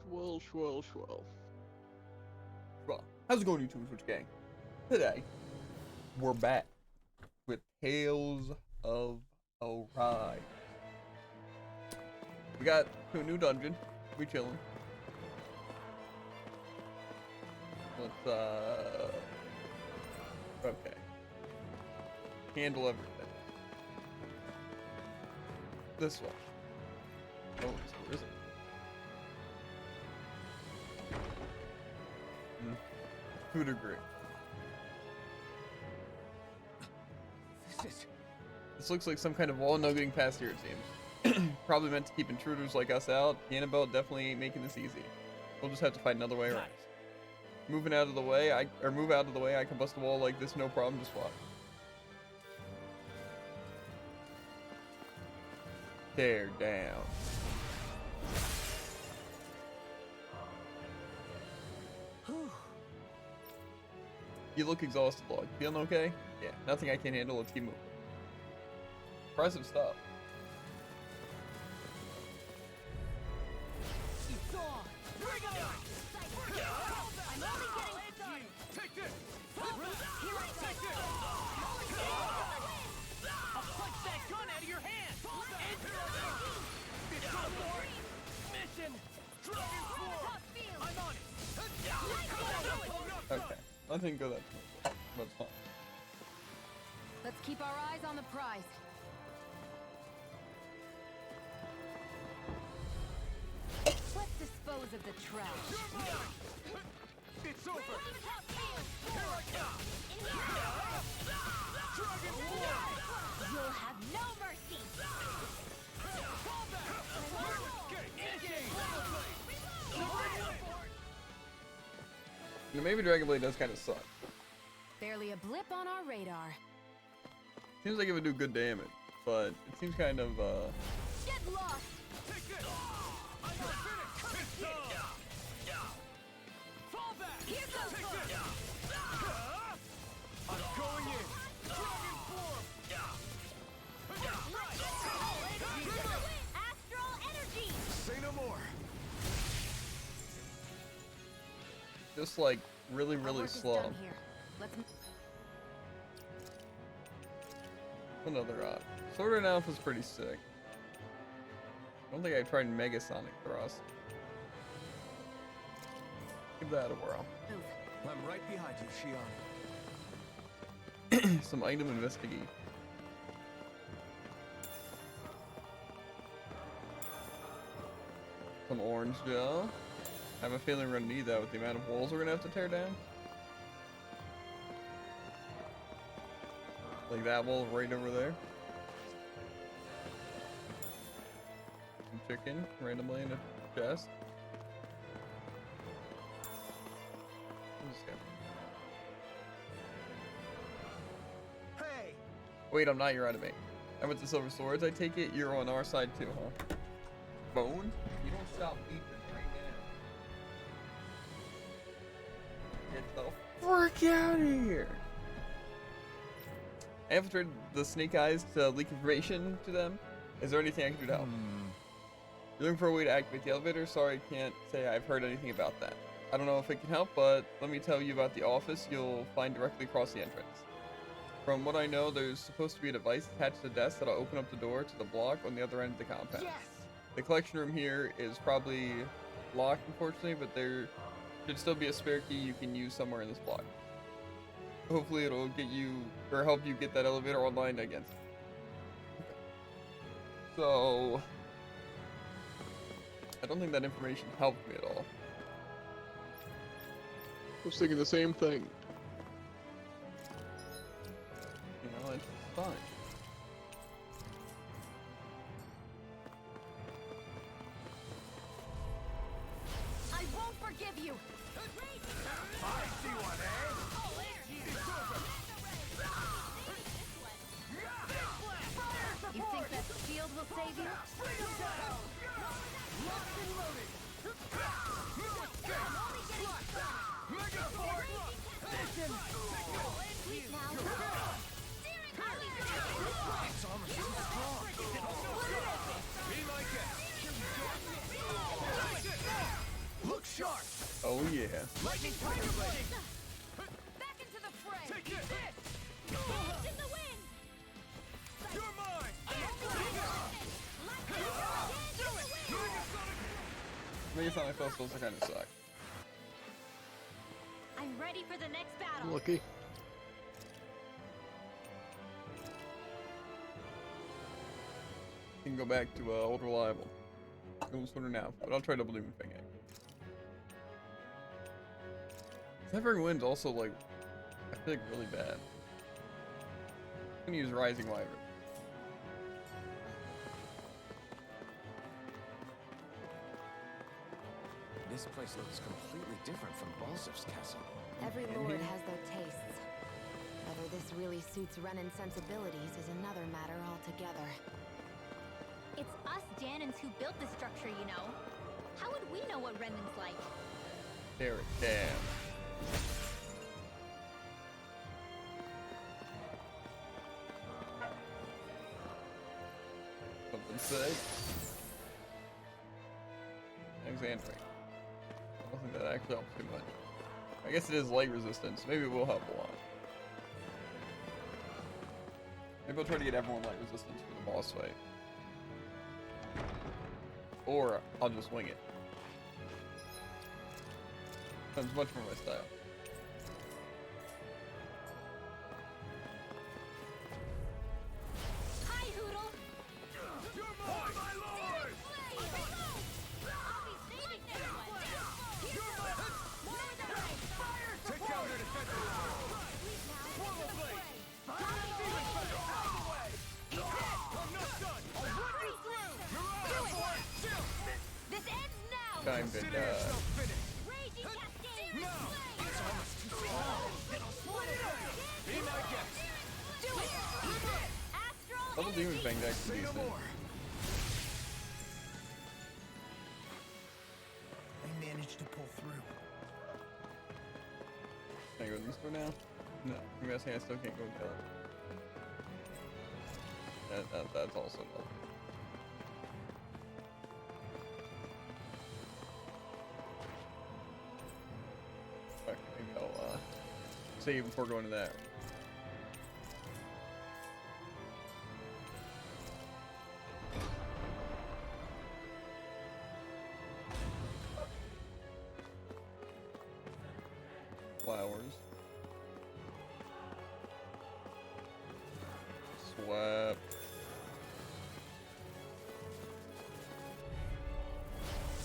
Swell. Well, how's it going, YouTube Switch Gang? Today, we're back with Tales of Arise. We got to a new dungeon. We chilling. Let's, okay. Handle everything. This one. Oh, where is it? Coup de grace. This looks like some kind of wall no getting past here, it seems. Probably meant to keep intruders like us out. Annabelle definitely ain't making this easy. We'll just have to find another way around. Move out of the way, I can bust a wall like this, no problem, just watch. Tear down. You look exhausted, Log. Feeling okay? Yeah, nothing I can't handle. Let's keep moving. Impressive stuff. Okay, I didn't go that far. That's fine. Let's keep our eyes on the prize. Let's dispose of the trash. It's over. You'll have no mercy. You know, maybe Dragon Blade does kind of suck. Barely a blip on our radar. Seems like it would do good damage, but it seems kind of, Get lost. Fall back. Here goes. I'm going in. Dragon form. Astral energy. Say no more. just like really Our work is slow. done here. Let's Another Sword and Alpha is pretty sick. I don't think I tried Mega Sonic Thrust. Give that a whirl. move. I'm right behind you, Shion. Some item investigate. Some orange gel. I have a feeling we're gonna need that with the amount of walls we're gonna have to tear down. Like that wall right over there. Some chicken randomly in a chest. What is this guy? Hey! Wait, I'm not your enemy. I went to Silver Swords. I take it you're on our side too, huh? Bone? You don't stop beeping right now. Get the frick out of here! I have tried the Snake Eyes to leak information to them. Is there anything I can do to help? You're looking for a way to activate the elevator? Sorry, I can't say I've heard anything about that. I don't know if it can help, but let me tell you about the office you'll find directly across the entrance. From what I know, there's supposed to be a device attached to the desk that'll open up the door to the block on the other end of the compound. Yes! The collection room here is probably locked, unfortunately, but there should still be a spare key you can use somewhere in this block. Hopefully it'll get you, or help you get that elevator online again. Okay. So, I don't think that information helped me at all. I was thinking the same thing. You know, it's fine. I won't forgive you. I see one, eh? You think that shield will save you? Bring him down! Locked and loaded! Mega force! Vision! Its armor's too strong! Be my guest! Oh yeah. Lightning tiger blade. Back into the fray. Take this. Blades in the wind. You're mine. Do it. Megasonic Festivals kind of suck. I'm ready for the next battle. Lucky. You can go back to old reliable. Golden Sword now, but I'll try Double Demon Fang Egg. Severing Wind's also like, I feel like really bad. I'm gonna use Rising Wyvern. This place looks completely different from Balzer's castle. Every In lord here? has their tastes. Whether this really suits Renan's sensibilities is another matter altogether. It's us Danans who built this structure, you know. How would we know what Renan's like? Derek, damn. Something sick. Exandria. I don't think that actually helps too much. I guess it is light resistance. Maybe it will help a lot. Maybe I'll try to get everyone light resistance for the boss fight. Or I'll just wing it. Sounds much more my style. Hi, Hoodle. You're mine, my lord. Take down their defenses. Swallow blade. Demon Feather, out of the way. I'm not done. I'll run you through. You're out of the way. Chill. This ends now. Time to Consider yourself finished. Raging Cascade. No. It's almost too strong. Be my guest. Do it. Astral Double Demon energy. Fang deck's Say no decent. more. I managed to pull through. Can I go this door now? No, I'm guessing I still can't go kill it. That's also no. Okay, maybe I'll save before going to that. Flowers. Swap.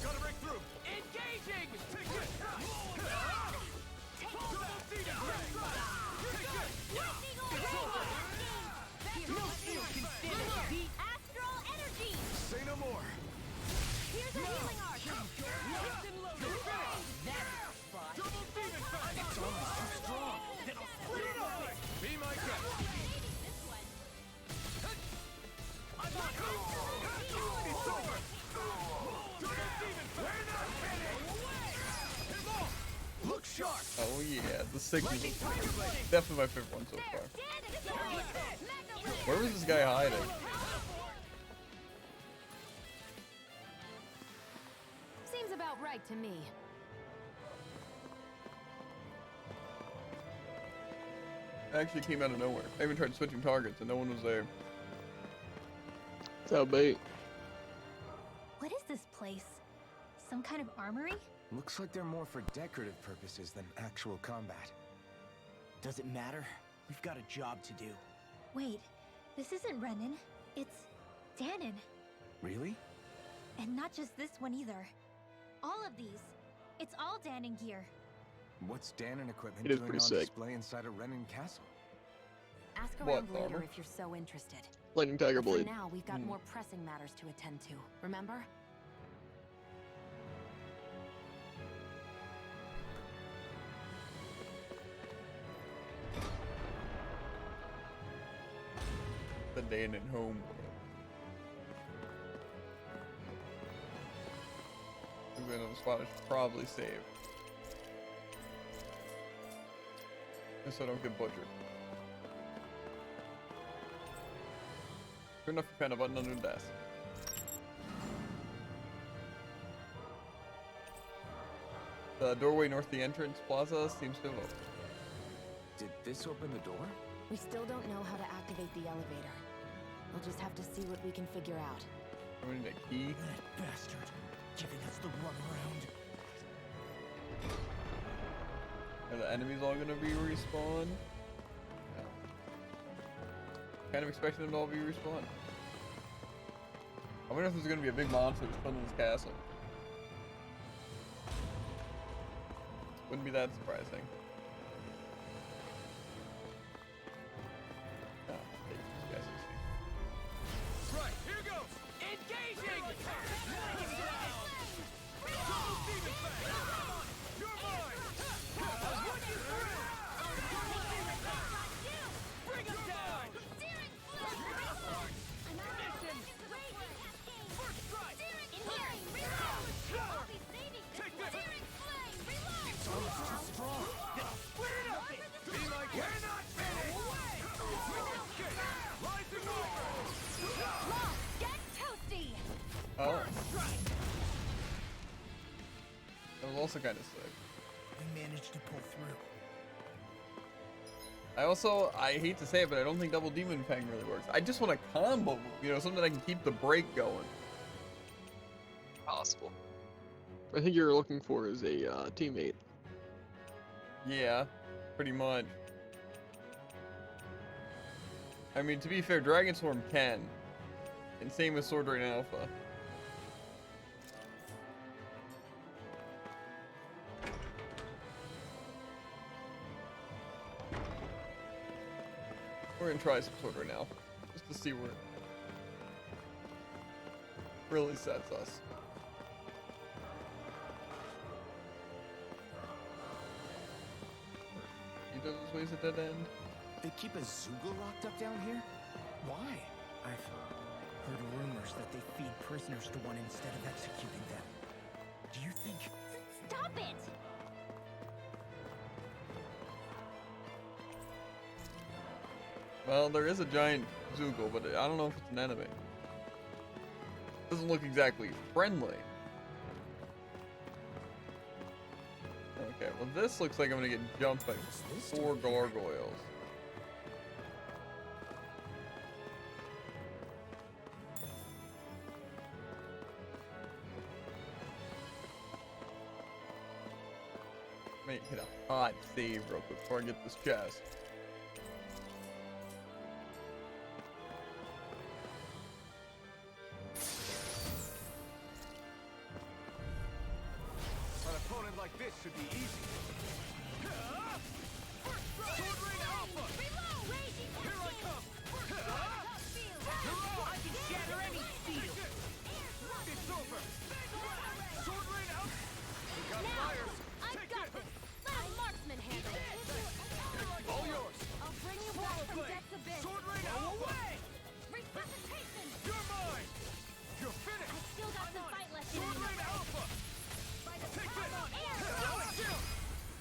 Gotta break through. Engaging. Take it. Double Demon Blade. Take it. It's over. No shield can stand a beat. Astral energy. Say no more. Here's a healing arc. Locked and loaded. That's a spot. Double Demon Feather. It's almost too strong. Then I'll split it open. Be my guest. I'm not It's over. Double Demon Feather. We're not finished. Him off. Look sharp. Oh yeah, the signal. Lightning Tiger Blade. Definitely my favorite one so far. Mega Where was this guy hiding? Seems about right to me. It actually came out of nowhere. I even tried switching targets and no one was there. It's outbait. What is this place? Some kind of armory? Looks like they're more for decorative purposes than actual combat. Does it matter? We've got a job to do. Wait, this isn't Renan. It's Danon. Really? And not just this one either. All of these. It's all Danon gear. What's Danon equipment It is doing pretty on sick. display inside a Renan castle? Ask What, around later armor? if you're so interested. Lightning Tiger But for Blade. now, we've got more pressing matters to attend to. Remember? The Danon home. Another spot I should probably save. Just so I don't get butchered. Sure enough, you found a button under the desk. The doorway north of the entrance plaza seems to have opened. Did this open the door? We still don't know how to activate the elevator. We'll just have to see what we can figure out. We need a key. That bastard. Giving us the runaround. Are the enemies all gonna be respawned? No. Kind of expecting them to all be respawned. I wonder if there's gonna be a big monster that's put in this castle. Wouldn't be that surprising. Ah, take these guys and see. Right, here goes! Engaging! Laying down! Double demon fang! You're mine! I'll run you through! Double demon fang! Bring him down! Mission! First strike! Take this! It's too strong! Split it up! Be like we're not finished! Okay, rising over! Get toasty! Oh. That was also kind of sick. We managed to pull through. I hate to say it, but I don't think Double Demon Fang really works. I just want a combo move, you know, something that I can keep the break going. Possible. I think you're looking for is a teammate. Yeah, pretty much. I mean, to be fair, Dragon Swarm can. And same with Sword Rain Alpha. We're gonna try some Sword Rain Alpha, just to see where it really sets us. Does this ways a dead end? They keep a Zoogle locked up down here? Why? I've heard rumors that they feed prisoners to one instead of executing them. Do you think... Stop it! Well, there is a giant Zoogle, but I don't know if it's an enemy. Doesn't look exactly friendly. Okay, well this looks like I'm gonna get jumped by 4 gargoyles. Let me hit a hot save real quick before I get this chest. An opponent like this should be easy. Sword Rain Alpha! Here I come! I can shatter any steel! It's over! Sword Rain Alpha! We got fires! I've Take got it! this! Let a marksman handle it! All yours! I'll bring you back from death's abyss! Sword Rain Alpha! Resuscitation! You're mine! You're finished! Still got some fight left in Sword me! Rain Alpha! Take this!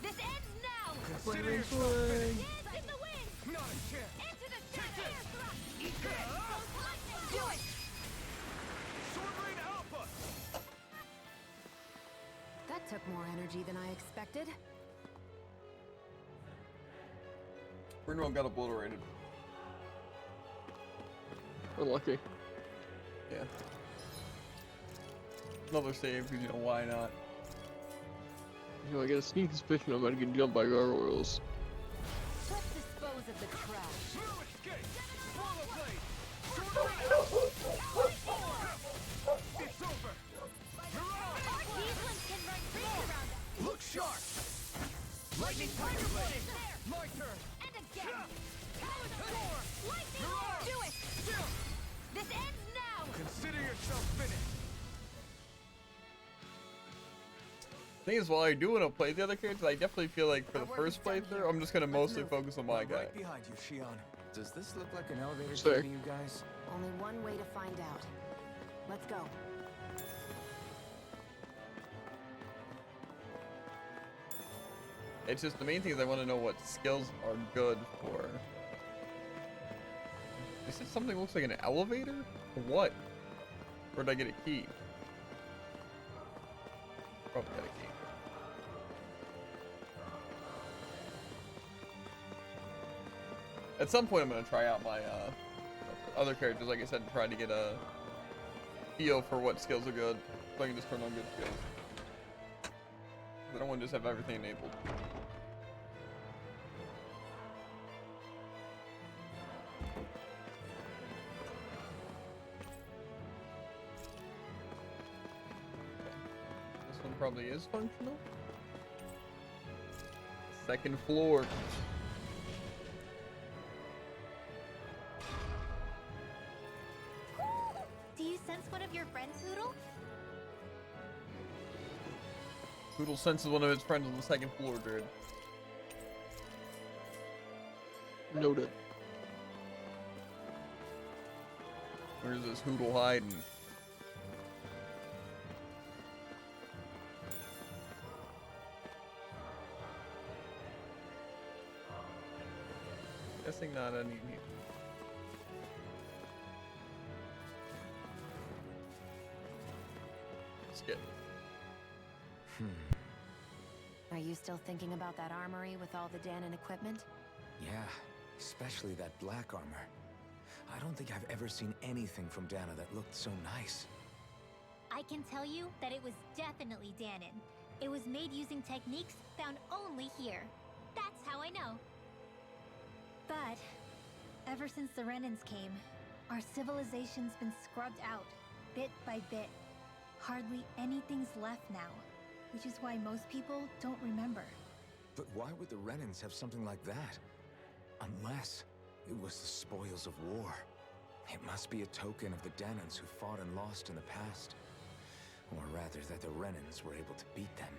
This ends now! Consider yourself finished! Dance in the wind! Not a chance! Into the Take shadow! this! Eat this! Do it! Sword Rain Alpha! That took more energy than I expected. Bruno got obliterated. Unlucky. Yeah. Another save, because you know, why not? You know, I get a sneaky suspicion I'm about to get jumped by gargoyles. Let's dispose of the trash. True escape! Swallow blade! Sword Rain Alpha! It's over! You're out! These ones can run rings around us! Look sharp! Lightning Tiger Blade! My turn! And again! Four! Lightning You're Lord! out! Do it! Still! This ends now! Consider yourself finished! Thing is, while I do want to play the other characters, I definitely feel like for the first playthrough, I'm just gonna mostly focus on my guy. Right behind you, Shion. Does this look like an elevator Sick. to you guys? Only one way to find out. Let's go. It's just the main thing is I want to know what skills are good for. Is this something that looks like an elevator? Or what? Or did I get a key? Probably got a key. At some point, I'm gonna try out my other characters, like I said, and try to get a feel for what skills are good, so I can just turn on good skills. I don't want to just have everything enabled. This one probably is functional. Second floor. Do you sense one of your friends, Hoodle? Poodle senses one of his friends on the second floor, dude. Noted. Where's this Hoodle hiding? Guessing not any. Skip. Are you still thinking about that armory with all the Danon equipment? Yeah, especially that black armor. I don't think I've ever seen anything from Dana that looked so nice. I can tell you that it was definitely Danon. It was made using techniques found only here. That's how I know. But ever since the Renans came, our civilization's been scrubbed out, bit by bit. Hardly anything's left now, which is why most people don't remember. But why would the Renans have something like that? Unless it was the spoils of war. It must be a token of the Danans who fought and lost in the past. Or rather, that the Renans were able to beat them.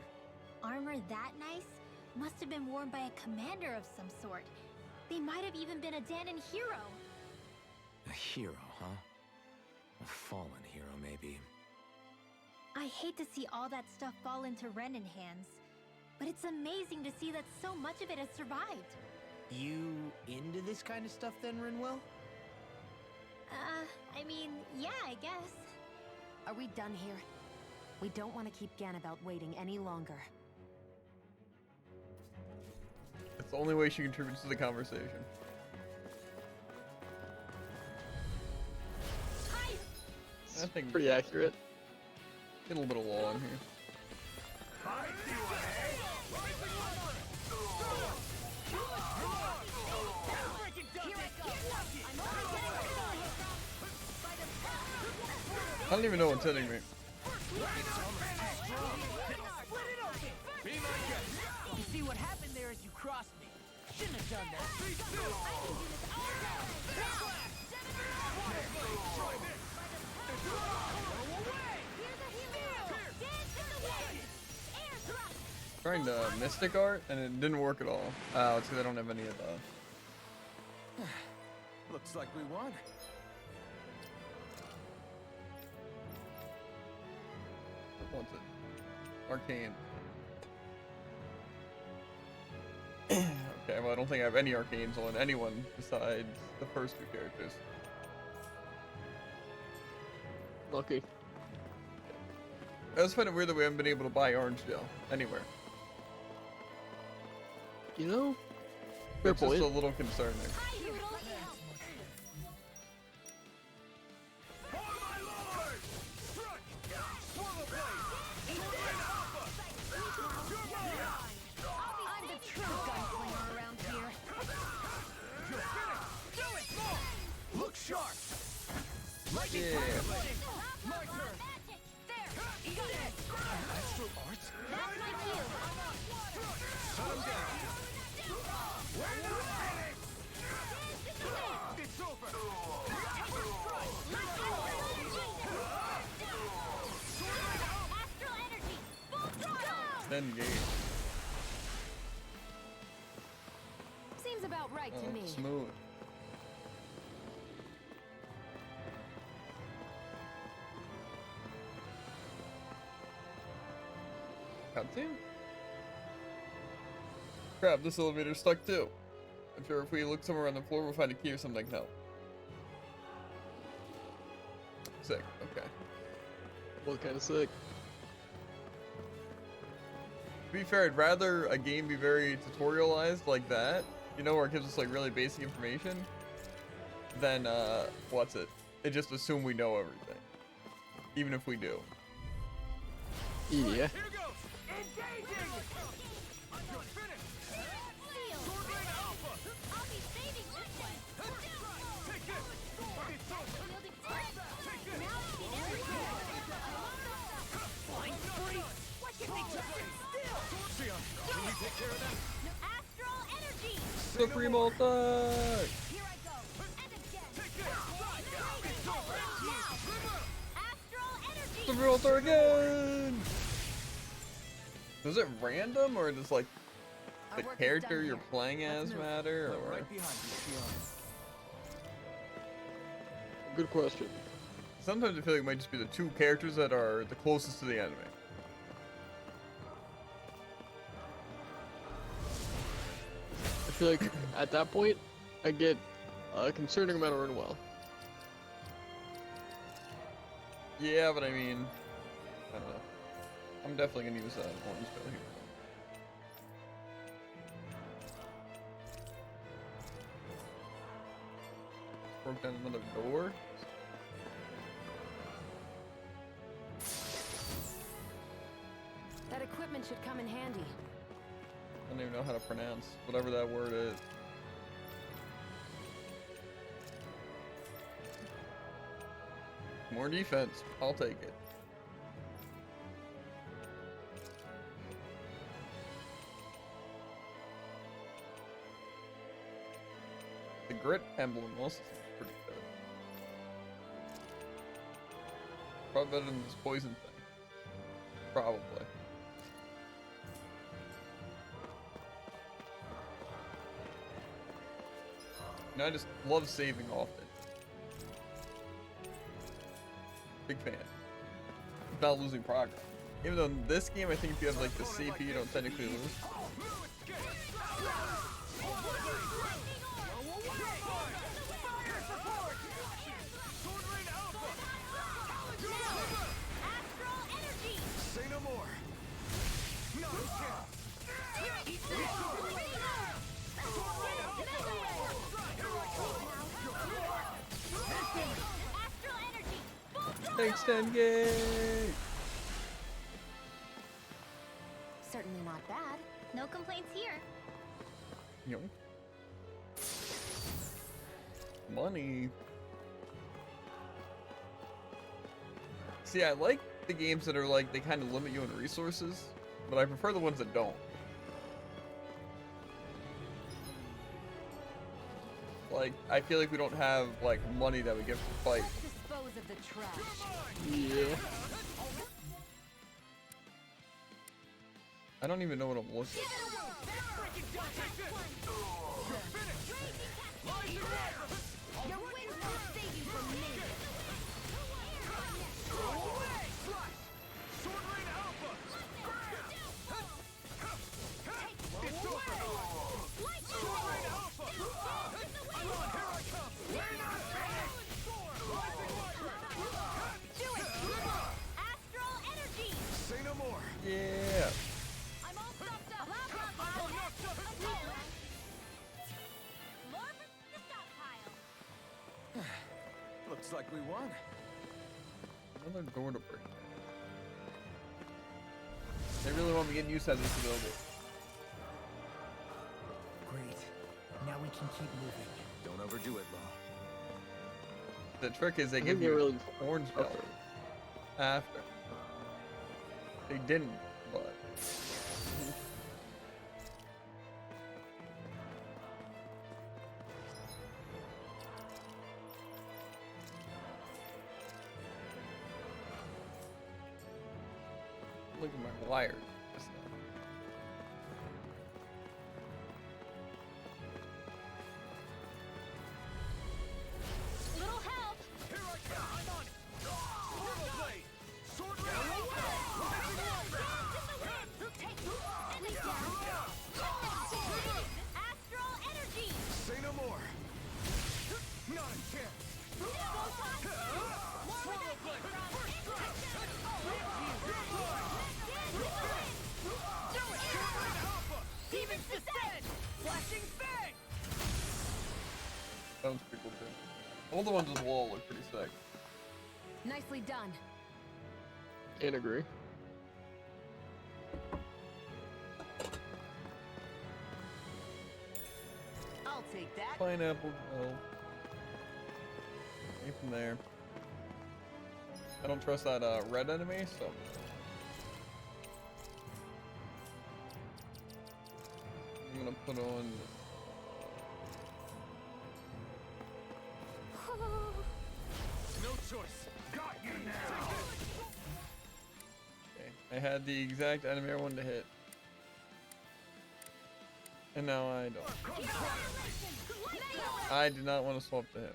Armor that nice must have been worn by a commander of some sort. They might have even been a Danon hero. A hero, huh? A fallen hero, maybe. I hate to see all that stuff fall into Renan hands, but it's amazing to see that so much of it has survived. You into this kind of stuff then, Rinwell? I mean, yeah, I guess. Are we done here? We don't want to keep Ganabelt waiting any longer. It's the only way she contributes to the conversation. I think Pretty accurate. getting a little long here. I don't even know what's hitting me. You see what happened there is you crossed me. Shouldn't have done that. Trying to Mystic Art and it didn't work at all. Oh, it's because I don't have any of the. Looks like we won. What's it? Arcane. Okay, well, I don't think I have any arcanes on anyone besides the first two characters. Lucky. I just find it weird that we haven't been able to buy orange gel anywhere. You know? Fair It's just point. a little concerning. I'm the true gunslinger around here. Look sharp! Yeah. Astral arts? That's my cue. It's over! Astral energy, full throttle. Then gauge. Seems about right to me. Smooth. Cutscene? Crap, this elevator's stuck too. I'm sure if we look somewhere on the floor, we'll find a key or something. No. Sick. Okay. Well, kind of sick. To be fair, I'd rather a game be very tutorialized like that you know, where it gives us like really basic information, then what's it? It just assume we know everything, even if we do. Yeah. Here goes! Engaging! You're finished! Sword Rain Alpha! I'll be saving this one. Take this! It's over! Wielding Take that! Take this! Now I've seen everything. Flying free! What can we do? Sion, can you take care of that? Astral energy. Supreme attack! Here I go. And again. Take this! It's over. Now. Astral energy. Supreme attack again! Was it random, or does like the Our work is character done you're here. playing Let's as move. matter, They're or right behind you, Shion. Good question. sometimes I feel like it might just be the two characters that are the closest to the enemy. I feel like at that point, I get a concerning amount of run well. Yeah, but I mean, I don't know. I'm definitely gonna use that orange spell here. Broke down another door. That equipment should come in handy. I don't even know how to pronounce whatever that word is. More defense. I'll take it. The grit emblem also seems pretty good. Probably better than this poison thing. Probably. No, I just love saving often. Big fan. Without losing progress. Even though in this game, I think if you have like the CP, you don't technically lose. Sword Rain Alpha! Astral energy. Say no more! No chance! Astral energy. Full Extend gate! Certainly not bad. No complaints here. Yoink. Money. See, I like the games that are like, they kind of limit you on resources, but I prefer the ones that don't. Like, I feel like we don't have, like, money that we get for fight. Let's dispose of the trash. Yeah. I don't even know what I'm looking at. Your wings won't save you from me. Sword Rain Alpha! It's over! Sword Rain Alpha! I'm on, here I come! Do it. Astral energy. Say no more! Yeah. I'm all stocked up. More for the stockpile. Looks like we won. Another door to break. They really want me getting used to this ability. Great. Now we can keep moving. Don't overdo it, Law. The trick is they I give think they you really orange spell after. They didn't, but look at my wires. Little help. Here I come! I'm on it! Turbo Blade! Sword Rain Alpha! Astral energy. Say no more! Not a chance! Swallow Blade! First strike! Sword Rain Alpha! Demons descend. Flashing Fang! That one's pretty cool too. All the ones with wall look pretty sick. Nicely done. Can't agree. I'll take that. Pineapple gel. Came from there. I don't trust that red enemy, so. I'm gonna put on. No choice. Got you now. Okay, I had the exact enemy I wanted to hit. And now I don't. I did not want to swap to him.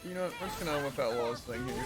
You know what? We're just gonna whip out Law's thing here.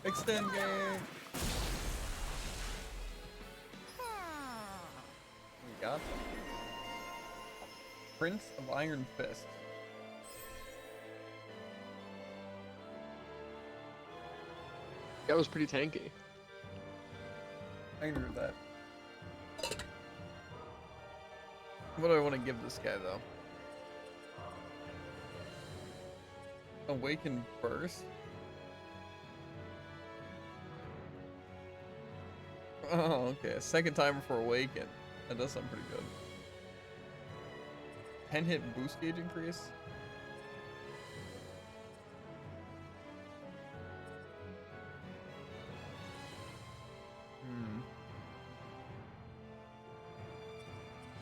Extend game. We got them. Prince of Iron Fist. That was pretty tanky. I agree with that. What do I want to give this guy though? Awakened Burst? Oh, okay. A second timer for Awaken. That does sound pretty good. 10 hit boost gauge increase?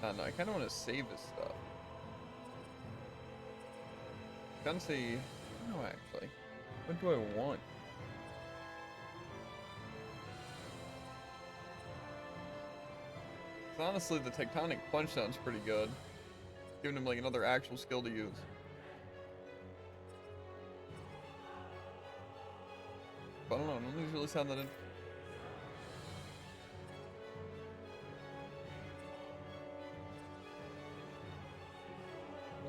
No, I kind of want to save this stuff. Gonna say, no, actually. What do I want? Honestly, the Tectonic Punch sounds pretty good. Giving him like another actual skill to use. But I don't know, none of these really sound that interesting.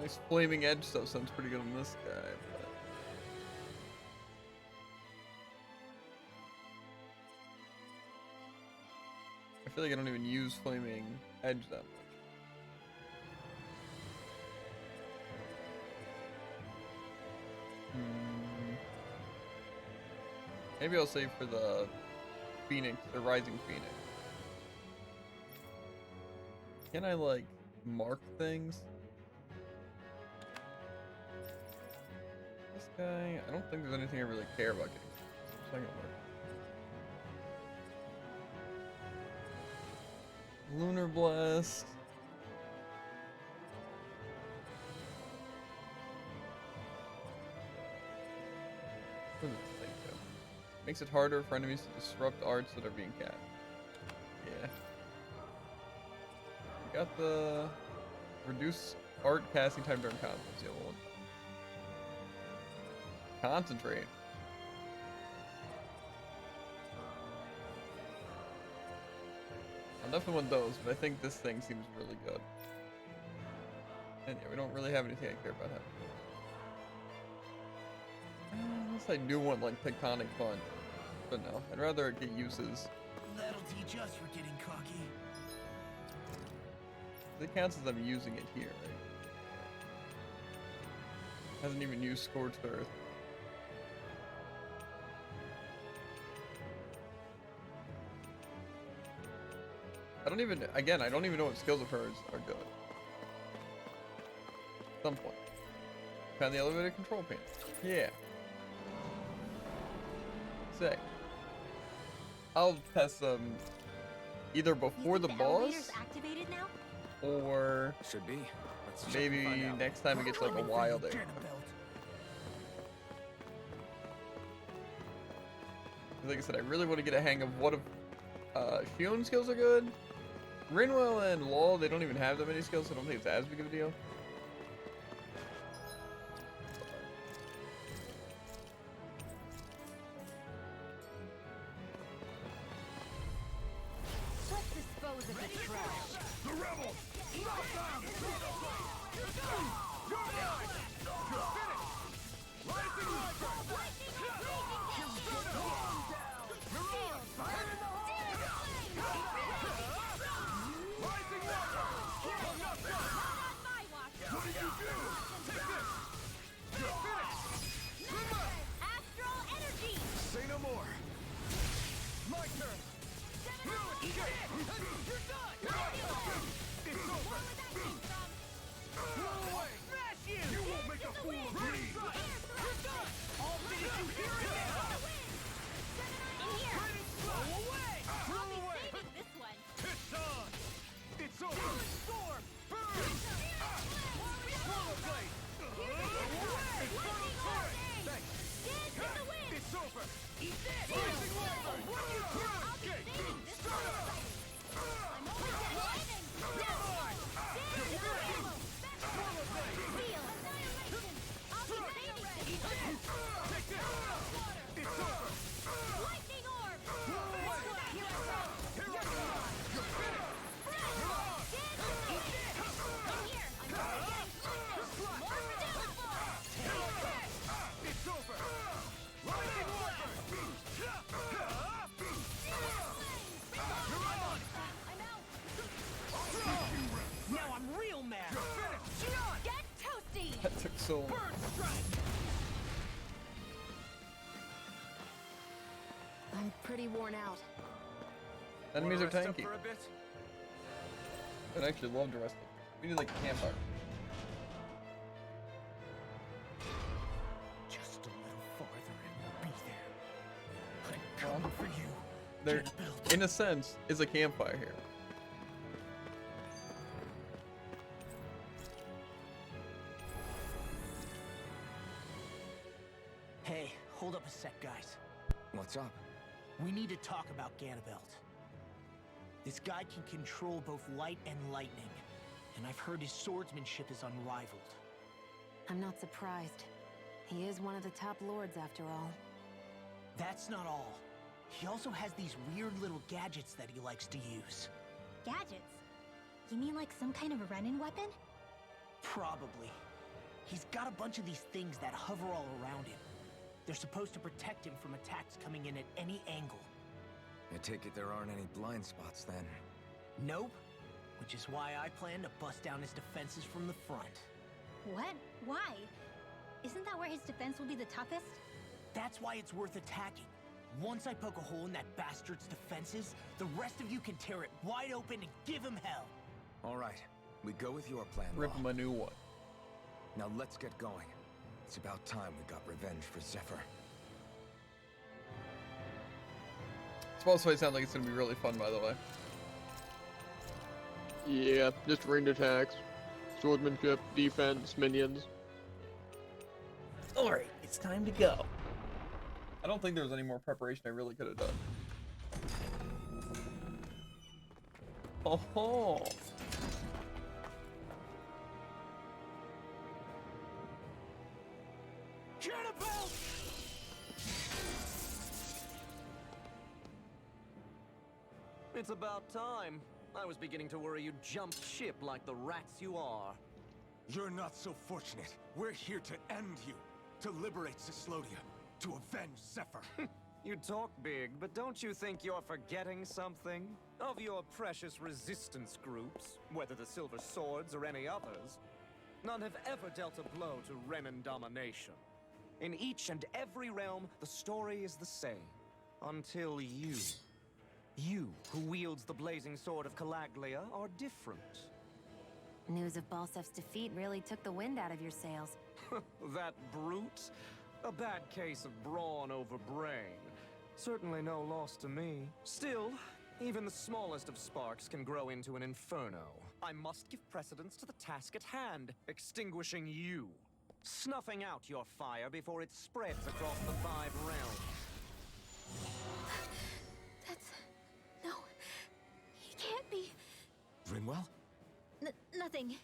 Nice flaming edge stuff sounds pretty good on this guy. But... I feel like I don't even use flaming edge that much. Maybe I'll save for the Phoenix, the Rising Phoenix. Can I like mark things? This guy, I don't think there's anything I really care about getting. Second mark. Lunar Blast. What does this thing do? Makes it harder for enemies to disrupt arts that are being cast. Yeah. We got the reduce Art casting time during combos. Yeah, well, concentrate. I definitely want those, but I think this thing seems really good. And yeah, we don't really have anything I care about having. Unless I do want like Tectonic Fun. But no, I'd rather it get uses. That'll teach us for getting cocky. It counts as I'm using it here, right? Hasn't even used Scorched Earth. I don't even know what skills of hers are good. At some point. Found the elevator control panel. Yeah. Sick. I'll test them either before the boss Activated now? or Should be. Let's check and maybe find out. next time it gets like a wild area. Like I said, I really want to get a hang of what if Shion's skills are good. Rinwell and Law, they don't even have that many skills, so I don't think it's as big of a deal. Let's dispose of the trash. The rebels! Stop them! You're mine! You're finished! Rising Viper! Rising Viper! Come not down! What did you do? Take this! You're finished! Astral energy! Say no more! My turn! No escape! You're done! It's over! Roll away! Smash you! You won't make a fool of me! You're done! I'll finish you here and now! In here! Roll away! I'll Roll be away! saving this one! It's on! It's over! Storm! Burn! Swallow blade! It's funnel turret! Thanks! Dance in the wind! It's over! Eat this! Rising Viper! What are you doing? I'll be saving this Start one! up! I'm almost at lightning! You're mine! Dance in the wind! Swallow blade! Feel annihilation! I'll be saving this! Take this! It's over! Lightning orb! Roll away! Here I go! Here I come! You're finished! You're on! In here! I'm already getting closer! More downfall! It's over! Rising Viper! You're on! I'm out! Now I'm real mad. You're finished! Get toasty! That took so long. Bird strike! I'm pretty worn out. Enemies are Wanna rest up tanky. for a bit? I'd actually love to rest them. We need like a campfire. Just a little farther and we'll be there. I'm coming for you. There, Annabelle. in a sense, is a campfire here. Hey, hold up a sec, guys. What's up? We need to talk about Ganabelt. This guy can control both light and lightning, and I've heard his swordsmanship is unrivaled. I'm not surprised. He is one of the top lords after all. That's not all. He also has these weird little gadgets that he likes to use. Gadgets? You mean like some kind of a Renin weapon? Probably. He's got a bunch of these things that hover all around him. They're supposed to protect him from attacks coming in at any angle. I take it there aren't any blind spots then. Nope. Which is why I plan to bust down his defenses from the front. What? Why? Isn't that where his defense will be the toughest? That's why it's worth attacking. Once I poke a hole in that bastard's defenses, the rest of you can tear it wide open and give him hell. All right, we go with your plan, Rip Law. him a new one. Now let's get going. It's about time we got revenge for Zephyr. This boss fight sounds like it's gonna be really fun, by the way. Yeah, just ranged attacks, swordsmanship, defense, minions. Alright, it's time to go. I don't think there was any more preparation I really could have done. Oh ho! It's about time. I was beginning to worry you'd jumped ship like the rats you are. You're not so fortunate. We're here to end you. To liberate Cyslodia. To avenge Zephyr. You talk big, but don't you think you're forgetting something? Of your precious resistance groups, whether the Silver Swords or any others, none have ever dealt a blow to Renan domination. In each and every realm, the story is the same. Until you. You, who wields the blazing sword of Calaglia, are different. News of Balsef's defeat really took the wind out of your sails. That brute? A bad case of brawn over brain. Certainly no loss to me. Still, even the smallest of sparks can grow into an inferno. I must give precedence to the task at hand, extinguishing you. Snuffing out your fire before it spreads across the 5 realms. No. He can't be. Rinwell? Nothing.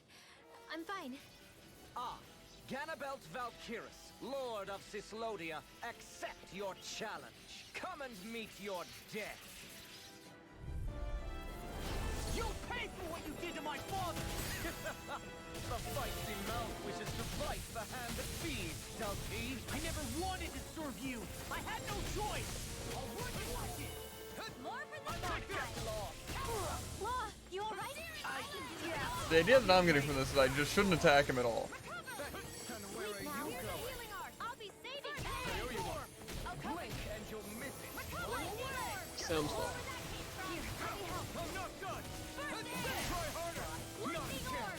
I'm fine. Ah, Ganabelt Valkyris, Lord of Cyslodia, accept your challenge. Come and meet your death. You'll pay for what you did to my father! The feisty mouth wishes to bite the hand that feeds, does he? I never wanted to serve you! I had no choice! I'll run you like it! More for the bad guy. Law, you alright? The idea that I'm getting from this is I just shouldn't attack him at all. Sweet now. Here's a healing art. I'll be saving you. Blink and you'll miss it. Sounds like. Here, let me help. I'm not done. First aid. Try harder. Lightning orb.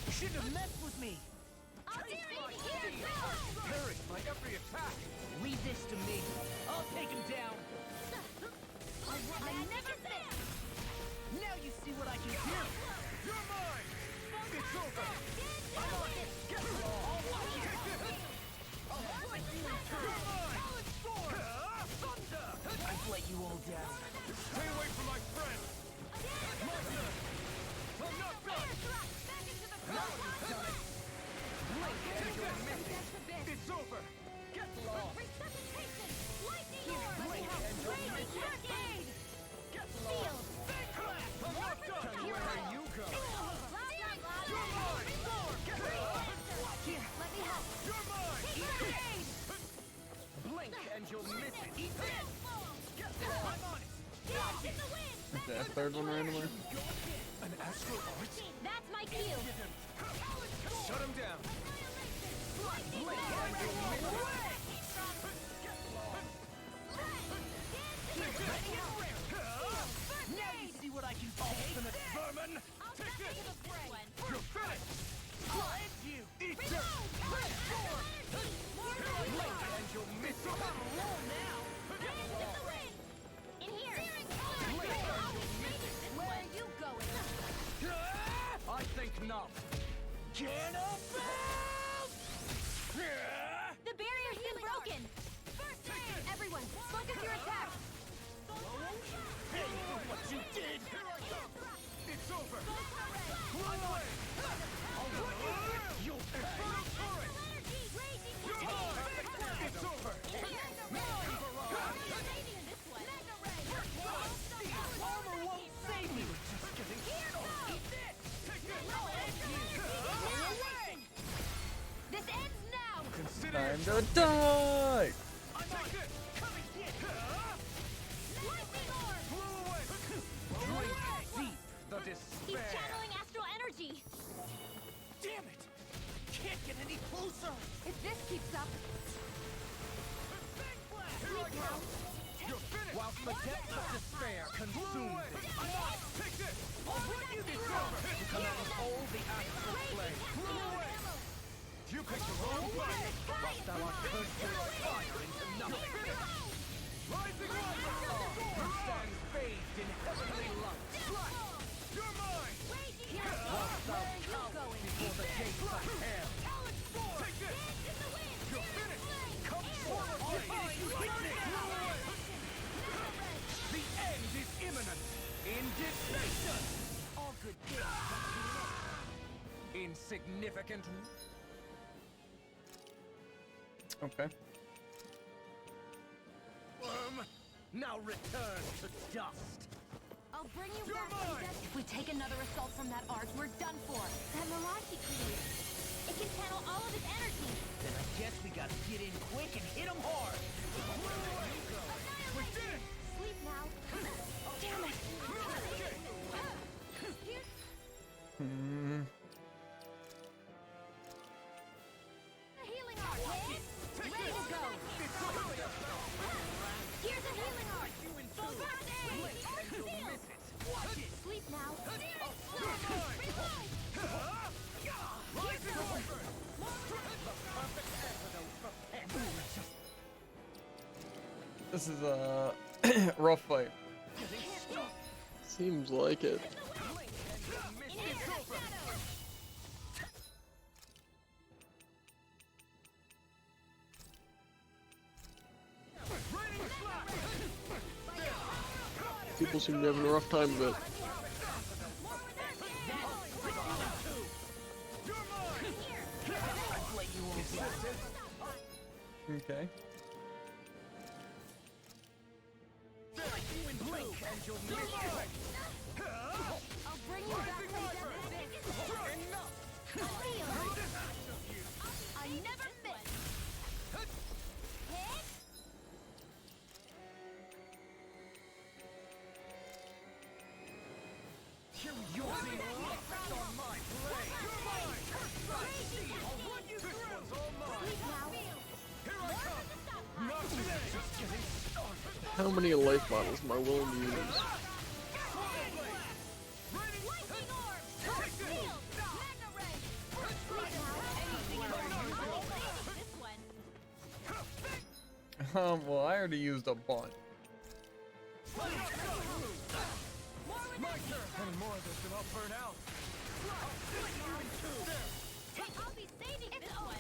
You shouldn't have messed with me! Parry my every attack. Leave this to me. I'll take him down. Now you see what I can do. You're mine. It's over. Get I've let you all down. Stay away from my friend. My turn. I'm not done. It's over. Get lost. Get lost. I'm not done. And where are you going? Here, let me help. You're mine. Blink and you'll miss it. Get I'm lost. on it. In the wind. Okay, a third one randomly. An astral art? That's my cue. Shut him down. Blink and you'll miss it. Get lost. Now you see what I can ultimate vermin! I'll take it to the fray. You're finished. Slice you! Eat this. Blink and you'll miss it. I'm alone now! In here. Where are you going? I think not. The barrier's been broken. Everyone, focus your attack. Pay for what you did! It's over. Run away. You'll You're mine. It's over. Armor won't save me! We're just getting started! Eat this! This ends now. Consider Time yourself. to die! I'm on it! Come and get it! Lightning orb. Blow away. Drink deep the He's despair. channeling astral energy. Damn it! Can't get any closer! If this keeps up, Here I go. You're finished. Whilst the depths of despair Blow consume away. them, Take this. I'll run you this over! you come out of all the astral flame. Blow away. You picked the wrong fight. Whilst thou art cursed to fire into nothing. Rising light. Who stands bathed in heavenly light. You're mine. Whilst thou cowers before the gates of hell. Take this. You're finished. Come forward, the end is imminent. Indignation. All good things. Insignificant. Okay. Worm, now return to dust. I'll bring you You're back from mine! death. If we take another assault from that arch, we're done for. That mirage he created. It can channel all of his energy. Then I guess we gotta get in quick and hit him hard. We did it! Sleep now. Damn it. Here's a healing arc. Ready to go. Here's a healing arc. Go first aid. Arc seal. Watch it! Sleep now. Rising Orphan! This is a rough fight. Seems like it. People seem to be having a rough time of it. Okay. I'll bring you back from death. I never miss. Hit. How many life bottles am I willing to use? Well, I already used a bunch. My turn! Any more of this and I'll burn out. I'll be saving this one.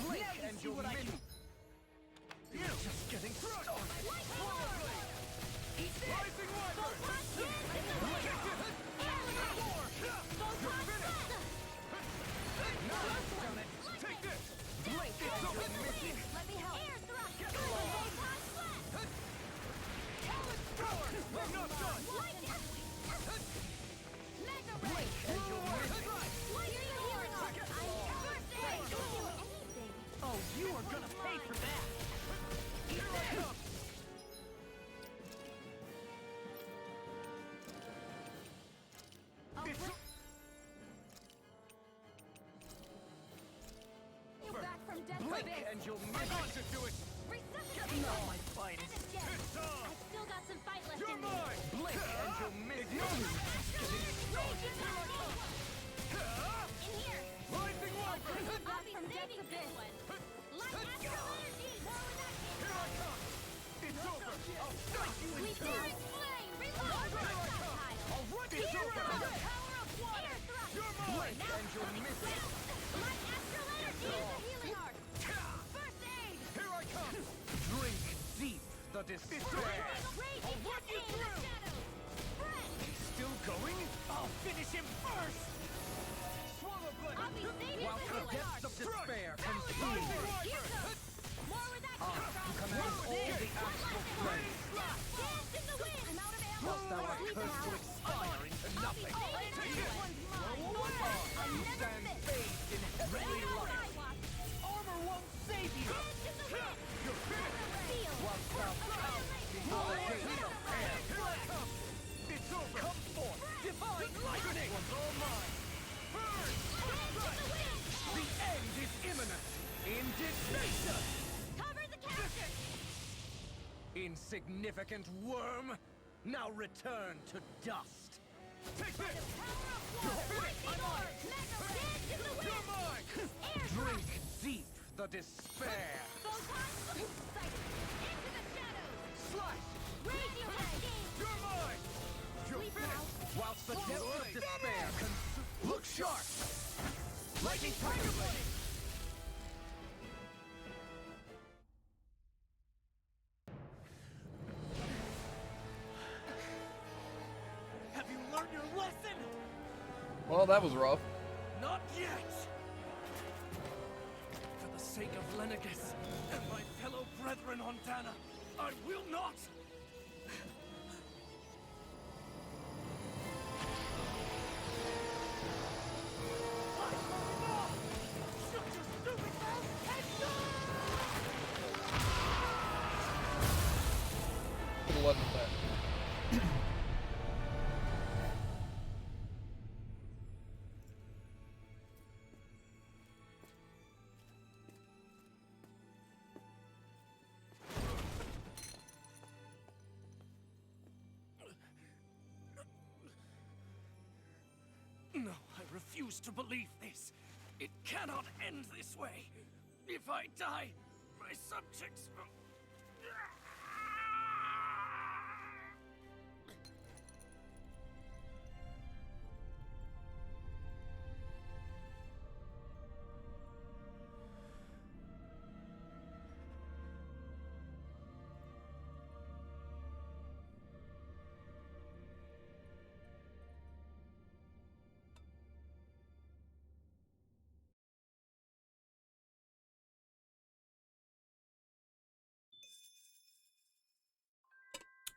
Blink and you'll miss. Just getting started! Rising Take this! Blink. Let me help. Air thrust. I'm not done! Mega ray. And you'll miss it. Here's your healing arc. I never say do anything. Oh, you are gonna pay for that. Here I come! I'll bring you back from death Blink abyss. and you'll I miss got it. to do it! Resuscitate. Not my finest. Finish it. It's on! I've still got some fight left You're in me. mine! Blink and you'll miss it. In here. Rising Wyvern! I'll be saving this one. Light astral energy. More with that kick. Here I come! It's over! I'll strike you in Sweep two! down. Flame. Reload. Projectile. I'll run Here this over! goes the power of water. Air thrust. You're mine! Blink and you'll miss it. Light astral energy. Use the healing arc. First aid. Here I come! Drink deep the despair. Raging cascade in the shadows. Friend. Still going? I'll finish him first. Swallow blood! I'll be saving While the the healing depths arc. of despair Here consume you, goes. More with that kick. you command all the astral planes. Dance in the wind. I'm out of ammo. Whilst thou art Sleep cursed to now. expire into I'll be nothing. saving this one's mine. I You never stand miss. bathed in heavenly Ready or light. I walk. Armor won't save you. Dance in the wind. Seal. Whilst thou cowers before the gates of hell. Here I come! It's over! Come forth, divine lightning! All mine! Burn! The end is imminent! Indignation! Cover the counter. Insignificant worm! Now return to dust! Take this! Lightning orb. Mega dance in the You're wind. mine! Air Drink deep the despair! Photon sight. Into the shadows. Slash! Radio cascade. You're mine! You're Sleep finished! now. Whilst the depths of despair look sharp! Lightning Tiger Blade! Have you learned your lesson? Well, that was rough. Not yet. For the sake of Lenegus and my fellow brethren on Dana, I will not! Shut your stupid mouth and Could have led with that. No, I refuse to believe this. It cannot end this way. If I die, my subjects will...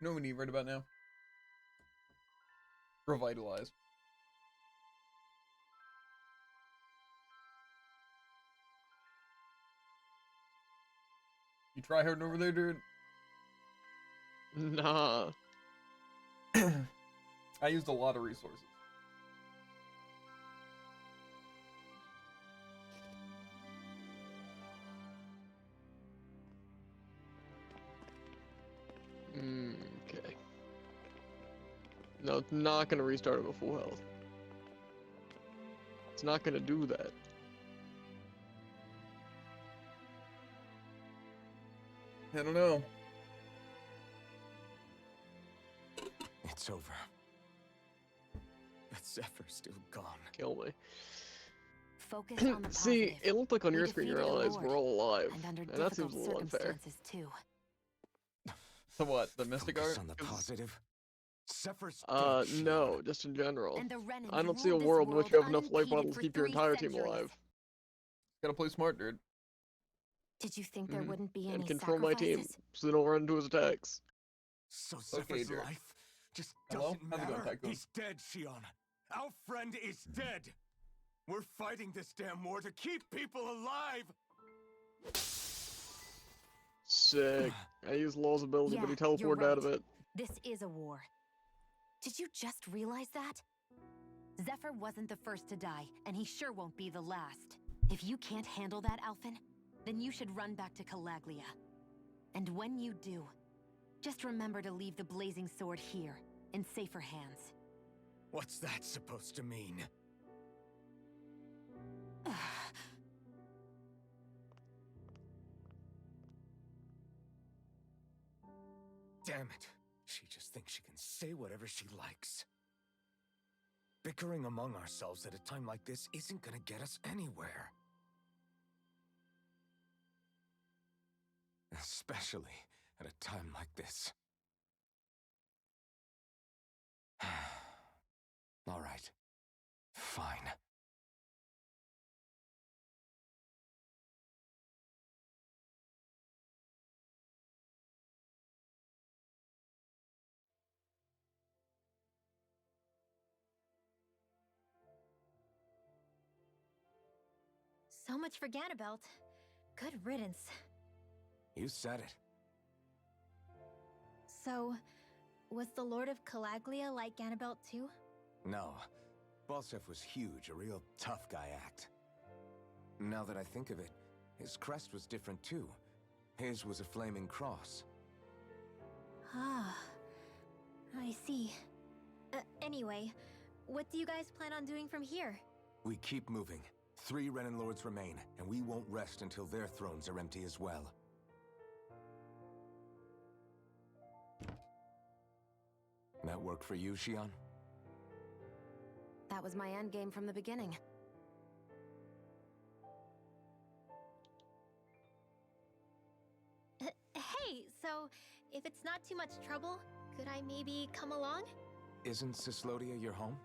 You know what we need right about now? Revitalize. You try hard over there, dude? Nah. I used a lot of resources. Okay. No, it's not gonna restart him at full health. It's not gonna do that. I don't know. It's over. But Zephyr's still gone. Kill me. Focus on the See, positive. it looked like on We your screen your defeated the allies were Lord, all alive. And under And that seems a difficult little unfair. circumstances too. So what? The Mystic Focus Art? on the 'Cause- positive. Zephyr's dead, Shion. No, just in general. And the Renans I don't see a ruled this world in which you have enough life unimpeded bottles for to keep your 3 entire team centuries. alive. Gotta play smart, dude. Did you think there Mhm. wouldn't be any And control my team sacrifices? so they don't run into his attacks. So Okay, Zephyr's Jared. life just Hello? doesn't How's it going, matter. Tycoon? He's dead, Shion. Our friend is dead. We're fighting this damn war to keep people alive. Sick. I used Law's ability, but he Yeah, you're teleported out of right. it. This is a war. Did you just realize that? Zephyr wasn't the first to die, and he sure won't be the last. If you can't handle that, Alphen, then you should run back to Calaglia. And when you do, just remember to leave the Blazing Sword here, in safer hands. What's that supposed to mean? Damn it. She just thinks she can say whatever she likes. Bickering among ourselves at a time like this isn't gonna get us anywhere. Especially at a time like this. All right. Fine. So much for Ganabelt. Good riddance. You said it. So, was the Lord of Calaglia like Ganabelt too? No. Balsef was huge, a real tough guy act. Now that I think of it, his crest was different too. His was a flaming cross. Ah, I see. Anyway, what do you guys plan on doing from here? We keep moving. 3 Renan Lords remain, and we won't rest until their thrones are empty as well. That work for you, Shion? That was my endgame from the beginning. Hey, so if it's not too much trouble, could I maybe come along? Isn't Cyslodia your home?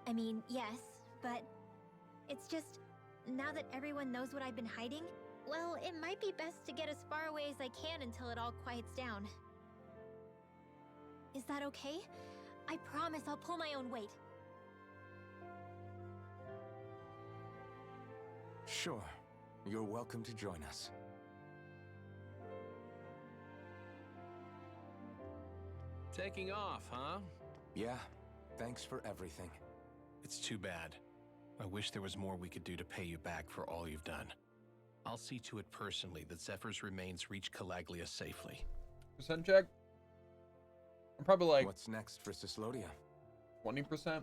I mean, yes, but it's just now that everyone knows what I've been hiding, well, it might be best to get as far away as I can until it all quiets down. Is that okay? I promise I'll pull my own weight. Sure. You're welcome to join us. Taking off, huh? Yeah. Thanks for everything. It's too bad. I wish there was more we could do to pay you back for all you've done. I'll see to it personally that Zephyr's remains reach Calaglia safely. Percent check. I'm probably like What's next for Cyslodia? 20%.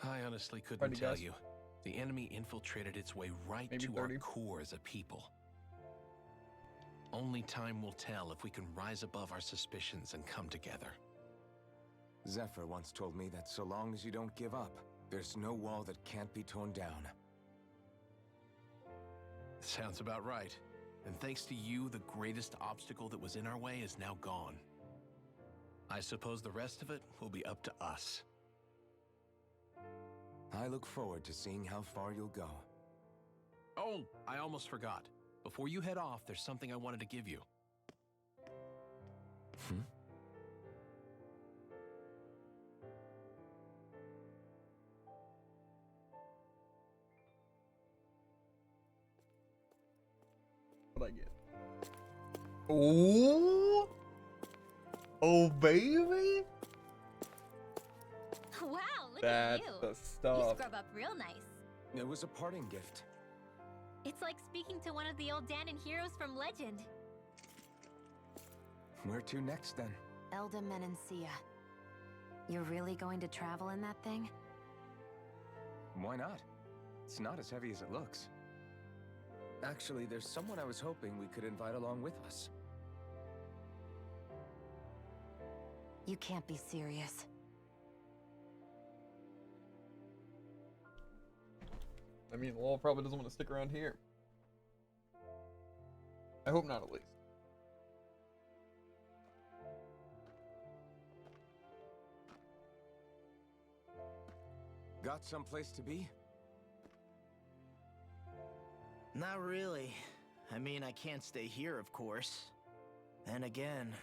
I honestly couldn't Try to tell guess. you. The enemy infiltrated its way right Maybe to 30. our core as a people. Only time will tell if we can rise above our suspicions and come together. Zephyr once told me that so long as you don't give up, there's no wall that can't be torn down. Sounds about right. And thanks to you, the greatest obstacle that was in our way is now gone. I suppose the rest of it will be up to us. I look forward to seeing how far you'll go. Oh, I almost forgot. Before you head off, there's something I wanted to give you. What'd I get? Oh, oh baby, Wow, look that's at you. the You stuff. scrub up real nice. It was a parting gift. It's like speaking to one of the old Danon heroes from legend. Where to next, then? Elda Menancia. You're really going to travel in that thing? Why not? It's not as heavy as it looks. Actually, there's someone I was hoping we could invite along with us. You can't be serious. I mean, Lowell probably doesn't want to stick around here. I hope not, at least. Got someplace to be? Not really. I mean, I can't stay here, of course. Then again,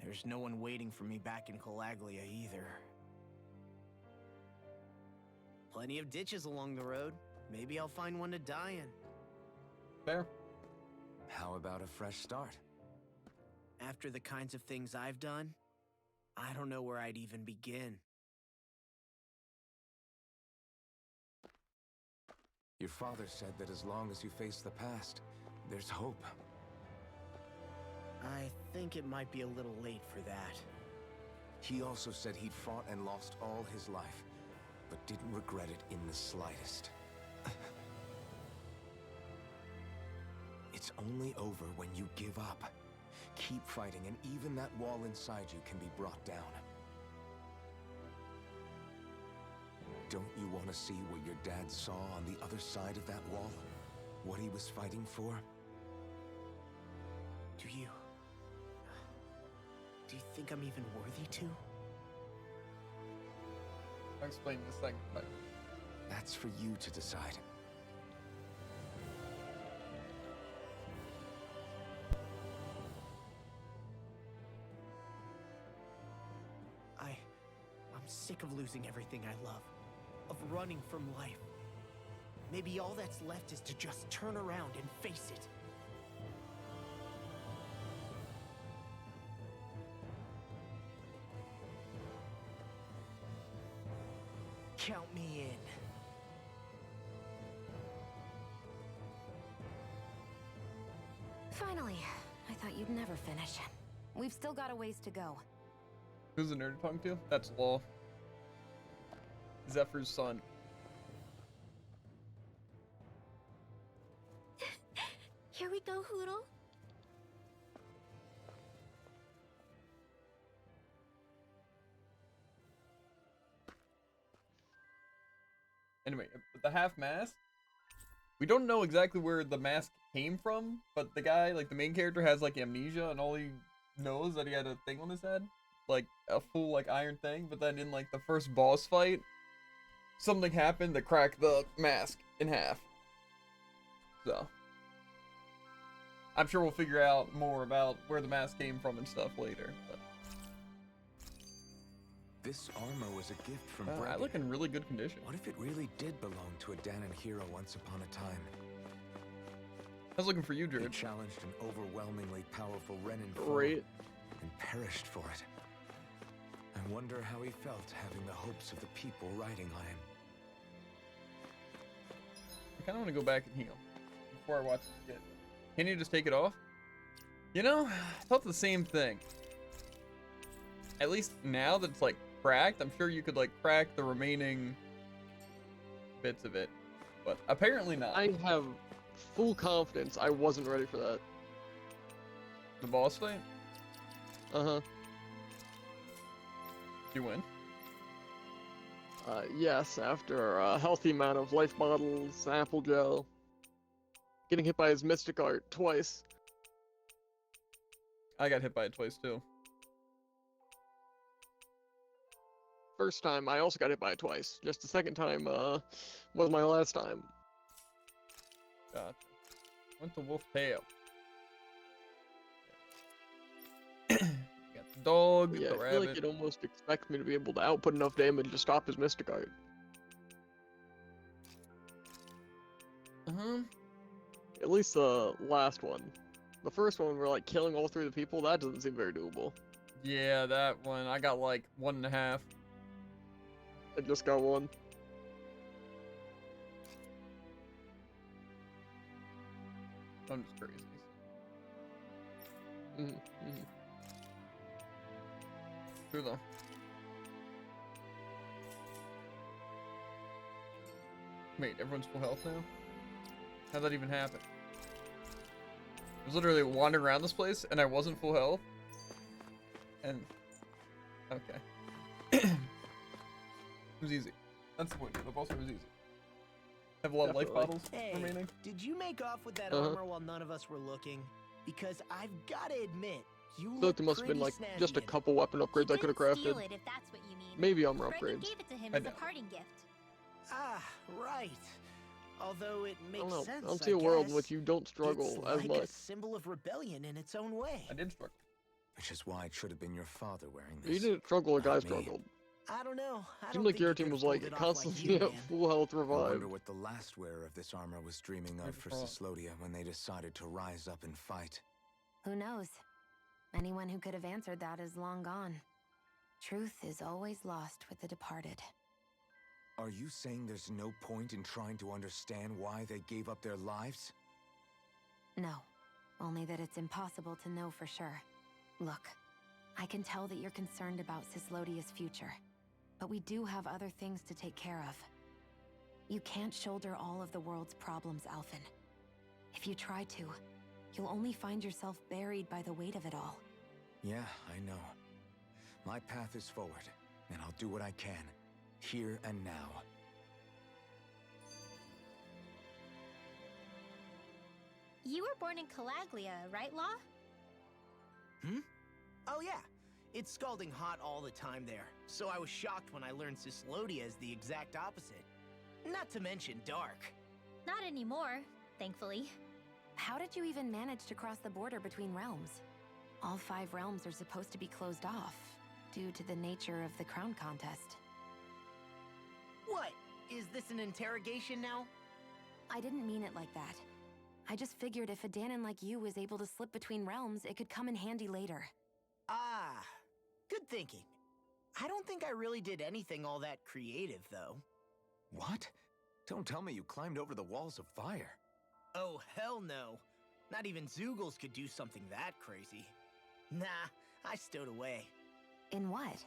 there's no one waiting for me back in Calaglia either. Plenty of ditches along the road. Maybe I'll find one to die in. Fair. How about a fresh start? After the kinds of things I've done, I don't know where I'd even begin. Your father said that as long as you face the past, there's hope. I think it might be a little late for that. He also said he'd fought and lost all his life, but didn't regret it in the slightest. It's only over when you give up. Keep fighting, and even that wall inside you can be brought down. Don't you want to see what your dad saw on the other side of that wall? What he was fighting for? Do you think I'm even worthy to? I'll explain this thing. That's for you to decide. I'm sick of losing everything I love. Of running from life. Maybe all that's left is to just turn around and face it. Count me in. Finally, I thought you'd never finish. We've still got a ways to go. Who's the nerd to talk to? That's Law. Zephyr's son. Here we go, Hootle. Anyway, but the half mask, we don't know exactly where the mask came from, but the guy, like the main character, has like amnesia, and all he knows that he had a thing on his head, like a full like iron thing. But then in like the first boss fight, something happened to crack the mask in half, So I'm sure we'll figure out more about where the mask came from and stuff later. But This armor was a gift from I Bregan. look in really good condition. What if it really did belong to a Dahnan hero once upon a time? I was looking for you, He George. challenged an overwhelmingly powerful Renin foe Great. and perished for it. I wonder how he felt having the hopes of the people riding on him. I kind of want to go back and heal before I watch this again. Can you just take it off? You know, I thought the same thing. At least now that it's like cracked, I'm sure you could like crack the remaining bits of it, but apparently not. I have full confidence I wasn't ready for that. The boss fight? Uh-huh. You win? Yes, after a healthy amount of life bottles, apple gel, getting hit by his mystic art twice. I got hit by it twice too. First time, I also got hit by it twice. Just the second time, was my last time. Gotcha. Went to Wolf Tail. Got the dog, Yeah, the I feel rabbit. like it almost expects me to be able to output enough damage to stop his mystic art. Uh-huh. At least the last one. The first one, we're like killing all three of the people. That doesn't seem very doable. Yeah, that one. I got like 1.5. I just got one. I'm just crazy. Mm-hmm. True though. Wait, everyone's full health now? How'd that even happen? I was literally wandering around this place and I wasn't full health. And okay. It was easy. That's the point. The boss fight was easy. Have a lot of life Definitely. bottles Hey, remaining. did you make off with that Uh-huh. armor while none of us were looking? Because I've gotta admit, you Feel look like there must have been pretty like just a snazzy in it. couple weapon upgrades I could have Didn't steal crafted. it, if that's what you mean. Maybe armor Bregan upgrades. gave it to him I as a know. parting gift. Ah, right. Although it I makes don't know. sense, I don't see a world in which guess. you don't It's struggle as like much. a symbol of rebellion in its own way. I did struggle. Which is why it should have been your father wearing You this. didn't struggle like I Not me. struggled. I don't know. I Seemed don't like think your you team could've was like pulled it off like constantly you, at man. full health I revived. wonder what the last wearer of this armor was dreaming of Maybe for for all. Cyslodia when they decided to rise up and fight. Who knows? Anyone who could have answered that is long gone. Truth is always lost with the departed. Are you saying there's no point in trying to understand why they gave up their lives? No, only that it's impossible to know for sure. Look, I can tell that you're concerned about Cyslodia's future, but we do have other things to take care of. You can't shoulder all of the world's problems, Alphen. If you try to, you'll only find yourself buried by the weight of it all. Yeah, I know. My path is forward, and I'll do what I can, here and now. You were born in Calaglia, right, Law? Oh yeah, it's scalding hot all the time there, so I was shocked when I learned Cyslodia is the exact opposite. Not to mention dark. Not anymore, thankfully. How did you even manage to cross the border between realms? All 5 realms are supposed to be closed off, due to the nature of the crown contest. What? Is this an interrogation now? I didn't mean it like that. I just figured if a Dahnan like you was able to slip between realms, it could come in handy later. Ah, good thinking. I don't think I really did anything all that creative, though. What? Don't tell me you climbed over the walls of fire. Oh, hell no. Not even Zoogles could do something that crazy. Nah, I stowed away. In what?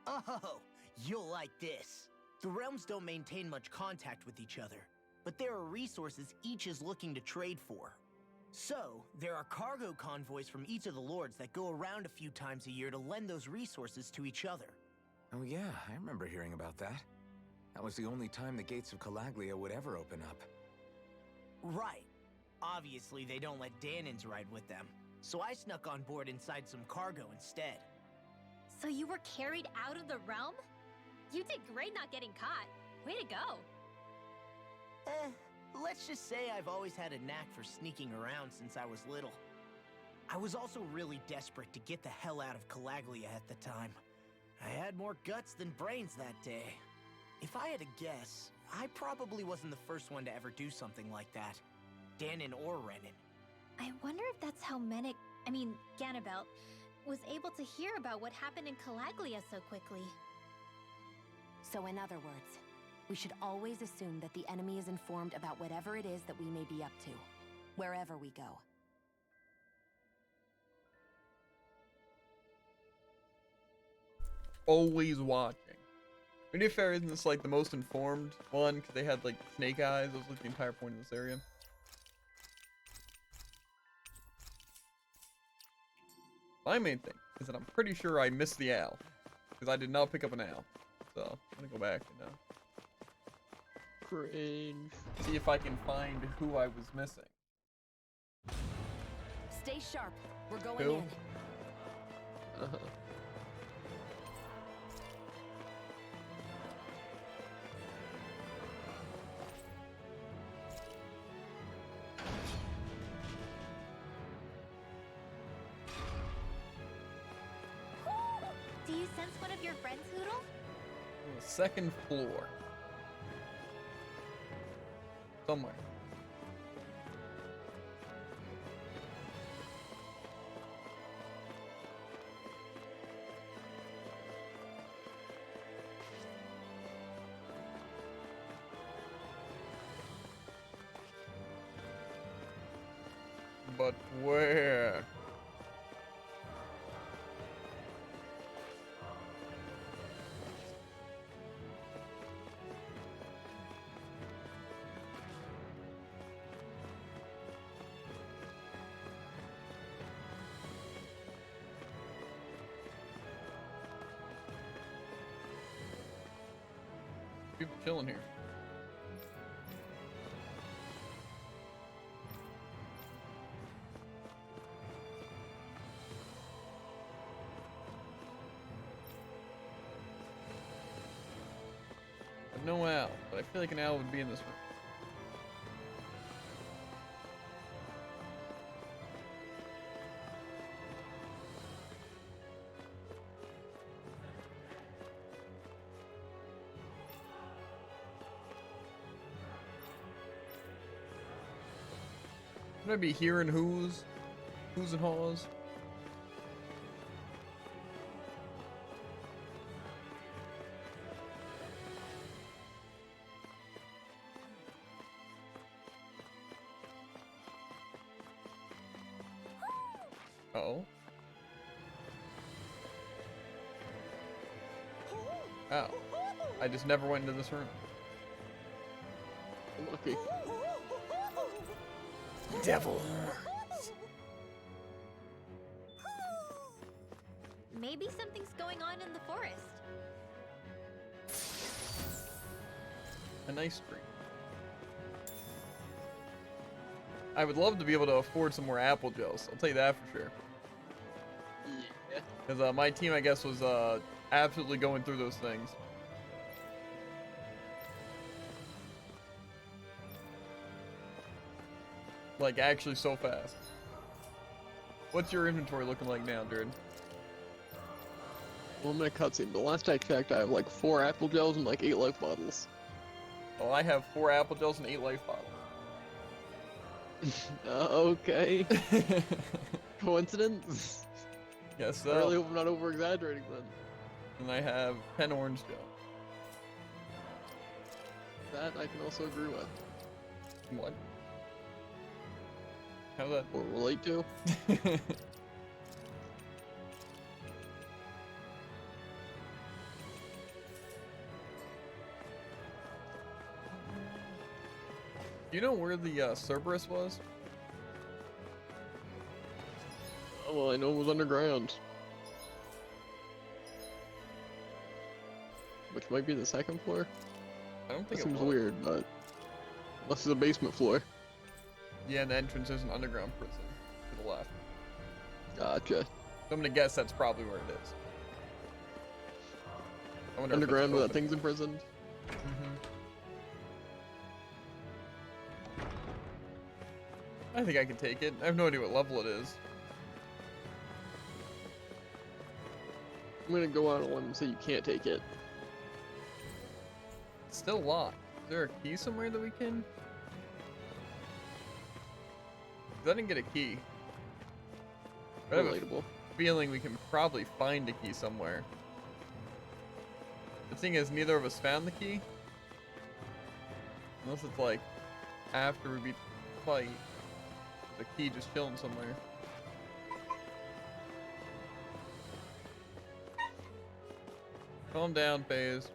Oh, you'll like this. The realms don't maintain much contact with each other, but there are resources each is looking to trade for. So, there are cargo convoys from each of the lords that go around a few times a year to lend those resources to each other. Oh yeah, I remember hearing about that. That was the only time the gates of Calaglia would ever open up. Right. Obviously, they don't let Dahnans ride with them, so I snuck on board inside some cargo instead. So you were carried out of the realm? You did great not getting caught. Way to go. let's just say I've always had a knack for sneaking around since I was little. I was also really desperate to get the hell out of Calaglia at the time. I had more guts than brains that day. If I had to guess, I probably wasn't the first one to ever do something like that. Danon or Renan. I wonder if that's how Ganabelt, was able to hear about what happened in Calaglia so quickly. So in other words, we should always assume that the enemy is informed about whatever it is that we may be up to, wherever we go. Always watching. Fair isn't this like the most informed one because they had like snake eyes. That was like the entire point of this area. My main thing is that I'm pretty sure I missed the owl because I did not pick up an owl. So I'm gonna go back and Cringe. see if I can find who I was missing. Stay sharp. We're going Who? in. Uh-huh. Do you sense one of your friends, Hoodle? On the second floor. Somewhere. But where? People chilling here. But no owl, but I feel like an owl would be in this room. Should I be hearing who's and haws? Uh-oh. Oh. I just never went into this room. Lucky. Devil. Maybe something's going on in the forest. A nice tree. I would love to be able to afford some more apple gels. I'll tell you that for sure. Yeah. Because my team, I guess, was absolutely going through those things. Like, actually so fast. What's your inventory looking like now, dude? Well, I'm in a cutscene. The last I checked, I have like 4 apple gels and like 8 life bottles. Well, I have 4 apple gels and 8 life bottles. Okay. Coincidence? Yes, I really hope I'm not over-exaggerating then. And I have 10 orange gel. That I can also agree with. What? How's that? Or relate to. Do you know where the Cerberus was? Oh, well, I know it was underground. Which might be the second floor. I don't That think it seems was. weird, but unless it's a basement floor. Yeah, and the entrance is an underground prison to the left. Gotcha. So I'm gonna guess that's probably where it is. I wonder if it's Underground where that open. thing's imprisoned. Mhm. I think I can take it. I have no idea what level it is. I'm gonna go out on a limb and say you can't take it. It's still locked. Is there a key somewhere that we can? 'Cause I didn't get a key. But I have a Relatable. feeling we can probably find a key somewhere. The thing is, neither of us found the key. Unless it's like after we beat the fight, the key just chilling somewhere. Calm down, FaZe.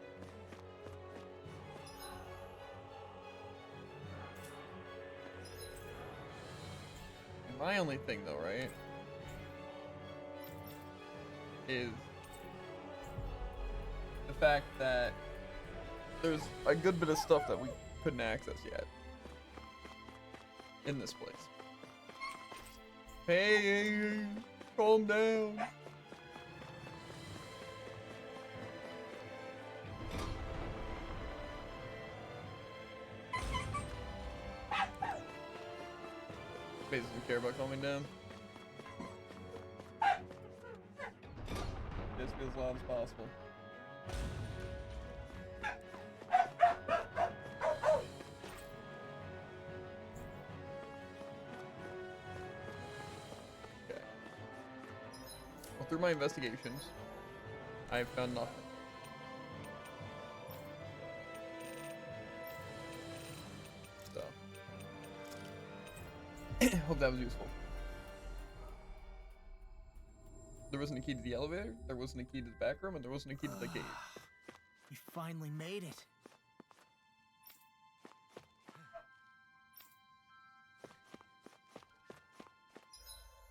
My only thing though, right, is the fact that there's a good bit of stuff that we couldn't access yet in this place. Hey, calm down. FaZe doesn't care about calming down. Just be as loud as possible. Okay. Well, through my investigations, I have found nothing. So, hope that was useful. There wasn't a key to the elevator, there wasn't a key to the back room, and there wasn't a key to the cave. We finally made it.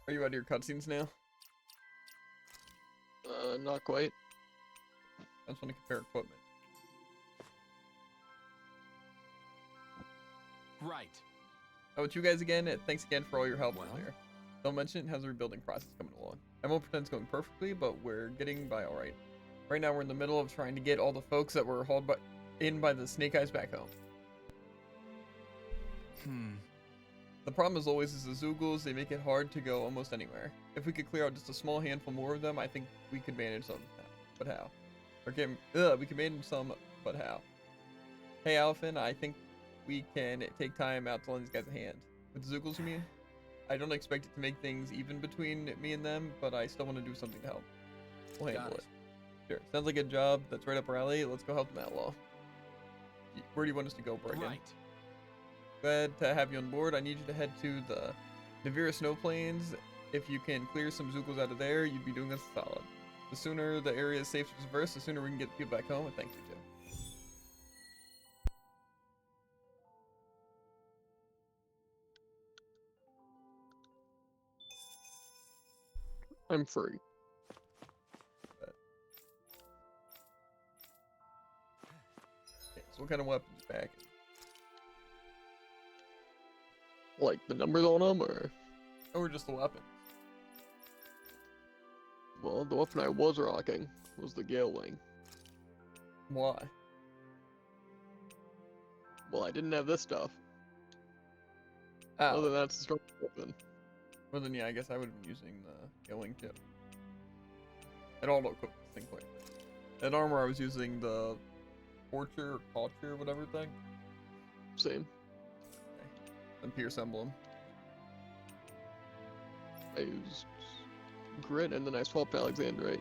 Are you out of your cutscenes now? Not quite. I just want to compare equipment. Right. Oh, it's you guys again. Thanks again for all your help Well? earlier. Don't mention it, how's the rebuilding process coming along? I won't pretend it's going perfectly, but we're getting by alright. Right now we're in the middle of trying to get all the folks that were hauled in by the Snake Eyes back home. The problem as always is the Zoogles, they make it hard to go almost anywhere. If we could clear out just a small handful more of them, I think we could manage some. But how? We can manage some, but how? Hey Alphen, I think we can take time out to lend these guys a hand. With the Zoogles, you mean? I don't expect it to make things even between me and them, but I still want to do something to help. We'll handle it. Sure. Sounds like a job that's right up our alley. Let's go help them outlaw. Where do you want us to go, Brigham? Right. Glad to have you on board. I need you to head to the Navira Snow Plains. If you can clear some Zoogles out of there, you'd be doing us a solid. The sooner the area is safe to traverse, the sooner we can get the people back home, and thank you, too. I'm free. Okay, so what kind of weapons back? Like the numbers on them, Or just the weapon? well, the weapon I was rocking was the Gale Wing. Why? Well, I didn't have this stuff. Oh. Other than that's the strong weapon. Well then, yeah, I guess I would have been using the Gale Wing too. It all looked distinct quick. That armor, I was using the Torture or Culture or whatever thing. Same. And Pierce Emblem. I used Grit and then I swapped Alexandrite.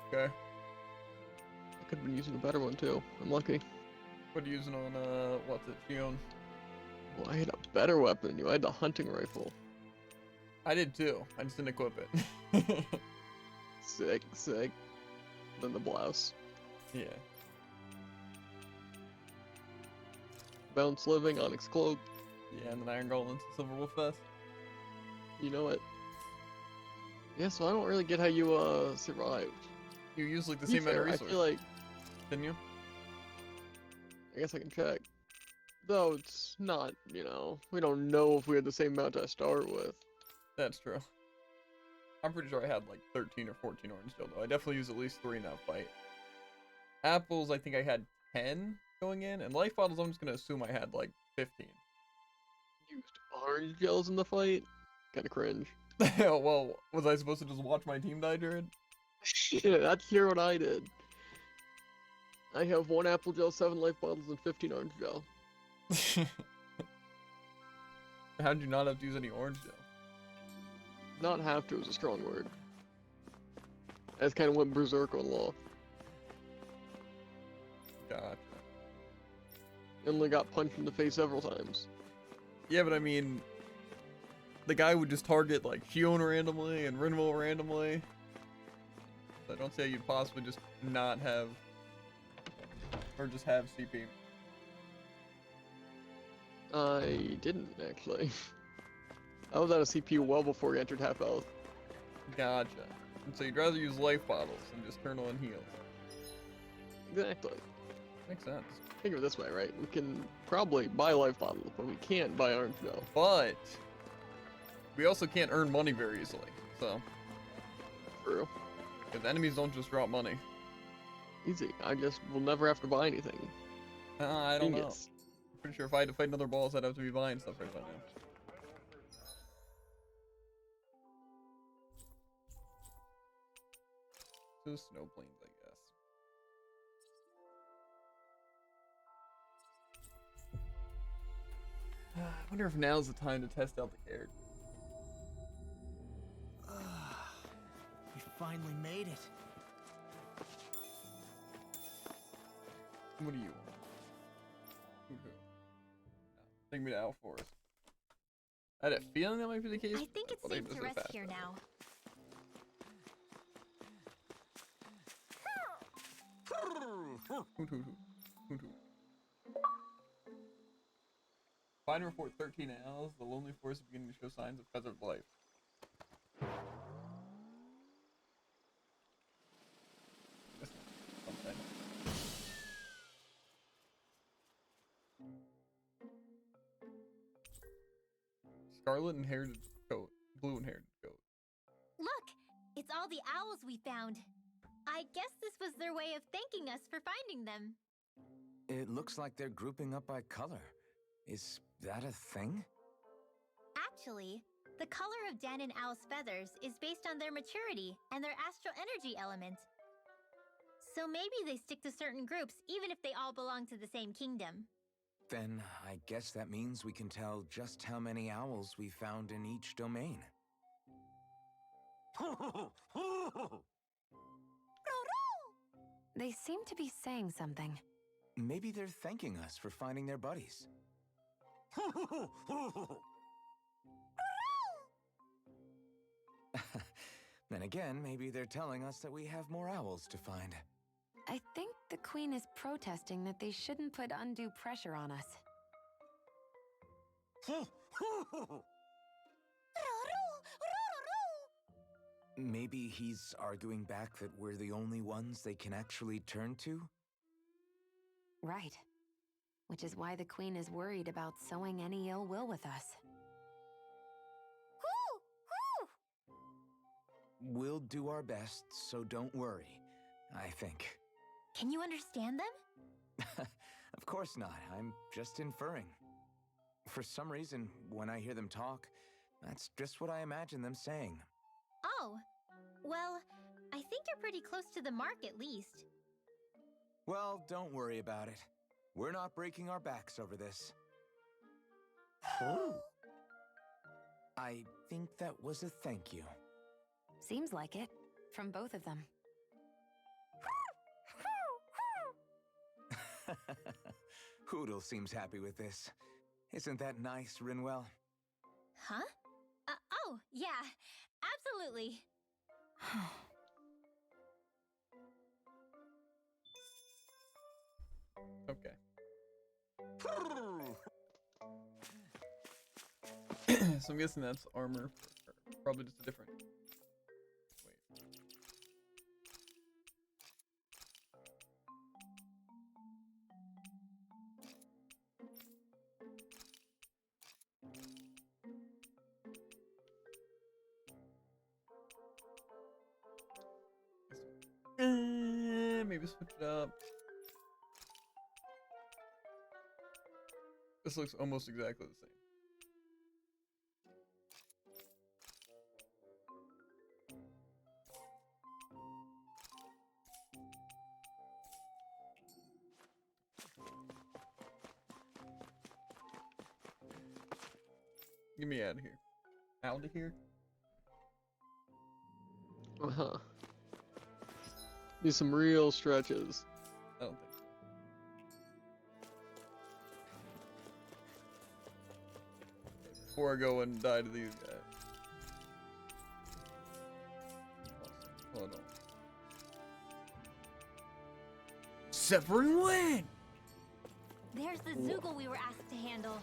Okay. I could have been using a better one too. I'm lucky. What are you using on, what's it, Shion? Well, I had a better weapon than you. I had the hunting rifle. I did too. I just didn't equip it. Sick, sick. Then the blouse. Yeah. Bounce Living, Onyx Cloak. Yeah, and then Iron Golems, Silver Wolf Fest. You know it. Yeah, so I don't really get how you survived. You use like the To be same amount of fair, I resources, feel like didn't you? I guess I can check. Though it's not, we don't know if we had the same amount to start with. That's true. I'm pretty sure I had like 13 or 14 orange still though. I definitely used at least 3 in that fight. Apples, I think I had 10 going in, and life bottles, I'm just gonna assume I had like 15. Used a orange gels in the fight. Kind of cringe. Well, was I supposed to just watch my team die, Jared? Yeah, that's here what I did. I have 1 apple gel, 7 life bottles, and 15 orange gel. How'd you not have to use any orange gel? Not have to is a strong word. That's kind of went berserk on law. Gotcha. Only got punched in the face several times. Yeah, but I mean, the guy would just target like Shion randomly and Rinwell randomly. So I don't see how you'd possibly just not have, or just have CP. I didn't, actually. I was out of CPU well before he entered half health. Gotcha. And so you'd rather use life bottles than just turn on heals. Exactly. Makes sense. Think of it this way, right? We can probably buy life bottles, but we can't buy orange gel. But we also can't earn money very easily. So, True. because enemies don't just drop money. Easy. I just will never have to buy anything. I don't know. Genius. Pretty sure if I had to fight another boss, I'd have to be buying stuff right by now. So snow planes, I guess. I wonder if now's the time to test out the character. We finally made it. What do you want? Take me to Alforest. I had a feeling that might be the case. I think it's but safe just to go rest fast. here now. Hoot, hoot, hoot. Hoot, hoot. Find and report 13 owls. The lonely forest is beginning to show signs of feathered life. Something. Scarlet inherited goat. Blue inherited goat. Look, it's all the owls we found. I guess this was their way of thanking us for finding them. It looks like they're grouping up by color. Is that a thing? Actually, the color of Dan and Owl's feathers is based on their maturity and their astral energy element. So maybe they stick to certain groups even if they all belong to the same kingdom. Then I guess that means we can tell just how many owls we found in each domain. They seem to be saying something. Maybe they're thanking us for finding their buddies. Then again, maybe they're telling us that we have more owls to find. I think the Queen is protesting that they shouldn't put undue pressure on us. Maybe he's arguing back that we're the only ones they can actually turn to? Right. Which is why the Queen is worried about sowing any ill will with us. We'll do our best, so don't worry, I think. Can you understand them? Of course not. I'm just inferring. For some reason, when I hear them talk, that's just what I imagine them saying. Oh, well, I think you're pretty close to the mark at least. Well, don't worry about it. We're not breaking our backs over this. I think that was a thank you. Seems like it, from both of them. Hoodle seems happy with this. Isn't that nice, Rinwell? Huh? Oh, yeah, absolutely. Okay. So I'm guessing that's armor for her. Probably just a different. Wait. Maybe switch it up. This looks almost exactly the same. Get me out of here. Out of here? Uh-huh. Need some real stretches. I don't think so. Before I go and die to these guys. Hold on. Severin win! There's the Zoogle we were asked to handle.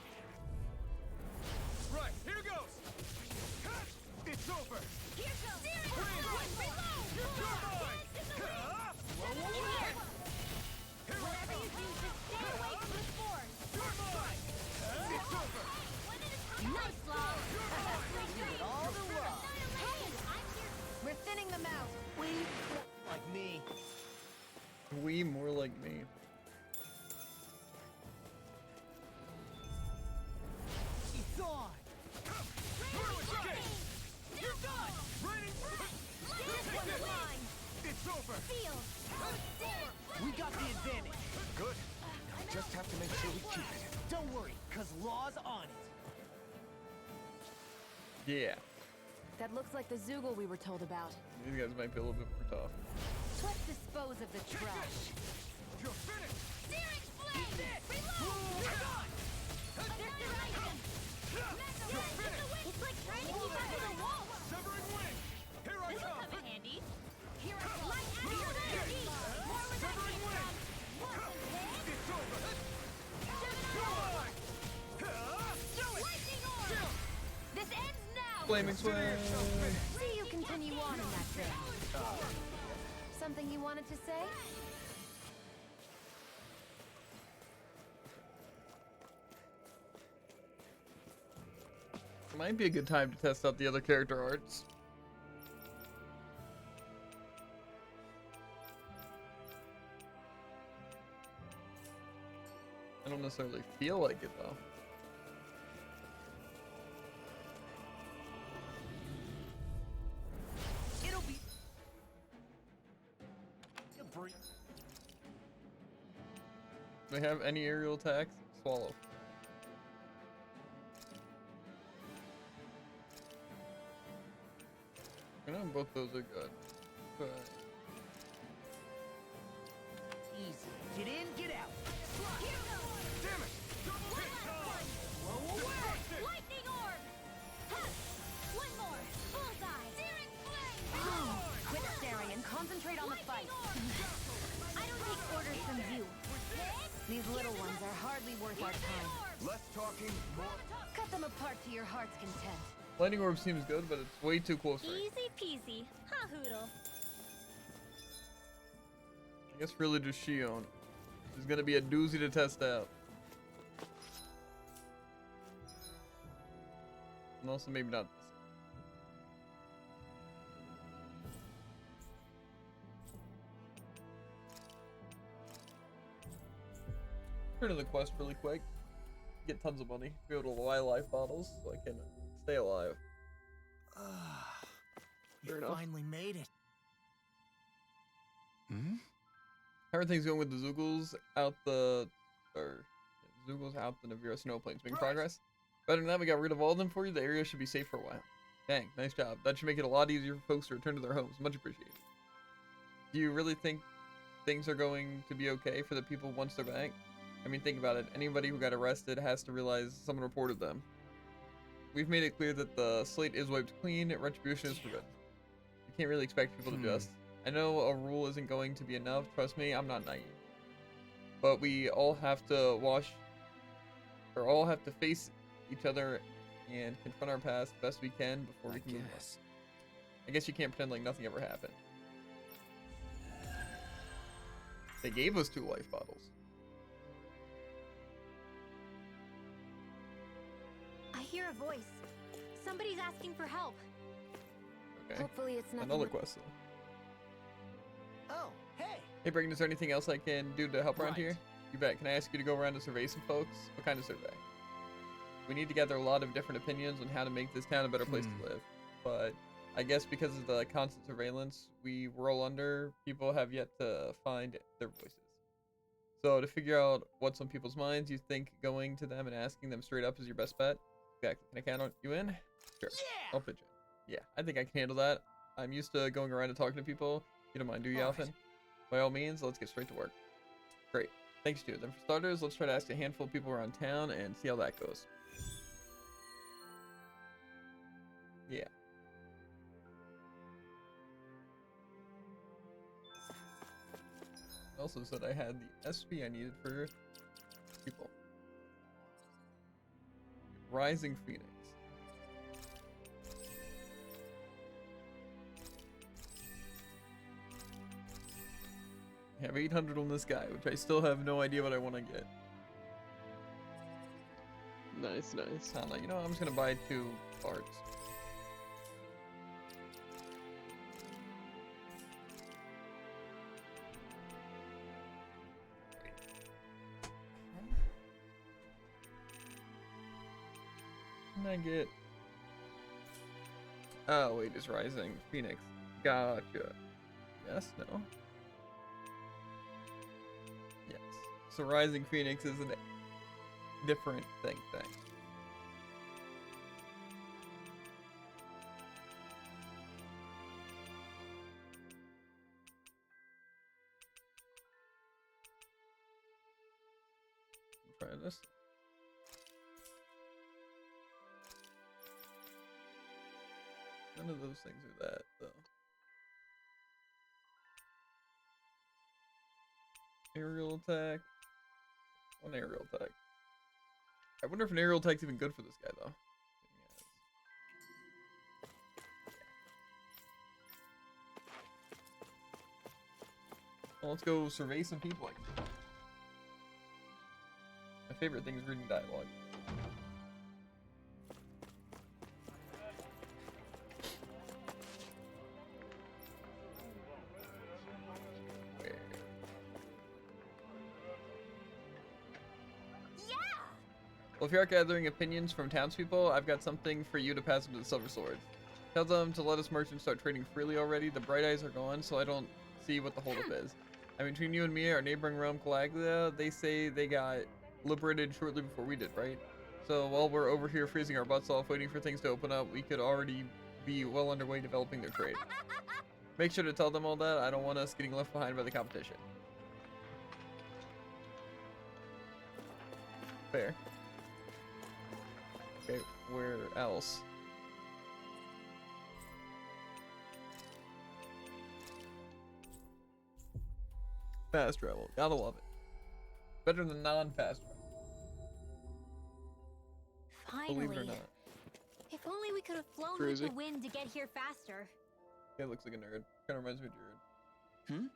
Right, here goes! It's over! Here goes! Whatever you do, just stay away from the spores. Nice love. All the love. Hey, I'm here. We're thinning them out. We like me. We more like me. It's on. You're done! Raining! It's over! We got the advantage. Good. Now we just have to make sure we keep it. Don't worry, cause Law's on it. Yeah. That looks like the Zoogle we were told about. These guys might be a little bit more tough. Let's dispose of the trash. You're finished! Searing flame! Reload! It's like trying to keep up with a wall. Severing wing! Here I This'll come! come in handy. Here I go. Light action energy! More where that Severing came wing! from. It's over! Lightning orb! This ends now. Flaming swing! See you continue on in that vein. Something you wanted to say? Might be a good time to test out the other character arts. I don't necessarily feel like it though. It'll be a breeze. Do they have any aerial attacks? Swallow. I know both those are good. But Easy. Get in, get out. Damn it! Double hit time! Lightning orb! Ha! One more! Bullseye! Searing flame! Quit staring and concentrate on the fight. I don't take orders from you. These little ones are hardly worth our time. Less talking, more... Cut them apart to your heart's content. Lightning Orb seems good, but it's way too close range. Easy peasy. Ha hoodle. I guess really just Shion is gonna be a doozy to test out. And also maybe not this. Turn to the quest really quick. Get tons of money. Be able to buy life bottles so I can stay alive. You Fair enough. finally made it. Hmm? How are things going with the Zoogles out the... Zoogles out the Navira snow plains? Making progress? Better than that, we got rid of all of them for you. The area should be safe for a while. Dang, nice job. That should make it a lot easier for folks to return to their homes. Much appreciated. Do you really think things are going to be okay for the people once they're back? I mean, think about it. Anybody who got arrested has to realize someone reported them. We've made it clear that the slate is wiped clean. Retribution is forbidden. You can't really expect people to just... I know a rule isn't going to be enough. Trust me, I'm not naive. But we all have to all have to face each other and confront our past the best we can before we can move on. I guess you can't pretend like nothing ever happened. They gave us 2 life bottles. I hear a voice. Somebody's asking for help. Okay. Hopefully it's nothing. Another quest though. Oh, hey. Hey Bracken, is there anything else I can do to help around Right. here? You bet. Can I ask you to go around and survey some folks? What kind of survey? We need to gather a lot of different opinions on how to make this town a better place to live. But I guess because of the constant surveillance we roll under, people have yet to find their voices. So to figure out what's on people's minds, you think going to them and asking them straight up is your best bet? Exactly. Can I count on you in? Sure. Yeah! I'll pitch in. Yeah, I think I can handle that. I'm used to going around and talking to people. You don't mind, do you, All right. Alphen? By all means, let's get straight to work. Great. Thanks, Stu. Then for starters, let's try to ask a handful of people around town and see how that goes. Yeah. I also said I had the SP I needed for people. Rising Phoenix. I have 800 on this guy, which I still have no idea what I want to get. Nice, nice. I'm like, you know, I'm just gonna buy 2 parts. Can I get? Oh wait, it's Rising Phoenix. Gotcha. Yes, no. Yes. So Rising Phoenix is a different thing. Try this. None of those things are that though. Aerial attack. One aerial attack. I wonder if an aerial attack's even good for this guy though. Well, let's go survey some people. My favorite thing is reading dialogue. Well, if you are gathering opinions from townspeople, I've got something for you to pass them to the Silver Swords. Tell them to let us merchants start trading freely already. The Bright Eyes are gone, so I don't see what the holdup is. I mean, between you and me, our neighboring realm, Calaglia, they say they got liberated shortly before we did, right? So while we're over here freezing our butts off waiting for things to open up, we could already be well underway developing their trade. Make sure to tell them all that. I don't want us getting left behind by the competition. Fair. Okay, where else? Fast travel. Gotta love it. Better than non-fast travel. Believe it or Finally. not. If only we could have flown Cruisy. with the wind to get here faster. It looks like a nerd. Kind of reminds me of Jared. Hmm?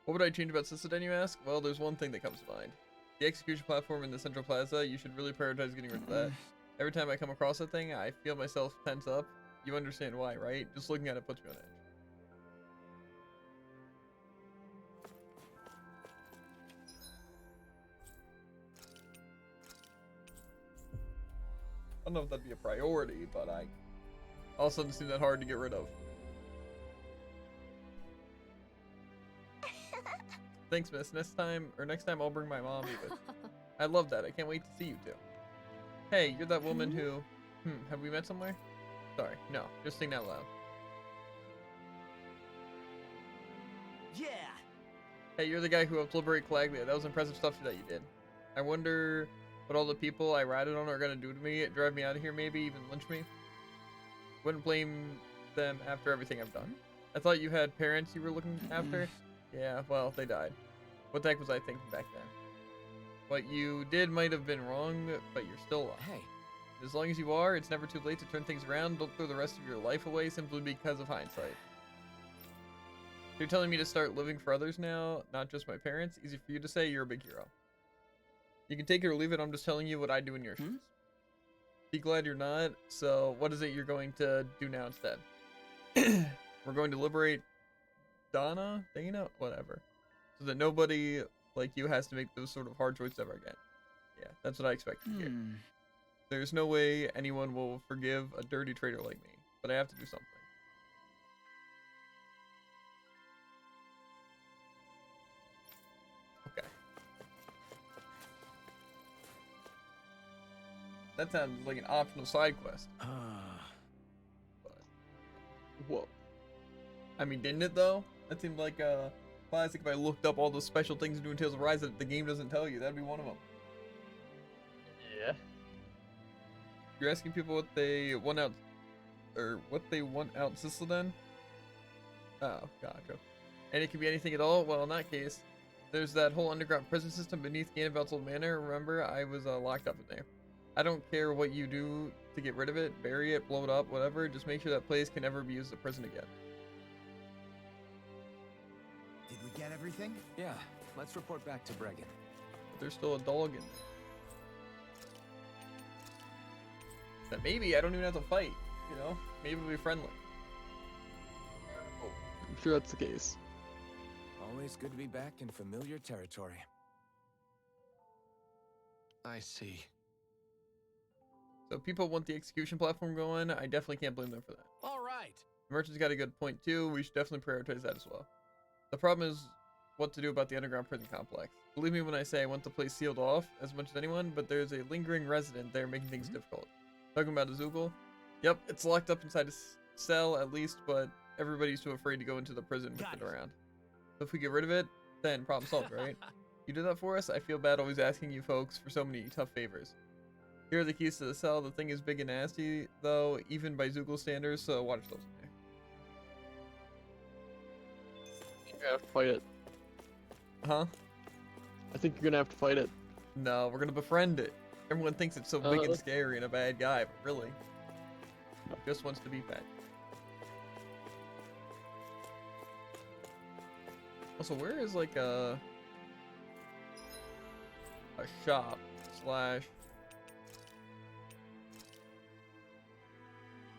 What would I change about Sysadin, you ask? Well, there's one thing that comes to mind. The execution platform in the central plaza, you should really prioritize getting rid of that. Every time I come across that thing, I feel myself tense up. You understand why, right? Just looking at it puts me on edge. I don't know if that'd be a priority, but I also doesn't seem that hard to get rid of. Thanks, miss. Next time I'll bring my mommy with. I love that. I can't wait to see you two. Hey, you're that woman who... have we met somewhere? Sorry, no. Just sing out loud. Yeah! Hey, you're the guy who helped liberate Calaglia. That was impressive stuff that you did. I wonder what all the people I ratted on are gonna do to me. Drive me out of here maybe, even lynch me? Wouldn't blame them after everything I've done. I thought you had parents you were looking after? Yeah, well, they died. What the heck was I thinking back then? What you did might have been wrong, but you're still alive. Hey, As long as you are, it's never too late to turn things around. Don't throw the rest of your life away simply because of hindsight. You're telling me to start living for others now, not just my parents? Easy for you to say, you're a big hero. You can take it or leave it, I'm just telling you what I do in your shoes. Be glad you're not, so what is it you're going to do now instead? We're going to liberate Dana? Whatever. So that nobody like you has to make those sort of hard choices ever again. Yeah, that's what I expect to hear. There's no way anyone will forgive a dirty traitor like me, but I have to do something. Okay. That sounds like an optional side quest. Whoa. I mean, didn't it though? That seemed like a classic. If I looked up all the special things to do in Tales of Rise that the game doesn't tell you, that'd be one of them. Yeah. You're asking people what they want out, or what they want out Sisselden? Oh, gotcha. And it could be anything at all? Well, in that case, there's that whole underground prison system beneath Ganonvelt's old manor. Remember, I was locked up in there. I don't care what you do to get rid of it, bury it, blow it up, whatever. Just make sure that place can never be used as a prison again. Did we get everything? Yeah. Let's report back to Bregan. But there's still a dog in there. That maybe I don't even have to fight, you know? Maybe we'll be friendly. I'm sure that's the case. Always good to be back in familiar territory. I see. So if people want the execution platform going, I definitely can't blame them for that. All right. The merchant's got a good point too. We should definitely prioritize that as well. The problem is what to do about the underground prison complex. Believe me when I say I want the place sealed off as much as anyone, but there's a lingering resident there making things difficult. Talking about Azugul? Yep, it's locked up inside a cell at least, but everybody's too afraid to go into the prison with it around. So if we get rid of it, then problem solved, right? You did that for us? I feel bad always asking you folks for so many tough favors. Here are the keys to the cell. The thing is big and nasty, though, even by Zoogle standards, so watch those in there. You're gonna have to fight it. Huh? I think you're gonna have to fight it. No, we're gonna befriend it. Everyone thinks it's so big and scary and a bad guy, but really, just wants to be pet. Also, where is like a shop slash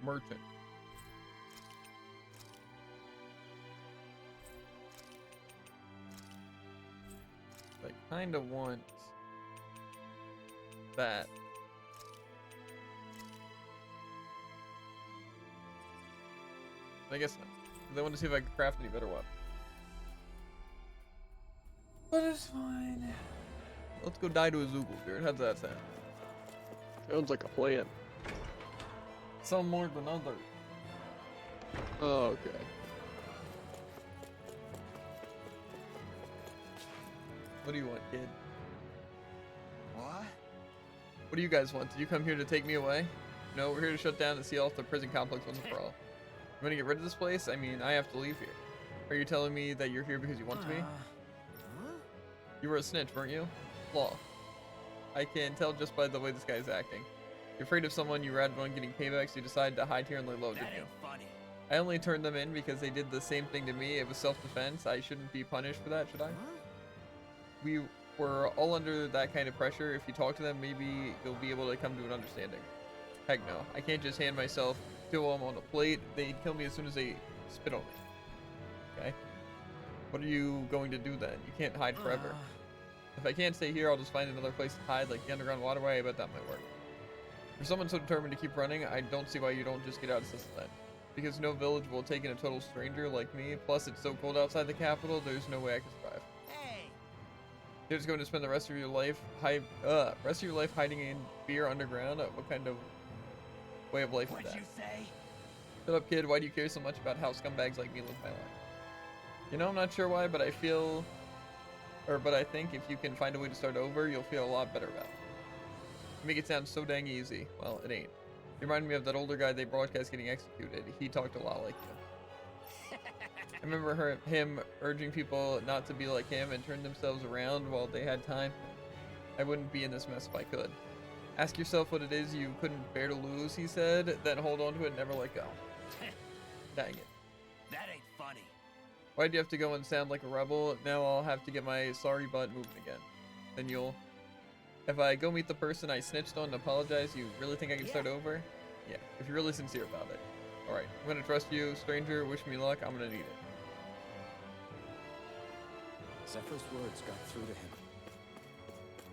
merchant? I kind of want that. I guess not. 'Cause I want to see if I can craft any better weapons. But it's fine. Let's go die to a Zoogle, dude. How's that sound? Sounds like a plan. Some more than others. Oh, okay. What do you want, kid? What? What do you guys want? Did you come here to take me away? No, we're here to shut down and seal off the prison complex once and for all. You want to get rid of this place? I mean, I have to leave here. Are you telling me that you're here because you want to be? You were a snitch, weren't you? Law. I can tell just by the way this guy is acting. You're afraid of someone you ratted on getting payback, so you decided to hide here and lay low, didn't you? Funny. I only turned them in because they did the same thing to me. It was self-defense. I shouldn't be punished for that, should I? We were all under that kind of pressure. If you talk to them, maybe you'll be able to come to an understanding. Heck no. I can't just hand myself to them on a plate. They'd kill me as soon as they spit on me. Okay? What are you going to do then? You can't hide forever. If I can't stay here, I'll just find another place to hide, like the underground waterway. I bet that might work. For someone so determined to keep running, I don't see why you don't just get out of Sisselden. Because no village will take in a total stranger like me. Plus, it's so cold outside the capital, there's no way I can survive. Hey! You're just going to spend the rest of your life hiding in fear underground? What kind of way of life is that? What'd you say? Shut up, kid. Why do you care so much about how scumbags like me live my life? You know, I'm not sure why, but I think if you can find a way to start over, you'll feel a lot better about it. You make it sound so dang easy. Well, it ain't. You remind me of that older guy they broadcast getting executed. He talked a lot like you. I remember him urging people not to be like him and turn themselves around while they had time. I wouldn't be in this mess if I could. Ask yourself what it is you couldn't bear to lose, he said, then hold on to it and never let go. Dang it. That ain't funny. Why'd you have to go and sound like a rebel? Now I'll have to get my sorry butt moving again. Then you'll... If I go meet the person I snitched on and apologize, you really think I can start over? Yeah, if you're really sincere about it. Alright, I'm gonna trust you, stranger. Wish me luck. I'm gonna need it. Zephyr's words got through to him.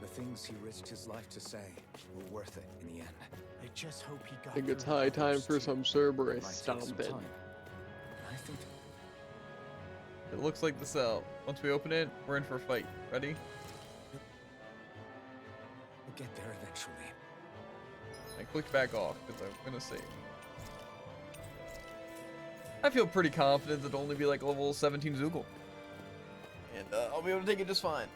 The things he risked his life to say were worth it in the end. I just hope he got I think it's through high to time those for two. some It Cerberus might take some stomping. time. I think It looks like the cell. Once we open it, we're in for a fight. Ready? we'll get there eventually. click back off because I'm gonna save. I feel pretty confident that it'll only be like level 17 Zoogle. And I'll be able to take it just fine.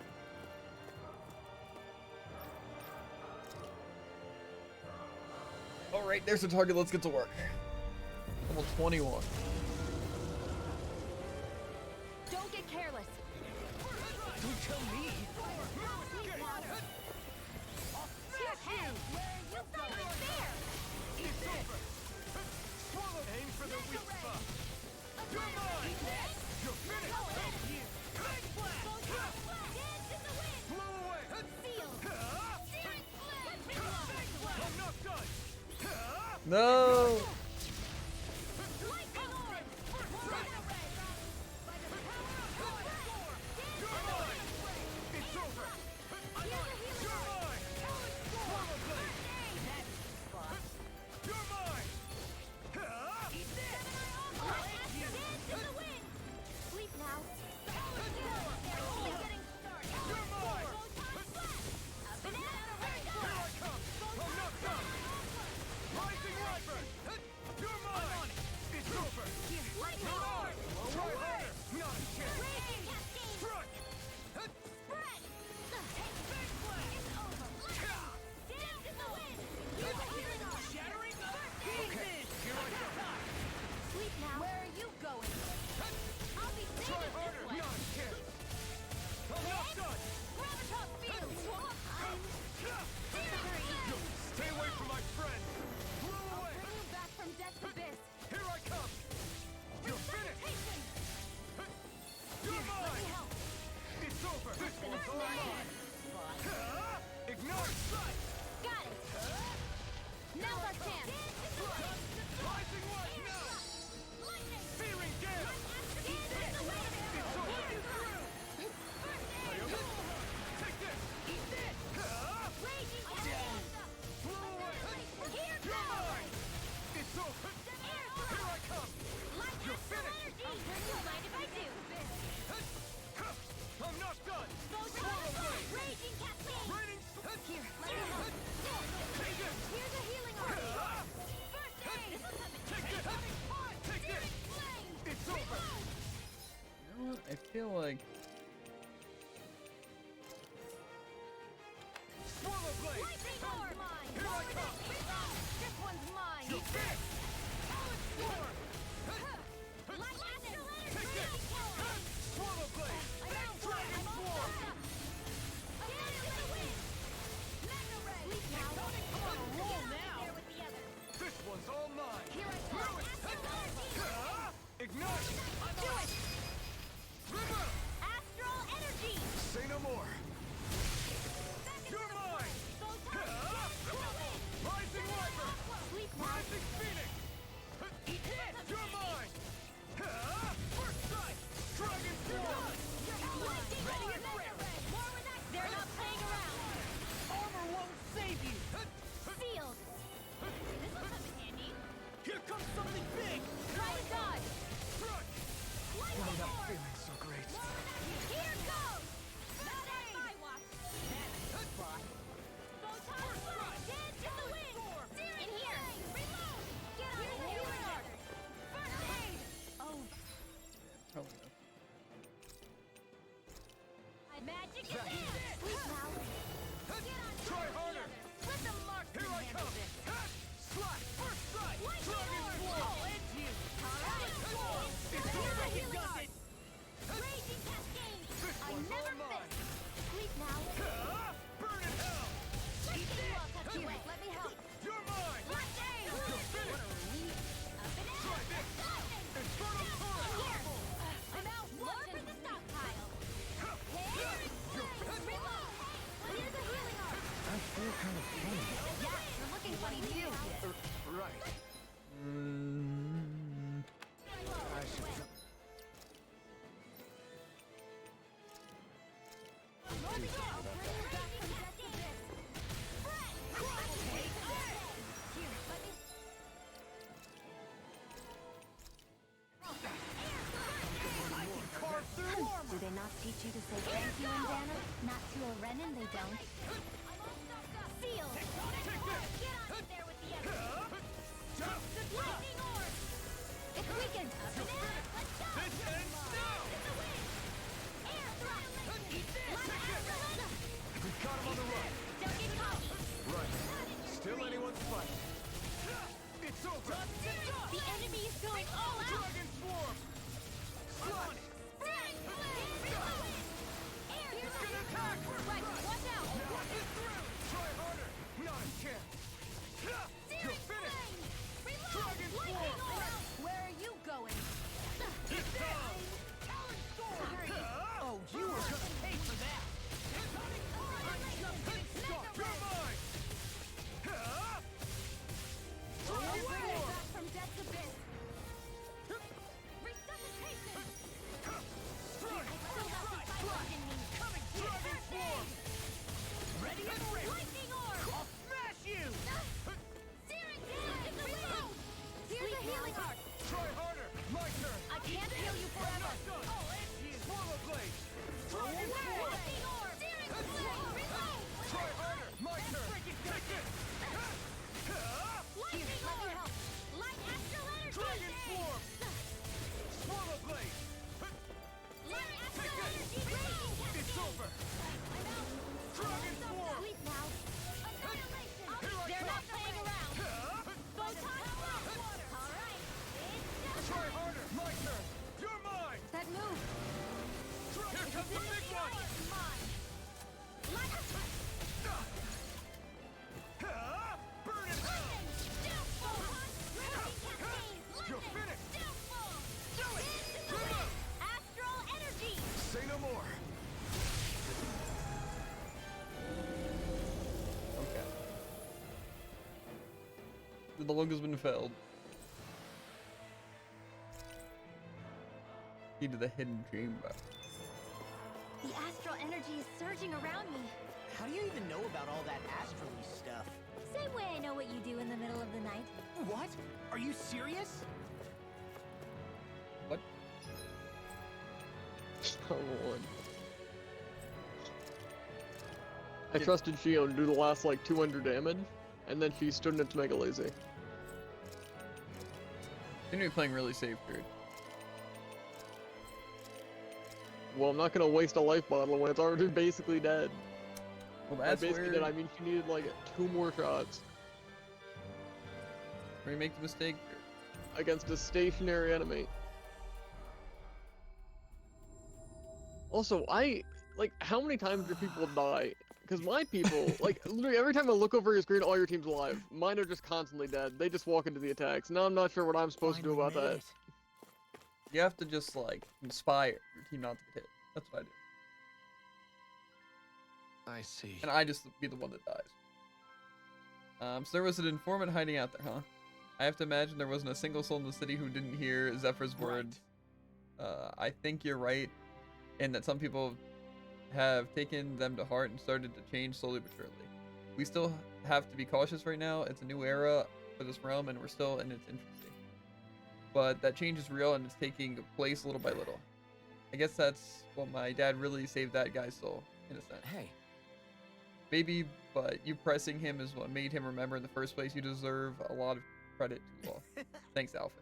Alright, there's the target, let's get to work. Level 21. Don't get careless. Don't tell me. Aim for the weak spot. You're mine. You're finished. Blow away. I'm not done. No! It's over. You're mine. Swallow blade. You're mine. Sleep now. You're mine. Here I come. I'm not done. Rising Wyvern. You're mine. It's over. You're mine. Try harder. Not a chance. Strike. Sleep now. Where are you going? I'll be Try saving harder. this way. Not a chance. I'm not done. Graviton field. Stay away from my friend. Blow away. Bring you back from death's abyss. Here I come. You're finished. You're mine. It's over. This one's all mine. Ignite. Got it. Now's our chance. Rising light now. Searing gale. It's over. Take this. Blow away. You're mine. It's over. Here I come. You're finished. Mind if I do? I'm not done. Swallow blade. Raging cascade. Raining. Here, let me help. Take this. Here's a healing orb. First aid. Take this. Take this. It's over. You know what? I feel like Swallow blade. Lightning orb. Here I come. This one's mine. You're finished. Storm. Lightning. Take this. Swallow blade. Dragon swarm. This one's all mine. Here I go. Ignite. Do it. River. Astral energy. Say no more. You're mine. Rising Wyvern. Sleep now. Rising Phoenix. You're mine. First strike. Dragon swarm. They're not playing around. Armor won't save you. Sealed. This will come in handy. Here comes something big. Try to dodge. Strike. Lightning orb. Feeling so great. Here goes. Not at my watch. Photon blast. Dead in the wind. In here. Reload. Get on the healing orb. First aid. Oh, probably not. magic is in. Sleep now. Get on Try harder. Let the marksman Here I handle come. this. Slide. First strike. Lightning Dragon orb. swarm. I'll end you. Alright. It's Here's over. a healing orb. Raging cascade. This I one's never all mine. miss. Sleep now. Burn in hell. Lightning wall touch Here, away. let me help. You're mine. Let's aim. You're finished. Up and Try out. this. Lightning. Infernal torrent. Here. I'm out. More for the stockpile. Here. Reload. Here's a healing orb. I feel kind of funny. Yeah, you're looking funny too. Right. I should. Do they not teach you to say thank you in Dana? Not to a Renin, they don't. Sealed. Get on in there with the Lightning orb! It's weakened! Up and in! Let's go! This ends now! It's a win! Air thrust! Eat this! We caught him on the run. Don't get cocky! Right. Still anyone's fight. It's over. The enemy is going all out! Dragon Swarm! Slot! Spring! Air It's gonna attack! Right, watch out! Push it through! Try harder! Not a chance! You're finished! Dragon Lightning Swarm! orb! Where are you going? It's down! Talon storm! Oh, you were gonna pay for that! You're mine! Dragon Swarm! back from death's abyss! Resuscitation! Strike! I still got the fire in me! Coming! Dragon Swarm! Ready and ready! Lightning orb! I'll smash you! Searing damage in the wind! Here's a healing arc! Try harder! My turn! I can't heal you forever! Not done! Oh, it's you! Swarm Blade! Dragon Swarm! Lightning orb! Searing flame! Reload! Try harder! My turn! Take this! Lightning orb! Light astral energy! Dragon Swarm! Swarm Blade! Light astral energy! Raging cascade! It's over! I'm out! Dragon Swarm! Sleep now! Annihilation! Here I They're come. not playing around! Photon blast! Alright! It's Try harder! My turn! You're mine! That move! Here comes the big one! mine! Light Burn in hell! You're finished! Do it! Astral energy! Say no more! Okay. The log has been felled. Key to the hidden chamber. The astral energy is surging around me. How do you even know about all that astrally stuff? Same way I know what you do in the middle of the night. What? Are you serious? What? Come on. I trusted Shio to do the last like 200 damage, and then she stood into Mega Lazy. Seem to be playing really safe, dude. Well, I'm not gonna waste a life bottle when it's already basically dead. Well, By that's basically where, dead, I mean she needed like 2 more shots where you make the mistake. against a stationary enemy. Also, how many times do people die? Because my people, like, literally every time I look over your screen, all your team's alive. Mine are just constantly dead. They just walk into the attacks. Now I'm not sure what I'm supposed to do Finally about made that. it. You have to just like inspire your team not to get hit. That's what I do. I see. And I just be the one that dies. So there was an informant hiding out there, huh? I have to imagine there wasn't a single soul in the city who didn't hear Zephyr's words. I think you're right, and that some people have taken them to heart and started to change slowly but surely. We still have to be cautious right now. It's a new era for this realm, and we're still in its infancy. But that change is real, and it's taking place little by little. I guess that's what my dad really saved that guy's soul, in a sense. Hey, Maybe, but you pressing him is what made him remember in the first place. You deserve a lot of credit to all. Thanks, Alpha.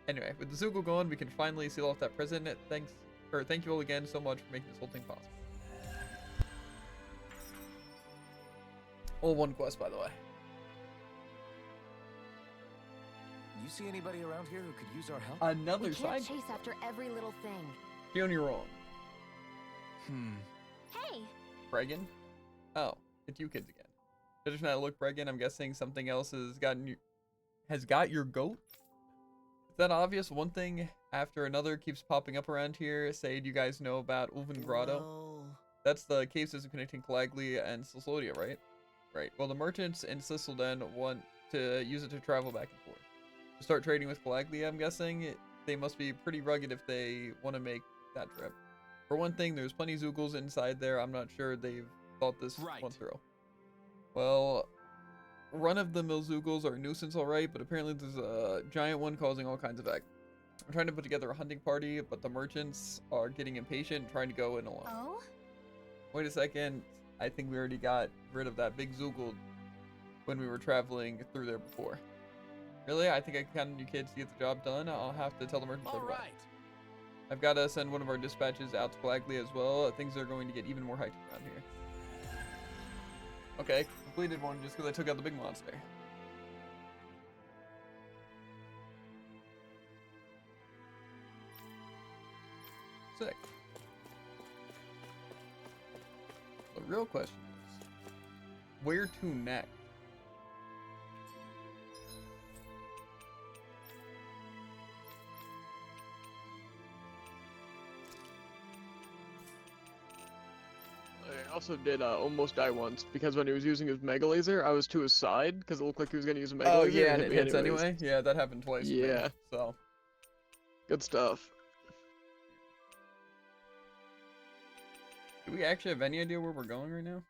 Anyway, with the Zoogle gone, we can finally seal off that prison. Thank you all again so much for making this whole thing possible. All one quest, by the way. you see anybody around here who could use our help? Another We can't side. chase after every little thing. Fiona, you're wrong. Hey, Bregan? Oh, it's you kids again. Judging from that look, Bregan, I'm guessing something else has got your goat? Is that obvious? One thing after another keeps popping up around here. Say, do you guys know about Ulven Grotto? Well, That's the cave system connecting Calaglia and Sislodia, right? Right. Well, the merchants in Sisselden want to use it to travel back and forth. To start trading with Calaglia, I'm guessing they must be pretty rugged if they want to make that trip. For one thing, there's plenty of Zoogles inside there. I'm not sure they've thought this Right. one through. Well, run-of-the-mill Zoogles are a nuisance, alright, but apparently there's a giant one causing all kinds of act. I'm trying to put together a hunting party, but the merchants are getting impatient and trying to go in alone. oh? Wait a second. I think we already got rid of that big Zoogle when we were traveling through there before. Really? I think I can count on you kids to get the job done. I'll have to tell the merchants All what about. right. I've got to send one of our dispatches out to Blagley as well. Things are going to get even more hectic around here. Okay, completed one just because I took out the big monster. Sick. The real question is, where to next? I also did almost die once because when he was using his Mega Laser, I was to his side because it looked like he was gonna use a Mega Oh Laser. yeah, and hit it me hits anyways. anyway? Yeah, that happened twice with me, Yeah. so. Good stuff. Do we actually have any idea where we're going right now?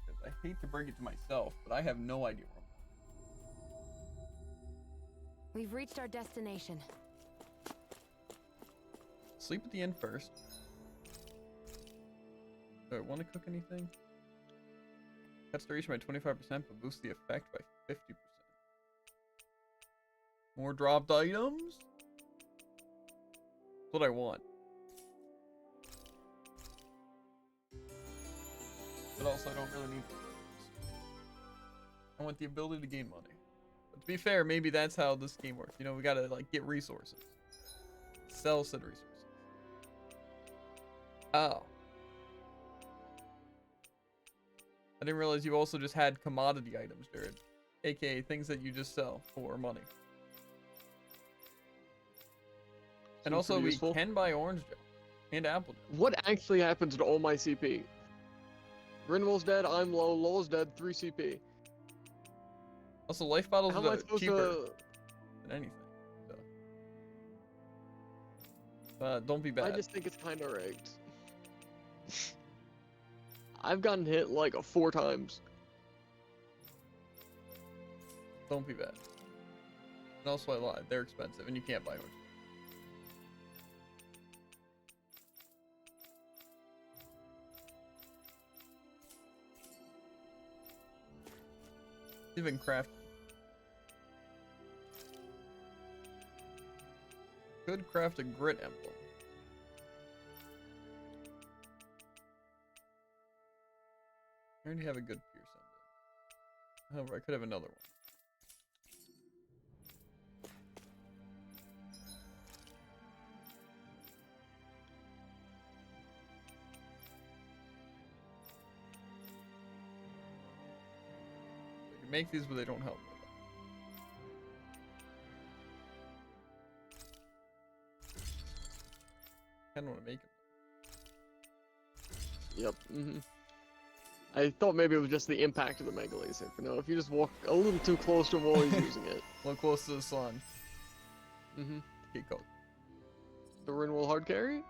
'Cause I hate to break it to myself, but I have no idea where I'm going. We've reached our destination. Sleep at the inn first. Do I want to cook anything? Cuts duration by 25%, but boosts the effect by 50%. More dropped items? That's what I want. But also, I don't really need those. I want the ability to gain money. But to be fair, maybe that's how this game works. You know, we gotta, like, get resources. Sell said resources. Oh. I didn't realize you also just had commodity items, Jared. AKA things that you just sell for money. And Seems also, pretty we useful. can buy orange gel and apple gel. What actually happens to all my CP? Grinwell's dead, I'm low, Lowell's dead, 3 CP. Also, life bottles How am I are supposed cheaper to... than anything. So. Don't be bad. I just think it's kind of rigged. I've gotten hit like 4 times. Don't be bad. And also, I lied. They're expensive, and you can't buy orange. Even craft. Could craft a grit emblem. I already have a good Pierce emblem. However, I could have another one. I can make these, but they don't help me. I kind of want to make them. Yep. I thought maybe it was just the impact of the Mega Laser. But no, if you just walk a little too close to him while he's using it. Look close to the sun. Get cold. The Rinwell hard carry?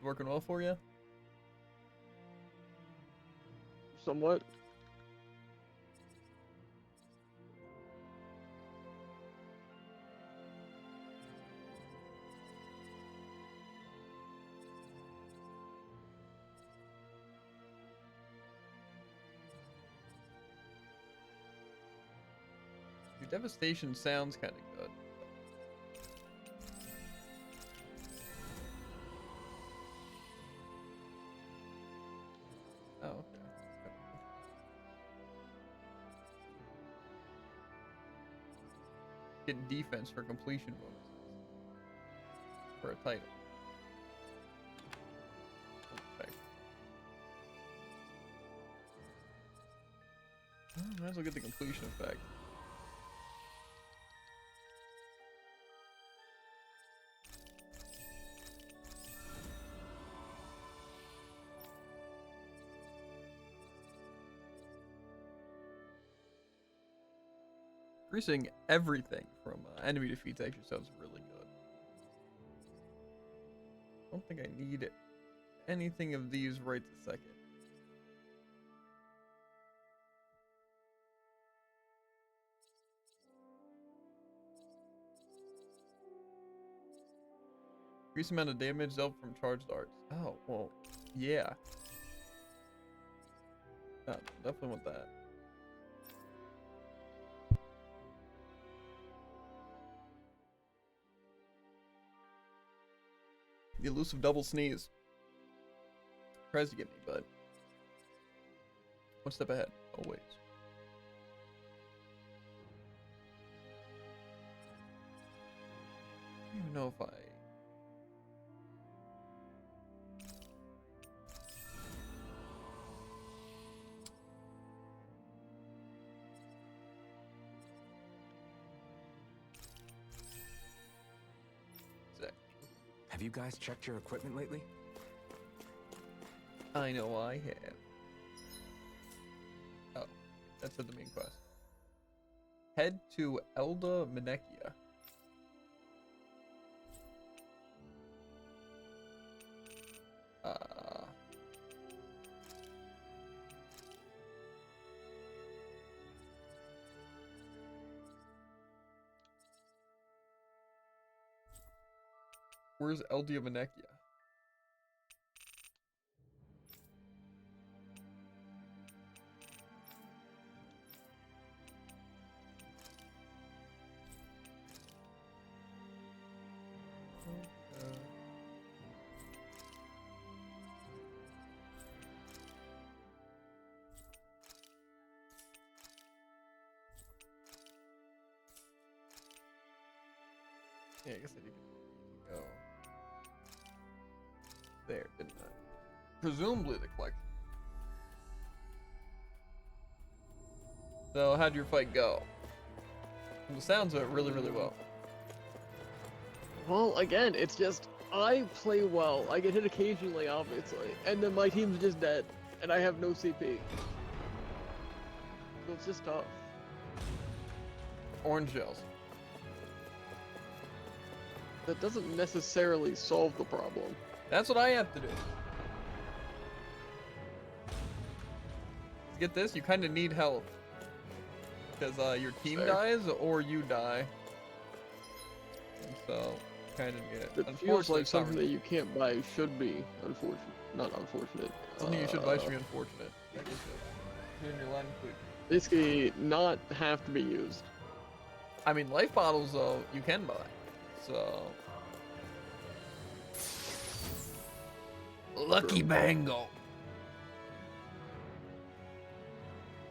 Working well for you? Somewhat. Your devastation sounds kind of good. Oh, okay. Get defense for completion bonuses. For a title. Okay. Might as well get the completion effect. Increasing everything from enemy defeats actually sounds really good. I don't think I need anything of these right this second. Increase amount of damage dealt from charged darts. Oh, well, yeah. Definitely want that. The elusive double sneeze. Tries to get me, but one step ahead, always. I don't even know if I... Have you guys checked your equipment lately? I know I have. Oh, that's the main quest. Head to Elda Menechia. Where's Elda Menechia? Yeah, I guess I need to go there, didn't I? Presumably the collection. So, how'd your fight go? From the sounds of it, really, really well. Well, again, it's just I play well. I get hit occasionally, obviously, and then my team's just dead, and I have no CP. So it's just tough. Orange gels. That doesn't necessarily solve the problem. That's what I have to do. Get this, you kind of need health. Because your team Fair. dies or you die. And so, kind of get. It feels like something that you can't buy should be unfortunate. Not unfortunate. Something you should buy should be unfortunate. I guess you're in your line of food. Basically, not have to be used. I mean, life bottles, though, you can buy. So. Lucky Bangle.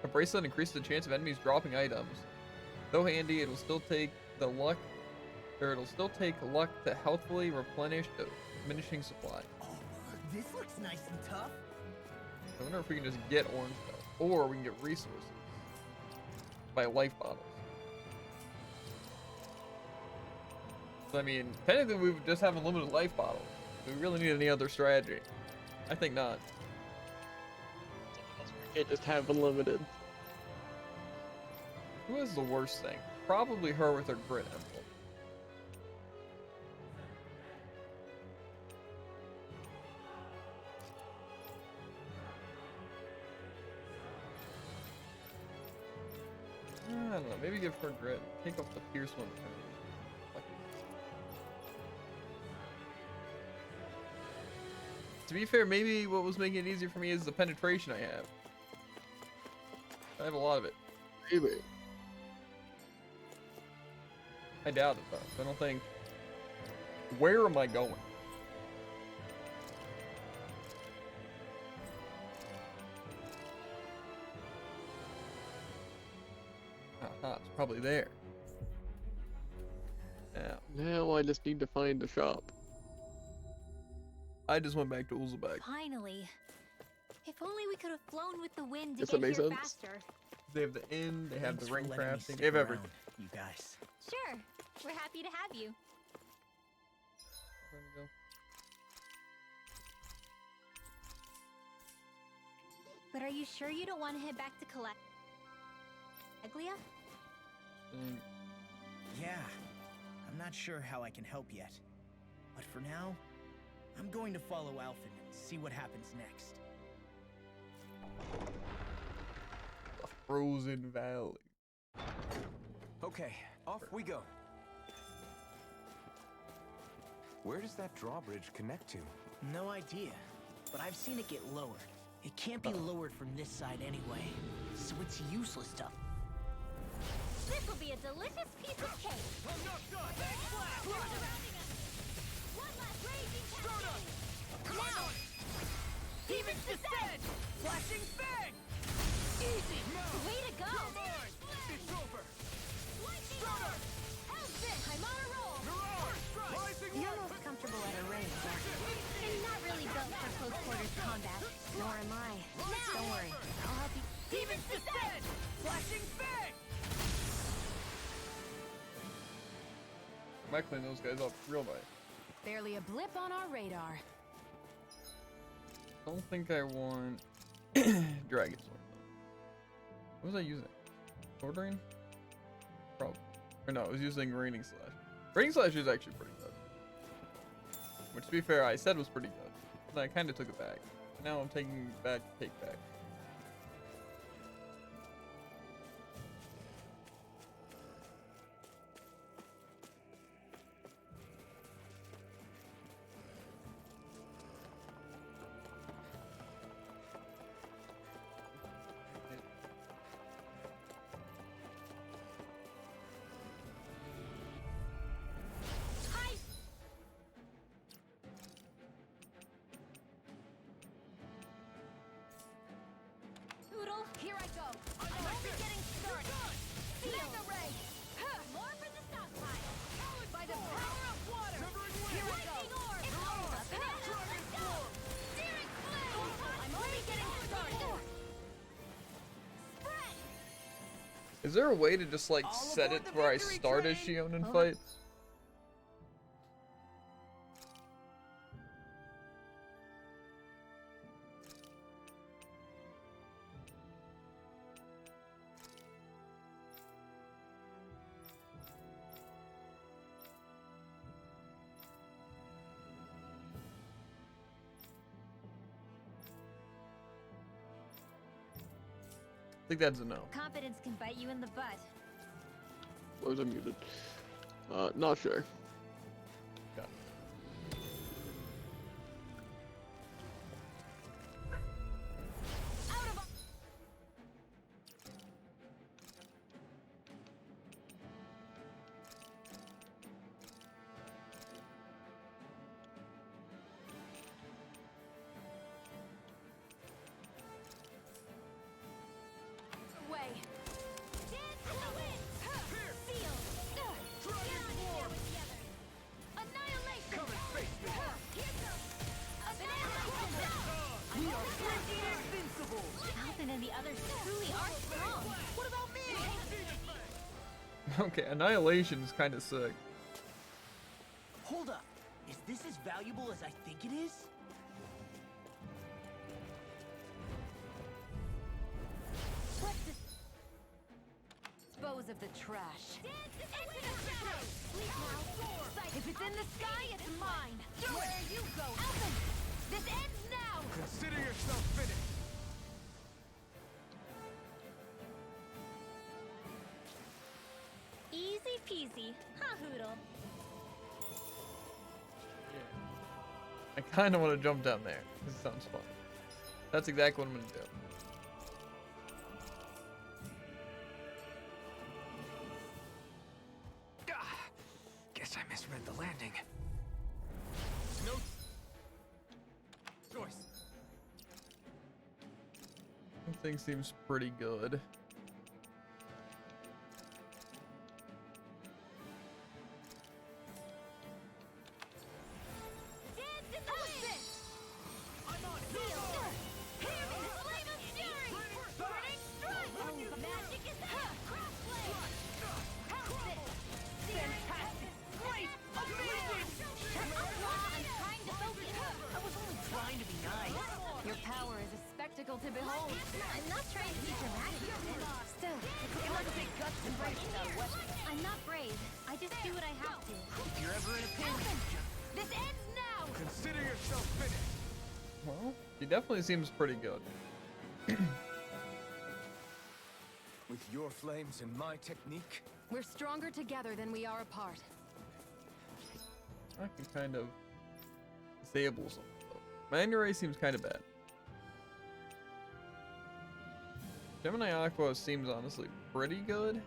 A bracelet increases the chance of enemies dropping items. Though handy, it'll still take luck to healthily replenish a diminishing supply. Oh, this looks nice and tough. I wonder if we can just get orange stuff, or we can get resources by life bottles. So, I mean, technically we would just have unlimited life bottles. Do we really need any other strategy? I think not. We can't just have unlimited. Who is the worst thing? Probably her with her grit emblem. I don't know, maybe give her grit. Take off the fierce one. To be fair, maybe what was making it easier for me is the penetration I have. I have a lot of it. Maybe. I doubt it though. I don't think. Where am I going? Aha, it's probably there. Now I just need to find a shop. I just went back to Uzbek. Finally. If only we could have flown with the wind to Does get that make here sense? faster. They have the inn, they have Thanks the for ring letting me crafting, stick they have around, everything. you guys. Sure. We're happy to have you. Where'd it go? But are you sure you don't want to head back to Eglia? Yeah, I'm not sure how I can help yet. But for now, I'm going to follow Alphen and see what happens next. The Frozen Valley. Okay, off we go. Where does that drawbridge connect to? No idea, but I've seen it get lowered. It can't be lowered from this side anyway, so it's useless to... This will be a delicious piece of cake. I'm not done! Big blast! They're surrounding us. One last raging cascade. Now! Demons descend! Flashing fang! Easy! Way to go! You're mine! It's over! Lightning Start orb! up! How's this? Chimera roll! Mirage! Rising You're Wiper! most comfortable at a range, aren't you? I'm not really built for close quarters combat. Nor am I. Don't worry, I'll help you. Demons descend! Flashing fang! Might clean those guys up real nice. Barely a blip on our radar. I don't think I want Dragon Sword. What was I using? Sword Rain? Probably. Or no, I was using Raining Slash. Raining Slash is actually pretty good. Which, to be fair, I said was pretty good. But I kind of took it back. Now I'm taking back take back. Hi! Oodle, here I go. I'm only getting started. Mega ray! More for the stockpile. Powered by the power of water. Here I go. It's all up. Let's go. Searing flame. I'm only getting started. Spread. Is there a way to just like All set it aboard to the where I victory start as train. Shion in Hold on. fights? I think that's a no. Confidence can bite you in the butt. Why was I muted? Not sure. Got it. Out of way. Dance to the wind. Seal. Get on in there with the others. Annihilation. Come and face me! Here goes. Annihilation. We are freaking invincible! Alvin and the others truly are strong. What about me? Okay, Annihilation is kind of sick. Hold up. Is this as valuable as I think it is? Let's dispose of the trash. If it's in the sky, it's mine. Where you go, Alvin? This ends now. Consider yourself finished! Easy peasy, huh, Hoodle? I kind of want to jump down there. This sounds fun. That's exactly what I'm gonna do. Guess I misread the landing. No choice. That thing seems pretty good. Dance in the wind. I'm on seal. Here is the flame of fury. Burning strike. Magic is out. Crossblade. How's this? Fantastic! Great! Amazing! I'm trying to focus. I was only trying to be nice. Your power is a spectacle to behold. I'm not trying to be dramatic. Still, it's It must take guts to fight without weapons. I'm not brave. I just do what I have to. If you're ever in a pinch, this ends now. Consider yourself finished! Well, he definitely seems pretty good. With your flames and my technique, We're stronger together than we are apart. I can kind of disable some. Manta Ray seems kind of bad. Gemini Aqua seems honestly pretty good.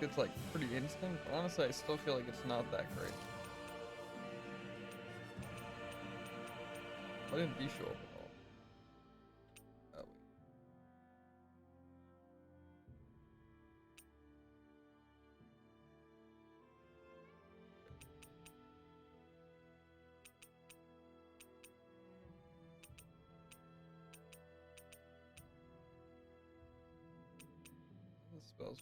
It's like pretty instant, but honestly I still feel like it's not that great. Why didn't B show up at all? Oh, wait. The spells.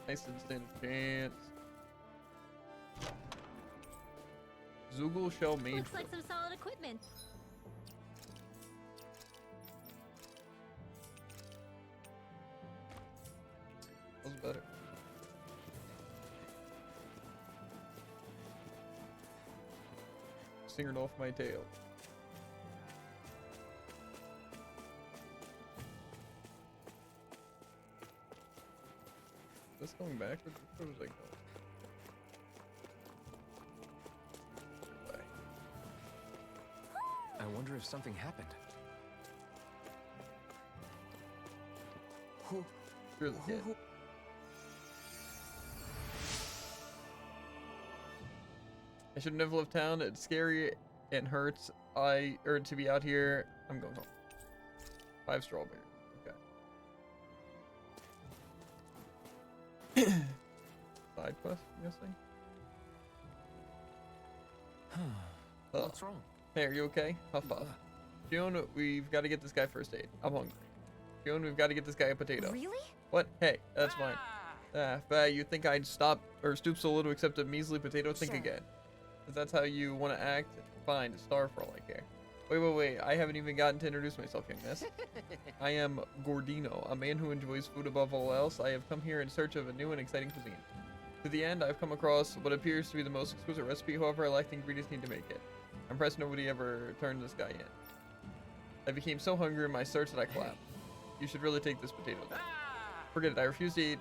Nice didn't stand a chance. Zoogle Shell Mage. Looks like some solid equipment. That was better. Singered off my tail. Is this going backwards? Where was I going? Bye. I wonder if something happened. Who? You're the kid. I should have never left town. It's scary and hurts. To be out here. I'm going home. 5 strawberries. Okay. Side quest, I'm guessing. What's wrong? Hey, are you okay? Huff puff. June, we've got to get this guy first aid. I'm hungry. June, we've got to get this guy a potato. Really? What? Hey, that's mine. But you think I'd stop or stoop so low to accept a measly potato? Think Sure. again. If that's how you want to act, fine. Starve for all I care. Wait. I haven't even gotten to introduce myself, young miss. I am Gordino, a man who enjoys food above all else. I have come here in search of a new and exciting cuisine. To the end, I've come across what appears to be the most exquisite recipe, however I lack the ingredients needed to make it. I'm impressed nobody ever turned this guy in. I became so hungry in my search that I collapsed. You should really take this potato. Forget it, I refuse to eat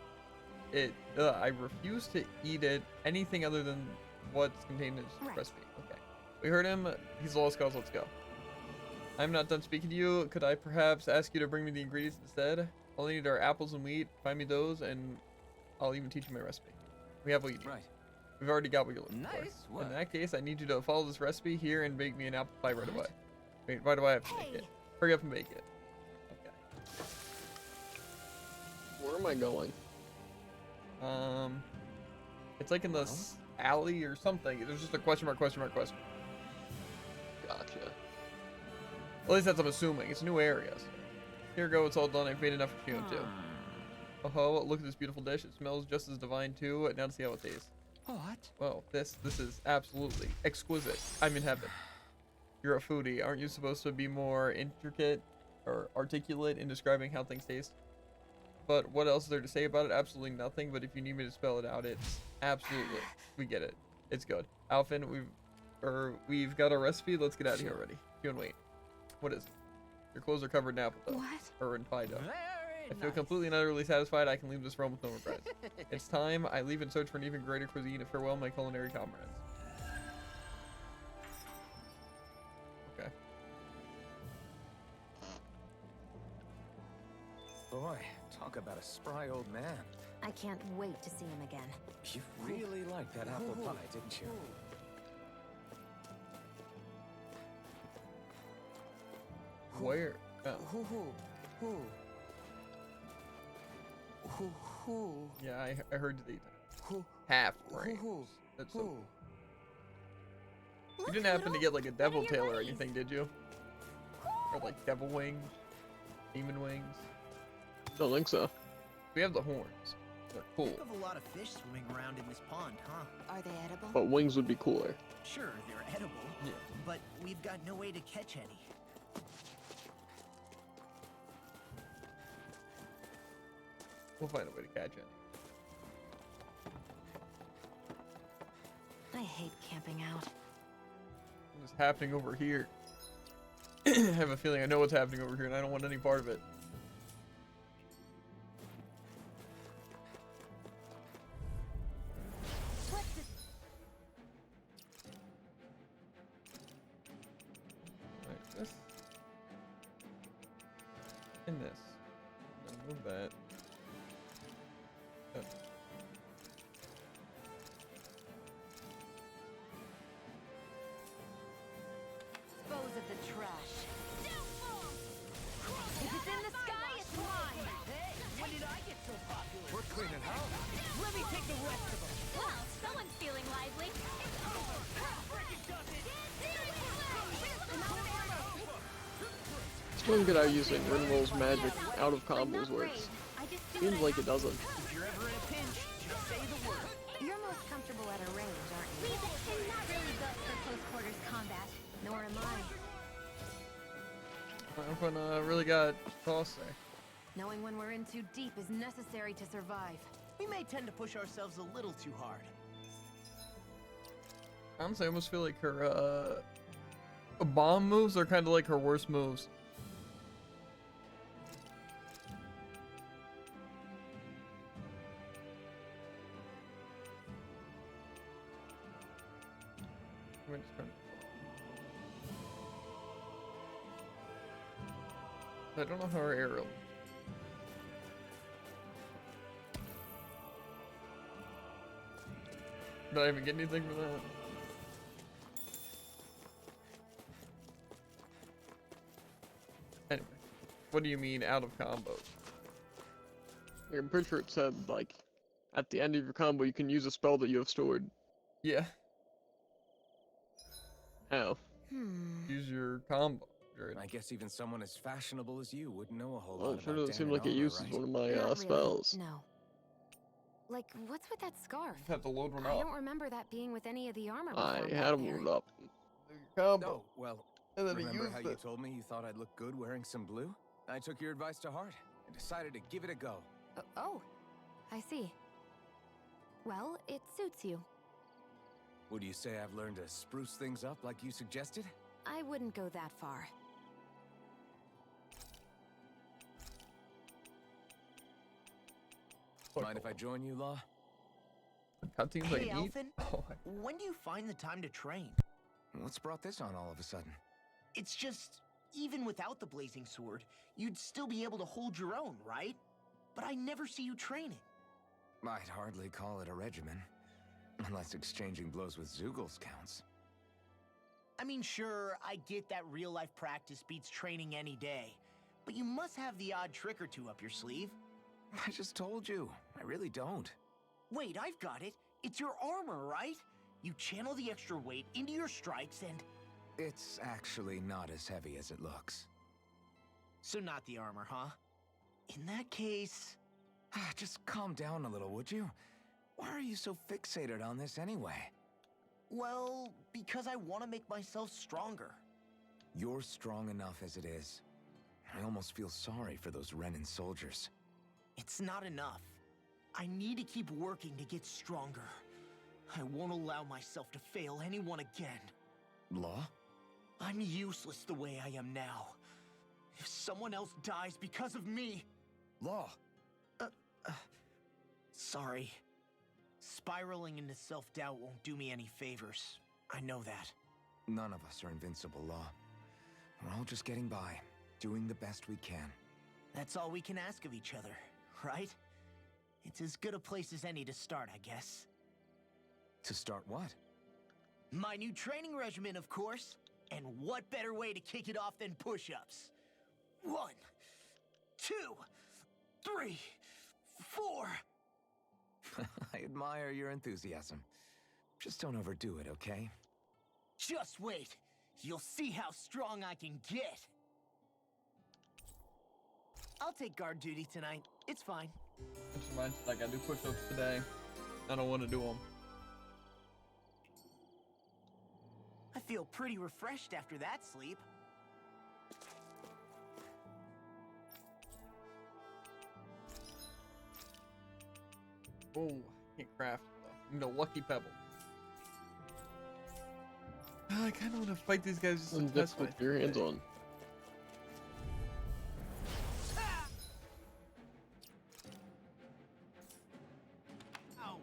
it. I refuse to eat it, anything other than what's contained in this Right. recipe. Okay. We heard him, he's a lost cause, let's go. I'm not done speaking to you. Could I perhaps ask you to bring me the ingredients instead? All I need are apples and wheat. Find me those, and I'll even teach you my recipe. We have what you need. Right. We've already got what you're looking Nice for. work. In that case, I need you to follow this recipe here and bake me an apple pie right away. Wait, why do I have to make Hey. it? Hurry up and bake it. Okay. Where am I going? It's like in this alley or something. There's just a question mark. Gotcha. At least that's what I'm assuming. It's new areas. Here we go. It's all done. I've made enough for you too. Oh, look at this beautiful dish. It smells just as divine too. Now to see how it tastes. What? Whoa, this is absolutely exquisite. I'm in heaven. You're a foodie. Aren't you supposed to be more intricate or articulate in describing how things taste? But what else is there to say about it? Absolutely nothing. But if you need me to spell it out, it's absolutely. We get it. It's good. Alphen, we've got a recipe. Let's get out of here already. You and wait. What is it? Your clothes are covered in apple dough. What? Or in pie dough. Very I feel completely and utterly satisfied. I can leave this realm with no regrets. It's time I leave in search for an even greater cuisine. Farewell, my culinary comrades. Okay. Boy, talk about a spry old man. I can't wait to see him again. You really liked that apple pie, didn't you? Where? Oh. Yeah, I heard the half brains. That's so cool. You didn't happen to get like a devil tail or anything, did you? Or like devil wings, demon wings? Don't think so. We have the horns. They're cool. You have a lot of fish swimming around in this pond, huh? Are they edible? But wings would be cooler. Sure, they're edible, Yeah. but we've got no way to catch any. We'll find a way to catch it. I hate camping out. What's happening over here? I have a feeling I know what's happening over here, and I don't want any part of it. Right, this and this. I'll move that. Oh. Dispose of the trash. If it's in the sky, it's mine. Hey, when did I get so popular? We're cleaning house. Let me take the rest of them. Well, someone's feeling lively. It's over. Freaking does it. Still good at using Rinwell's magic out of combos works. I just do Seems what I like it doesn't. If you're ever in a pinch, just say the word. You're most comfortable at a range, aren't you? Please, I'm not really built for close quarters combat. Nor am I. I'm gonna really got toss there. Knowing when we're in too deep is necessary to survive. We may tend to push ourselves a little too hard. Honestly, I almost feel like her bomb moves are kind of like her worst moves. Let me just try- I don't know how her aerial. Did I even get anything for that? Anyway, what do you mean out of combos? I'm pretty sure it said, like, at the end of your combo, you can use a spell that you have stored. Yeah, How? use your combo. Jared. I guess even someone as fashionable as you wouldn't know a whole Well, lot it sure about doesn't seem Danon like it armor, uses right? one of my Not really, spells. No. Like, what's with that scarf? Just have to load one I up. don't remember that being with any of the armor I before had back him there. loaded up. Combo. Oh, well, And then he remember used how you it. told me you thought I'd look good wearing some blue? I took your advice to heart and decided to give it a go. Oh, I see. Well, it suits you. Would you say I've learned to spruce things up like you suggested? I wouldn't go that far. Mind if I join you, Law? Cutscenes Hey, like eat. Alphen. Oh, When do you find the time to train? What's brought this on all of a sudden? It's just, even without the blazing sword, you'd still be able to hold your own, right? But I never see you training. I'd hardly call it a regimen. Unless exchanging blows with Zeugles counts. I mean, sure, I get that real-life practice beats training any day. But you must have the odd trick or two up your sleeve. I just told you. I really don't. Wait, I've got it. It's your armor, right? You channel the extra weight into your strikes and... It's actually not as heavy as it looks. So not the armor, huh? In that case... Just calm down a little, would you? Why are you so fixated on this anyway? Well, because I want to make myself stronger. You're strong enough as it is. I almost feel sorry for those Renan soldiers. It's not enough. I need to keep working to get stronger. I won't allow myself to fail anyone again. Law? I'm useless the way I am now. If someone else dies because of me... Law! Sorry. Spiraling into self-doubt won't do me any favors. I know that. None of us are invincible, Law. We're all just getting by, doing the best we can. That's all we can ask of each other, right? It's as good a place as any to start, I guess. To start what? My new training regimen, of course. And what better way to kick it off than push-ups? 1, 2, 3, 4... I admire your enthusiasm. Just don't overdo it, okay? Just wait. You'll see how strong I can get. I'll take guard duty tonight. It's fine. Just reminds me, like, I do push-ups today. I don't want to do them. I feel pretty refreshed after that sleep. Oh, can't craft though. I need a lucky pebble. I kind of want to fight these guys just to And test that's my what your hands on. Ow.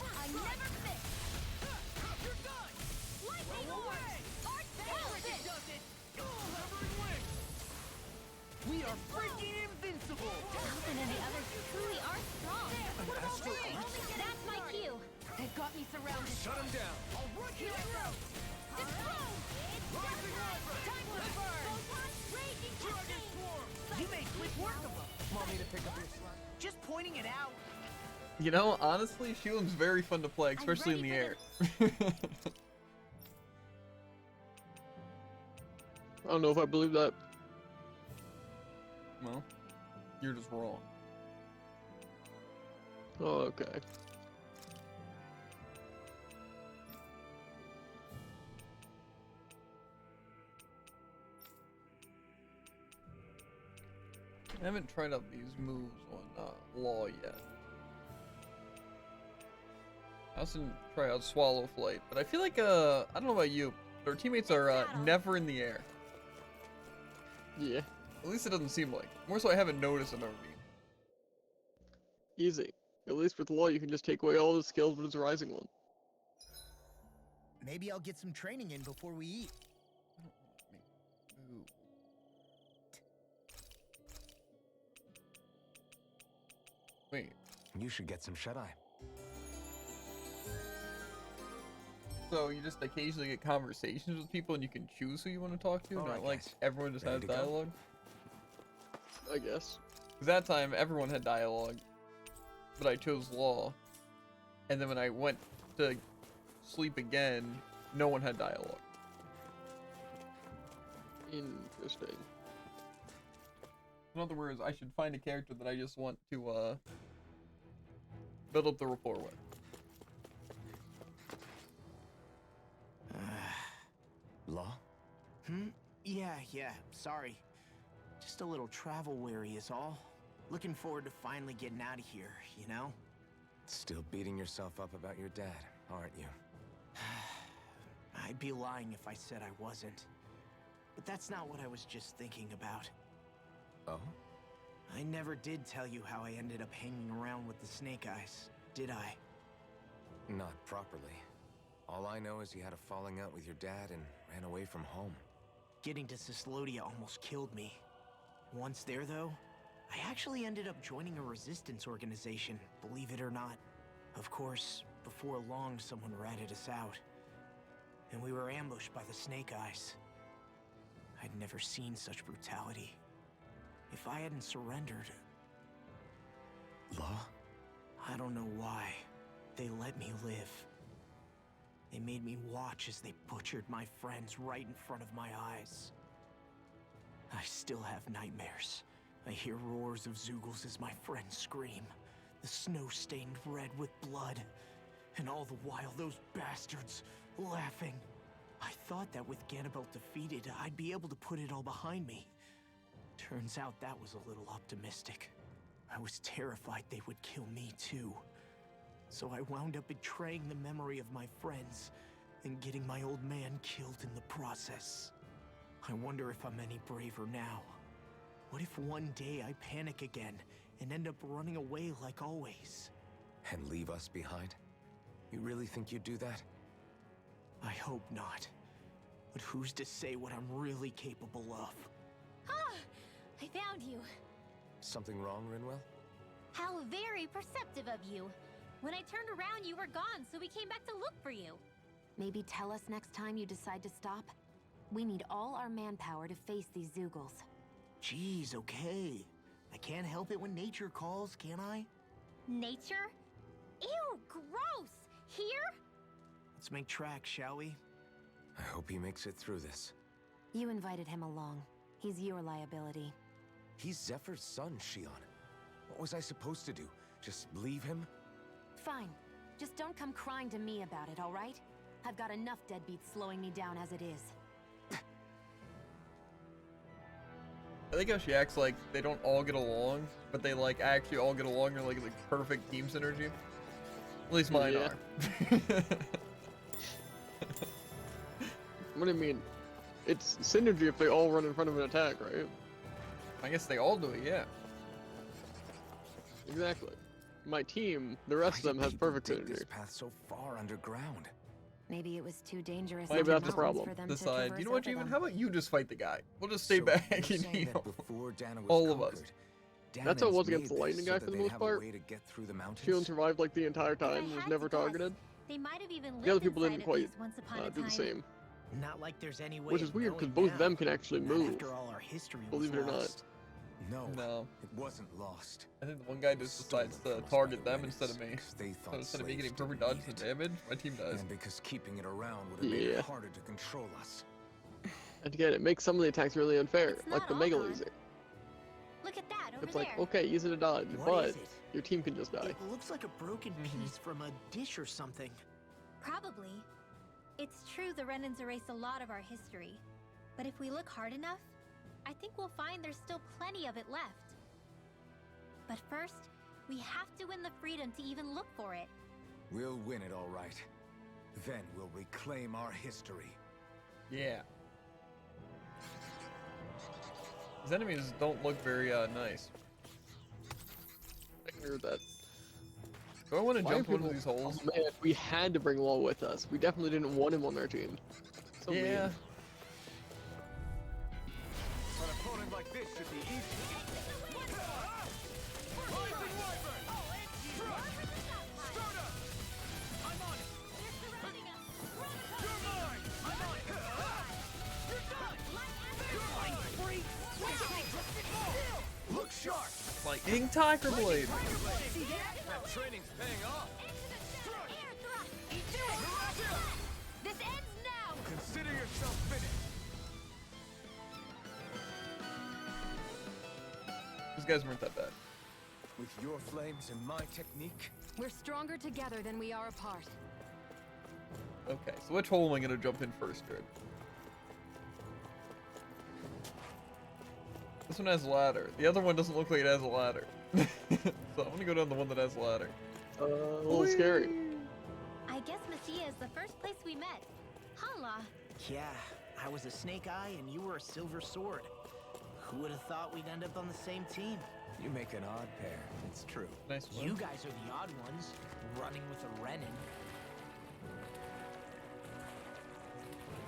I never miss. You're done. Lightning Roll away. Arch Everything Velvet. does it. Severing wing. We are freaking invincible. Alvin and the others truly are strong. That's my cue. They've got me surrounded. Shut him down. I'll run you through. Rising Wyvern. Time to burn. Raging Dragon Swarm. You made quick work of them. Want me to pick up your slack? Just pointing it out. You know, honestly, Sheelan's very fun to play, especially in the ready air. I don't know if I believe that. Well, you're just wrong. Oh, okay. I haven't tried out these moves on Law yet. I also didn't try out Swallow Flight, but I feel like, I don't know about you, but our teammates are never in the air. Yeah, At least it doesn't seem like. More so I haven't noticed them ever being. easy. At least with Law, you can just take away all the skills, but it's a rising one. Maybe I'll get some training in before we eat. Ooh. Wait, You should get some shut-eye. so you just occasionally get conversations with people and you can choose who you want to talk to? Oh, Not I like guess. everyone just Ready has to go? dialogue? I guess. Because that time everyone had dialogue, but I chose Law. And then when I went to sleep again, no one had dialogue. Interesting. In other words, I should find a character that I just want to build up the rapport with. Law? Yeah. Sorry. Just a little travel weary is all. Looking forward to finally getting out of here, you know? Still beating yourself up about your dad, aren't you? I'd be lying if I said I wasn't. But that's not what I was just thinking about. Oh? I never did tell you how I ended up hanging around with the Snake Eyes, did I? Not properly. All I know is you had a falling out with your dad and ran away from home. Getting to Cyslodia almost killed me. Once there, though, I actually ended up joining a resistance organization, believe it or not. Of course, before long, someone ratted us out. And we were ambushed by the Snake Eyes. I'd never seen such brutality. If I hadn't surrendered, Law? I don't know why. They let me live. They made me watch as they butchered my friends right in front of my eyes. I still have nightmares. I hear roars of Zeugles as my friends scream. The snow stained red with blood. And all the while, those bastards laughing. I thought that with Ganabelt defeated, I'd be able to put it all behind me. Turns out that was a little optimistic. I was terrified they would kill me too. So I wound up betraying the memory of my friends and getting my old man killed in the process. I wonder if I'm any braver now. What if one day I panic again and end up running away like always? And leave us behind? You really think you'd do that? I hope not. But who's to say what I'm really capable of? Ah, I found you. Something wrong, Rinwell? How very perceptive of you. When I turned around, you were gone, so we came back to look for you. Maybe tell us next time you decide to stop? We need all our manpower to face these Zeugles. Jeez, okay. I can't help it when nature calls, can I? Nature? Ew, gross! Here? Let's make tracks, shall we? I hope he makes it through this. You invited him along. He's your liability. He's Zephyr's son, Shion. What was I supposed to do? Just leave him? Fine. Just don't come crying to me about it, all right? I've got enough deadbeats slowing me down as it is. I think how she acts like they don't all get along, but they like actually all get along. They're like perfect team synergy. At least mine Yeah. are. What do you mean? It's synergy if they all run in front of an attack, right? I guess they all do it, yeah. Exactly. My team, the rest of Why them do has people perfect dig this synergy. path so far underground? Maybe it was too dangerous. Maybe in the that's the mountains problem. for them to Decide. You traverse know what, over Jeevan? them. How about you just fight the guy? We'll just stay So back you're and saying you that know. before Dana was all of us. conquered, That's how it was Danans against the made lightning this guy so for the that they'd most have part. a way to get through the mountains? Shion survived like the entire If I time, was had never to guess, targeted. They might have even lived The other people inside didn't of quite these once upon a do the time. same. Not like there's any way Which is of weird because knowing both of them now, can actually not move. After all our history Believe was it or not. lost. No, No. it wasn't lost. I think the one guy just Stolen decides to from us target by the them instead of me. Renans, 'cause they So thought instead of me slaves getting perfect didn't dodge need to it. damage, my team does. And because keeping it around would have made Yeah. it harder to control us. And again, it makes some of the attacks really unfair, It's like not the all Mega gone. Laser. Look at that over It's there. like, okay, use it to dodge, What but is it? your team can just die. It looks like a broken piece from a dish or something. Probably. It's true the Renans erased a lot of our history. But if we look hard enough, I think we'll find there's still plenty of it left. But first, we have to win the freedom to even look for it. We'll win it all right. Then we'll reclaim our history. Yeah. His enemies don't look very nice. I can agree with that. Do I want to Why jump are into one of people- these holes? Oh, man, we had to bring Law with us. We definitely didn't want him on our team. So Yeah. mean. An opponent like this should be easy. Rising Wyvern! Soda! I'm on it! You're mine! I'm on it! You're done! Freak! Look sharp! Lightning Tiger Blade! That training's paying off! This ends now! Consider yourself finished! These guys weren't that bad. With your flames and my technique, We're stronger together than we are apart. Okay, so which hole am I gonna jump in first, Jared? This one has a ladder. The other one doesn't look like it has a ladder. So I'm gonna go down the one that has a ladder. A little scary. I guess Messia is the first place we met. Hala. Yeah, I was a Snake Eye and you were a Silver Sword. Who would have thought we'd end up on the same team? you make an odd pair. It's true. Nice one. You guys are the odd ones, running with a Renin.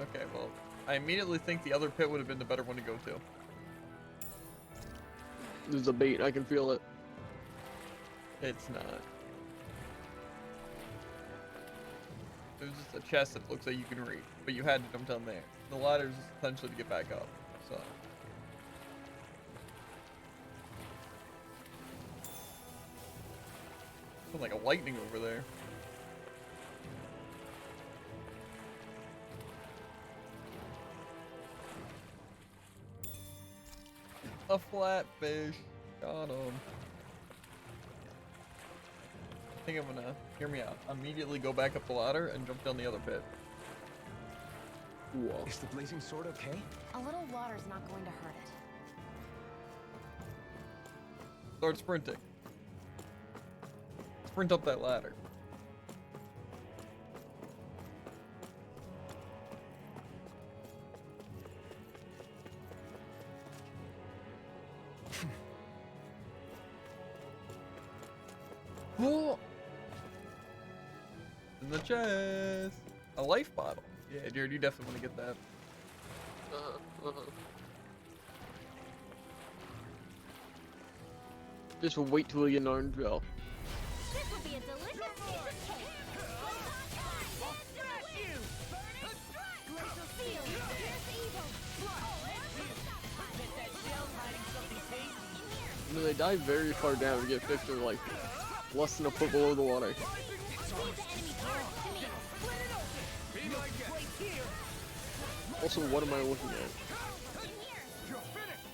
Okay, well, I immediately think the other pit would have been the better one to go to. There's a bait, I can feel it. It's not. There's just a chest that looks like you can reach, but you had to jump down there. The ladder's essentially to get back up, so. Something like a lightning over there. A flatfish. Got him. I think I'm gonna, hear me out, immediately go back up the ladder and jump down the other pit. Whoa. Is the blazing sword okay? A little water's not going to hurt it. Start sprinting. Sprint up that ladder. Whoa! In the chest! A life bottle. Yeah, Jared, you definitely want to get that. Just wait till you get an orange bell. This will be a delicious piece of cake. Glacial Seal. Pierce evil. I mean, they dive very far down to get fish that are like less than a foot below the water. Leave the enemy turrets to me. Be my guest! Also, what am I looking at? You're finished!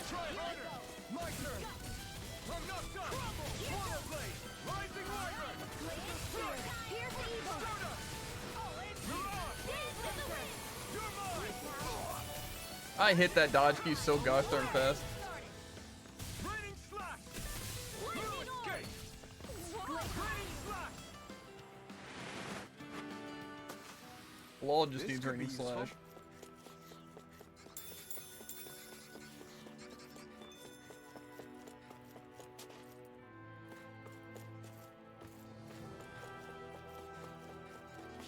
Try harder! My turn! I'm not done! Portal Blade! Rising Wyvern! Pierce evil. Soda! You're on! You're mine! I hit that dodge key so gosh darn fast. Raining Slash! No escape! Raining Slash! Lol, Wall just This needs could Raining be useful. Slash.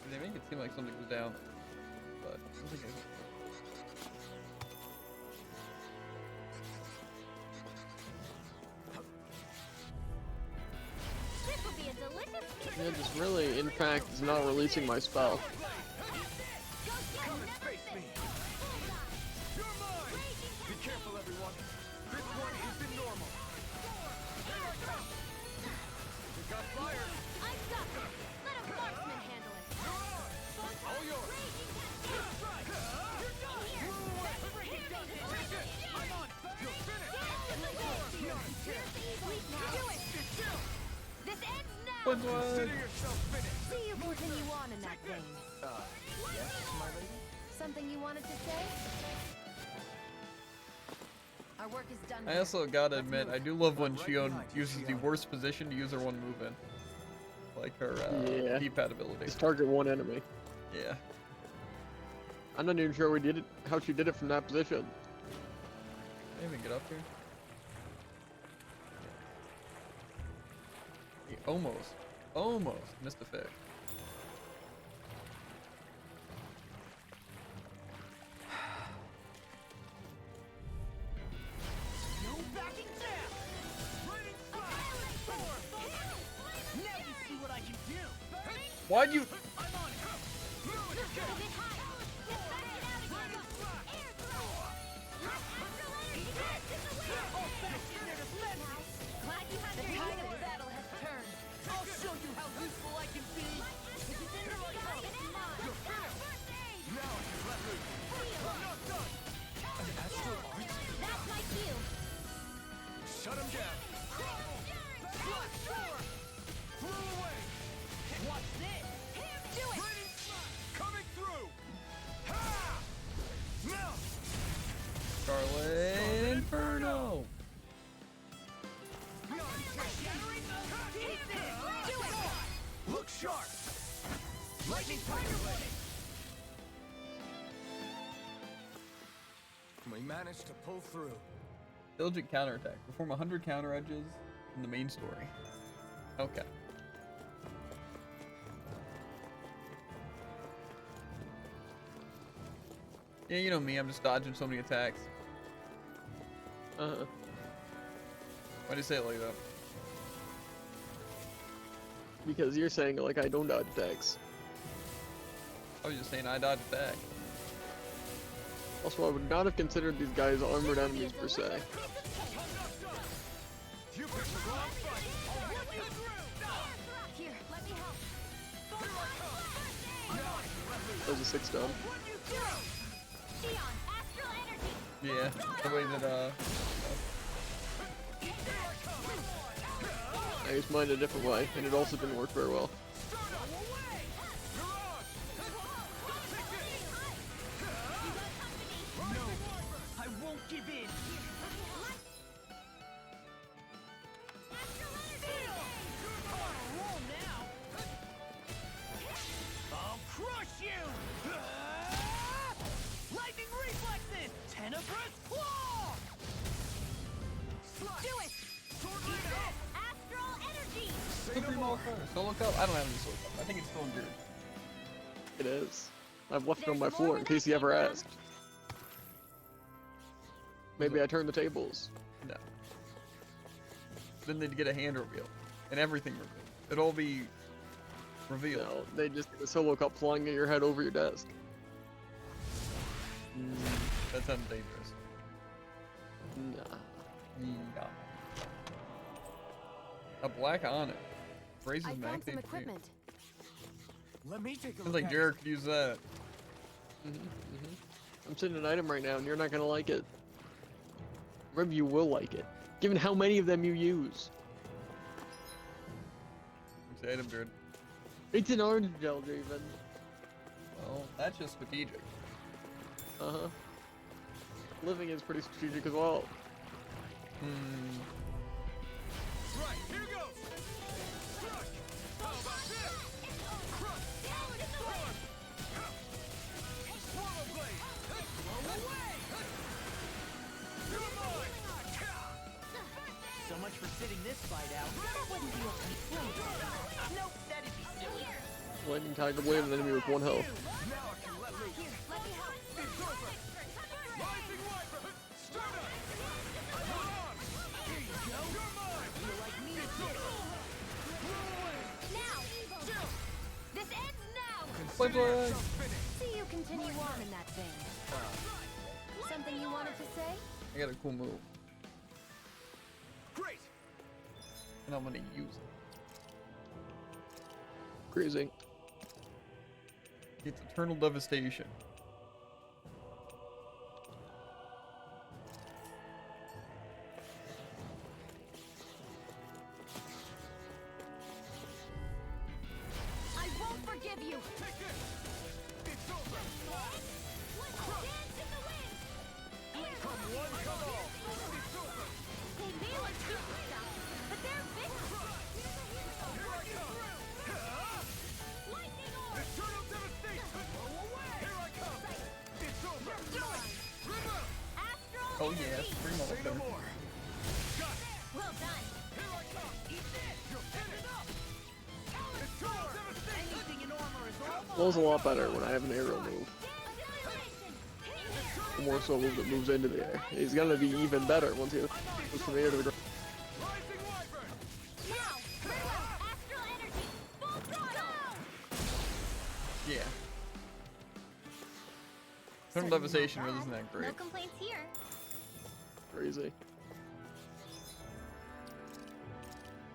They make it seem like something was down, but I don't think it. This will be a delicious feast. Yeah, just really, in fact, is not releasing my spell. Come and face me. You're mine. Be careful, everyone. This one isn't normal. Here I come. We got fire. I'm stuck. Let a marksman handle it. All yours. You're done. Move away. I'm on. You're finished. Do it. This ends now. Consider yourself finished. See you continue on in that vein. Yes, my lady? Something you wanted to say? Our work is done. I here. also gotta Let's admit, move. I do love when Right Shion behind you, uses the Shion. worst position to use her one move in. Like her Yeah. D-pad ability. Just target one enemy. Yeah. I'm not even sure we did it, how she did it from that position. Can I even get up here? He almost missed a fix. No backing down! Raining fire! Now you see what I can do! Why'd you? I'm on it. Move it. A bit high. Just back it out again. Air throw. Astral energy blast in the wind. Glad you had The your tide ear. of battle has turned. I'll show you how useful I can be! This is in the sky and out. First aid. Now I can let loose. I'm not done. That's my cue. Shut him down. Throw away. Watch this! Do it. Raining coming through. Ha! Mount. Scarlet Inferno. Look sharp. Lightning tiger blade. We managed to pull through. Diligent counterattack. Perform 100 counter edges in the main story. Okay. Yeah, you know me. I'm just dodging so many attacks. Uh-huh. Why'd you say it like that? Because you're saying it like I don't dodge attacks. I was just saying I dodge attack. Also, I would not have considered these guys armored enemies per se. You picked the wrong fight. I'll work you through. Here, let me help. There's a 6 down. Shion, astral energy. Yeah, the way that I used mine a different way, and it also didn't work very well. I won't give in! I'll crush you! Lightning reflexes! Tenebrous claw! Do it. Astral energy. Supremo Solo Cup? I don't have any Solo Cup. I think it's still in Gears. It is. I've left it on my floor in case he ever asked. Maybe I turned the tables. No. Then they'd get a hand reveal. And everything revealed. It'd all be revealed. No, they just get a solo cup flying at your head over your desk. That sounds dangerous. Nah. Yeah. A black on it. Raises I found max some HP. equipment. Let me take a Sounds look like at Jared could use that. I'm sending an item right now, and you're not gonna like it. Maybe you will like it, given how many of them you use. Say item, Jared. It's an orange gel, Draven. Well, that's just strategic. Uh-huh. Living is pretty strategic as well. Hmm. Right, here goes. Crush. How about this? Crush. Down in the storm. for sitting this fight out. That wouldn't be a complete. Nope, that'd be silly. Lightning Tiger Blade, an enemy with 1 health. Now I can let loose. Here, let me help. It's over. Rising Viper. Start up. Hold on. Here you go. You're mine. You're like me. It's over. Now! This ends now! Bye bye. See you continue on in that vein. Something you wanted to say? I got a cool move, Great. and I'm gonna use it. Crazy. It's Eternal Devastation. I won't forgive you! Take this. It's over. Dance in the wind! Come one, come all. It's over. They may look superstar, but they're victims! Here I come. Lightning orb! Eternal devastation. Here I come. It's over. River. Astral Oh yeah, energy! bring Say no them more. Got it. Well done! Here I come. Eat this. You're finished. Eternal devastation. Anything in armor is almost. Flow's a lot better when I have an arrow move. Annihilation! More so a move that moves into the air. He's gonna be even better once he moves from the air to the ground. Rising Wyvern. Now! Farewell! Astral energy! Full throttle! Yeah. Eternal Devastation really isn't that No great. complaints here. Crazy.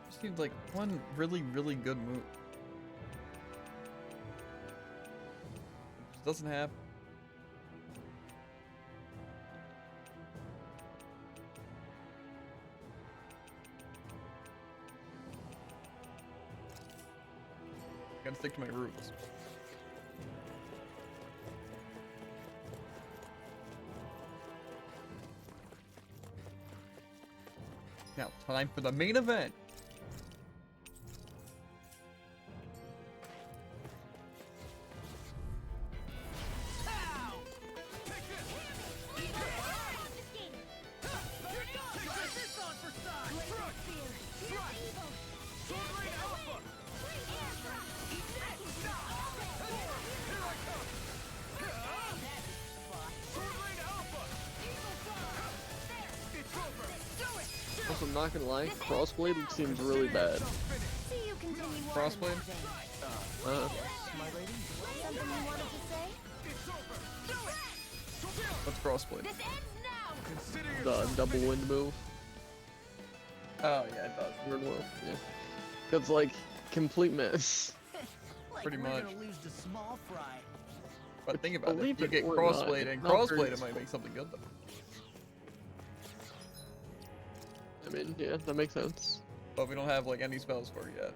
Just needs like one really, really good move. Just doesn't happen. Gotta stick to my roots. Now, time for the main event. Also, I'm not gonna lie, Crossblade seems really bad. See you continue on in Crossblade? that vein. My lady. Something you wanted to say? What's Crossblade? This ends now! Consider The yourself double wind move. Oh yeah, it does. Weird move, yeah. That's like complete miss. Like Pretty we're much. gonna lose to small fry. But think about it. Believe You it get or Crossblade not, and not very Crossblade, it might make something good though. I mean, yeah, that makes sense. But we don't have like any spells for it yet.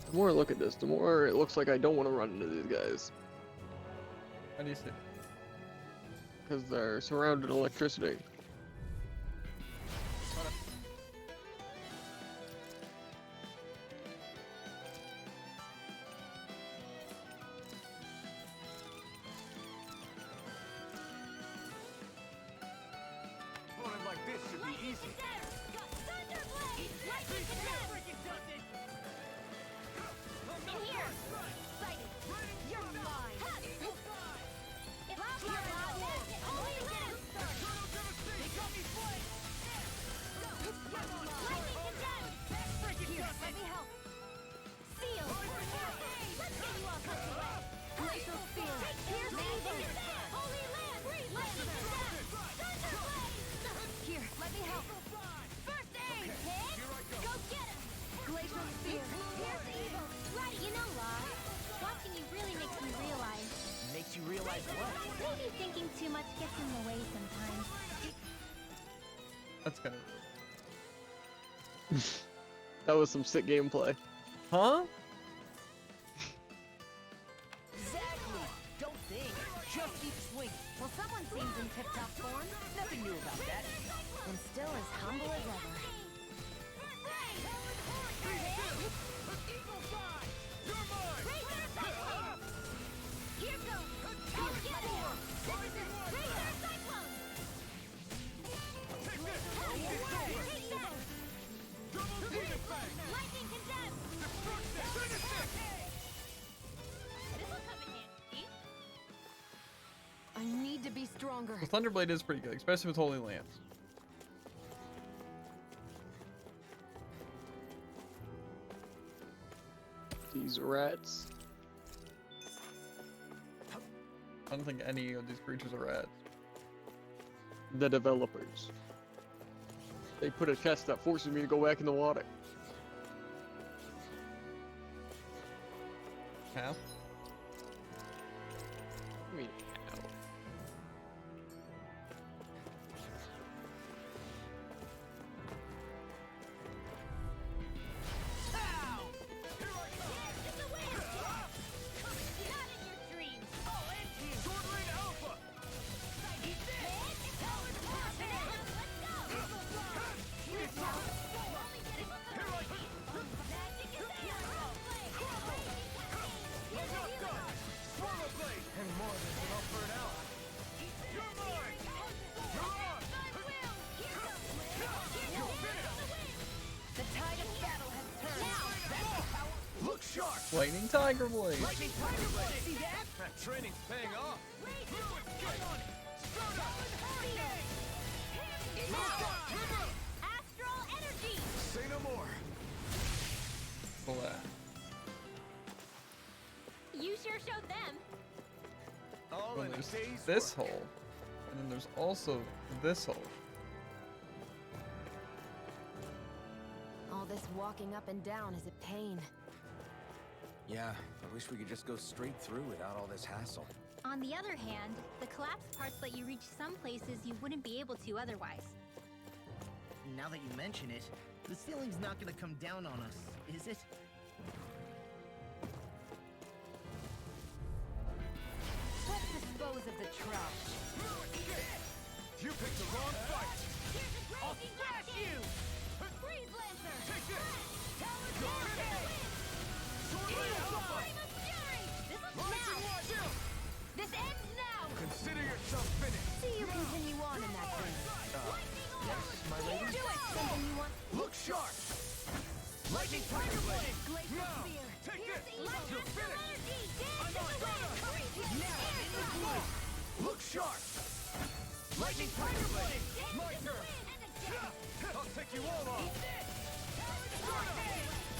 The more I look at this, the more it looks like I don't want to run into these guys. How do you see? Because they're surrounded in electricity. Opponent like this should be easy. In here! Sighted! You're mine! It's your holy land! They got me flanked. Lightning condemned! Here, let me help! Seal! Let's get you all tucked away! Glacial spear! Here's Maven! Holy land! Lightning condemned! Thunderblade! Here, let me help! First aid! Hit! Go get him! Glacial spear! Here's evil! Right, you know, Law. Watching you really makes me realize Makes you realize what? maybe thinking too much gets in the way sometimes. That's kind of That was some sick gameplay. Huh? Exactly. Don't think. Just keep swinging. Well, someone seems in tip-top form. Nothing new about that. And still as humble as ever. You're mine. Here goes! Go get him! This is stronger. The Thunderblade is pretty good, especially with Holy Lance. These rats. I don't think any of these creatures are rats. The developers. They put a chest that forces me to go back in the water. How? I mean, ow. The tide of battle has turned. Look sharp! Lightning Tiger Blade! Lightning Tiger Blade! See that? That training's paying off! Get on it! Astral energy! Say no more! Blah. You sure showed them. All Well, in a there's day's this work. hole, and then there's also this hole. All this walking up and down is a pain. Yeah, I wish we could just go straight through without all this hassle. On the other hand, the collapsed parts let you reach some places you wouldn't be able to otherwise. Now that you mention it, the ceiling's not gonna come down on us, is it? Let's dispose of the trash. You picked the wrong fight! I'll smash you! Freeze Lancer! Take this! This ends now! Consider yourself finished! See you continue on in that thing. Yes, my lady? Do it! Something you want? Look sharp! Lightning Tiger Blade! Glacier Now! Spear. Take Here's this! the evil You're astral finished! energy! I'm Dance on in the wind! Now in the blue! Look sharp! Lightning Tiger Blade! My turn! I'll take you all on!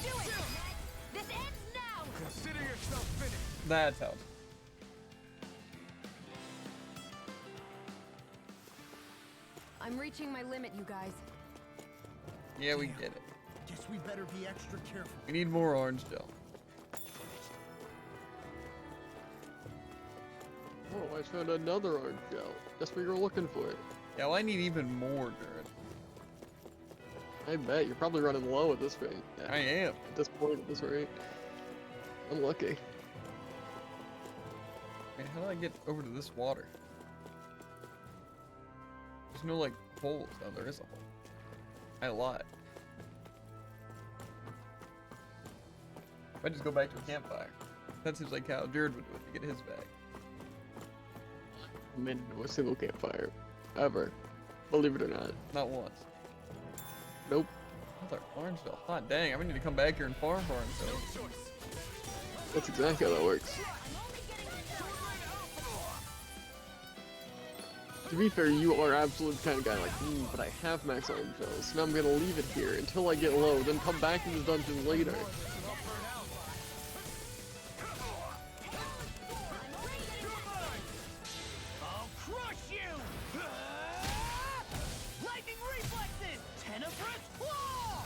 Do it! This ends now! Consider yourself finished! That's how. I'm reaching my limit, you guys. Yeah, we get it. Guess we better be extra careful. We need more orange gel. Oh, I found another orange gel. That's what you were looking for. Yeah, well, I need even more dirt. I bet you're probably running low at this rate. I am. At this point, at this rate. Unlucky. Wait, how do I get over to this water? There's no, like, holes. Oh, there is a hole. I lied. If I just go back to a campfire. That seems like how Jared would do it to get his bag. Minute to a single campfire. Ever. Believe it or not. Not once. Nope. Another orange gel. Hot dang, I need to come back here and farm for orange gel. That's exactly how that works. To be fair, you are absolutely the kind of guy like, but I have max orange gels, so now I'm gonna leave it here until I get low, then come back to the dungeon later. I'll crush you! Lightning reflexes! Tenebrous claw!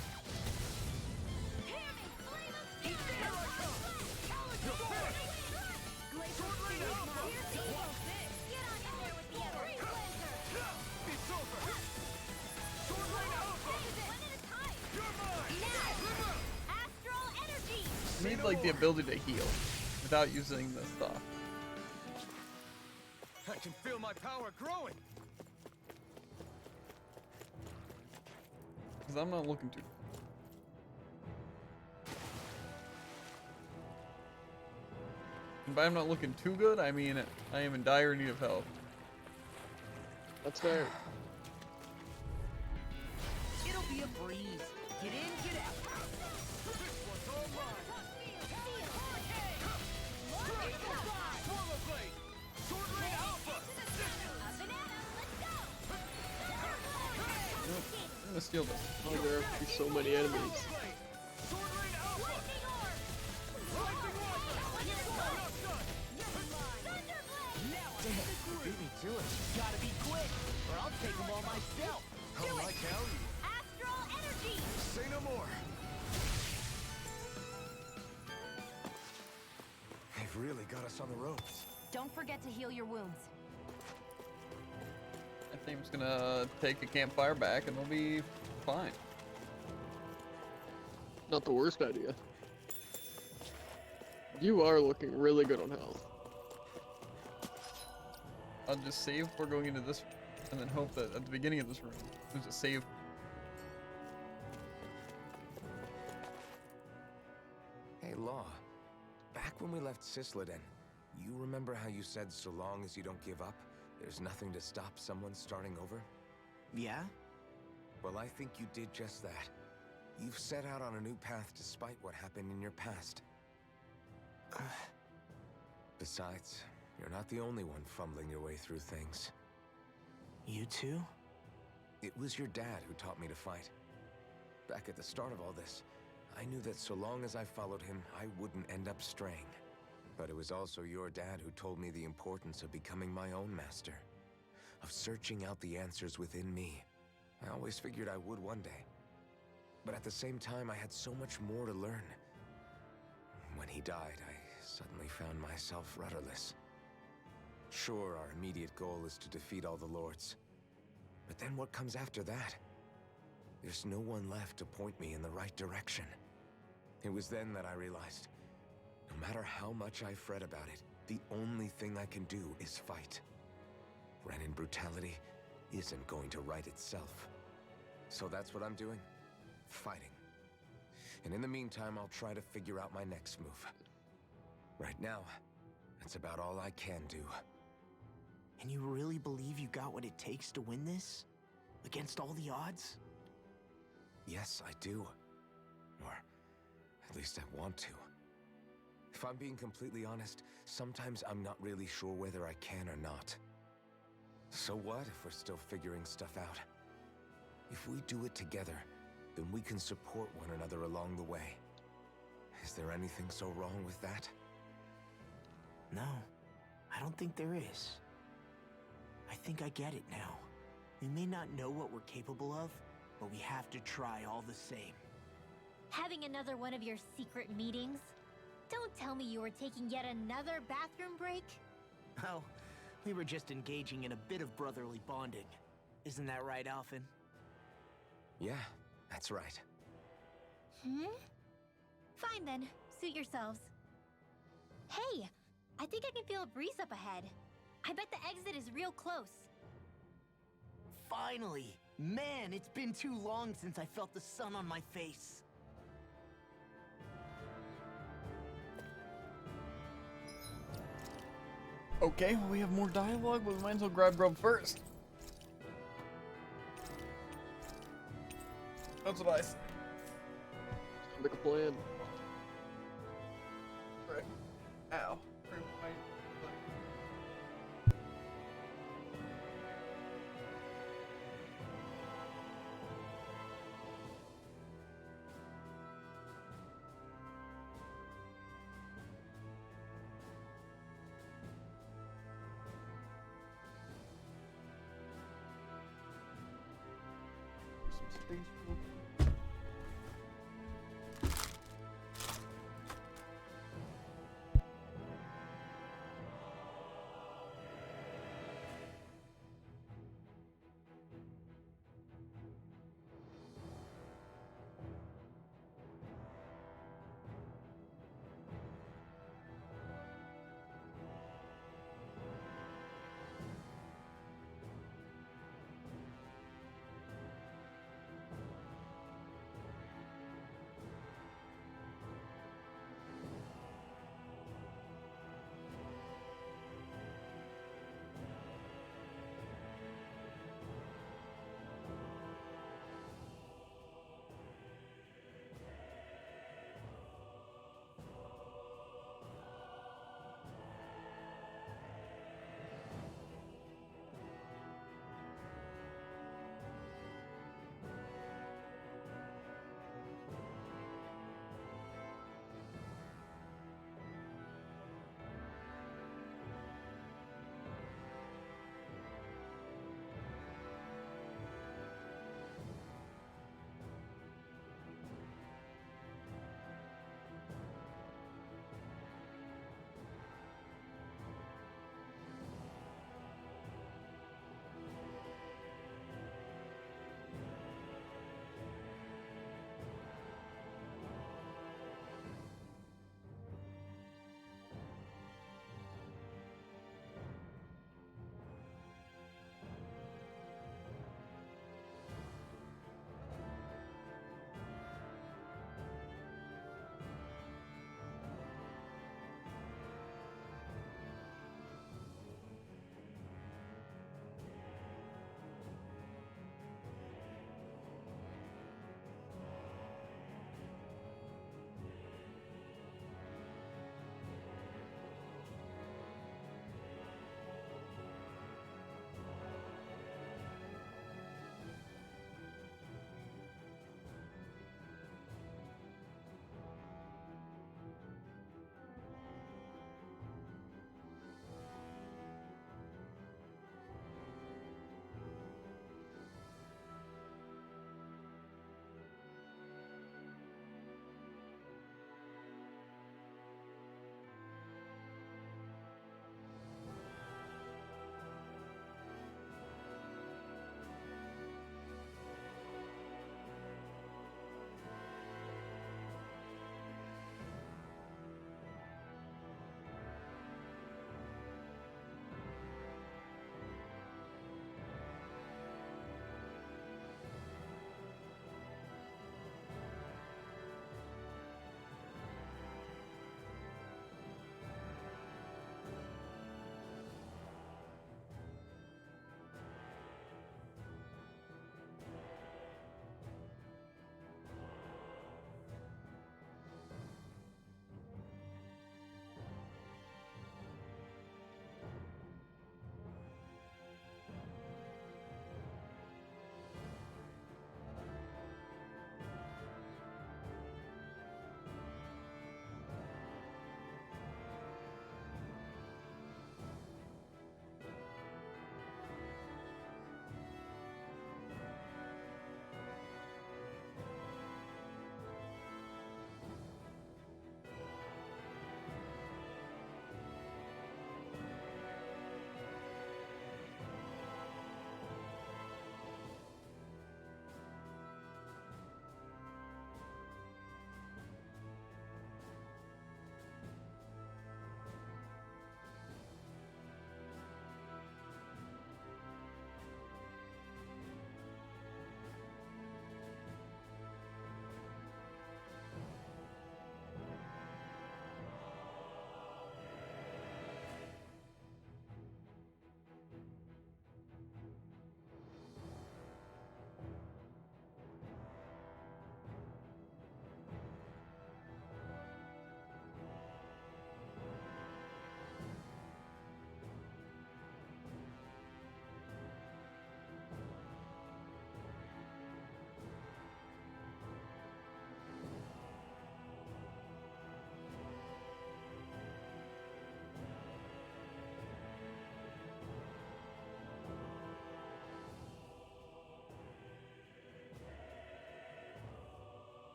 It's over! Sword Rain Alpha! You're mine! Astral energy! I need, like, the ability to heal without using this stuff. I can feel my power growing! Because I'm not looking too. And by I'm not looking too good, I mean I am in dire need of help. That's fair. It'll be a breeze. Get in, get out. This one's all mine! Swallow Blade! Sword Rain Alpha! A banana steal this. Oh, there have to be so many enemies. Sword Rain Alpha! Rising Wiper! Now beat me to it. Gotta be quick, or I'll take them all myself. Oh, like hell you. Astral energy! Say no more. They've really got us on the ropes. Don't forget to heal your wounds. I think I'm just gonna take a campfire back and we'll be fine. Not the worst idea. You are looking really good on health. I'll just save before going into this and then hope that at the beginning of this room there's a save. Hey, Law. Back when we left Cisleden, you remember how you said so long as you don't give up, there's nothing to stop someone starting over? Yeah? Well, I think you did just that. You've set out on a new path despite what happened in your past. Besides, you're not the only one fumbling your way through things. You too? It was your dad who taught me to fight. Back at the start of all this, I knew that so long as I followed him, I wouldn't end up straying. But it was also your dad who told me the importance of becoming my own master, of searching out the answers within me. I always figured I would one day. But at the same time, I had so much more to learn. When he died, I suddenly found myself rudderless. Sure, our immediate goal is to defeat all the lords. But then what comes after that? There's no one left to point me in the right direction. It was then that I realized, no matter how much I fret about it, the only thing I can do is fight. Renin brutality isn't going to right itself. So that's what I'm doing. Fighting. And in the meantime, I'll try to figure out my next move. Right now, that's about all I can do. And you really believe you got what it takes to win this? Against all the odds? Yes, I do. Or at least I want to. If I'm being completely honest, sometimes I'm not really sure whether I can or not. So what if we're still figuring stuff out? If we do it together, then we can support one another along the way. Is there anything so wrong with that? No, I don't think there is. I think I get it now. We may not know what we're capable of, but we have to try all the same. Having another one of your secret meetings? Don't tell me you were taking yet another bathroom break? Oh, we were just engaging in a bit of brotherly bonding. Isn't that right, Alphen? Yeah, that's right. Fine then, suit yourselves. Hey, I think I can feel a breeze up ahead. I bet the exit is real close. Finally! Man, it's been too long since I felt the sun on my face. Okay, well, we have more dialogue, but we might as well grab Grub first. That's what I say. Make a plan. Frick. Ow. Frick, my leg. Some space real quick.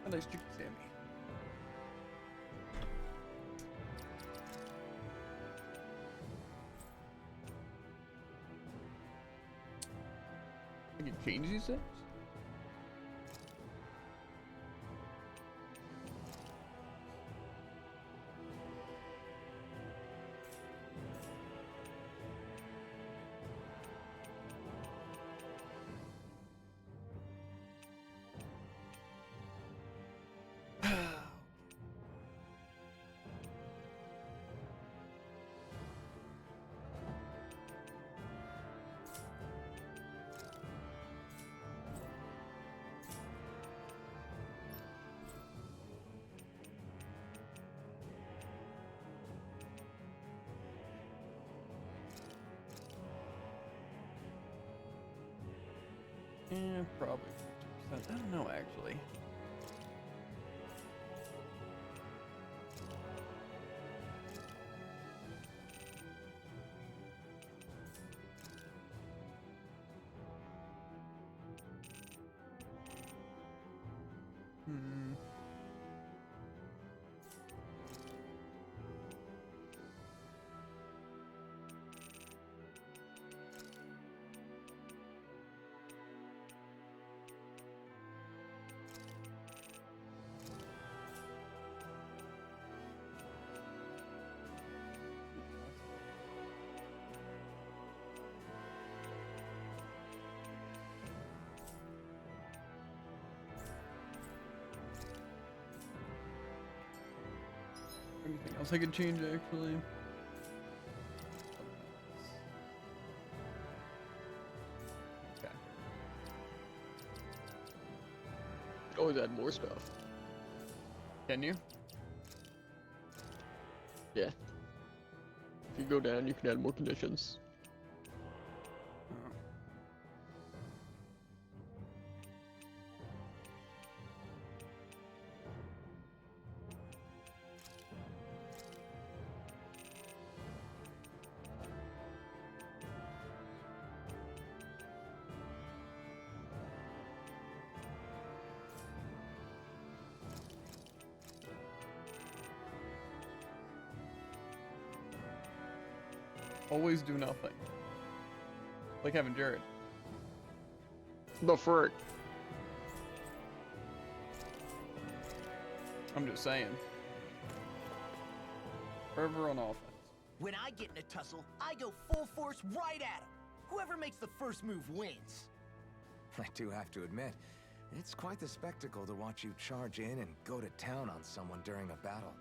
A nice chicken Sammy. I can change these things? Yeah, probably 50%. I don't know, actually. Hmm. Anything else I could change, actually? Okay. Always add more stuff. Can you? Yeah. If you go down, you can add more conditions. Oh. Always do nothing. Like having Jared. The frick. I'm just saying. Forever on offense. When I get in a tussle, I go full force right at him. Whoever makes the first move wins. I do have to admit, it's quite the spectacle to watch you charge in and go to town on someone during a battle.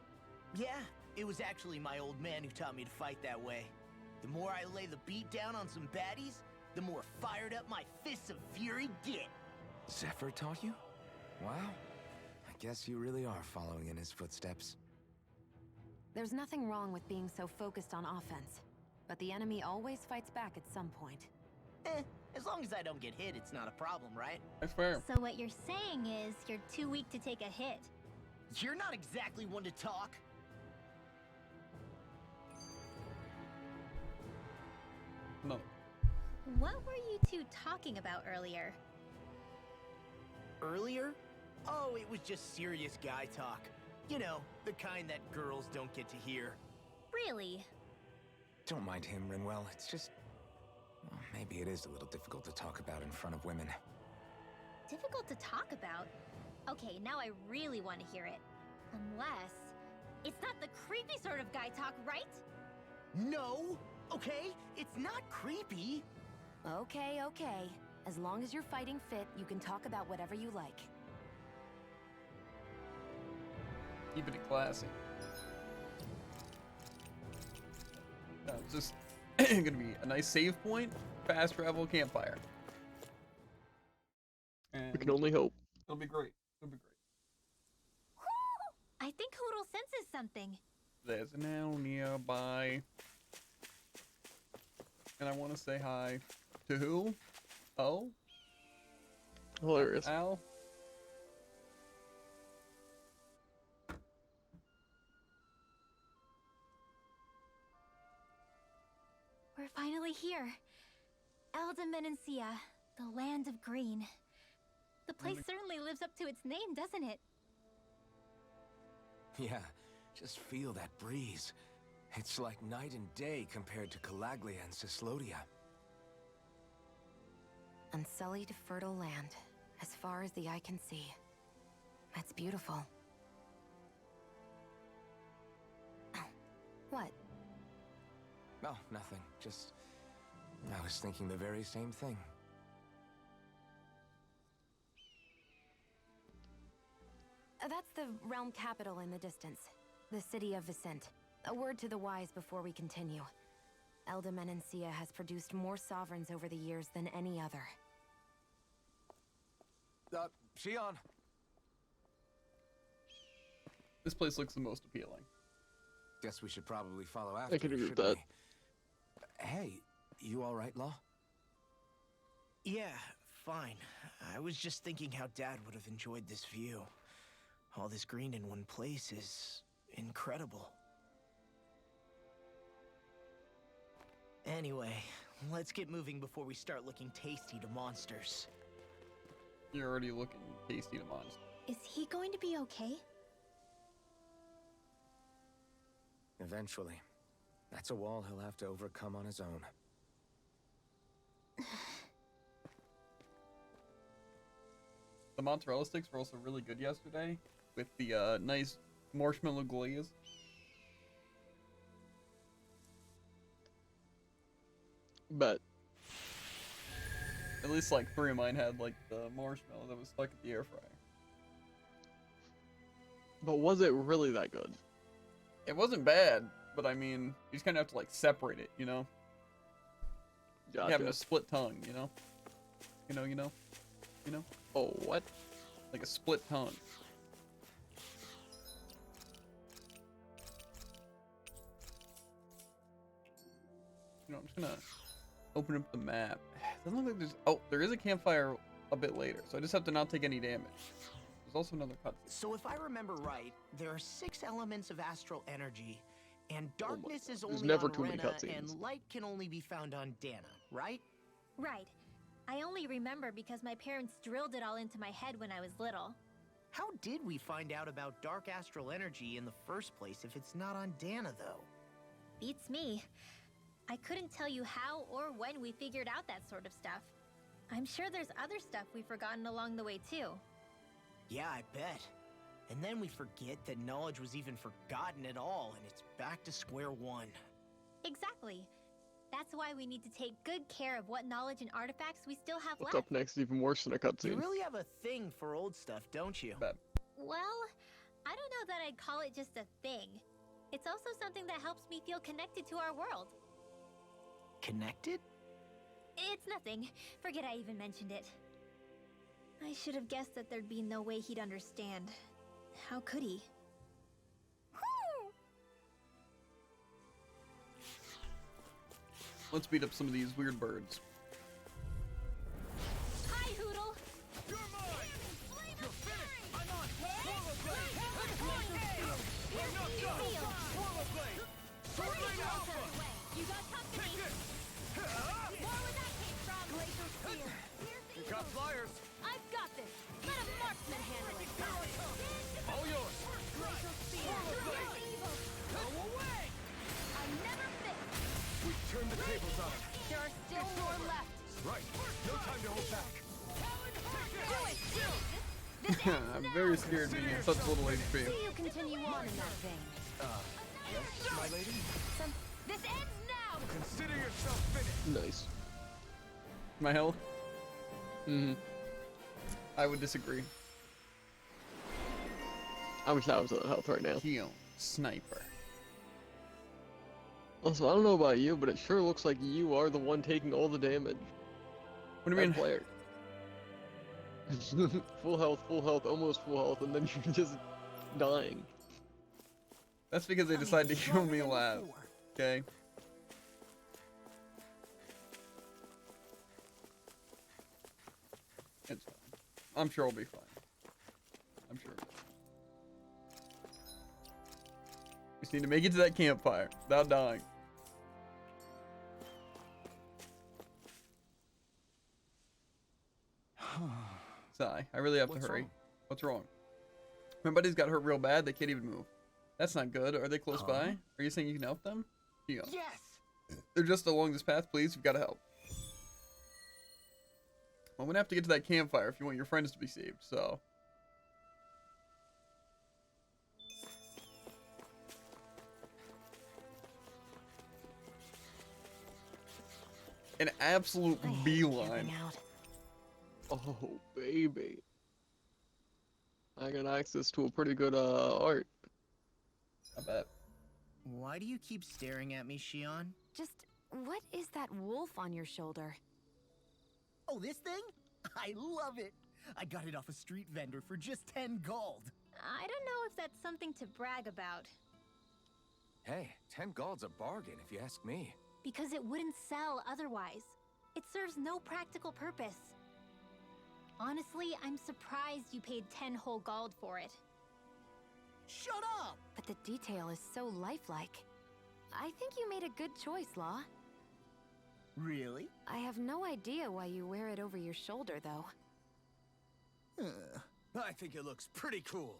Yeah, it was actually my old man who taught me to fight that way. The more I lay the beat down on some baddies, the more fired up my fists of fury get. Zephyr taught you? Wow. I guess you really are following in his footsteps. There's nothing wrong with being so focused on offense, but the enemy always fights back at some point. As long as I don't get hit, it's not a problem, right? That's fair. So what you're saying is you're too weak to take a hit. You're not exactly one to talk. No. What were you two talking about earlier? Earlier? Oh, it was just serious guy talk. You know, the kind that girls don't get to hear. Really? Don't mind him, Rinwell. It's just... well, maybe it is a little difficult to talk about in front of women. Difficult to talk about? Okay, now I really want to hear it. Unless... it's not the creepy sort of guy talk, right? No! Okay? It's not creepy. Okay, okay. As long as you're fighting fit, you can talk about whatever you like. Keeping it classy. It's just gonna be a nice save point, fast travel, campfire. And We can only hope. it'll be great. It'll be great. I think Hoodle senses something. There's an owl nearby. And I want to say hi to who? Oh? Hilarious. Al? We're finally here. Elda Menancia, the land of green. The place certainly lives up to its name, doesn't it? Yeah, just feel that breeze. It's like night and day compared to Calaglia and Cyslodia. Unsullied, fertile land, as far as the eye can see. It's beautiful. Oh, what? Oh, nothing. Just... I was thinking the very same thing. That's the realm capital in the distance. The city of Vicent. A word to the wise before we continue. Elda Menancia has produced more sovereigns over the years than any other. Shion! This place looks the most appealing. Guess we should probably follow after, can agree with shouldn't that. we? Hey, you alright, Law? Yeah, fine. I was just thinking how Dad would have enjoyed this view. All this green in one place is incredible. Anyway, let's get moving before we start looking tasty to monsters. You're already looking tasty to monster. Is he going to be okay? Eventually. That's a wall he'll have to overcome on his own. The mozzarella sticks were also really good yesterday, with the nice marshmallow glaze. Bet. At least like 3 of mine had like the marshmallow that was stuck at the air fryer. But was it really that good? It wasn't bad, but I mean, you just kind of have to like separate it, you know? Gotcha. Having a split tongue, you know? You know? Oh, what? Like a split tongue. You know, I'm just gonna open up the map. Doesn't look like there's... Oh, there is a campfire a bit later, so I just have to not take any damage. There's also another cutscene. So if I remember right, there are 6 elements of astral energy, and darkness is There's only never on too many Rena, cutscenes. and light can only be found on Dana, right? Right. I only remember because my parents drilled it all into my head when I was little. How did we find out about dark astral energy in the first place if it's not on Dana, though? Beats me. I couldn't tell you how or when we figured out that sort of stuff. I'm sure there's other stuff we've forgotten along the way, too. Yeah, I bet. And then we forget that knowledge was even forgotten at all, and it's back to square one. Exactly. That's why we need to take good care of what knowledge and artifacts we still have What's left. up next? Even worse than a You cutscene. really have a thing for old stuff, don't you? Bad. Well, I don't know that I'd call it just a thing. It's also something that helps me feel connected to our world. Connected? It's nothing. Forget I even mentioned it. I should have guessed that there'd be no way he'd understand. How could he? Let's beat up some of these weird birds. Hi, Hoodle! You're mine! You're finished! I'm on! Swallow blade! We're not done! Swallow blade! Sword blade alpha! You got company! Take this! More where that came from! Glacial Spear! You got flyers! I've got this! Let a marksman handle it! All yours! Glacial Spear! Swallow blade! Go away! I never miss! We turned the tables on him! There are still more left! Right! No time to hold back! Do it! This I'm very scared being at such little HP. See you continue on in that vein. Yes, my lady? This ends now! Consider yourself finished! Nice. My health? Mm-hmm. I would disagree. I wish I was at health right now. Heal. Sniper. Also, I don't know about you, but it sure looks like you are the one taking all the damage. What do you mean? Player. full health, almost full health, and then you're just dying. That's because they decided to kill me last. Okay. It's fine. I'm sure I'll be fine. I'm sure. We just need to make it to that campfire without dying. Sigh. I really have to What's hurry. wrong? What's wrong? My buddy's got hurt real bad. They can't even move. That's not good. Are they close by? Are you saying you can help them? Here you go. Yes! They're just along this path, please. You've got to help. Well, I'm gonna have to get to that campfire if you want your friends to be saved, so. An absolute I hate beeline. camping out. Oh, baby. I got access to a pretty good art. I bet. Why do you keep staring at me, Shion? Just what is that wolf on your shoulder? Oh, this thing? I love it! I got it off a street vendor for just 10 gold. I don't know if that's something to brag about, Hey, 10 gold's a bargain if you ask me. because it wouldn't sell otherwise. It serves no practical purpose. Honestly, I'm surprised you paid 10 whole gold for it. Shut up! But the detail is so lifelike. I think you made a good choice, Law. Really? I have no idea why you wear it over your shoulder, though. I think it looks pretty cool.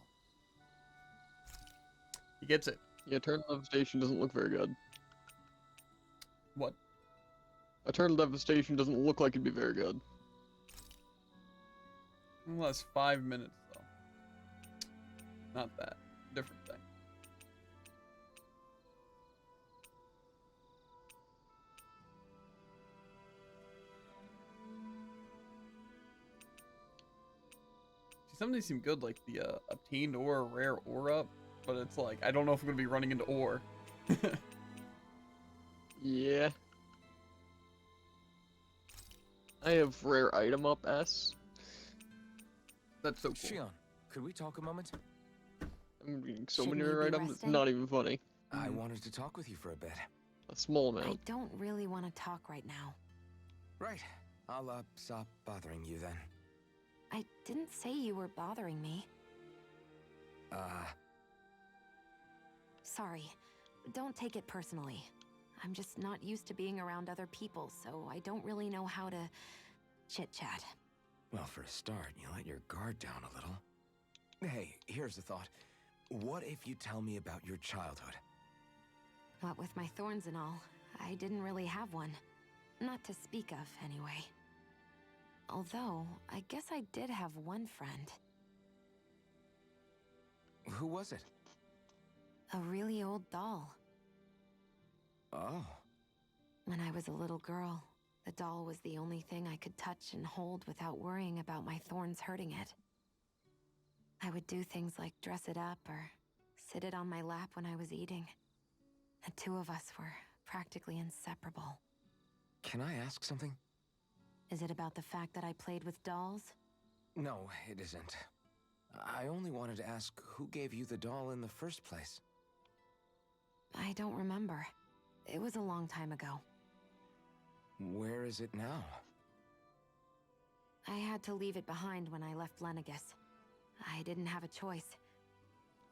He gets it. Yeah, Eternal Devastation doesn't look very good. What? Eternal Devastation doesn't look like it'd be very good. Well, that's 5 minutes, though. Not that. Different thing. See, some of these seem good, like the obtained ore, rare ore up, but it's like, I don't know if I'm going to be running into ore. Yeah. I have rare item up S. That's so cool. Shion, could we talk a moment? I'm getting so Shouldn't many you rare be items, it's resting? not even funny. I wanted to talk with you for a bit. A small I amount. don't really want to talk right now. Right. I'll, stop bothering you then. I didn't say you were bothering me. Sorry. Don't take it personally. I'm just not used to being around other people, so I don't really know how to chit-chat. Well, for a start, you let your guard down a little. Hey, here's a thought. What if you tell me about your childhood? What with my thorns and all, I didn't really have one. Not to speak of, anyway. Although, I guess I did have one friend. Who was it? A really old doll. Oh. When I was a little girl, the doll was the only thing I could touch and hold without worrying about my thorns hurting it. I would do things like dress it up or sit it on my lap when I was eating. The two of us were practically inseparable. Can I ask something? Is it about the fact that I played with dolls? No, it isn't. I only wanted to ask who gave you the doll in the first place. I don't remember. It was a long time ago. Where is it now? I had to leave it behind when I left Lenegus. I didn't have a choice.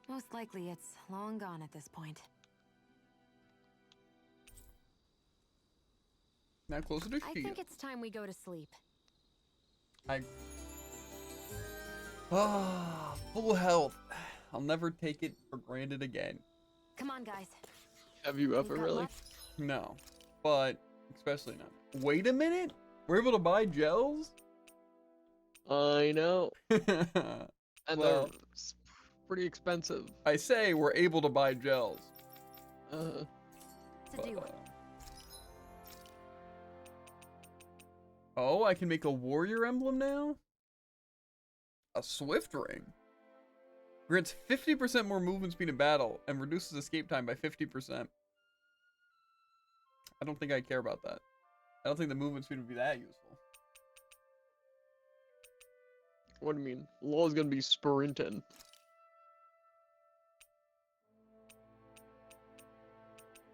Most likely it's long gone at this point. Now closer to I Shion. think it's time we go to sleep. Full health. I'll never take it for granted again. Come on, guys. Have you ever We've got really? lots- No, but especially not. Wait a minute. We're able to buy gels. I know. And Well- they're pretty expensive. I say we're able to buy gels. To do. Oh, I can make a warrior emblem now? A swift ring. Grants 50% more movement speed in battle and reduces escape time by 50%. I don't think I care about that. I don't think the movement speed would be that useful. What do you mean? Law's gonna be sprinting.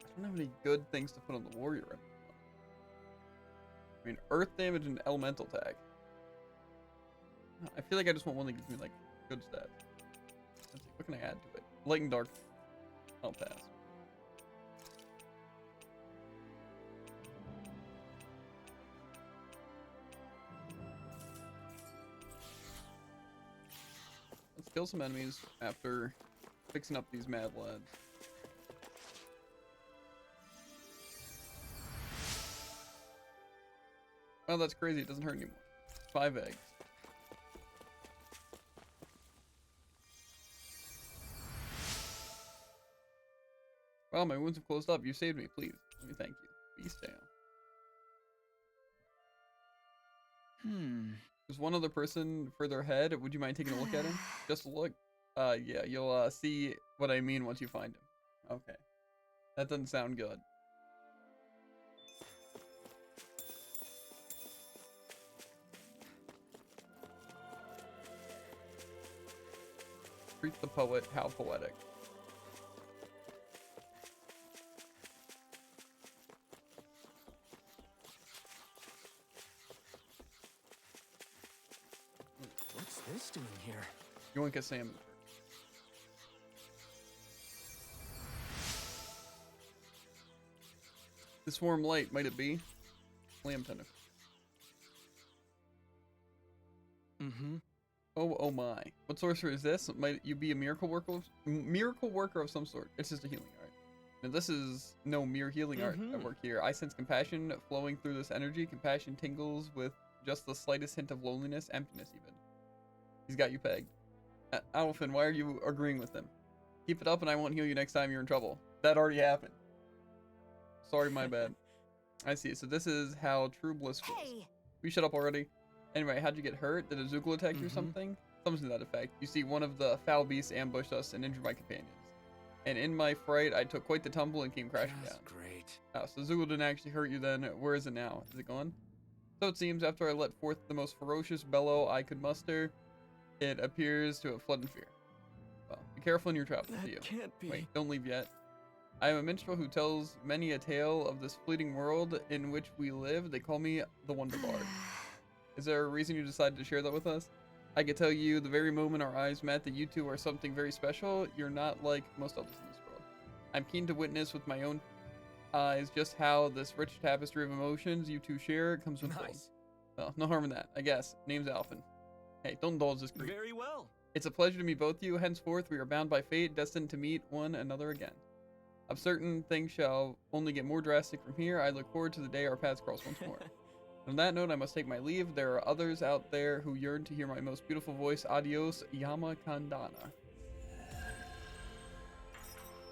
I don't have any good things to put on the warrior emblem. I mean, earth damage and elemental tag. I feel like I just want one that gives me, like, good stats. Let's see, what can I add to it? Light and dark. I'll pass. Let's kill some enemies after fixing up these mad lads. Oh, that's crazy. It doesn't hurt anymore. 5 eggs. Well, my wounds have closed up. You saved me. Please. Let me thank you. Peace down. There's one other person further ahead. Would you mind taking a look at him? Just a look. Yeah, you'll see what I mean once you find him. Okay. That doesn't sound good. Treat the poet, how poetic. What's this doing here? Yoink a salmon. This warm light, might it be? Lamb tender. Oh my. What sorcerer is this? Might you be a miracle worker of some sort? It's just a healing art. Now this is no mere healing art at work here. I sense compassion flowing through this energy. Compassion tingles with just the slightest hint of loneliness, emptiness even. He's got you pegged. Alfin, why are you agreeing with him? Keep it up and I won't heal you next time you're in trouble. That already happened. Sorry, my bad. I see. So this is how true bliss feels. Hey! We shut up already. Anyway, how'd you get hurt? Did a Zoogle attack you or something? Something to that effect. You see, one of the foul beasts ambushed us and injured my companions. And in my fright, I took quite the tumble and came crashing down. Great. Oh, so Zoogle didn't actually hurt you then. Where is it now? Is it gone? So it seems after I let forth the most ferocious bellow I could muster, it appears to have fled in fear. Well, be careful in your travels, you. Can't be. Wait, don't leave yet. I am a minstrel who tells many a tale of this fleeting world in which we live. They call me the Wonder Bard. Is there a reason you decided to share that with us? I can tell you the very moment our eyes met that you two are something very special. You're not like most others in this world. I'm keen to witness with my own eyes just how this rich tapestry of emotions you two share comes with Nice. Well, no harm in that, I guess. Name's Alfin. Hey, don't indulge this grief. Very well. It's a pleasure to meet both of you. Henceforth, we are bound by fate, destined to meet one another again. Of certain things shall only get more drastic from here. I look forward to the day our paths cross once more. On that note, I must take my leave. There are others out there who yearn to hear my most beautiful voice. Adios, Yama Kandana.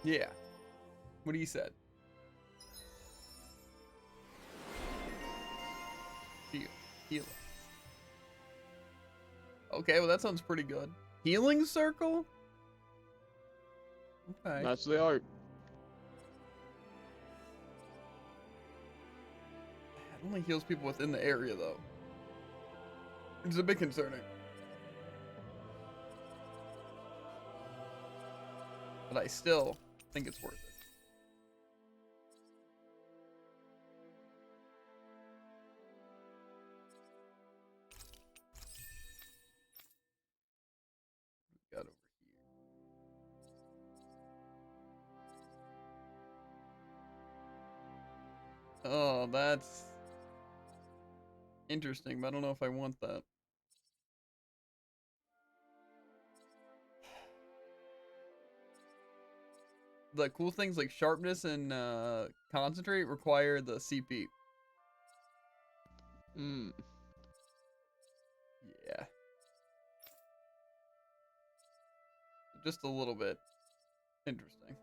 Yeah. What he said. Heal. Okay, well that sounds pretty good. Healing circle? Okay. That's the art. It only heals people within the area, though. Which is a bit concerning. But I still think it's worth it. Got over here. Oh, that's interesting, but I don't know if I want that. The cool things like sharpness and concentrate require the CP. Yeah. Just a little bit interesting.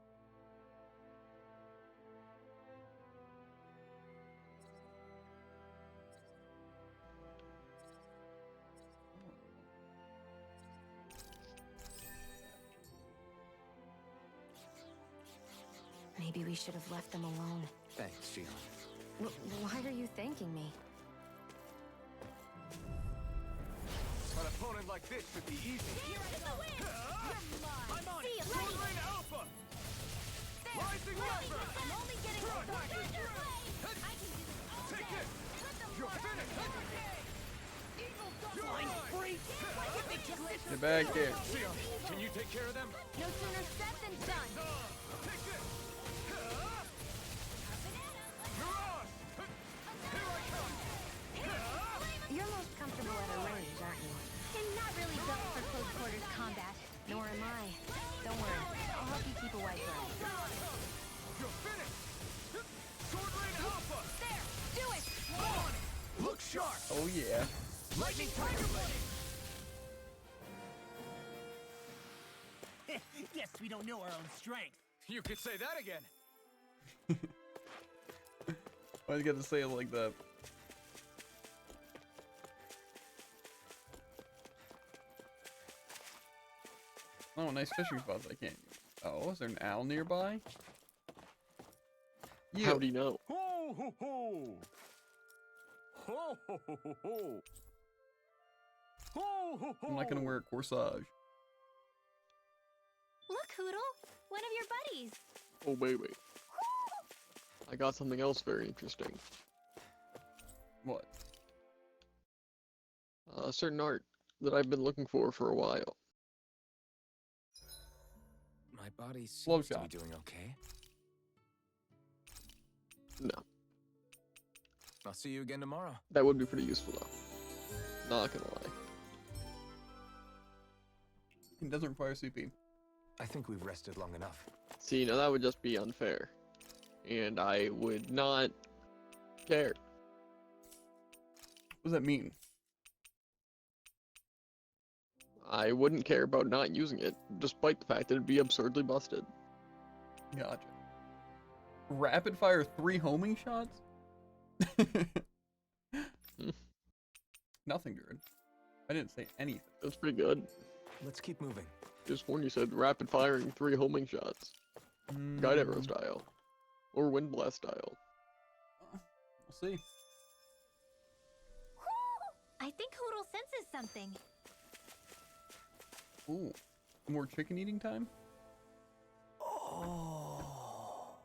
Maybe we should have left them alone. Thanks, Shion. Why are you thanking me? An opponent like this should be easy. I'm on it! Sword Rain Alpha! Rising Viper! I'm only getting started. Take it! You're finished! Flying freak! Get back here. Shion, can you take care of them? No sooner said than done. Take this! Mirage! Here I come! You're most comfortable at a range, aren't you? I'm not really built for close quarters combat. Nor am I. Don't worry. help you keep away from it. You're finished! Sword Rain Alpha! There! Do it! On it! Look sharp! Oh yeah. Lightning Tiger Blade! Guess we don't know our own strength. You could say that again. I was gonna say it like that. Oh, nice fishing spots I can't use. Oh, is there an owl nearby? How do you know? Ho ho ho! Ho ho ho ho ho! Ho ho ho! I'm not gonna wear a corsage. Look, Hoodle! One of your buddies! Oh, wait. I got something else very interesting. What? Certain art that I've been looking for a while. My body Slow seems to be shot. doing okay. No, I'll see you again tomorrow. that would be pretty useful though. Not gonna lie. It doesn't require CP. I think we've rested long enough. See, now that would just be unfair. And I would not care. What does that mean? I wouldn't care about not using it, despite the fact that it'd be absurdly busted. Gotcha. Rapid fire 3 homing shots? Nothing good. I didn't say anything. That's pretty good. Let's keep moving. Just when you said rapid firing 3 homing shots. Guide arrow style. Or wind blast style. We'll see. I think Hoodle senses something. Ooh. More chicken eating time? Oh.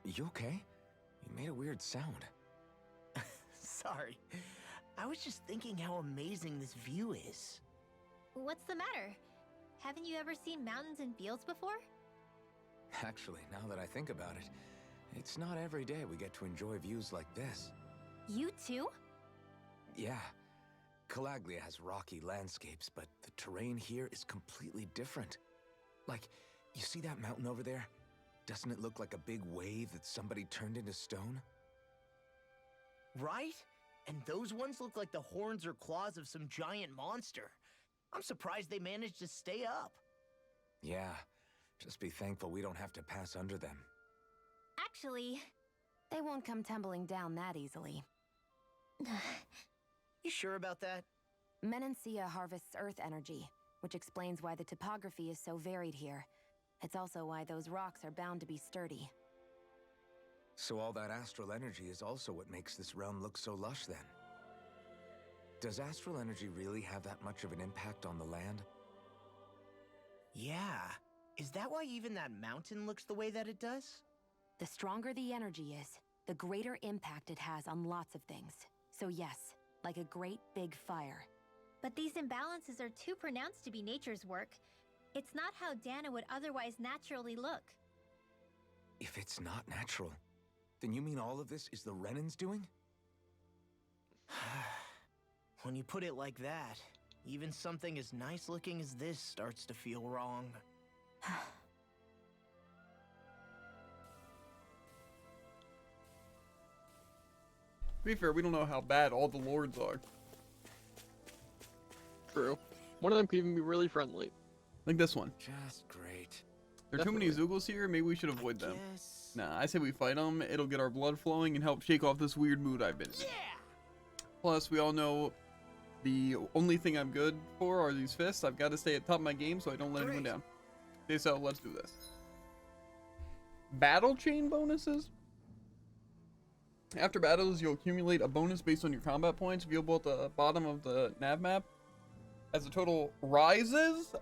You okay? You made a weird sound. Sorry. I was just thinking how amazing this view is. What's the matter? Haven't you ever seen mountains and fields before? Actually, now that I think about it, it's not every day we get to enjoy views like this. You too? Yeah. Calaglia has rocky landscapes, but the terrain here is completely different. Like, you see that mountain over there? Doesn't it look like a big wave that somebody turned into stone? Right? And those ones look like the horns or claws of some giant monster. I'm surprised they managed to stay up. Yeah. Just be thankful we don't have to pass under them. Actually, They won't come tumbling down that easily. You sure about that? Menancia harvests earth energy, which explains why the topography is so varied here. It's also why those rocks are bound to be sturdy. So all that astral energy is also what makes this realm look so lush then? Does astral energy really have that much of an impact on the land? Yeah. Is that why even that mountain looks the way that it does? The stronger the energy is, the greater impact it has on lots of things. So yes, like a great big fire. but these imbalances are too pronounced to be nature's work. It's not how Dana would otherwise naturally look. If it's not natural, then you mean all of this is the Renans doing? When you put it like that, even something as nice looking as this starts to feel wrong. To be fair, we don't know how bad all the lords are. True. One of them could even be really friendly. Like this one. Just great. There are too many Zoogles here, maybe we should avoid them. Yes. Nah, I say we fight them, it'll get our blood flowing and help shake off this weird mood I've been in. Yeah! Plus, we all know the only thing I'm good for are these fists. I've got to stay at top of my game so I don't let anyone Great. down. Okay, so let's do this. Battle chain bonuses? After battles, you'll accumulate a bonus based on your combat points viewable at the bottom of the nav map. As the total rises,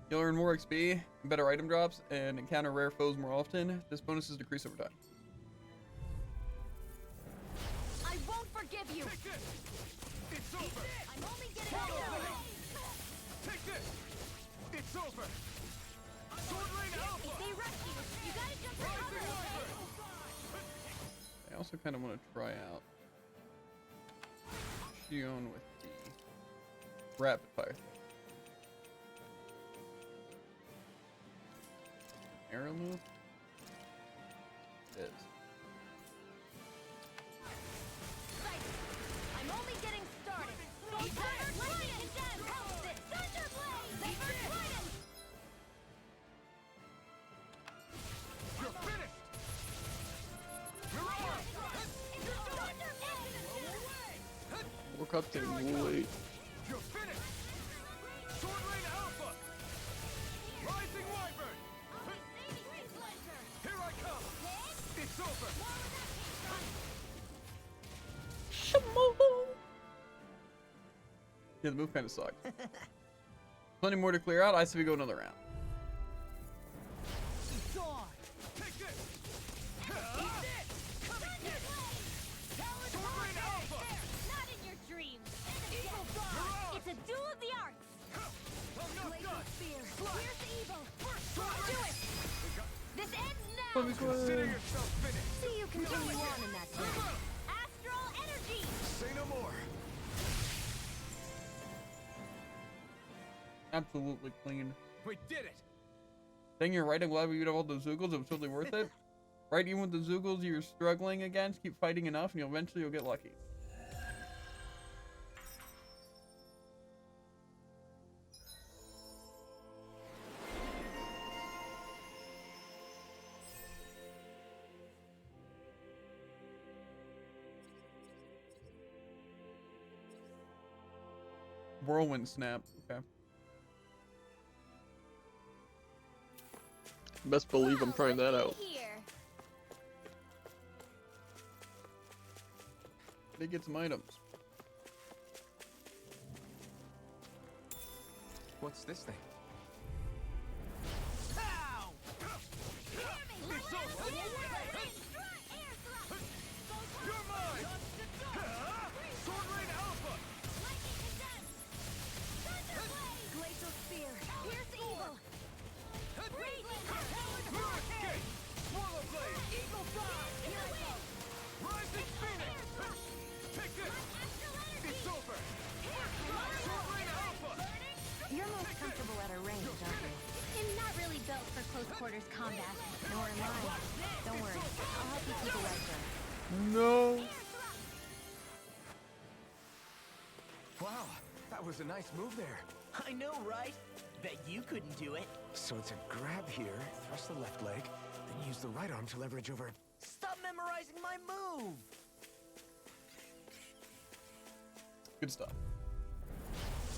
you'll earn more XP, better item drops, and encounter rare foes more often. This bonus is decreased over time. I won't forgive you! Take this! It's over! I'm only getting started! Take this! It's over! Sword Rain Alpha! If they rush you gotta jump for Rising cover! I also kind of want to try out Shion with the rapid fire. aerial move? It is. I'm only getting started. Lightning condemned. Helps it. Thunderblade. Zephyr Trident. You're finished! Mirage! More cutscenes, wait. You're finished! Sword Rain Alpha! Rising Wyvern! Here I come! It's over! Yeah, the move kind of sucked. Plenty more to clear out. I say we go another round. Take this! Eat this! Sword Rain Alpha! Not in your dreams. Mirage! It's a duel of the arts. I'm not done! Here's evil. Sword Do Rain! it. This ends now. Consider yourself finished! See you continue on in that tone. Astral energy. Say no more! Absolutely clean. We did it! Dang, you're right. I'm glad we beat all those Zoogles. It was totally worth it. Right, even with the Zoogles you're struggling against, keep fighting enough and you'll get lucky. Whirlwind snap. Okay. Best believe I'm trying that out. Here. They get some items. What's this thing? Pow! It's over! You're mine! Sword Rain Alpha! Glacial Spear. Pierce evil. Hurricane! Swallow Blade! Eagle Fly. Rising Phoenix! Take this! It's over! Sword Rain Alpha! You're most comfortable at a range, aren't you? I'm not really built for close quarters combat. Nor am I. Don't worry. I'll help you keep a right there. No. Wow, that was a nice move there. I know, right? Bet you couldn't do it. So it's a grab here, thrust the left leg, then use the right arm to leverage over. Stop memorizing my move! Good stuff.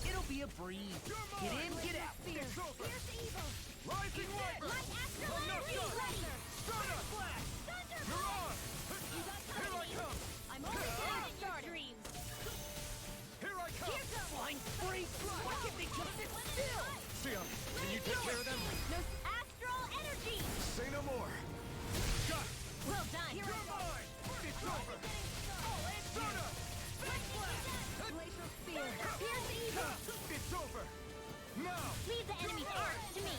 It'll be a breeze. Get in, get out. It's over! Pierce evil. Rising Wyvern! My astral I'm not energy. done! Stardust Blast! Mirage! Here I come! I'm only getting your dreams. Here I come! Flying free! Why can't they just sit still? Sion, can you take care of them? No astral energy. Say no more! Got it! Well done. You're mine! It's over! Stardust! Glacial Spear. Pierce evil. It's over! Now! Leave the enemy's arms to me.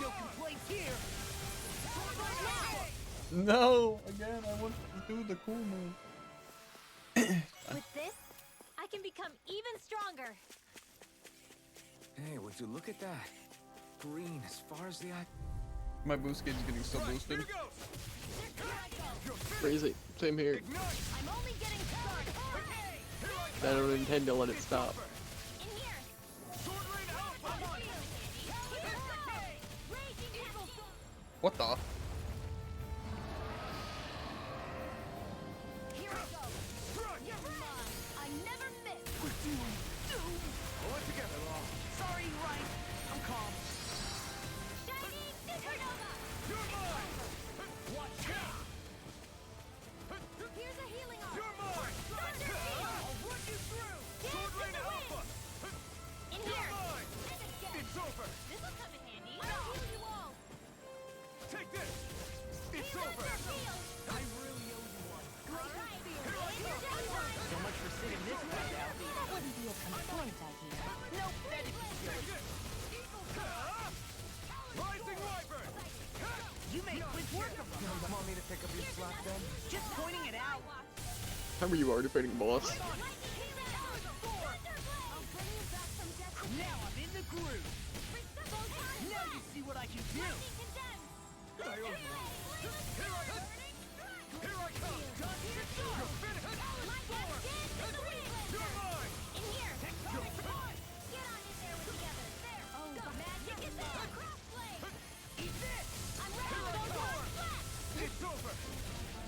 No complaints here. No! Again, I want to do the cool move. With this, I can become even stronger. Hey, would you look at that? Green as far as the eye. My boost gauge is getting so boosted. Here goes! Crazy. Same here. Ignite! I'm only getting started. I don't intend to let it stop. In here. Sword Rain Alpha! Raging evil. What the? Here I go. Strike! You're mine. I never miss. Pull it together, Law. Sorry, right. I'm calm. Shining Supernova. You're mine! Watch out! Here's a healing arm. You're mine! Thunder I'll run you through! Sword Rain Alpha! In You're here. mine! It's over! This'll come in handy. I'll heal you all. Take this! It's over! I really owe you one. So much for sitting this guy out. That wouldn't be a complaint, I hear. Nope, that is Take this! Rising Wyvern! You made quick work of them. Want me to pick up your slack then? Just pointing it out. Remember you are defeating boss. Now I'm in the groove. Now you see what I can do. Here I come! You're finished! You're mine! In here! Tectonic punch! Get on in there with the others! There! Oh, go! Magic is there! Cross blade! Eat this! I'm Here ready! I Don't go! go flat! It's over!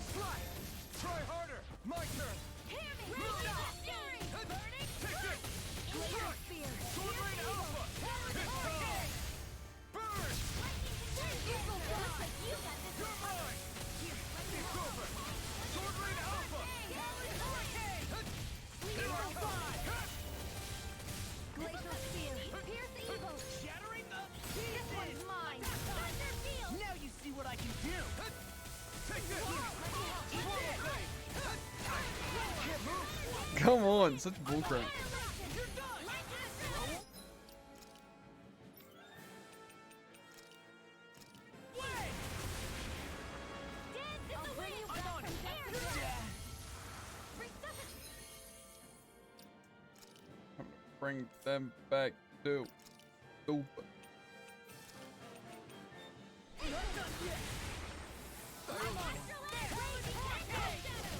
Slide! Try harder! My turn! Hear me! Release that fury! Burning Take this! In here! Strike! Spear! Sword Rain Alpha! It's time! Burn! Eagle Fly! You got this! You're mine! It's over! Sword Rain Alpha! Here I come! Glacial Steel! Pierce Eagle! Shattering the This one's mine! Thunder Field! Now you see what I can do! Take this! Swallow Blade! Can't move! Come on, such bullcrap. You're done! Dance in the wind! I'm on it! Bring them back to super.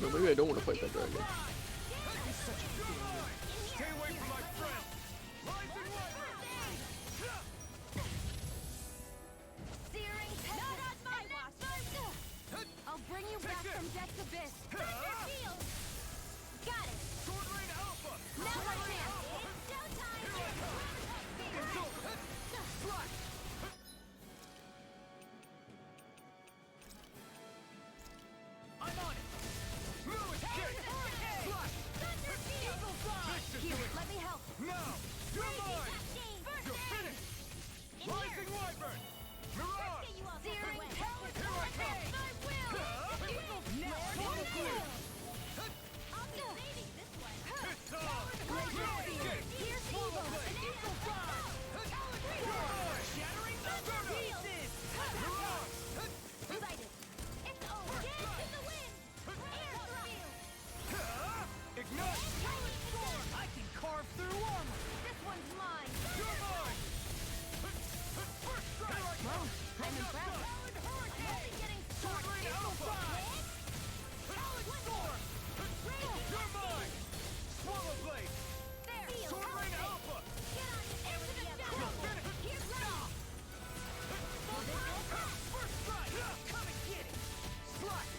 No, maybe I don't want to fight that dragon. Stay away from my friend! Rising Wyvern! Searing Not my watch! I'll bring you back from Death's Abyss! Thunder Field! Got it! Sword Rain Alpha! Now my chance! It's showtime! It's over! Slide! I'm on it! Move escape! Slide! Thunder Field! This is Here, doing let me help! now! You're mine! You're finished! In here! Rising Wyvern! Mirage! Get you all Searing away! Here I come! Third will! Now, Sword Field! Hut! I'll be saving this one! It's time! Glacial Move Spear! escape! Pierce Swallow Eagle! Blade! Eagle Fly! You're mine! Shattering Thunder Field! Mirage! Hut! Sighted! It's over! Dance in the wind! Air Field! Ignite! I can carve through armor! This one's mine! You're mine! First strike! I'm impressed! Only getting Sword Rain Alpha! Talon Storm! You're mine! Swallow Blade! There! Sword Rain Alpha! Get on in there with the others! You're finished! Here's Rain! First strike! Come and get it! Slide!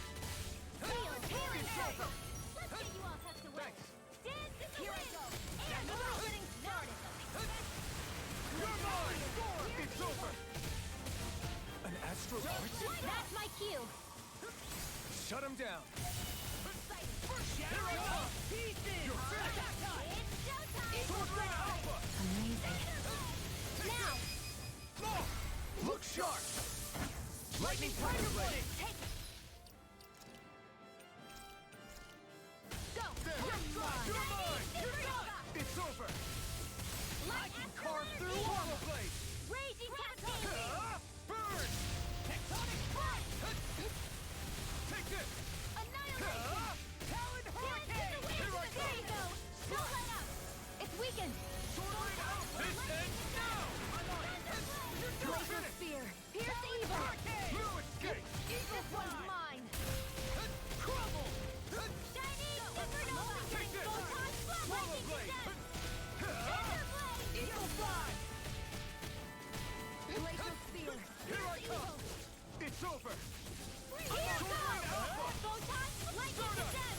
Field! Healing Circle! Let's get you all tucked away! Dance in the wind! And we're all getting started! You're mine! It's over! An Astro Vortex? That's my cue! Shut him down! Shattering pieces! You're finished! It's showtime! Sword Rain Alpha! Amazing! Now! More! Look sharp! Lightning Tiger Blade! Take it! Go! There! You're mine! You're done! It's over! I can carve through Swallow Blade! Raging Cascade! Burn! Tectonic Punch! Take this! Annihilation! Talon Hurricane! Dance in the Here I wind! There you come! go! Don't let up! It's weakened! Sword Rain Alpha! This ends now! You're Glacial finished! Spear! Pierce Evil! No escape! This one's mine! Crumble! Shiny Supernova! Take this! Photon Flap! Swallow Lightning Blade! Descent! Thunder Blade! Eagle Fly! Glacial Spear! Here I come! It's over! Here Sword goes! Rain Alpha! Photon Lightning Stardust! Descent!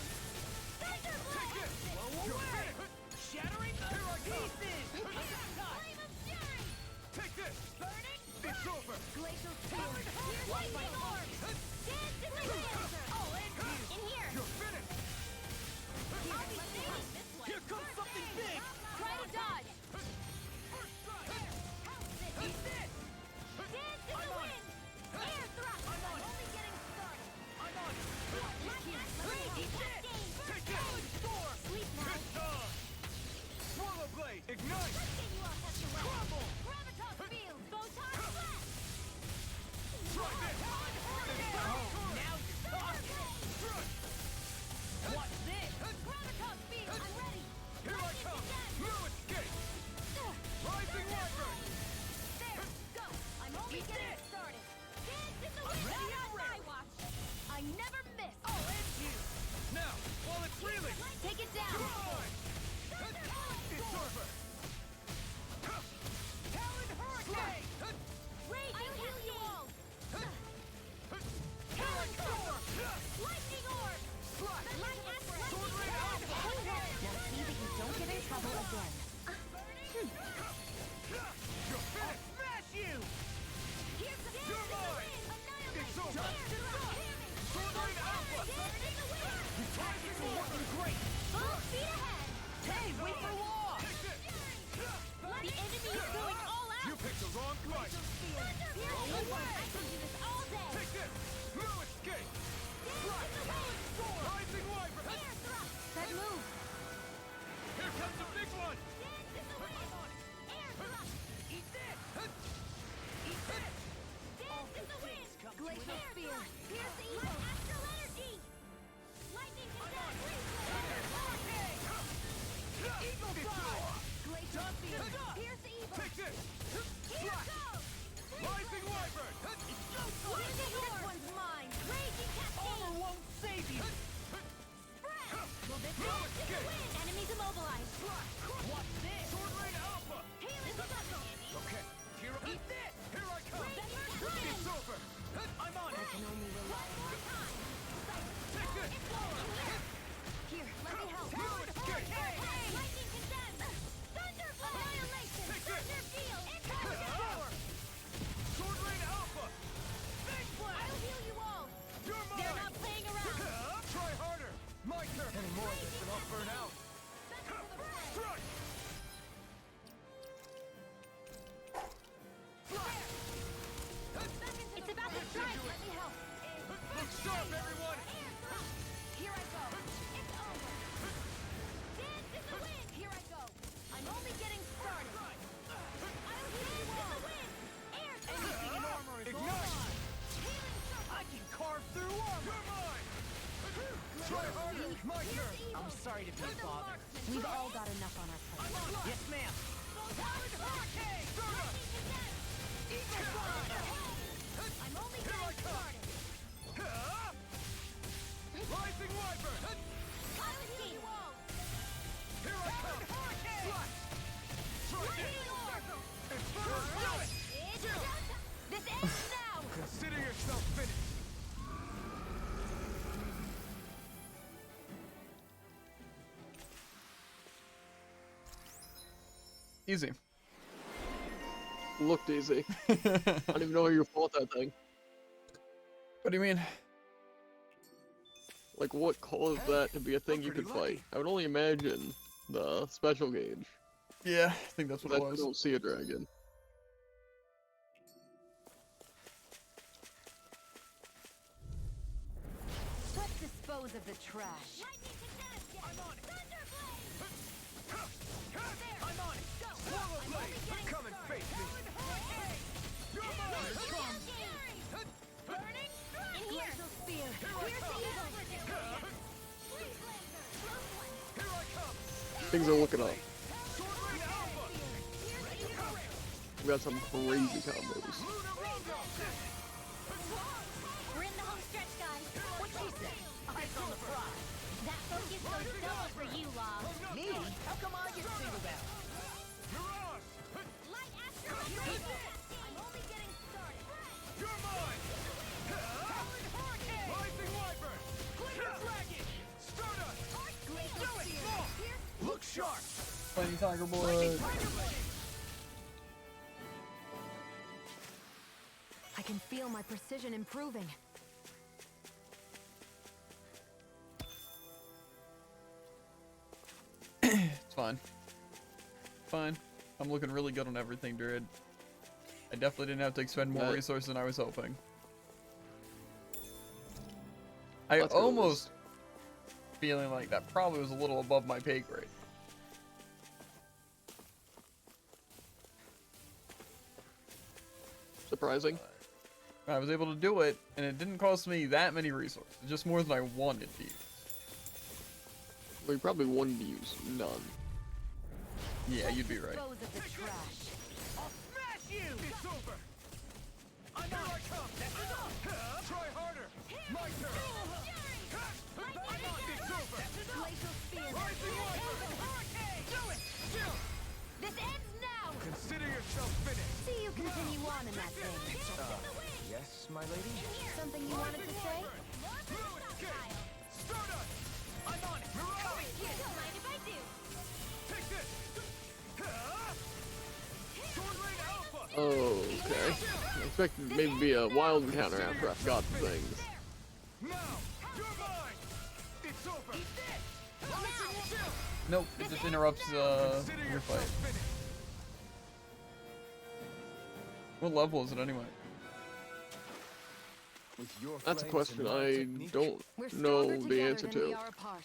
Thunder Take Blade! this! You're finished! Shattering the Here I come! Flame of Fury! Take this! Burning It's over! Glacial Spear! Here's Lightning Orb! Dance in the wind! Oh, and in here! You're finished! I'll be saving this one! Here comes something big! Try to dodge! Eat this! Dance in the wind! Air thrust! I'm only getting started! I'm on it! Raging Cascade! Take this! Storm! Sleep now! It's time! Swallow Blade! Ignite! Let's get you all tucked away! Crumble! Gravitas Field! Photon Blast! Try this! Now you're I can do this all day. Take this! No escape! Right! Rising Wyvern! Air thrust. That move! Here comes the big one! Dance in the wind. Air thrust. Eat this! Eat this! Dance in the wind. Glacial Air spear! thrust. Pierce the evil. Astral energy. Lightning condensed. Eagle fly! Glacial spear! Pierce the evil. Take this! Here goes. Rising Wyvern! This one's mine! Raging cascade. won't save you! Will this dance in the wind? Enemies immobilized. What's this? Sword Rain Alpha! Healing bubble. Okay, here I... Eat this! Here I come! Raging It's over! I'm on it! Can only rely on more time. Take this! Here, let me help! No escape! Lightning condensed. Thunder annihilation. Take this! Thunder field. Intelligence. Sword Rain Alpha! I'll heal you all. You're mine! They're not playing around. Try harder! My turn! Any more of this and I'll burn out! Strike! It's about to strike. Let me help. Look sharp, everyone! Here I go! It's over. Dance in the wind. Here I go! I'm only getting started! I'll heal you all. Air thrust. Ignite! Healing circle. I can carve through armor! You're mine! Try harder! My turn! I'm sorry to be a bother. We've all got enough on our plate. Yes, ma'am. Powered hurricane. Lightning condensed. Eagle I'm only getting started. Rising Wyvern! I'll heal you all. Here I come! Slash! Try this! Healing circle. Do it! It's showtime. This ends now. Consider yourself finished! Easy. Looked easy. I don't even know how you fought that thing. What do you mean? Like, what caused that to be a thing you could fight? I would only imagine the special gauge. Yeah, I think that's what That it you was. don't see a dragon. Let's dispose of the trash. Lightning condensed. I'm on it. Thunder blade. I'm on it! Swallow Blade! Come and face me! You're mine! Burning strike. In here. Glacial spear! Here's the evil. Freeze laser. Here I come! Things are looking up. Sword Rain Alpha! We got some crazy combos. Luna Rondo! We're in the home stretch, guys. What'd she say? Eyes on the prize. That focus goes double for you, Law. Me? How come I get singled out? Mirage! Light astral I'm only getting started. You're mine! Powered hurricane. Rising Wyvern! Clear Dragon! Stardust! Glacial spear. Look sharp! Fighting Tiger Blood. I can feel my precision improving. It's fine. Fine. I'm looking really good on everything, Druid. I definitely didn't have to expend more Right. resources than I was hoping. I That's good at almost feeling like that probably was a little above my pay grade. Surprising. I was able to do it, and it didn't cost me that many resources. Just more than I wanted to use. Well, you probably wouldn't use none. Yeah, you'd be right. Dispose of the trash. I'll smash you! It's over! Here I come! Try harder! My turn! It's over! Glacial spear! Rising Wyvern! Do it! Still! This ends now. Consider yourself finished! See you continue on in that thing. Yes, my lady? Something you wanted to say? No escape! Stardust! I'm on it! Mirage! Don't mind if I do. Take this! Sword Rain Alpha! Oh, okay. I expected maybe to be a wild encounter after I forgot the things. Now! You're mine! It's over! Nope, it just interrupts Consider your fight. yourself finished! What level is it anyway? With your That's a flames and question my I technique, don't We're know stronger the together answer than we to. are apart.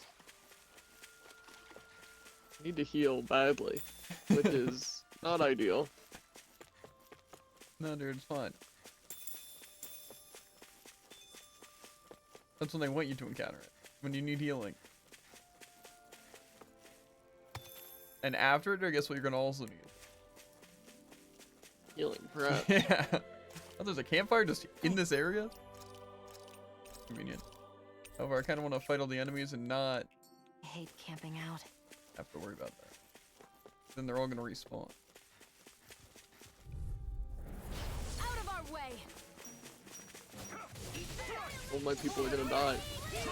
I need to heal badly, which is not ideal. No, dude, it's fine. That's when they want you to encounter it. When you need healing. And after it, I guess what you're gonna also need. Healing, perhaps. Yeah. Oh, there's a campfire just in this area? Convenient. However, I kind of want to fight all the enemies and not I hate camping out. have to worry about that. Then they're all gonna respawn. Out of our way! All my people are gonna die.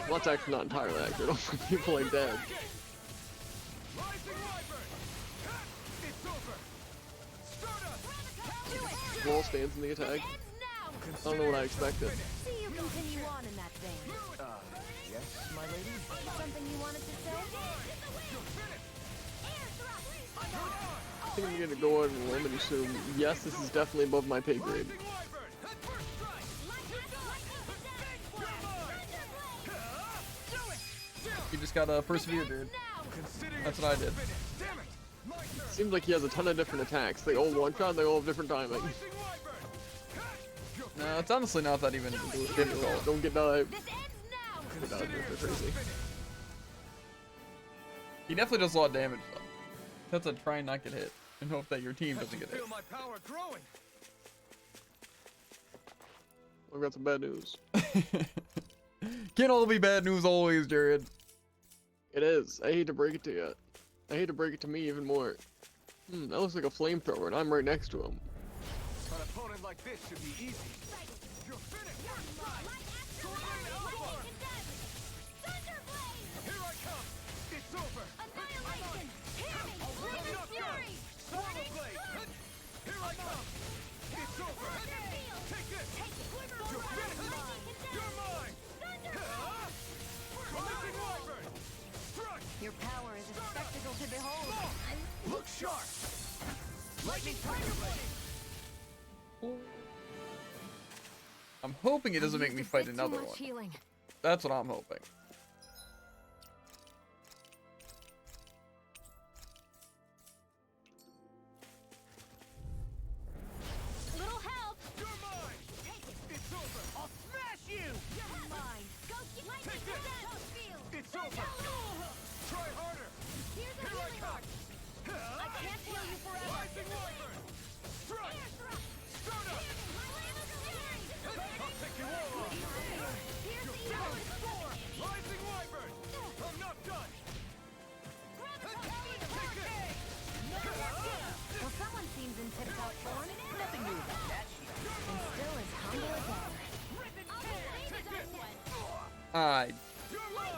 Well, that's actually not entirely accurate. All my people are dead. Rising Wyvern! Ha! It's over! Stardust! Wall stands in the attack. Ends now! I don't know what I expected. See you continue on in that vein. yes, my lady? Something you wanted to say? I think I'm gonna go out on a limb and assume, yes, this is definitely above my pay grade. Rising Wyvern! First strike! You just gotta persevere, dude. Consider That's what I did. finished. Damn it! My turn! Seems like he has a ton of different attacks. They all one shot, they all have different timing. Rising Wyvern! Ha! You're No, it's honestly not that even difficult. Don't get dived. This ends now! Get dived if they're crazy. He definitely does a lot of damage, though. That's a try and not get hit, and hope that your team I doesn't can get hit. feel my power growing. I've got some bad news. Can't all be bad news always, Jared. It is. I hate to break it to you. I hate to break it to me even more. That looks like a flamethrower, and I'm right next to him. An opponent like this should be easy. You're finished. Sword Alpha! Here I come. It's over. Annihilation! Hear me! Enough Raging done. Fury! Swallow Blade. Here I come. It's over. Take this. You're finished. You're mine. Rising Wyvern. Strike. Your power is a spectacle to behold. Look sharp. Lightning Tiger Blade. I'm hoping it doesn't make me fight another one. Healing. That's what I'm hoping. Little help! You're mine. It's over. I'll smash you. You're mine. Go get Take this. It's over. Try harder. Here's a Here I healing come. art. I can't heal you forever. Rising Wyvern. Strike. Stardust. I'll take you all on. Here's the evil. Rising Wyvern. I'm not done. Take this. Well, someone seems in tip-top form. Nothing new about that. And still as humble as ever. I You're mine.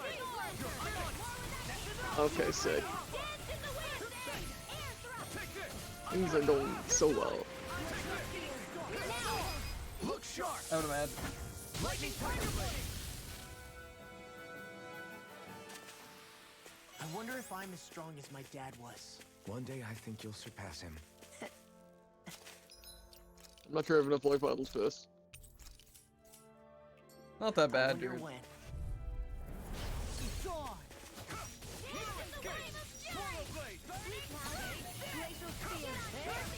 Okay, sick. Take this. Things are going so well. Look sharp. I would imagine. Lightning Tiger Blade. I wonder if I'm as strong as my dad was. One day I think you'll surpass him. I'm not sure I have enough life vitals for this. Not that I bad, wonder dude. when. Swallow Blade. Glacial Spear.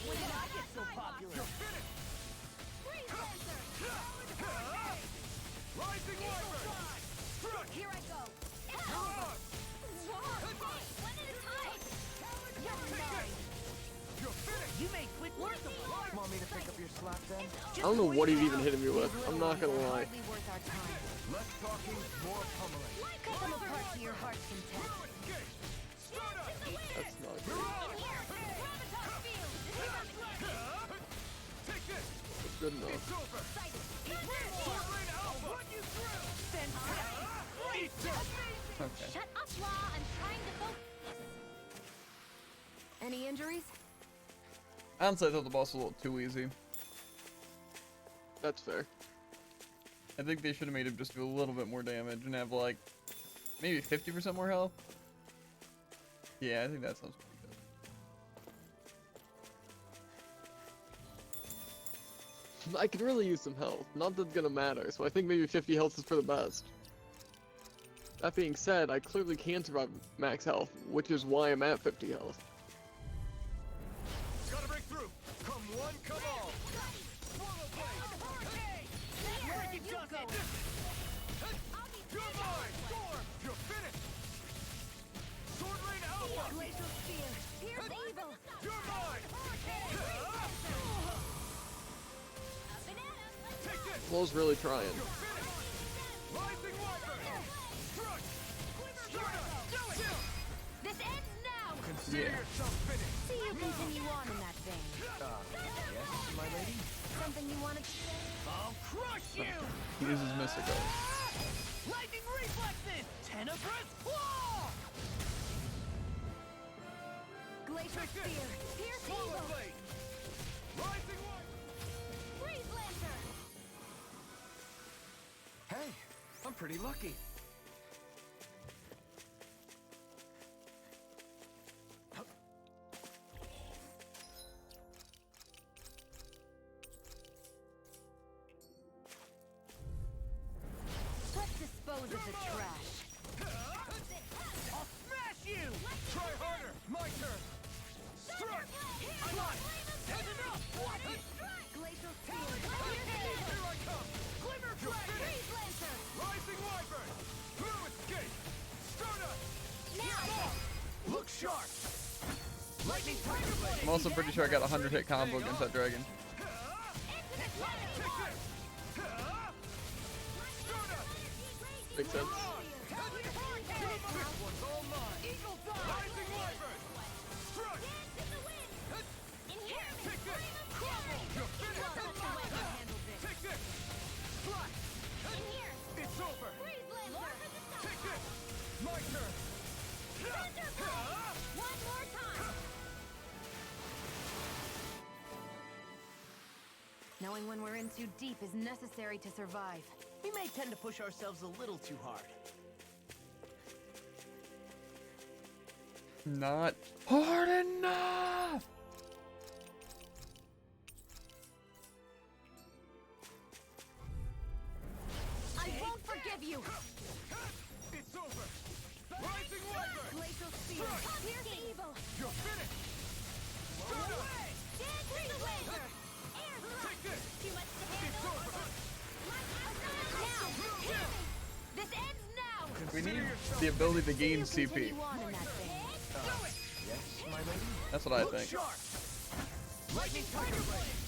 When did I get so popular? You're finished. Rising Wyvern. Struck. Here I go. You're on. One at a time. You're mine. You're finished. You made quick work of it. Want me to pick up your slack then? I don't know what he's even hitting me with. I'm not gonna lie. Hardly worth our time. Less talking, more pummeling. Cut them apart to your heart's content. Escape. Stardust. That's not You're good. on. Take this. That's good enough. It's over. Sword Rain Alpha. Run you through. Eat this. Okay. Shut up, Law. I'm trying to focus. Any injuries? Honestly, I thought the boss was a little too easy. That's fair. I think they should have made him just do a little bit more damage and have like maybe 50% more health. Yeah, I think that sounds pretty good. I could really use some health. Not that it's gonna matter, so I think maybe 50 health is for the best. That being said, I clearly can survive max health, which is why I'm at 50 health. Gotta break through. Come one, come all. Swallow blade. Hey, you go. You're mine. Storm. You're finished. Sword rain alpha. Glacial Spear. Here's evil. You're mine. Take this. Flo's really trying. You're finished. Rising Wyvern. Crush. This ends now! Consider yourself finished. See you continue on in that vein. Yes, my lady? Something you want to say? I'll crush you! He uses Mystical. Lightning reflexes! Tenebrous claw! Glacial Spear. Here's Swallow evil. blade. Rising Wyvern. Freeze Lancer. Hey, I'm pretty lucky. Let's dispose of the trash. I'll smash you! Try harder. My turn. Strike. I'm on! That's enough! What? Glacial Spear. Here I come. Glimmer You're Flash! finished. Freeze Lancer. Rising Wyvern. Blue escape. Stardust. Now. Look sharp. Lightning Tiger Blade! I'm also pretty sure I got a 100-hit combo against that dragon. Makes sense. It's over. Take this. My turn. One more time. Knowing when we're in too deep is necessary to survive. We may tend to push ourselves a little too hard. Not hard enough! I won't forgive you. It's over. Rising Wyvern. Glacial Spear. Here's the evil. You're finished. Away. Freeze Laser. Air Take this. Too much to It's handle. over. Now. This ends now. We need the ability to gain See you CP. continue on in that vein. Yes, my lady? That's what I Look think. sharp. Lightning Tiger Blade.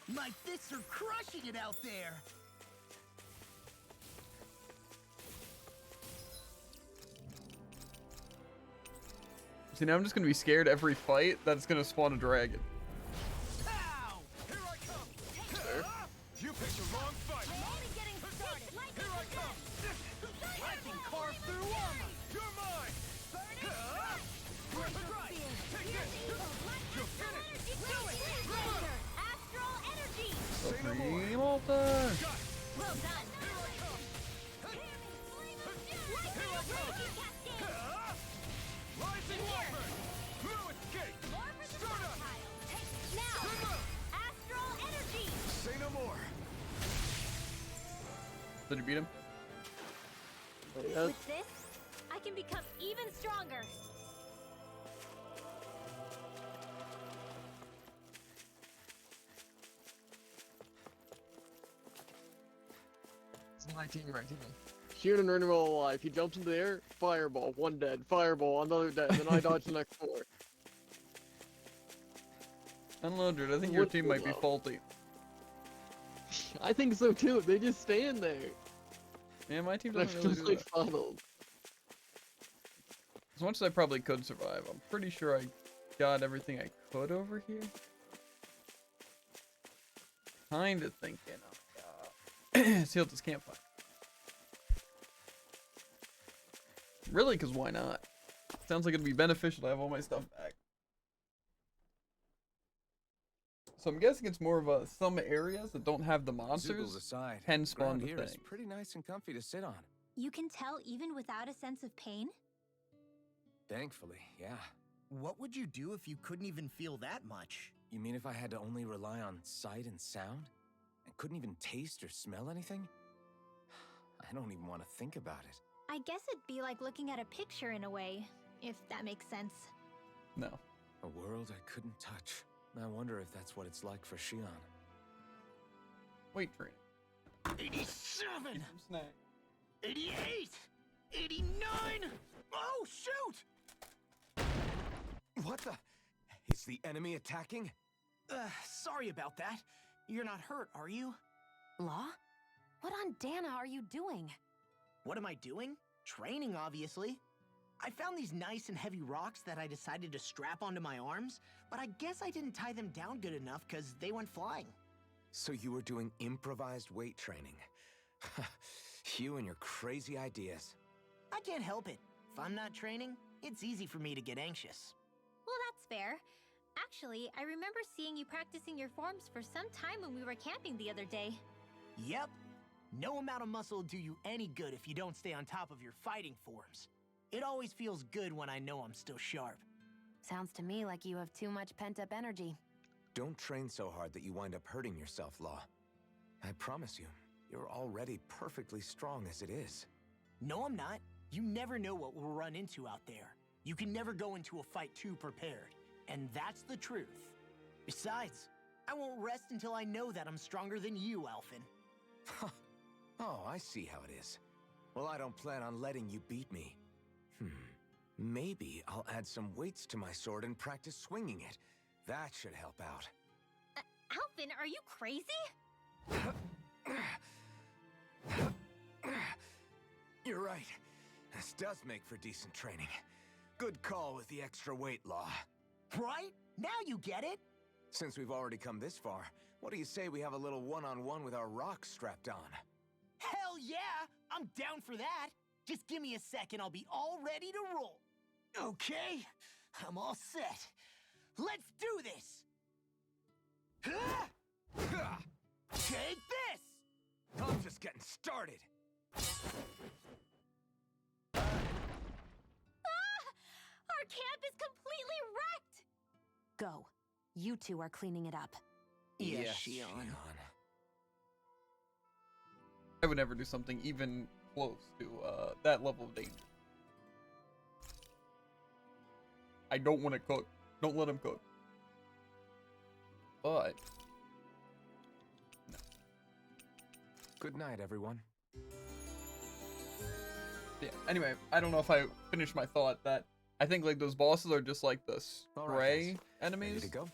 My fists are crushing it out there. See, now I'm just gonna be scared every fight that it's gonna spawn a dragon. Pow! Here I come. You picked the wrong fight. Only getting started. Here I come. I can carve through armor. You're mine. Glacial Spear. Take Here's this. evil. You're finished. Freeze Laser. Astral Energy. Say no more. Supreme Altar! Got it. Well done. Here I come. Here I come. Rising Wyvern. Blue escape. Stardust. Now. Timber. Astral Energy. Say no more. Did you beat him? Yes. With this, I can become even stronger. It's my team right here. Shooting and running all alive. He jumps into the air, fireball, one dead, fireball, another dead, then I dodge the next four. Unloaded, I think your What team the might be hell? faulty. I think so too. They just stand there. Yeah, my team They're doesn't really just do like that. funneled. As much as I probably could survive, I'm pretty sure I got everything I could over here. Kinda thinking of sealed this campfire. Really, because why not? Sounds like it'd be beneficial to have all my stuff back. So I'm guessing it's more of a some areas that don't have the Zoogles monsters aside, can spawn ground the here is thing. pretty nice and comfy to sit on. You can tell even without a sense of pain? Thankfully, yeah. What would you do if you couldn't even feel that much? You mean if I had to only rely on sight and sound? And couldn't even taste or smell anything? I don't even want to think about it. I guess it'd be like looking at a picture in a way, if that makes sense. No. A world I couldn't touch. I wonder if that's what it's like for Shion. Weight training. 87! Snack. 88! 89! Oh, shoot! What the? Is the enemy attacking? Sorry about that. You're not hurt, are you? Law? What on Dana are you doing? What am I doing? Training, obviously. I found these nice and heavy rocks that I decided to strap onto my arms, but I guess I didn't tie them down good enough because they went flying. So you were doing improvised weight training. You and your crazy ideas. I can't help it. If I'm not training, it's easy for me to get anxious. Well, that's fair. Actually, I remember seeing you practicing your forms for some time when we were camping the other day. Yep. No amount of muscle will do you any good if you don't stay on top of your fighting forms. It always feels good when I know I'm still sharp. Sounds to me like you have too much pent-up energy. Don't train so hard that you wind up hurting yourself, Law. I promise you, you're already perfectly strong as it is. No, I'm not. You never know what we'll run into out there. You can never go into a fight too prepared. And that's the truth. Besides, I won't rest until I know that I'm stronger than you, Alphen. Oh, I see how it is. Well, I don't plan on letting you beat me. Maybe I'll add some weights to my sword and practice swinging it. That should help out. Alphen, are you crazy? You're right. This does make for decent training. Good call with the extra weight, Law. Right? Now you get it? Since we've already come this far, what do you say we have a little one-on-one with our rocks strapped on? Hell yeah! I'm down for that! Just give me a second, I'll be all ready to roll. Okay, I'm all set. Let's do this! Take this! I'm just getting started. Ah! Our camp is completely wrecked! Go. You two are cleaning it up. Yes, Shion. I would never do something even close to that level of danger. I don't want to cook. Don't let him cook. But no. Good night, everyone. Yeah. Anyway, I don't know if I finished my thought. That I think like those bosses are just like the stray enemies. Ready to go?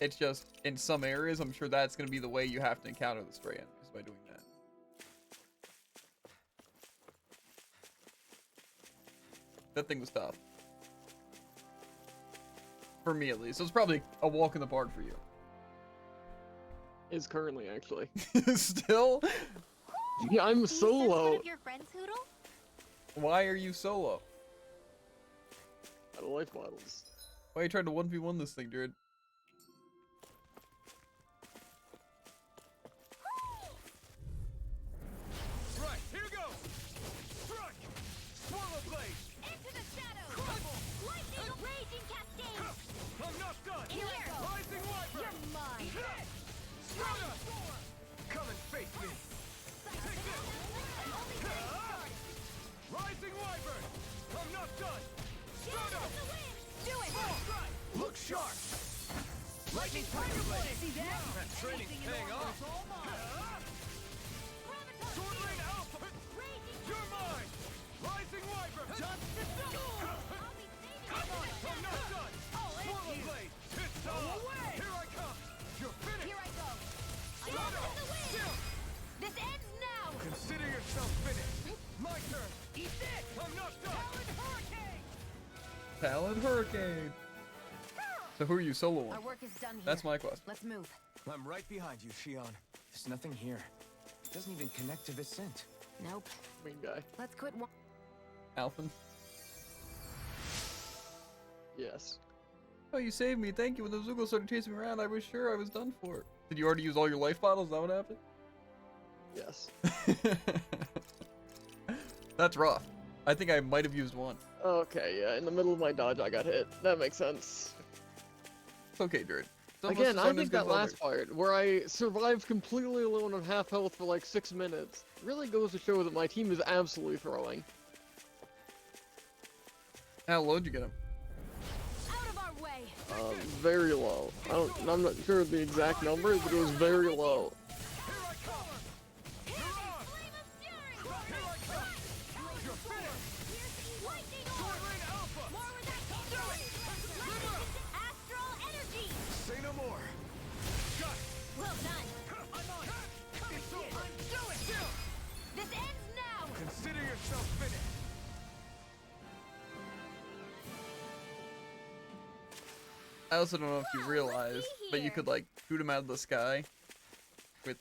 It's just in some areas, I'm sure that's going to be the way you have to encounter the stray enemies by doing that. That thing was tough. For me, at least. So it's probably a walk in the park for you. Is currently, actually. Still? Yeah, I'm Do you sense one solo. of your friends, Hoodle? Why are you solo? Out of life bottles. Why are you trying to 1v1 this thing, dude? Right, here goes! Strike! Swallow blade! Into the shadows! Crumble! Lightning raging cascade! I'm not done! Here! Rising Wyvern! You're mine! Hit! Strata! Come and face me. Take this! Rising Wyvern! I'm not done! Strata! Do it! Look sharp! Lightning Tiger Blade! See that? That training's paying off! Sword Lane Alpha! You're mine! Rising Wyvern! I'm not done! Swallow Blade! It's time! Here I come! You're finished! Here I go! Strata! Still! This ends now! Consider yourself finished! My turn! Eat this! I'm not done! Talon Hurricane! So who are you soloing? Our work is done here. That's my question. Let's move. I'm right behind you, Shion. There's nothing here. It doesn't even connect to Vicent. Nope. Mean guy. Let's quit one. Alphen. Yes. Oh, you saved me. Thank you. When the Zoogle started chasing me around, I was sure I was done for. Did you already use all your life bottles? Is that what happened? Yes. That's rough. I think I might have used one. Okay, yeah, in the middle of my dodge, I got hit. That makes sense. It's okay, Druid. Some of us Again, just I aren't as think good that as last others. part, where I survived completely alone on half health for like 6 minutes, really goes to show that my team is absolutely throwing. How low did you get him? Out of our way! Very low. I'm not sure of the exact number, but it was very low. Here I come! You're on! Here I come! You're finished! Swordling Alpha! Do it! Astral energy! Say no more! Got it! Well done. I'm on it! It's over! Do it! This ends now! Consider yourself finished! I also don't know if you realized, but you could like shoot him out of the sky with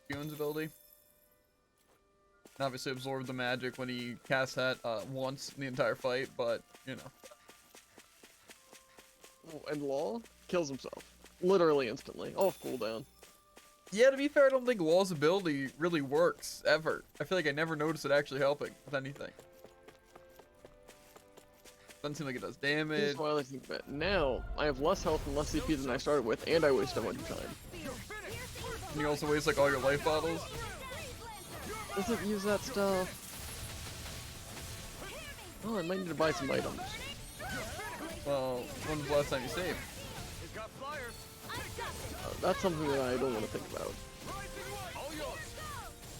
Fion's ability. And obviously absorb the magic when he casts that once in the entire fight, but you know. Oh, and Law kills himself. Literally instantly. Off cooldown. Yeah, to be fair, I don't think Law's ability really works, ever. I feel like I never noticed it actually helping with anything. Doesn't seem like it does damage. Here's why I think that now I have less health and less CP than I started with, and I waste a bunch of time. And you also waste like all your life bottles. Doesn't use that stuff. Oh, I might need to buy some items. Well, when was the last time you saved? He's got flyers! That's something that I don't want to think about. Rising light! All yours!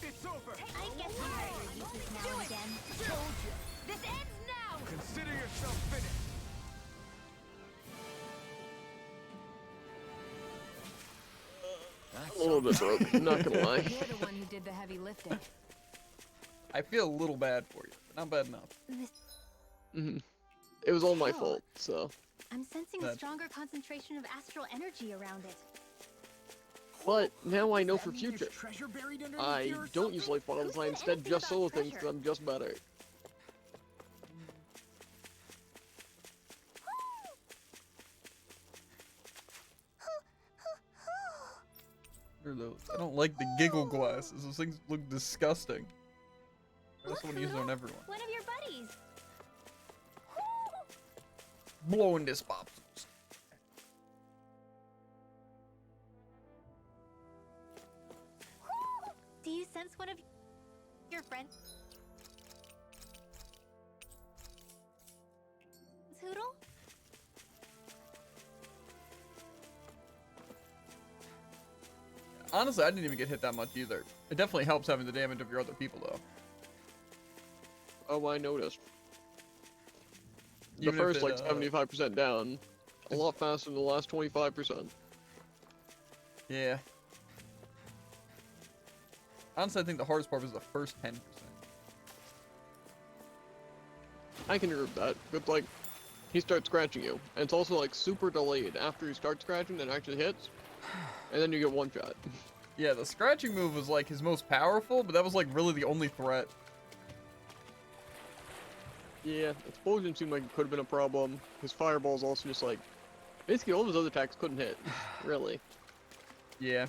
It's over! I get tired of uses now and again. Told you! This ends now! Consider yourself finished! A little bit broke, not gonna lie. You're the one who did the heavy lifting. I feel a little bad for you, but not bad enough. It was all my fault, so. I'm sensing a That- stronger concentration of astral energy around it. But now I know for That mean there's future. treasure buried underneath I here or don't use something? life bottles, Who I said instead anything just about solo things treasure? because I'm just better. What are those? I don't like the giggle glasses. Those things look disgusting. I just want to use it on everyone. One of your buddies. Blowing this popsicles. Do you sense one of your friends? Hoodle? Honestly, I didn't even get hit that much either. It definitely helps having the damage of your other people, though. Oh, I noticed. The Even if first, it, like, 75% down. A lot faster than the last 25%. Yeah. Honestly, I think the hardest part was the first 10%. I can agree with that. But, like, he starts scratching you. And it's also, like, super delayed. After you start scratching, it actually hits. And then you get one shot. Yeah, the scratching move was like his most powerful, but that was like really the only threat. Yeah, explosion seemed like it could have been a problem. His fireball's also just like, basically all of his other attacks couldn't hit, really. Yeah.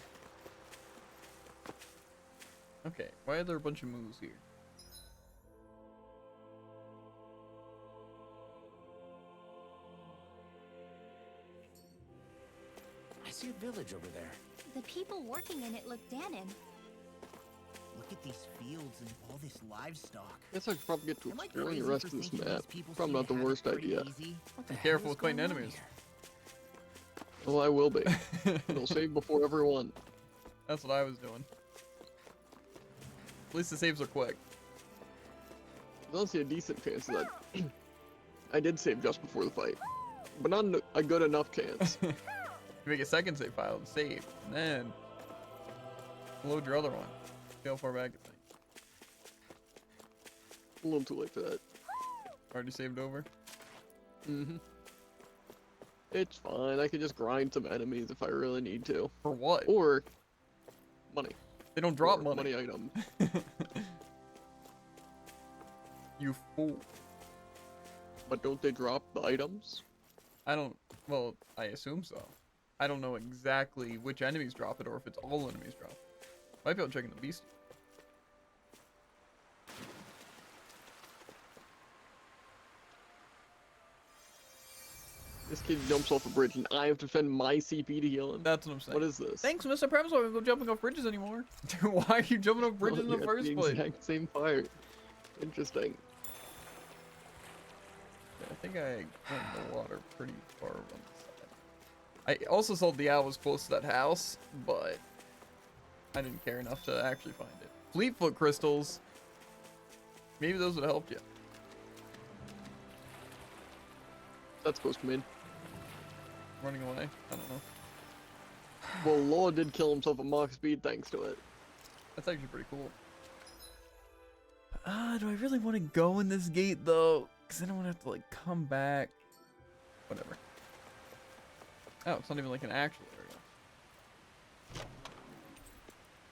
Okay, why are there a bunch of moves here? I see a village over there. The people working in it look Danon. Look at these fields and all this livestock. Guess I should probably get to Am I exploring the crazy rest for of this thinking map. these people Probably seem not to the have it worst pretty idea. easy? What the Be hell careful is with fighting going on enemies. here? Well, I will be. I'll save before everyone. That's what I was doing. At least the saves are quick. There's honestly a decent chance that I did save just before the fight. But not a good enough chance. You make a second save file and save, and then load your other one. See how far back it takes. A little too late for that. Already saved over. Mm-hmm. It's fine, I can just grind some enemies if I really need to. For what? Or money. They don't drop Or money. money items. You fool. But don't they drop the items? I don't. Well, I assume so. I don't know exactly which enemies drop it or if it's all enemies drop it. Might be able to check in the beast. This kid jumps off a bridge and I have to defend my CP to heal him. That's what I'm saying. What is this? Thanks, Mr. Prems. I don't go jumping off bridges anymore. Why are you jumping off bridges in You're the at first place? Exact same part. Interesting. Yeah, I think I went in the water pretty far on the side. I also saw the owl was close to that house, but I didn't care enough to actually find it. Fleetfoot crystals. Maybe those would have helped you. That's supposed to come in. Running away. I don't know. Well, Law did kill himself at Mach speed thanks to it. That's actually pretty cool. Do I really want to go in this gate though? Because then I don't have to like come back. Whatever. Oh, it's not even like an actual area.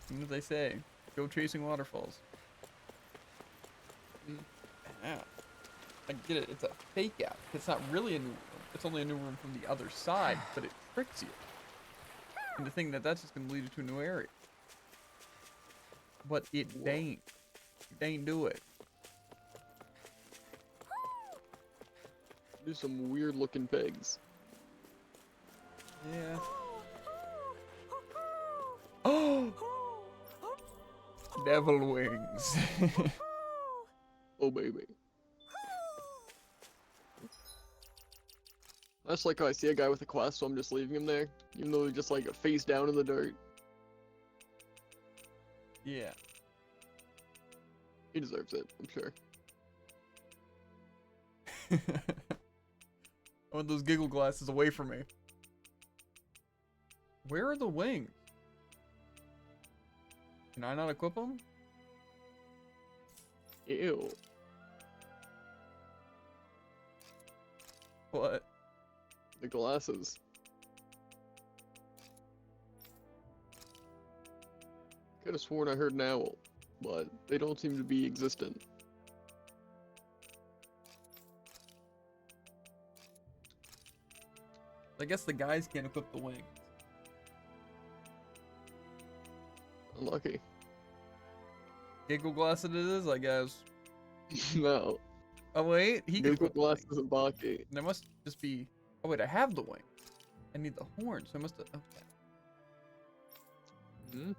What did they say? Go chasing waterfalls. Yeah. I get it. It's a fake out. It's not really a new room. It's only a new room from the other side, but it tricks you into thinking that that's just going to lead you to a new area. But it ain't. It ain't do it. There's some weird looking pigs. Yeah. Oh! Devil wings. Oh baby. That's like how I see a guy with a quest, so I'm just leaving him there, even though they're just like face down in the dirt. Yeah. He deserves it, I'm sure. I want those giggle glasses away from me. Where are the wings? Can I not equip them? Ew. What? The glasses. Could have sworn I heard an owl, but they don't seem to be existent. I guess the guys can't equip the wings. Unlucky. Giggle glasses it is, I guess. No. Oh wait, he can Google equip the wings. glasses and Baki. There must just be. Oh wait, I have the wings. I need the horn, so I must have. Okay. Hmm?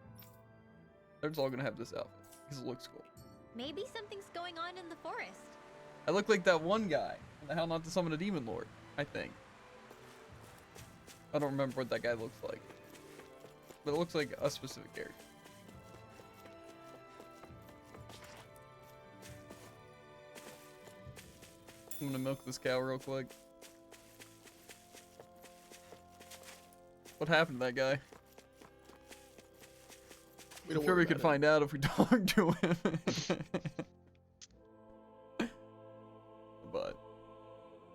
They're just all gonna have this outfit because it looks cool. Maybe something's going on in the forest. I look like that one guy. The How Not to Summon a Demon Lord, I think. I don't remember what that guy looks like. But it looks like a specific character. I'm gonna milk this cow real quick. What happened to that guy? I'm sure we could find out if we talk to him. But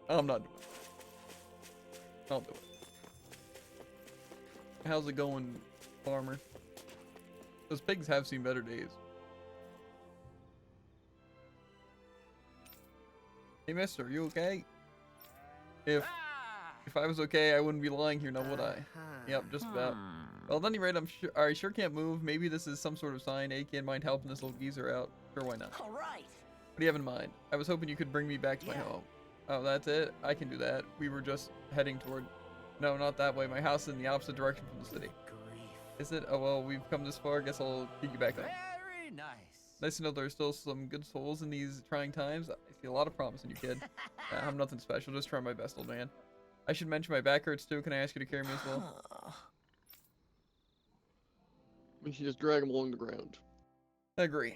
I'm not doing it. I'll do it. How's it going, farmer? Those pigs have seen better days. Hey mister, you okay? If I was okay, I wouldn't be lying here now, would I? Yep, just about. Well, at any rate, I sure can't move. Maybe this is some sort of sign. A can't mind helping this little geezer out. Sure, why not? All right. What do you have in mind? I was hoping you could bring me back to my home. Oh, that's it? I can do that. We were just heading toward... No, not that way. My house is in the opposite direction from the city. Is it? Oh, well, we've come this far. Guess I'll pick you back up. Very nice. Nice to know there's still some good souls in these trying times. I see a lot of promise in you, kid. I'm nothing special. Just trying my best, old man. I should mention my back hurts too. Can I ask you to carry me as well? We should just drag him along the ground. I agree.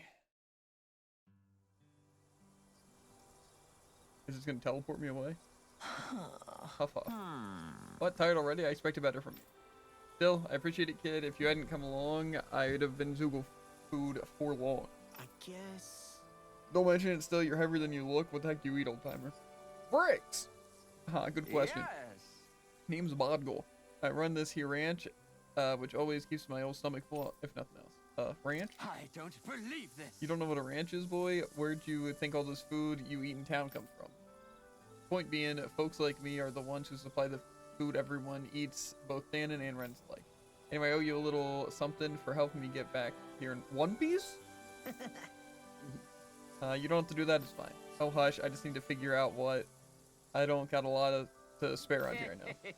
Is this gonna teleport me away? Huff huff. What? Tired already? I expected better from you. Still, I appreciate it, kid. If you hadn't come along, I'd have been Zoogle food for long. I guess. Don't mention it still. You're heavier than you look. What the heck do you eat, old timer? Bricks! Good question. Yes. Name's Bodgul. I run this here ranch, which always keeps my old stomach full, if nothing else. Ranch? I don't believe this. You don't know what a ranch is, boy? Where'd you think all this food you eat in town come from? Point being, folks like me are the ones who supply the food everyone eats, both Danon and Rens alike. Anyway, I owe you a little something for helping me get back here in One Piece? You don't have to do that, it's fine. Oh hush, I just need to figure out what. I don't got a lot of to spare around here right now.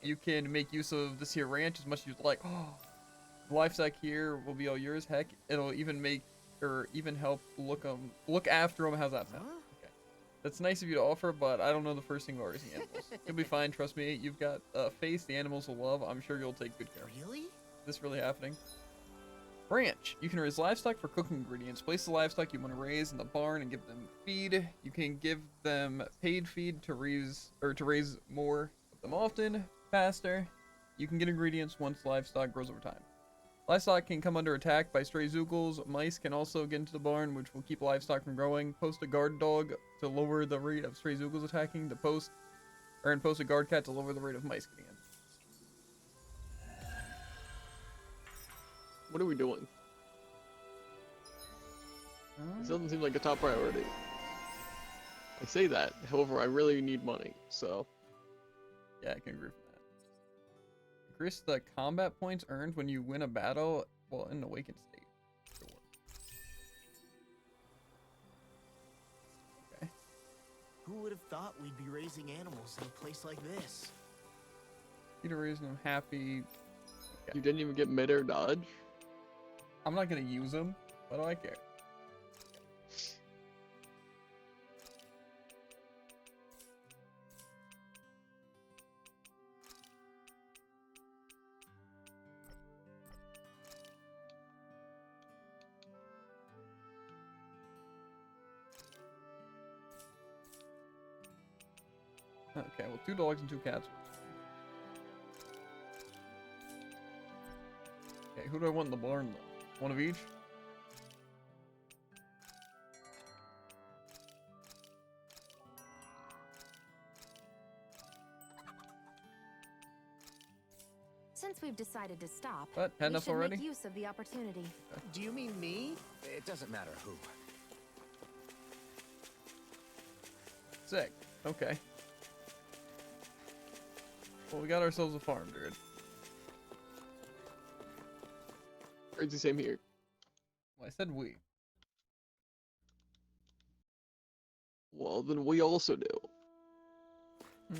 You can make use of this here ranch as much as you'd like. The livestock here will be all yours. Heck, it'll even make or even help look after them. How's that sound? Okay, that's nice of you to offer, but I don't know the first thing about raising animals. You'll be fine, trust me. You've got a face the animals will love. I'm sure you'll take good care. Really? Is this really happening? Ranch. You can raise livestock for cooking ingredients. Place the livestock you want to raise in the barn and give them feed. You can give them paid feed to raise more of them often, faster. You can get ingredients once livestock grows over time. Livestock can come under attack by stray zoogles. Mice can also get into the barn, which will keep livestock from growing. Post a guard dog to lower the rate of stray zoogles attacking. Post a guard cat to lower the rate of mice getting in. What are we doing? This doesn't seem like a top priority. I say that, however, I really need money, so. Yeah, I can agree with that. Increase the combat points earned when you win a battle while in an awakened state. Sure. Okay. Who would have thought we'd be raising animals in a place like this? You to raise them happy. Okay. You didn't even get mid-air dodge? I'm not gonna use them. Why do I care? Okay, well, 2 dogs and 2 cats. Okay, who do I want in the barn, though? One of each? Since we've decided to stop, What? Had we enough should already? make use of the opportunity. Do you mean me? It doesn't matter who. Sick. Okay. Well, we got ourselves a farm, dude. Crazy, same here. Well, I said we. Well, then we also do. I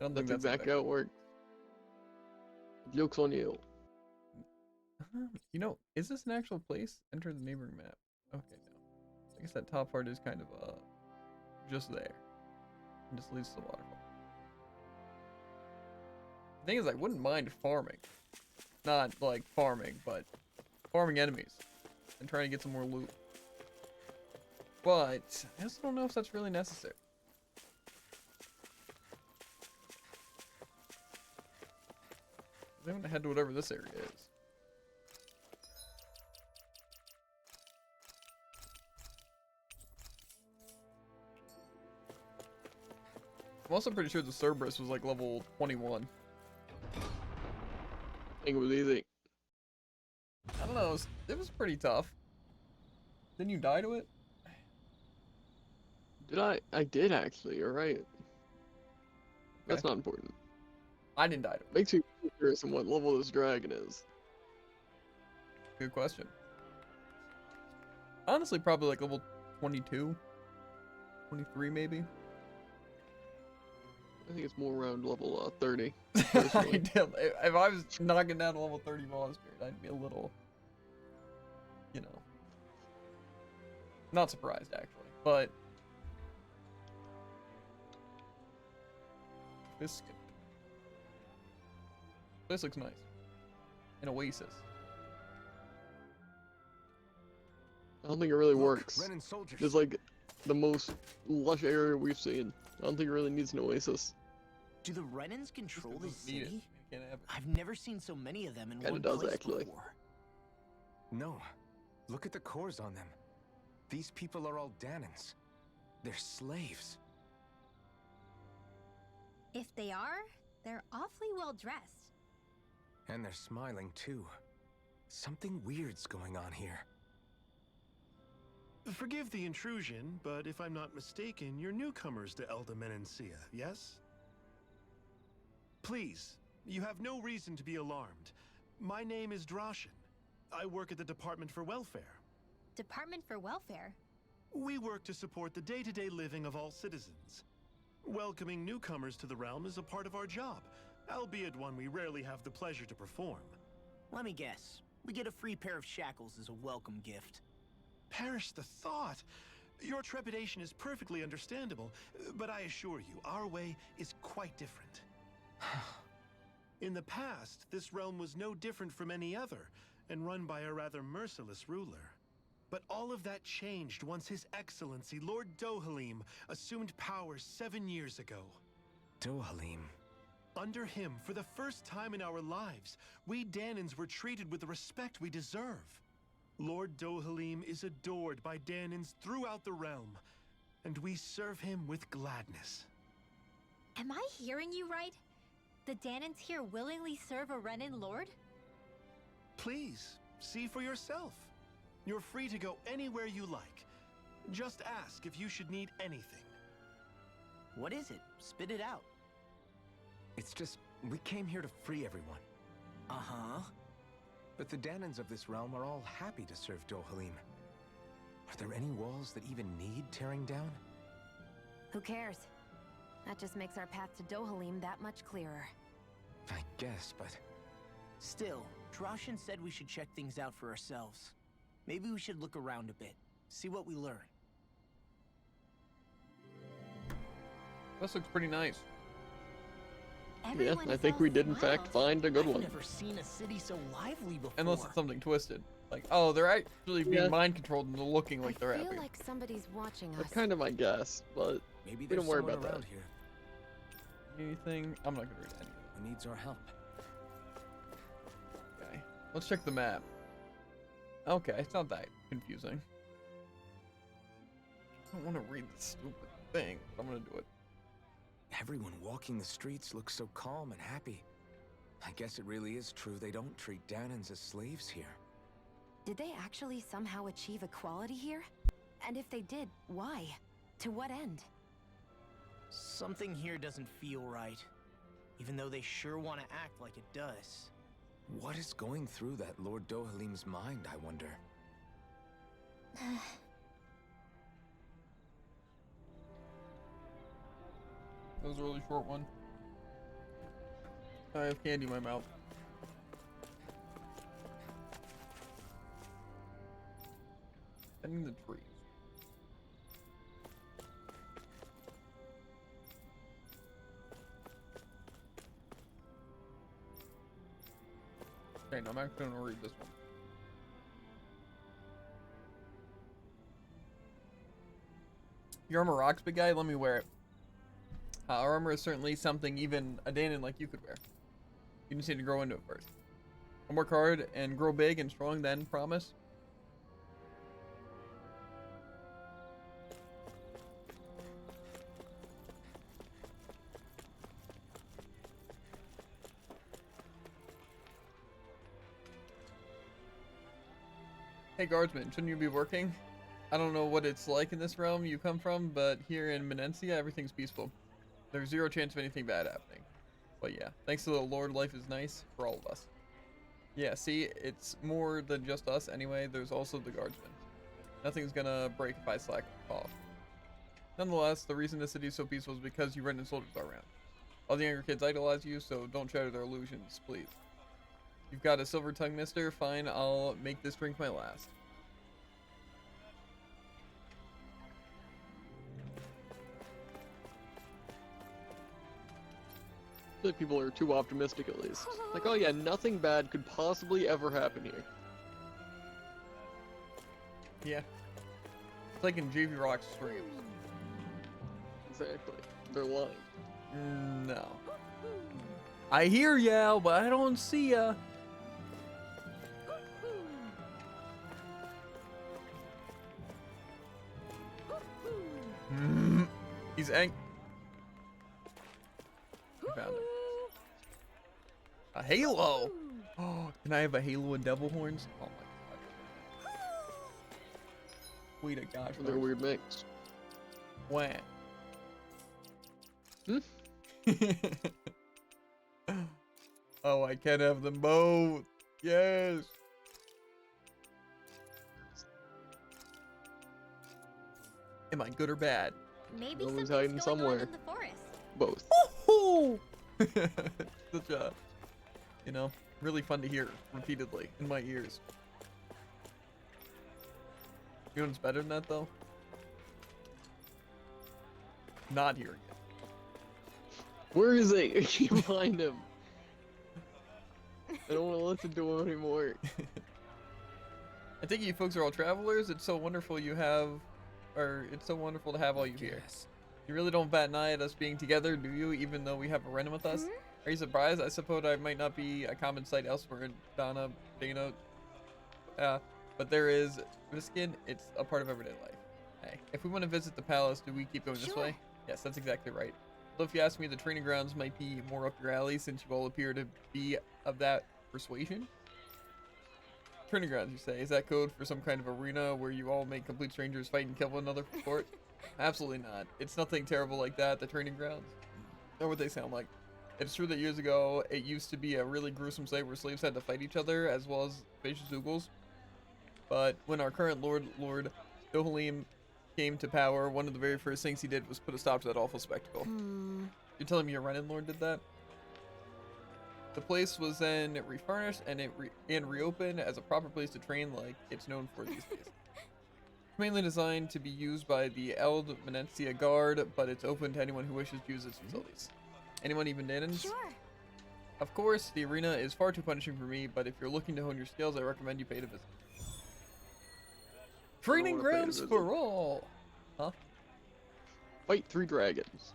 don't think That's that's exactly how it works. Joke's on you. You know, is this an actual place? Enter the neighboring map. Okay, no. I guess that top part is kind of just there. And just leads to the waterfall. The thing is, I wouldn't mind farming. Not like farming, but farming enemies. And trying to get some more loot. But I also don't know if that's really necessary. I'm gonna head to whatever this area is. I'm also pretty sure the Cerberus was like level 21. I think it was easy. I don't know, it was pretty tough. Didn't you die to it? Did I? I did actually, you're right. That's not important. I didn't die to it. Makes me curious on what level this dragon is. Good question. Honestly, probably like level 22, 23 maybe. I think it's more around level 30. If I was knocking down a level 30 boss spirit, I'd be a little, you know, not surprised actually, but biscuit. This looks nice. An oasis. I don't think it really Look, works. Renan soldiers. It's like the most lush area we've seen. I don't think it really needs an oasis. Do the Renans control the Doesn't need it. city? You can't have it. I've never seen so many of them in Kinda one does, place actually. before. No. Look at the cores on them. These people are all Danans. They're slaves. If they are, they're awfully well dressed. And they're smiling too. Something weird's going on here. Forgive the intrusion, but if I'm not mistaken, you're newcomers to Elda Menancia, yes? Please, you have no reason to be alarmed. My name is Drashin. I work at the Department for Welfare. Department for Welfare? We work to support the day-to-day living of all citizens. Welcoming newcomers to the realm is a part of our job, albeit one we rarely have the pleasure to perform. Let me guess. We get a free pair of shackles as a welcome gift. Perish the thought! Your trepidation is perfectly understandable, but I assure you, our way is quite different. In the past, this realm was no different from any other, and run by a rather merciless ruler. But all of that changed once His Excellency, Lord Dohalim, assumed power 7 years ago. Dohalim. Under him, for the first time in our lives, we Danans were treated with the respect we deserve. Lord Dohalim is adored by Danans throughout the realm, and we serve him with gladness. Am I hearing you right? The Danans here willingly serve a Renan lord? Please, see for yourself. You're free to go anywhere you like. Just ask if you should need anything. What is it? Spit it out. It's just, we came here to free everyone. Uh-huh. But the Danans of this realm are all happy to serve Dohalim. Are there any walls that even need tearing down? Who cares? That just makes our path to Dohalim that much clearer. I guess, but... Still, Droshin said we should check things out for ourselves. Maybe we should look around a bit, see what we learn. This looks pretty nice. Yeah, I think we did in fact find a good one. I've never seen a city so lively before. Unless it's something twisted. Like, oh, they're actually being mind controlled and they're looking like they're I feel happy. like somebody's watching us. That's kind of my guess, but maybe we don't worry about around that. Here Anything? I'm not gonna read anything. who needs our help. Okay, let's check the map. Okay, it's not that confusing. I don't want to read this stupid thing, but I'm gonna do it. Everyone walking the streets looks so calm and happy. I guess it really is true they don't treat Danans as slaves here. Did they actually somehow achieve equality here? And if they did, why? To what end? Something here doesn't feel right. Even though they sure want to act like it does. What is going through that Lord Dohalim's mind, I wonder? That was a really short one. I have candy in my mouth. Bending the trees. Okay, no, I'm actually gonna read this one. Your armor rocks, big guy. Let me wear it. Our armor is certainly something even a Danon like you could wear. You just need to grow into it first. I'll work hard and grow big and strong then, promise? Hey guardsman, shouldn't you be working? I don't know what it's like in this realm you come from, but here in Menencia, everything's peaceful. There's zero chance of anything bad happening. But yeah, thanks to the Lord, life is nice for all of us. Yeah, see, it's more than just us anyway. There's also the guardsmen. Nothing's gonna break if I slack off. Nonetheless, the reason the city is so peaceful is because you Renan soldiers are around. All the younger kids idolize you, so don't shatter their illusions, please. You've got a silver tongue, mister. Fine, I'll make this drink my last. I feel like people are too optimistic at least. Like, oh yeah, nothing bad could possibly ever happen here. Yeah. It's like in JV Rock's streams. Exactly. They're lying. No. I hear ya, but I don't see ya. He's angry. Found him. A halo! Oh, can I have a halo and devil horns? Oh my god. Wait a gosh. They're a weird mix. Wah. Hmm? Oh, I can have them both. Yes. Am I good or bad? Maybe Someone's something's hiding going on somewhere. in the forest. Both. Oh! Such a, you know, really fun to hear repeatedly in my ears. You know what's better than that though? Not hearing it. Where is he? I can't find him. I don't want to listen to him anymore. I think you folks are all travelers. It's so wonderful you have, or it's so wonderful to have all you here. Yes. You really don't bat an eye at us being together, do you? Even though we have a Renin with us? Are you surprised? I suppose I might not be a common sight elsewhere in Donna, Dano. But there is Viskin. It's a part of everyday life. Hey, if we want to visit the palace, do we keep going this Sure. way? Yes, that's exactly right. Although if you ask me, the training grounds might be more up your alley since you all appear to be of that persuasion. Training grounds, you say? Is that code for some kind of arena where you all make complete strangers fight and kill one another for sport? Absolutely not. It's nothing terrible like that, the training grounds. Or what they sound like. It's true that years ago, it used to be a really gruesome sight where slaves had to fight each other, as well as vicious Oogles. But when our current Lord Dohalim came to power, one of the very first things he did was put a stop to that awful spectacle. You're telling me your Renin Lord did that? The place was then refurnished and reopened as a proper place to train like it's known for these days. It's mainly designed to be used by the Eld Menencia Guard, but it's open to anyone who wishes to use its facilities. Anyone, even Danans? Sure. Of course, the arena is far too punishing for me, but if you're looking to hone your skills, I recommend you pay to visit. Training wanna pay to grounds visit. for all! Huh? Fight 3 dragons.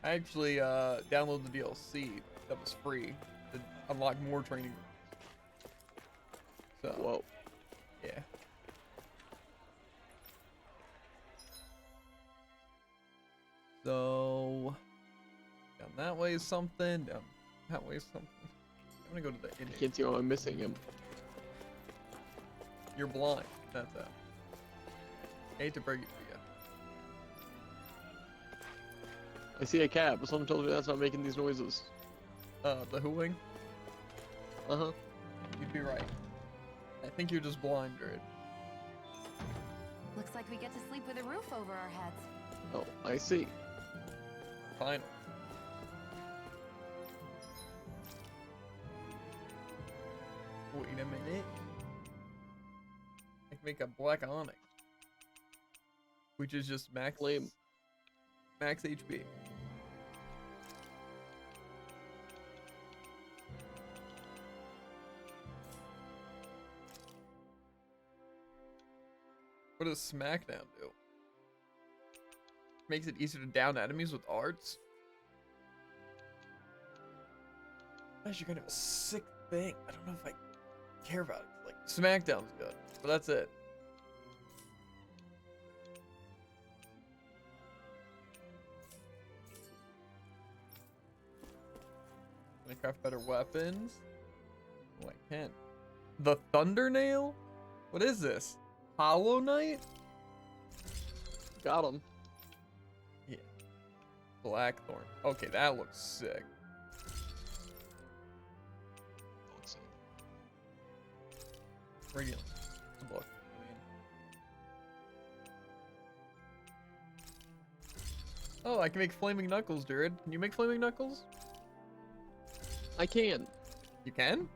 I actually downloaded the DLC that was free to unlock more training rooms. So, Whoa. yeah. So, down that way is something, down that way is something. I'm gonna go to the I inn. can't see how I'm missing him. You're blind, that's that. Hate to break it to you. I see a cat, but someone tells me that's not making these noises. The hooing? Uh-huh. You'd be right. I think you're just blind, Druid. Looks like we get to sleep with a roof over our heads. Oh, I see. Fine. Wait a minute. I can make a black onyx. Which is just max Lame. max HP. What does Smackdown do? Makes it easier to down enemies with arts? That's kind of a sick thing. I don't know if I care about it. Like, Smackdown's good, but that's it. Can I craft better weapons? Oh, I can. The Thunder Nail? What is this? Hollow Knight? Got him. Yeah. Blackthorn. Okay, that looks sick. Radiant. It's a book. Oh, I can make flaming knuckles, Druid. Can you make flaming knuckles? I can. You can?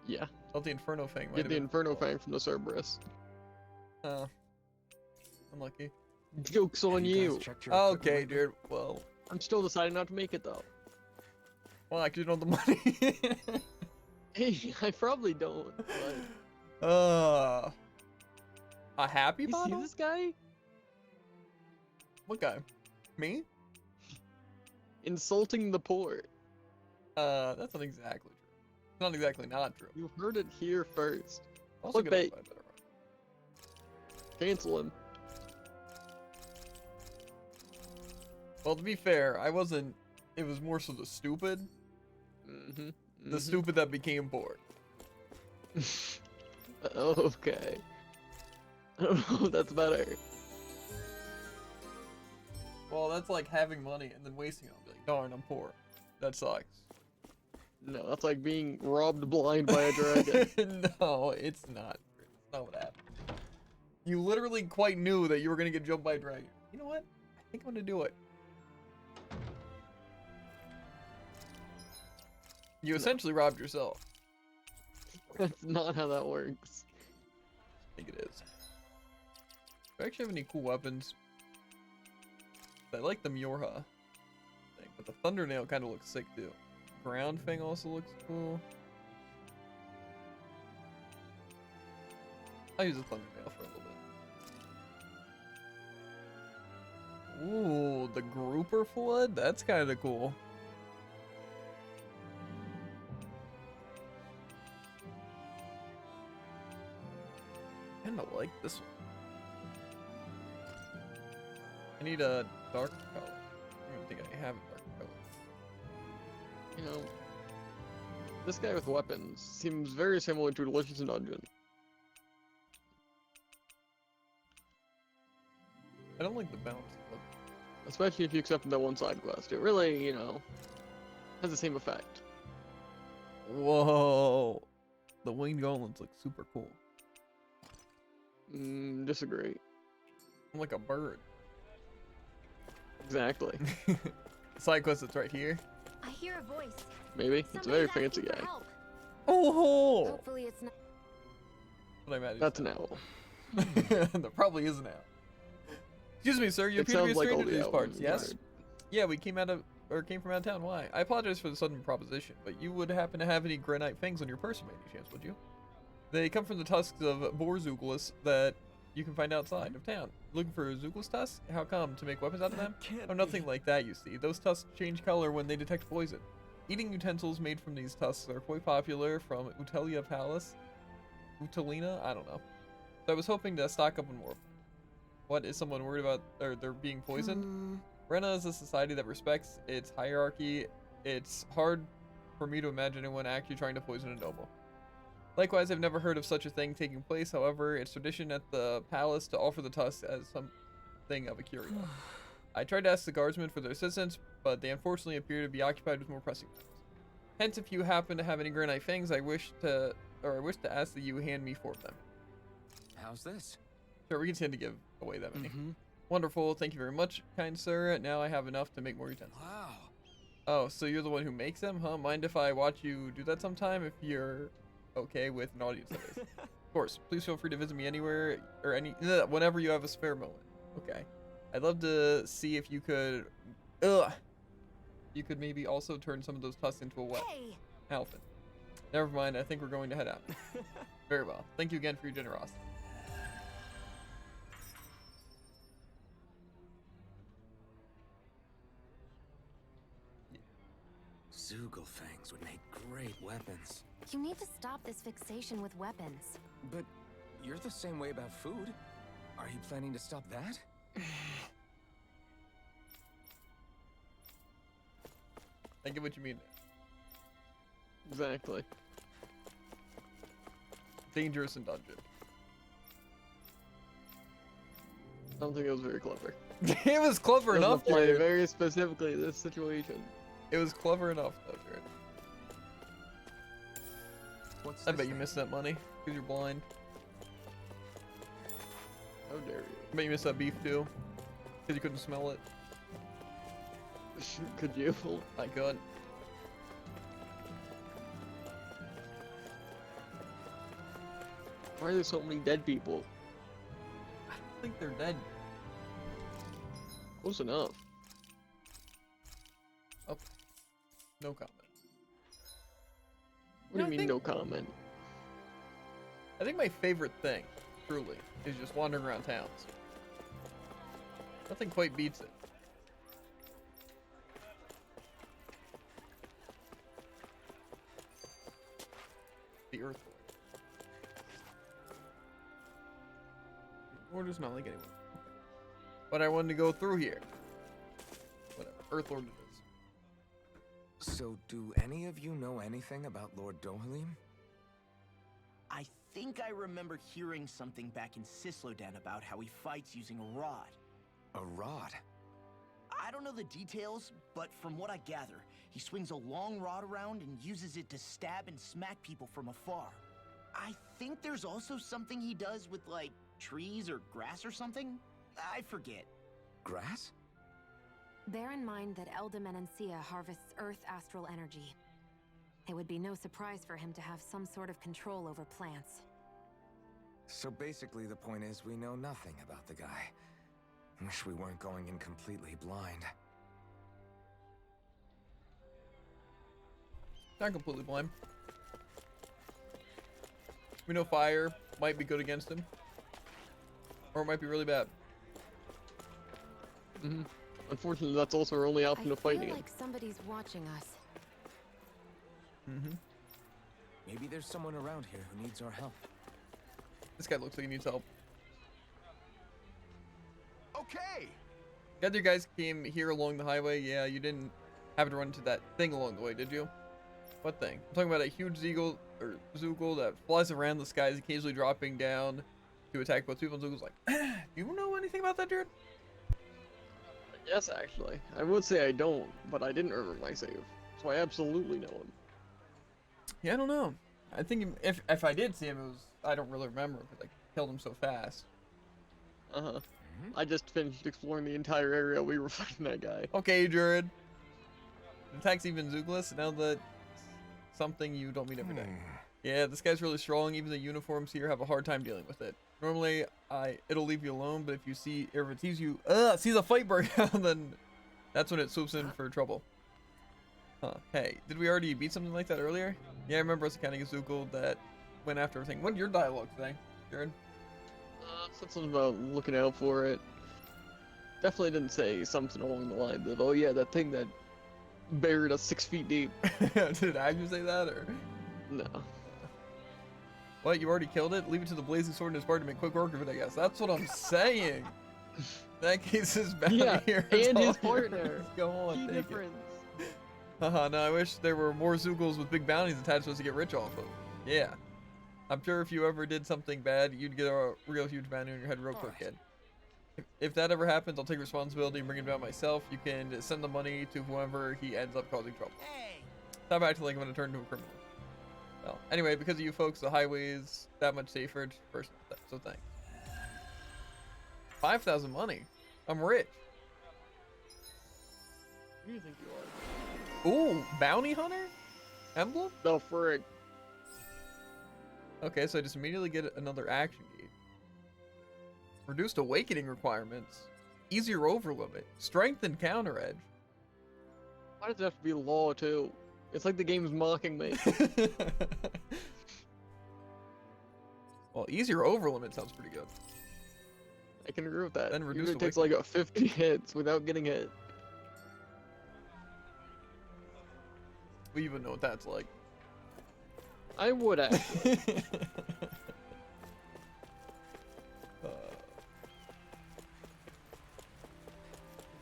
Yeah. Thought the Inferno Fang might Get have the been. Inferno Fang from the Cerberus. Oh. Unlucky. Joke's on Have guys you. checked your Okay, equipment dude. Well, I'm still deciding not to make it though. well, I actually don't have the money. Hey, I probably don't. But A happy you see bottle? this guy? What guy? Me? Insulting the poor. That's not exactly true. It's not exactly not true. You heard it here first. Also good Clickbait. outside, better run. Cancel him. Well, to be fair, I wasn't. It was more so the stupid. Mm-hmm. The stupid that became bored. Okay. I don't know if that's better. Well, that's like having money and then wasting it. I'll be like, darn, I'm poor. That sucks. No, that's like being robbed blind by a dragon. No, it's not. It's not what happened. You literally quite knew that you were gonna get jumped by a dragon. You know what? I think I'm gonna do it. You essentially robbed yourself. That's not how that works. I think it is. Do I actually have any cool weapons? I like the Myorha thing, but the Thundernail kind of looks sick too. Ground Fang also looks cool. I'll use a Thundernail for a little bit. Ooh, the Grouper Flood? That's kind of cool. I kind of like this one. I need a dark color. I don't think I have a dark color. You know, this guy with weapons seems very similar to Delicious Dungeon. I don't like the bounce. Look. Especially if you accept that one side quest. It really, you know, has the same effect. Whoa. The winged gauntlets look super cool. Disagree. I'm like a bird. Exactly. Side quest that's right here. I hear a voice. Maybe. It's a very fancy guy. Oh! Hopefully it's not. What I imagine. That's an owl. There probably is an owl. Excuse me, sir. You It appear to be a sounds like stranger all to the these owls parts. in Yes. Nerd. Yeah, we came out of town. Why? I apologize for the sudden proposition, but you would happen to have any granite fangs on your person by any chance, would you? They come from the tusks of Borzuglis that you can find outside of town. Looking for Zuglis tusks? How come? To make weapons out of them? Oh, nothing like that, you see. Those tusks change color when they detect poison. Eating utensils made from these tusks are quite popular from Utelia Palace. Utelina? I don't know. So I was hoping to stock up on more. What, is someone worried about they're being poisoned? Rena is a society that respects its hierarchy. It's hard for me to imagine anyone actually trying to poison a noble. Likewise, I've never heard of such a thing taking place. However, it's tradition at the palace to offer the tusks as something of a curio. I tried to ask the guardsmen for their assistance, but they unfortunately appear to be occupied with more pressing matters. Hence, if you happen to have any granite fangs, I wish to ask that you hand me 4 of them. How's this? Sure, we can tend to give away that many. Wonderful, thank you very much, kind sir. Now I have enough to make more utensils. Wow. Oh, so you're the one who makes them, huh? Mind if I watch you do that sometime if you're okay with an audience of this? Of course, please feel free to visit me anywhere or whenever you have a spare moment. Okay. I'd love to see if you could you could maybe also turn some of those tusks into a weapon. Hey! Alphen. Never mind, I think we're going to head out. Very well. Thank you again for your generosity. Zugelfangs would make great weapons. You need to stop this fixation with weapons. But you're the same way about food. Are you planning to stop that? I get what you mean. Exactly. Dangerous in dungeon. I don't think it was very clever. It was clever Doesn't enough, apply Jared. very specifically this situation. It was clever enough, though, Jared. What's I this bet you thing? missed that money because you're blind. How dare you? I bet you missed that beef too because you couldn't smell it. Could you? I could. Why are there so many dead people? I don't think they're dead. Close enough. Okay. No comment. What do you mean, no comment? I think my favorite thing, truly, is just wandering around towns. Nothing quite beats it. The Earth Lord. Or just not like anyone. Okay. But I wanted to go through here. Whatever. Earth Lord it is. So, do any of you know anything about Lord Dohalim? I think I remember hearing something back in Sislodan about how he fights using a rod. A rod? I don't know the details, but from what I gather, he swings a long rod around and uses it to stab and smack people from afar. I think there's also something he does with, like, trees or grass or something? I forget. Grass? Bear in mind that Eldam Menancia harvests Earth astral energy. It would be no surprise for him to have some sort of control over plants. So basically, the point is we know nothing about the guy. Wish we weren't going in completely blind. Not completely blind. We know fire might be good against him, or it might be really bad. Mm-hmm. Unfortunately, that's also our only option I of fighting feel it. like somebody's watching us. Mm-hmm. Maybe there's someone around here who needs our help. This guy looks like he needs help. Okay. The other guys came here along the highway. Yeah, you didn't happen to run into that thing along the way, did you? What thing? I'm talking about a huge Zeegle or Zoogle that flies around the skies, occasionally dropping down to attack both people. And Zoogle's like, do you know anything about that, dude? Yes, actually. I would say I don't, but I didn't remember my save. So I absolutely know him. Yeah, I don't know. I think if I did see him, it was I don't really remember because I killed him so fast. Uh-huh. I just finished exploring the entire area we were fighting that guy. Okay, Jared. The attack's even Zoogless. Now that something you don't meet every day. Yeah, this guy's really strong. Even the uniforms here have a hard time dealing with it. Normally, it'll leave you alone, but if it sees you, sees a fight break out, then that's when it swoops in for trouble. Huh. Hey, did we already beat something like that earlier? Yeah, I remember us accounting a Zoogle that went after everything. What's your dialogue today, Jared? Said something about looking out for it. Definitely didn't say something along the lines of, oh yeah, that thing that buried us 6 feet deep. Did I just say that, or? No. What, you already killed it? Leave it to the blazing sword in his part to make quick work of it, I guess. That's what I'm saying. That case is bad Yeah, here. and his partner. Go on, Key take difference. it. Haha, no, I wish there were more Zoogles with big bounties attached to us to get rich off of. Yeah. I'm sure if you ever did something bad, you'd get a real huge bounty on your head real quick, kid. If that ever happens, I'll take responsibility and bring him down myself. You can send the money to whoever he ends up causing trouble. Hey! Stop acting like I'm gonna turn into a criminal. Well, anyway, because of you folks, the highway is that much safer. First, so thanks. 5,000 money. I'm rich. Who do you think you are? Ooh, bounty hunter? Emblem? No, frig. Okay, so I just immediately get another action gate. Reduced awakening requirements. Easier over limit. Strength and counter edge. Why does it have to be law, too? It's like the game's mocking me. Well, easier over limit sounds pretty good. I can agree with that. Then reduce Usually it takes like 50 hits without getting hit. We even know what that's like. I would actually.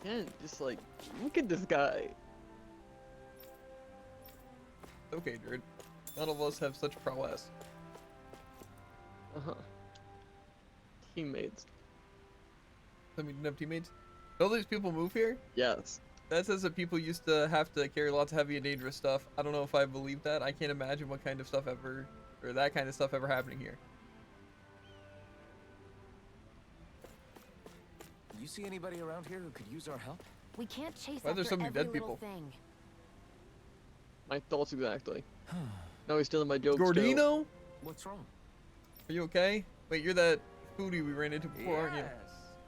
Again, just like, look at this guy. Okay, Jared. None of us have such prowess. Uh-huh. Teammates. I mean, didn't have teammates. All these people move here? Yes. That says that people used to have to carry lots of heavy and dangerous stuff. I don't know if I believe that. I can't imagine what kind of stuff ever, or that kind of stuff ever happening here. You see anybody around here who could use our help? We can't chase Why are there after so many every dead little people? thing. My thoughts exactly. Now he's stealing my jokes too. Gordino? What's wrong? Are you okay? Wait, you're that foodie we ran into before, aren't you?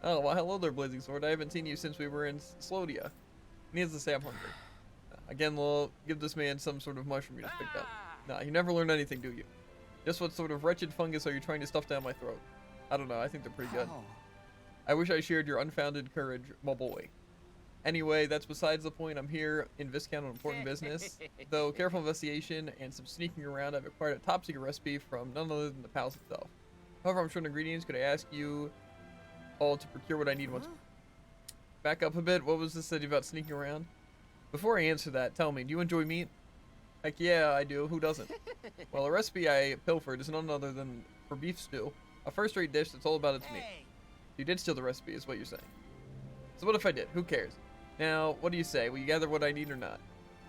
Oh, well, hello there, Blazing Sword. I haven't seen you since we were in Slodia. Needless to say, I'm hungry. Again, we'll give this man some sort of mushroom you just picked up. Nah, you never learned anything, do you? Just what sort of wretched fungus are you trying to stuff down my throat? I don't know, I think they're pretty good. I wish I shared your unfounded courage, my boy. Anyway, that's besides the point. I'm here in Viscount on important business. Though careful investigation and some sneaking around, I've acquired a top secret recipe from none other than the palace itself. However, I'm short on ingredients. Could I ask you all to procure what I need once? Back up a bit. What was this said about sneaking around? Before I answer that, tell me, do you enjoy meat? Heck yeah, I do. Who doesn't? Well, a recipe I pilfered is none other than for beef stew. A first-rate dish that's all about its meat. You did steal the recipe, is what you're saying. So what if I did? Who cares? Now, what do you say? Will you gather what I need or not?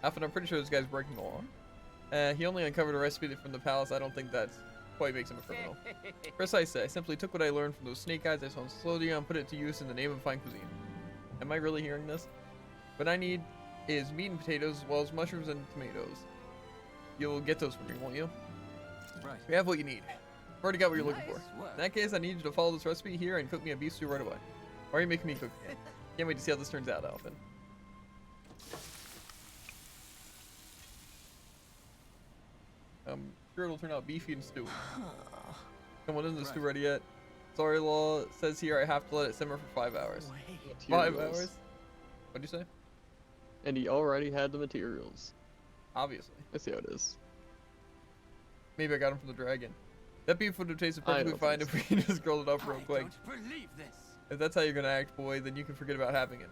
Alfred, I'm pretty sure this guy's breaking the law. He only uncovered a recipe from the palace. I don't think that's quite makes him a criminal. Precisely, I simply took what I learned from those snake eyes I saw in Slodion and put it to use in the name of fine cuisine. Am I really hearing this? What I need is meat and potatoes as well as mushrooms and tomatoes. You'll get those for me, won't you? Right. We have what you need. I've already got what you're looking for. Nice work. In that case, I need you to follow this recipe here and cook me a beef stew right away. Why are you making me cook again? Can't wait to see how this turns out, Alvin. Sure it'll turn out beefy and stewy. Come on, isn't the stew ready yet? Sorry, law says here I have to let it simmer for 5 hours. 5 hours? What'd you say? And he already had the materials. Obviously. I see how it is. Maybe I got him from the dragon. That beef would have tasted I perfectly don't fine think if we just grilled it up real quick. Don't believe this. If that's how you're gonna act, boy, then you can forget about having any.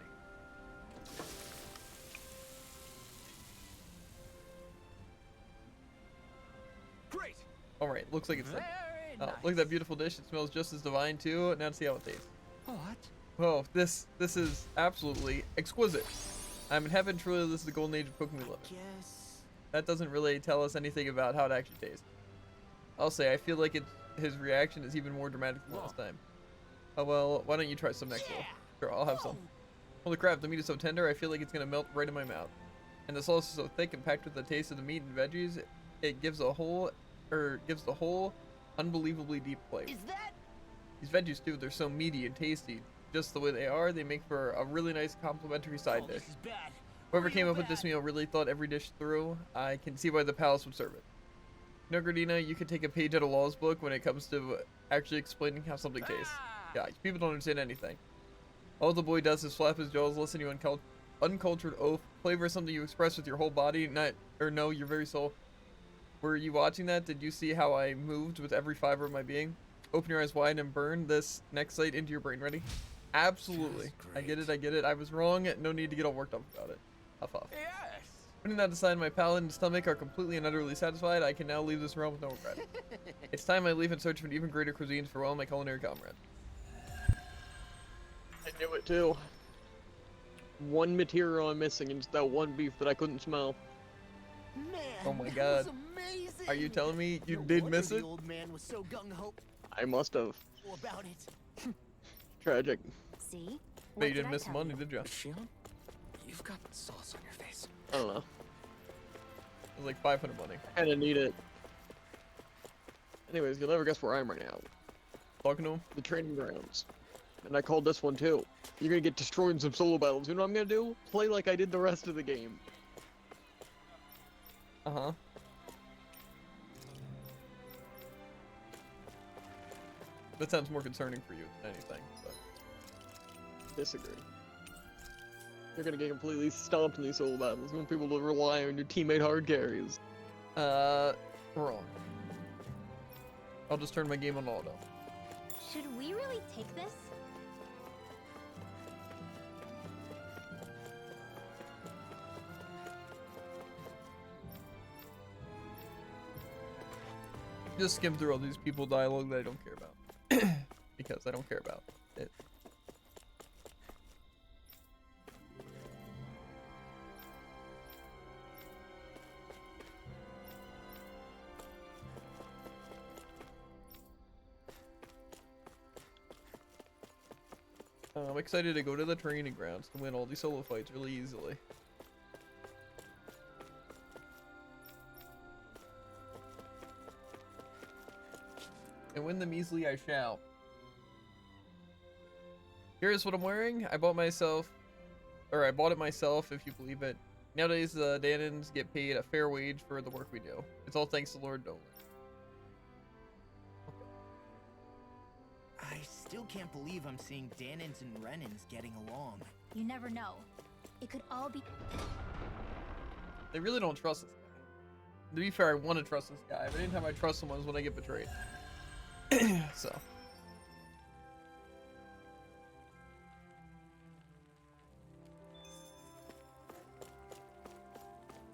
Great. Alright, looks like it's done. Very nice. Look at that beautiful dish. It smells just as divine too. Now let's see how it tastes. What? Oh, this is absolutely exquisite. I'm in heaven. Truly, this is the golden age of cooking we live in. Yes. That doesn't really tell us anything about how it actually tastes. I'll say, I feel like his reaction is even more dramatic than last time. Oh well, why don't you try some next time? Sure, I'll have some. Holy crap, the meat is so tender, I feel like it's gonna melt right in my mouth. And the sauce is so thick and packed with the taste of the meat and veggies, it gives the whole unbelievably deep flavor. Is that? These veggies too, they're so meaty and tasty. Just the way they are, they make for a really nice complimentary side dish. This is bad. Whoever Real came up with bad. this meal really thought every dish through. I can see why the palace would serve it. You know, Gardina, you could take a page out of Law's book when it comes to actually explaining how something tastes. Yeah, people don't understand anything. All the boy does is flap his jaws, listen to you uncultured oath, flavor is something you express with your whole body, no, your very soul. Were you watching that? Did you see how I moved with every fiber of my being? Open your eyes wide and burn this next sight into your brain. Ready? Absolutely. I get it. I was wrong. No need to get all worked up about it. Huff huff. Yes. Putting that aside, my palate and stomach are completely and utterly satisfied. I can now leave this realm with no regret. It's time I leave in search of an even greater cuisine for all my culinary comrade. I knew it too. One material I'm missing, and it's that one beef that I couldn't smell. Man, Oh my that God. was amazing. Are you telling me you No did wonder miss the it? old man was so gung-ho I must have. about it. Tragic. See? Bet What you didn't I miss tell money, you? did you? Shion, you've got sauce on your face. I don't know. It was like 500 money. I kinda need it. Anyways, you'll never guess where I am right now. Talking to him? The training grounds. And I called this one too. You're gonna get destroyed in some solo battles. You know what I'm gonna do? Play like I did the rest of the game. Uh-huh. That sounds more concerning for you than anything, but... Disagree. You're gonna get completely stomped in these solo battles. You want people to rely on your teammate hard carries. Wrong. I'll just turn my game on auto. Should we really take this? Just skim through all these people dialogue that I don't care about. Because I don't care about it. I'm excited to go to the training grounds to win all these solo fights really easily. And win them easily I shall. Here's what I'm wearing. I bought it myself if you believe it. Nowadays, Danans get paid a fair wage for the work we do. It's all thanks to Lord Dolan. I still can't believe I'm seeing Danins and Renans getting along. You never know. It could all be. They really don't trust this guy. To be fair, I want to trust this guy, but anytime I trust someone is when I get betrayed. So.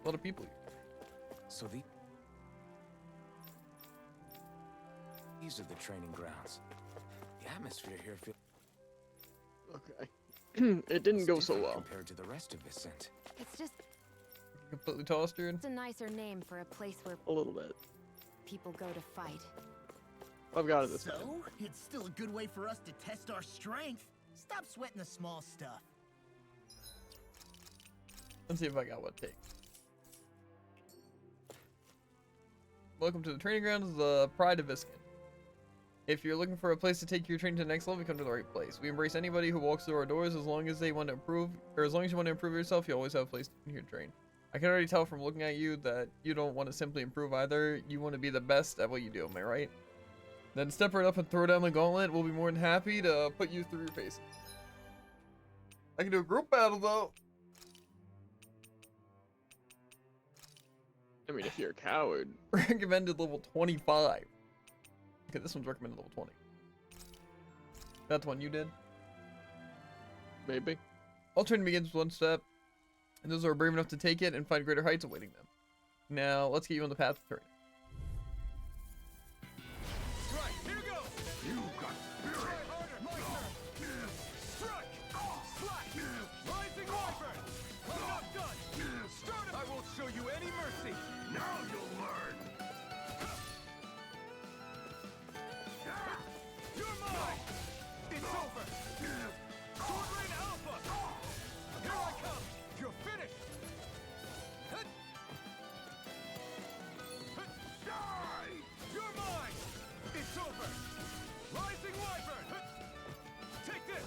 A lot of people here. So these are the training grounds. The atmosphere here feels Okay. It didn't go so well. compared to the rest of Vicent. It's just Completely tossed, dude. it's a nicer name for a place where A little bit. people go to fight. I've got it this time. So, it's still a good way for us to test our strength. Stop sweating the small stuff. Let's see if I got what it takes. Welcome to the training grounds of the Pride of Viskin. If you're looking for a place to take your training to the next level, you come to the right place. We embrace anybody who walks through our doors as long as they want to improve, or as long as you want to improve yourself, you always have a place here to train. I can already tell from looking at you that you don't want to simply improve either. You want to be the best at what you do, am I right? Then step right up and throw down the gauntlet. We'll be more than happy to put you through your paces. I can do a group battle though. I mean, if you're a coward. Recommended level 25. Okay, this one's recommended level 20. That's the one you did? Maybe. All training begins with one step, and those who are brave enough to take it and find greater heights awaiting them. Now, let's get you on the path to training. Right, here goes! You got spirit! Try harder, Meister! Strike! Slash! Rising Wyvern! I'm not done! Start him! I won't show you any mercy! Now you'll learn! You're mine! It's over! Sword Rain Alpha! Here I come! You're finished! Die! You're mine! It's over! Rising Wyvern! Take this!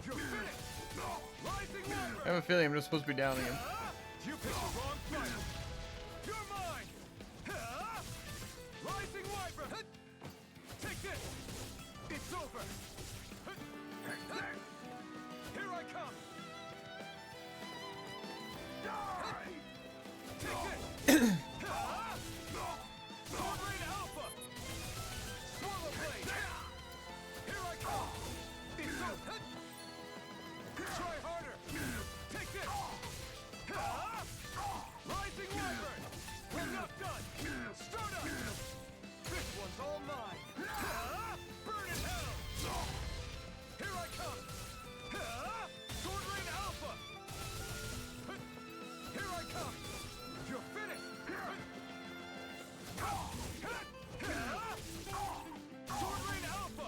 You're finished! Rising Wyvern! I have a feeling I'm just supposed to be downing him. You picked the wrong fight! You're mine! Rising Wyvern! Take this! It's over! Here I come! Die! Take this! Sword Rain Alpha! Swallow Blade! Here I come! It's over! Try harder! Take this! Rising Wyvern! We're not done! Start up! This one's all mine! Burn in hell! Here I come! Sword Rain Alpha! Here I come! You're finished! Sword Rain Alpha!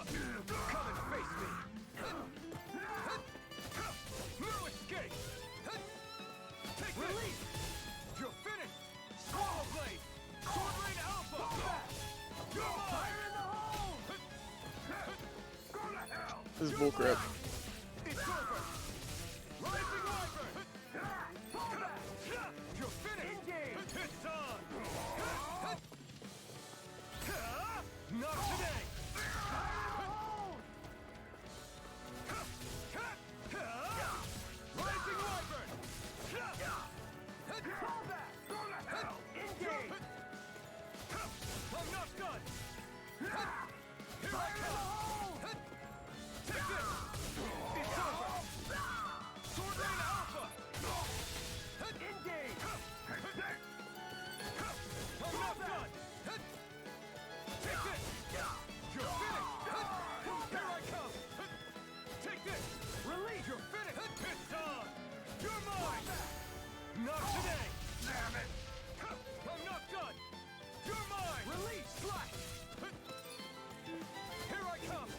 Come and face me! No escape! Take this! You're finished! Swallow Blade! Sword Rain Alpha! You're fire in the hole! Go to hell! This is bullcrap. It's over! Rising Wyvern! Fall back! You're finished! It's on! Not today! Rising Wyvern! Fall back! Go to hell! Engage! I'm not done! Here I come! Take this! It's over! Sword Rain Alpha! Engage! I'm not done! Take this! You're finished! Here I come! Take this! Release! You're finished! It's on! You're mine! Not today! Damn it! I'm not done! You're mine! Release! Slash! Here I come!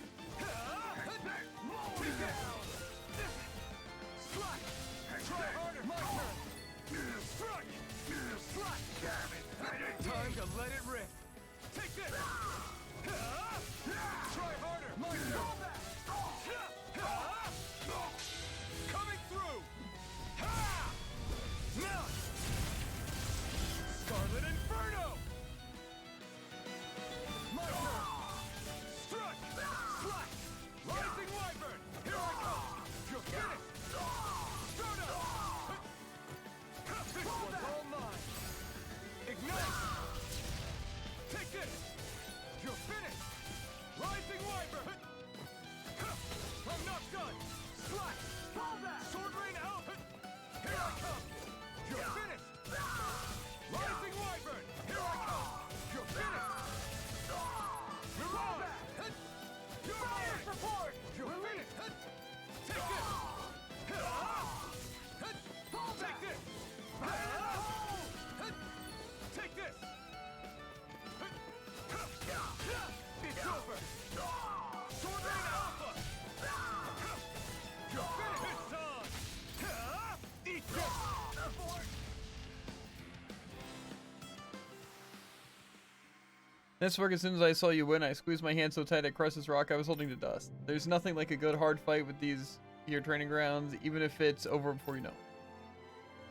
This work, as soon as I saw you win, I squeezed my hand so tight it crushed this rock I was holding to dust. There's nothing like a good hard fight with these here training grounds, even if it's over before you know.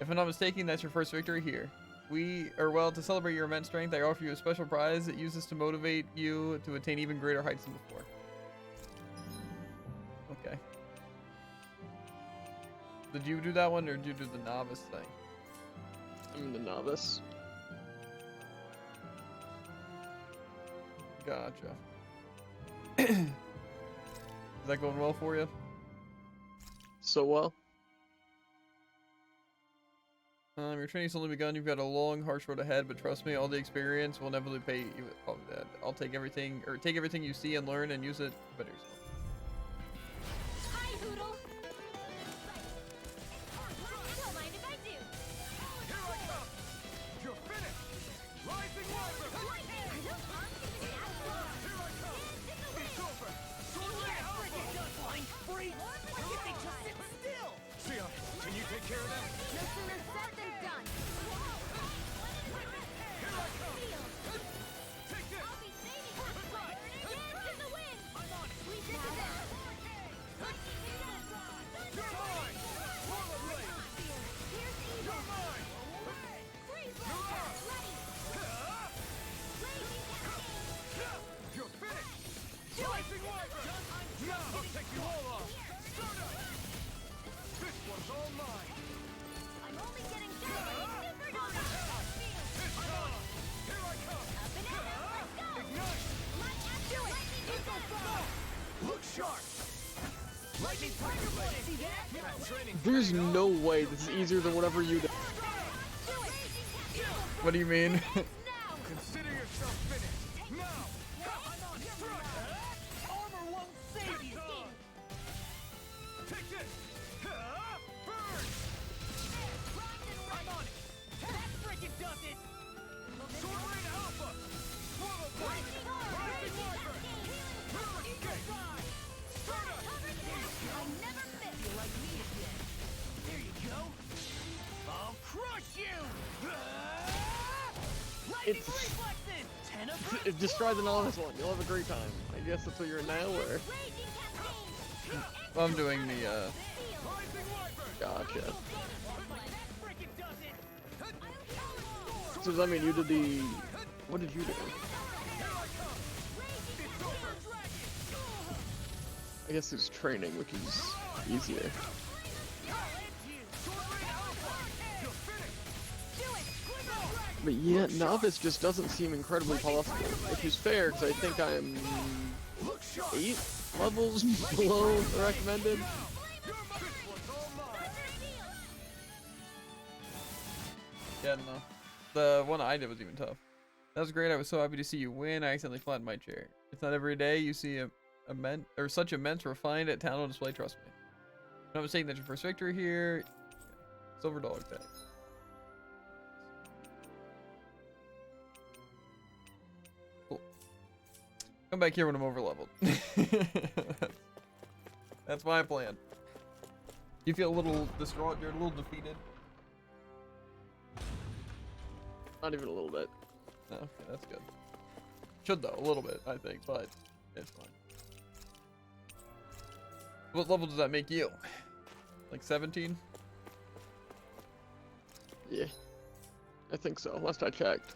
If I'm not mistaken, that's your first victory here. Well, to celebrate your immense strength, I offer you a special prize that uses to motivate you to attain even greater heights than before. Okay. Did you do that one, or did you do the novice thing? I'm the novice. Gotcha. Is that going well for you? So well. Your training's only begun. You've got a long, harsh road ahead, but trust me, all the experience will inevitably pay you. I'll take everything you see and learn and use it to better yourself. Hi, Hoodle. Don't mind if I do. Here I come! You're finished! Rising Wyvern! Here I come! It's over! Blind freak! Why can't they just sit still? Sion, can you take care of them? No sooner said than done. Here I come! Take this! I'll be saving her. Dance in the wind. We did this. You're mine! Rollerblade! Here's evil. You're mine! Freeze You're blast. ours! Ready. Raging cascade. You're finished! Rising Wyvern! Now I'll take you all off! Start up! This one's all mine! I'm only getting started. Supernova. It's on! Here I come! Up and at 'em. Let's go. Ignite! Do it. Look sharp! Lightning Tiger Blade! See that? Training There's no way this is easier than whatever you did. Do it. What do you mean? Consider yourself finished! Now! Armor won't save you! Take this! Burn! I'm on it! That frickin' does it! Sword Rain Alpha! Swallow Blade! Rising Wyvern! Hurricane! Start up! I never miss. You like me again. There you go. I'll crush you! Lightning It's- reflexes! Tenebrae? Destroy the novice one. You'll have a great time. I guess that's what you're in now, or? Raging cascade. I'm doing the Rising Wyvern! Gotcha. That frickin' does it! So does that mean you did the... What did you do? I guess it's training, which is easier. But yeah, novice just doesn't seem incredibly possible, which is fair, because I think I'm 8 levels below the recommended. Yeah, no. The one I did was even tough. That was great. I was so happy to see you win. I accidentally flattened my chair. It's not every day you see such immense refined at town on display. Trust me. I'm not mistaken. That's your first victory here. Silver dog tag. Cool. Come back here when I'm over leveled. That's my plan. You feel a little distraught. You're a little defeated. Not even a little bit. No, okay, that's good. Should though, a little bit, I think, but it's fine. What level does that make you? Like 17? Yeah. I think so, last I checked.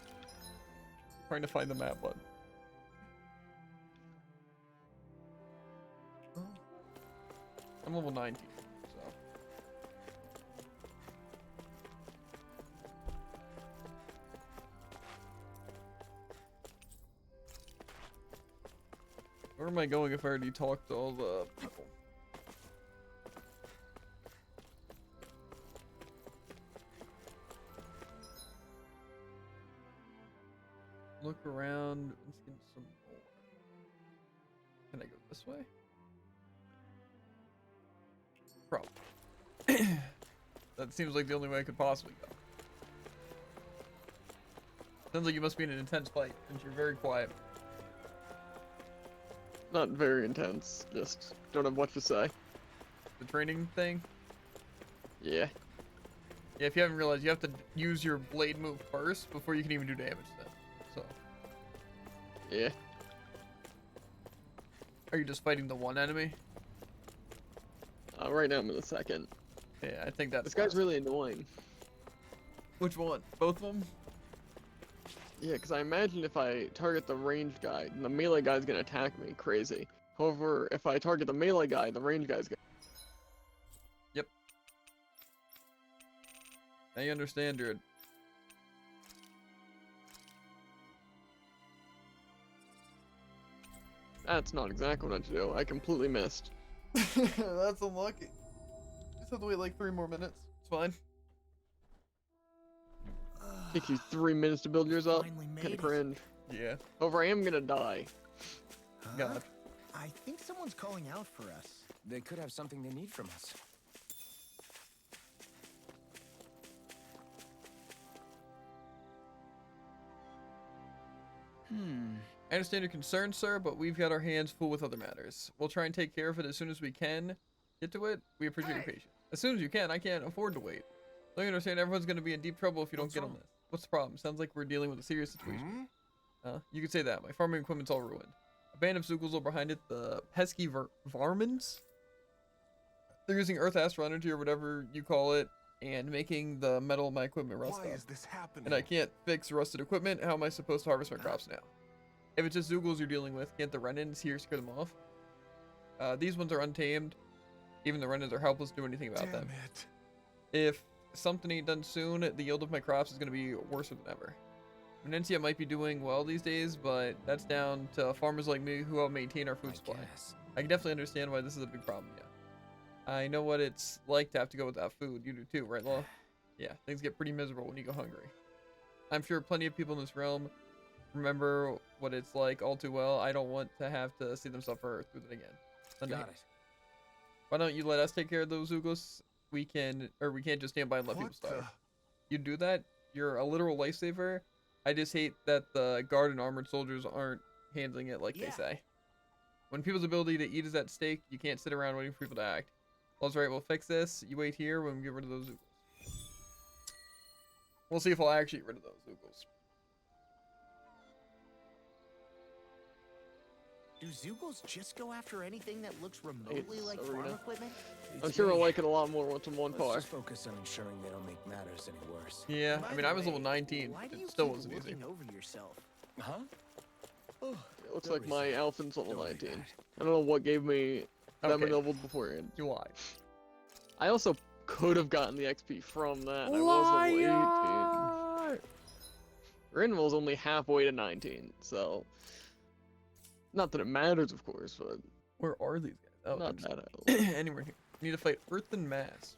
Trying to find the map button. I'm level 19, so. Where am I going if I already talked to all the people? Look around. Let's get some more. Can I go this way? Probably. That seems like the only way I could possibly go. Sounds like you must be in an intense fight, since you're very quiet. Not very intense, just don't have much to say. The training thing? Yeah. Yeah, if you haven't realized, you have to use your blade move first before you can even do damage to them. So. Yeah. Are you just fighting the one enemy? Right now I'm in the second. Yeah, I think that's This guy's really annoying. Which one? Both of them? Yeah, because I imagine if I target the ranged guy, then the melee guy's gonna attack me. Crazy. However, if I target the melee guy, the ranged guy's gonna... Yep. Now you understand, dude. That's not exactly what I do. I completely missed. That's unlucky. Just have to wait like 3 more minutes. It's fine. Takes you 3 minutes to build yours up. Finally made Kinda it. cringe. Yeah. However, I am gonna die. God. I think someone's calling out for us. They could have something they need from us. I understand your concern, sir, but we've got our hands full with other matters. We'll try and take care of it as soon as we can. Get to it. We appreciate your patience. As soon as you can. I can't afford to wait. Don't you understand? Everyone's going to be in deep trouble if you don't get on this. What's the problem? Sounds like we're dealing with a serious situation. You could say that. My farming equipment's all ruined. A band of Zoogles are behind it. The pesky Varmins? They're using Earth Astral Energy or whatever you call it and making the metal of my equipment rust Why up. is this happening? And I can't fix rusted equipment. How am I supposed to harvest my crops now? If it's just Zoogles you're dealing with, can't the Renans here scare them off? These ones are untamed. Even the Renans are helpless to do anything about them. It. If something ain't done soon, the yield of my crops is going to be worse than ever. Menencia might be doing well these days, but that's down to farmers like me who help maintain our food supply. I can definitely understand why this is a big problem, yeah. I know what it's like to have to go without food. You do too, right, Law? Yeah, things get pretty miserable when you go hungry. I'm sure plenty of people in this realm remember what it's like all too well. I don't want to have to see them suffer through it again. Got it. Why don't you let us take care of those Zoogles? We can't just stand by and let people What starve. the- You do that? You're a literal lifesaver. I just hate that the guard and armored soldiers aren't handling it like they say. When people's ability to eat is at stake, you can't sit around waiting for people to act. All's right, we'll fix this. You wait here when we get rid of those Zoogles. We'll see if I'll actually get rid of those Zoogles. Do Zoogles just go after anything that looks remotely It's like arena. farm equipment? I'm sure I'll like it a lot more once I'm on Let's par. just focus on ensuring they don't make matters any worse. Yeah, By I mean, the I was way, level 19. Why do you It still keep wasn't easy. looking over yourself? Huh? It looks Don't like my reset. Alphen's level Don't worry 19. about I don't know what gave me that many Okay. levels beforehand. You lie. I also could have gotten the XP from that. I was level 18. Rinwell was only halfway to 19, so not that it matters, of course, but Where are these guys? Oh, not they're that. just- anywhere here. We need to fight Earthen Mass.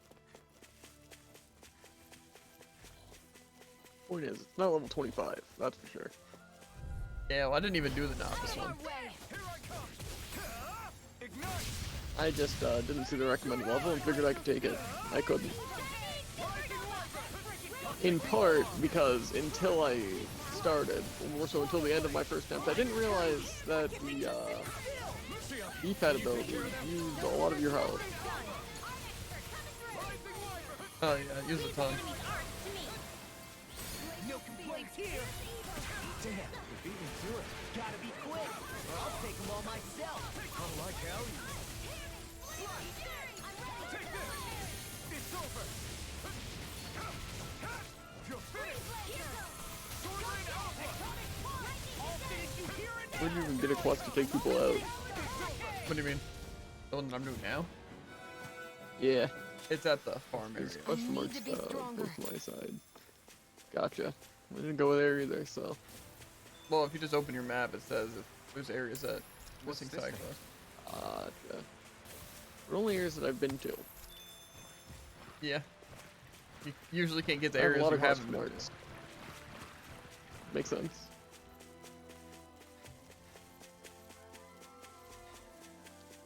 Point is, it's not level 25. That's for sure. Yeah, well, I didn't even do the novice one. Here I come. Ignite. I just didn't see the recommended level and figured I could take it. I couldn't. In part because until I started, or more so until the end of my first attempt, I didn't realize that the D-pad ability used a lot of your health. Oh yeah, use a ton. No complaints here. Damn, you beat me to it. Gotta be quick, or I'll take them all myself. I like how you. Take this. It's over. You're finished. Sword Rain Alpha. I'll finish you here and Where'd you even get a quest to take people out? What do you mean? The one that I'm doing now? Yeah, It's at the farm area. there's question need marks to be stronger. both my side. Gotcha. I didn't go there either, so. Well, if you just open your map, it says if there's areas that missing side quest. Gotcha. But only areas that I've been to. Yeah. You usually can't get the I have a areas lot you of haven't question been marks. Makes sense.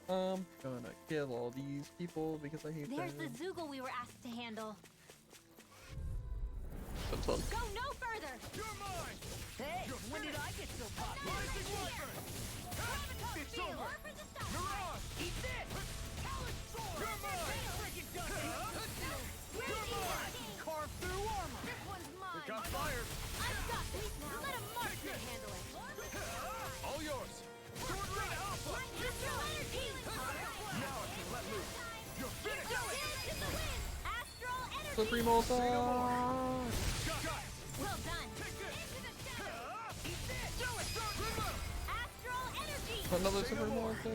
Gonna kill all these people because I hate There's them. the Zoogle we were asked to handle. That's fun. Go no further! You're mine. Hey, when did I get so popular? Rising Wyvern. It's over. Mirage. Eat this! You're mine. Freaking done it! You're mine. Carved through armor! This one's mine. Got fired. I've got this now. Let a marksman handle it. All yours. Sword Ring Alpha. Now I can let loose. You're finished. Astral energy. Supremo Say no more. Attack! Got it. Well done. Take this. Eat this. Do it. Start remote. Astral energy. Another Say no Supremo more. Attack!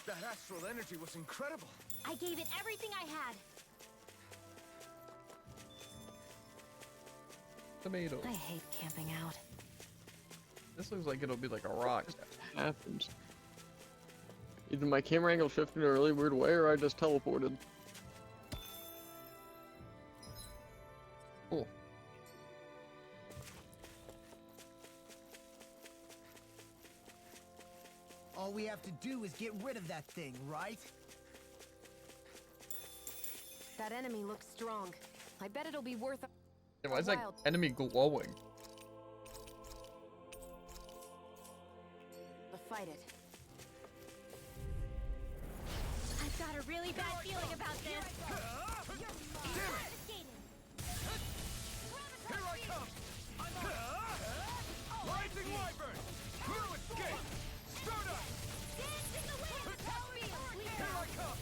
That astral energy was incredible. I gave it everything I had. Tomato. I hate camping out. This looks like it'll be like a rock. That happens. Either my camera angle shifted in a really weird way or I just teleported. Cool. All we have to do is get rid of that thing, right? That enemy looks strong. I bet it'll be worth Yeah, why is that Wild. enemy glowing? a fight it. I've got a really bad feeling about this. Here I come. Rising Wyvern. No escape. Stardust. Here I come.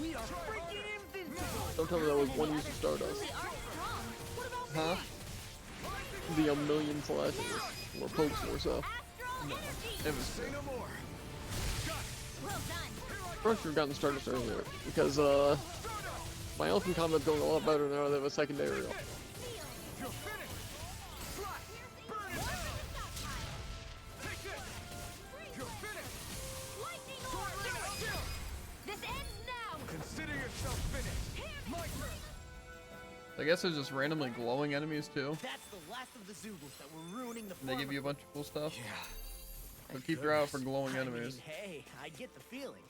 We are freaking invincible! Don't tell me that was one use of Stardust. We are strong. What about Huh? The a million slashes. Or pokes more so. astral energy? It was Say no more. Well done. First we've gotten Stardust earlier. Because my Elfin combat's going a lot better now that I have a secondary. You're finished. Slash. Burn it. Take this. You're finished. Lightning Sword orb. Ring Alpha. This ends now. Consider yourself finished. My turn. I guess there's just randomly glowing enemies too. That's the last of the Zoogles that were ruining the And they give you a bunch of cool stuff. Yeah. So Thank keep your eye out for goodness. glowing I enemies. mean, hey, I get the feeling.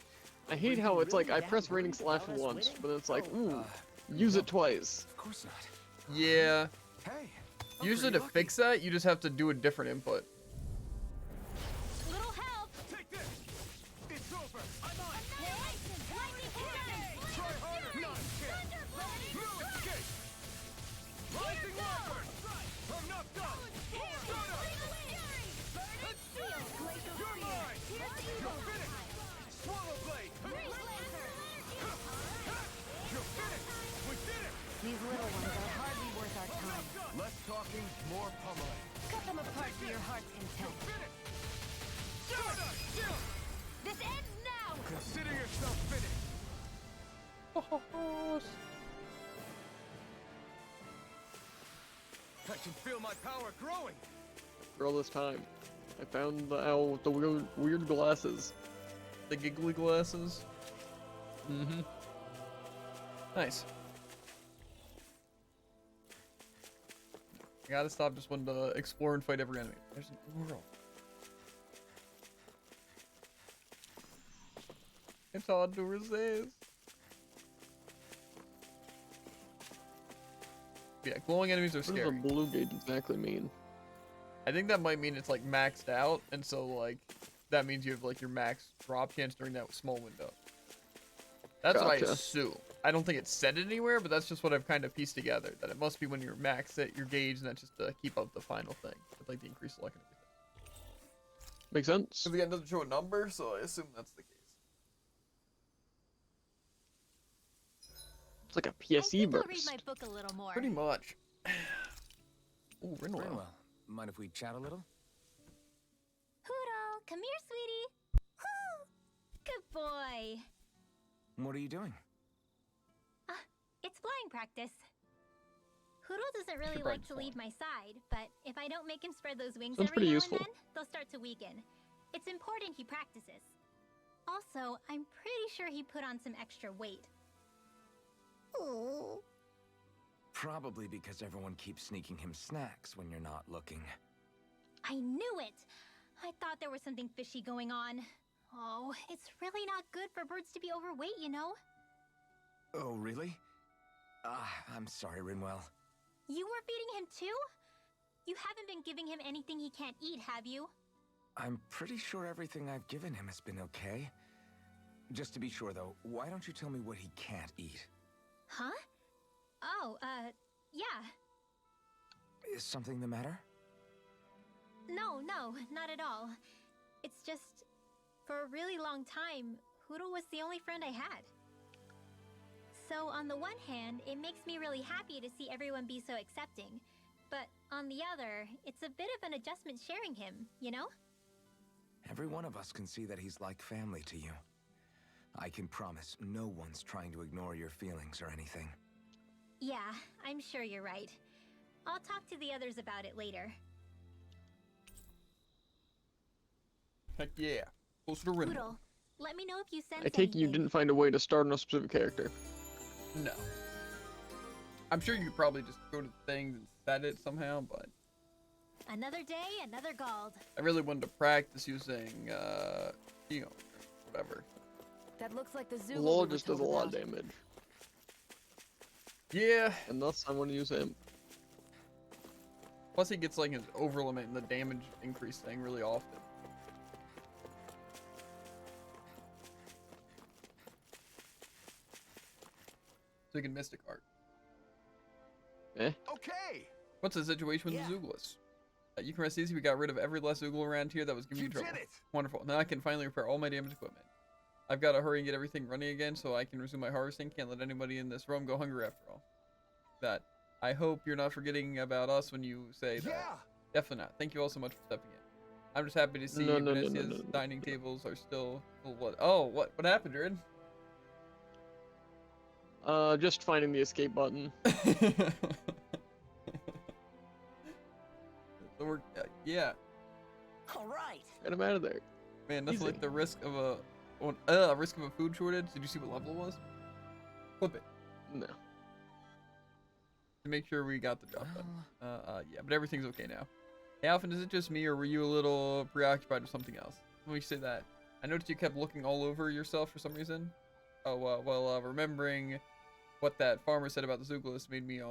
I hate how it's like I press raining slash once, but it's like, ooh, use it twice. Of course not. Yeah. Hey. I'm Usually pretty to lucky. fix that, you just have to do a different input. Little help. Take this. It's over. I'm on. Lightning cannon. Try harder. Not a chance. No escape. Rising Wyvern. I'm not done. You're mine. You're finished. Swallow Blade. You're finished. We did it. These little ones are hardly worth our time. Less talking, more pummeling. Cut them apart to your heart's content. Finish. Stardust. Still. This ends now. Consider yourself finished. I can feel my power growing. For all this time, I found the owl with the weird glasses. The giggly glasses. Mm-hmm. Nice. I gotta stop just wanting to explore and fight every enemy. There's an world. It's hard to resist. Yeah, glowing enemies are What scary. does a blue gauge exactly mean? I think that might mean it's like maxed out, and so like that means you have like your max drop chance during that small window. That's what I Gotcha. assume. I don't think it's said it anywhere, but that's just what I've kind of pieced together. That it must be when you're maxed at your gauge, and that's just to keep up the final thing with like the increased luck and everything. Makes sense. Because again, it doesn't show a number, so I assume that's the case. It's like a I PSE think I'll read burst. my book a little more. Pretty much. Ooh, Rinwell. Rinwell, mind if we chat a little? Poodle, come here, sweetie. Woo! Good boy. What are you doing? It's flying practice. Hoodle doesn't really Should like ride to flying. leave my side, but if I don't make him spread those wings Sounds every pretty now useful. and then, they'll start to weaken. It's important he practices. Also, I'm pretty sure he put on some extra weight. Ooh. Probably because everyone keeps sneaking him snacks when you're not looking. I knew it! I thought there was something fishy going on. Oh, it's really not good for birds to be overweight, you know? Oh, really? I'm sorry, Rinwell. You were feeding him too? You haven't been giving him anything he can't eat, have you? I'm pretty sure everything I've given him has been okay. Just to be sure, though, why don't you tell me what he can't eat? Huh? Oh, Yeah. Is something the matter? No, not at all. It's just, for a really long time, Hootle was the only friend I had. So on the one hand, it makes me really happy to see everyone be so accepting. But on the other, it's a bit of an adjustment sharing him, you know? Every one of us can see that he's like family to you. I can promise no one's trying to ignore your feelings or anything. Yeah, I'm sure you're right. I'll talk to the others about it later. Heck yeah. Closer to Rinwell. Hootle, let me know if you sense I take it you anything. didn't find a way to start on a specific character. No. I'm sure you could probably just go to the things and set it somehow, but Another day, another Gald. I really wanted to practice using, you know, whatever. That looks like the zoo. Law just does a lot of damage, Yeah. and thus I want to use him. Plus he gets like his over limit and the damage increase thing really often. So you can Mystic Art. Eh? Okay. What's the situation with Yeah. the Zoogless? You can rest easy. We got rid of every less Zoogle around here that was giving you trouble. did it. Wonderful. Now I can finally repair all my damaged equipment. I've got to hurry and get everything running again so I can resume my harvesting. Can't let anybody in this room go hungry after all. That. I hope you're not forgetting about us when you say that. Yeah. Definitely not. Thank you all so much for stepping in. I'm just happy to see No, no, no, Venetia's no, no, no. dining tables are still full. What happened, Jared? Just finding the escape button. So we're, yeah, All right. Get him out of there. man, that's Easy. like the risk of a risk of a food shortage. Did you see what level it was? Flip it No. to make sure we got the job done. Yeah, but everything's okay now. Hey, Alphen, is it just me or were you a little preoccupied with something else? Let me say that. I noticed you kept looking all over yourself for some reason. Oh, remembering what that farmer said about the Zoogless made me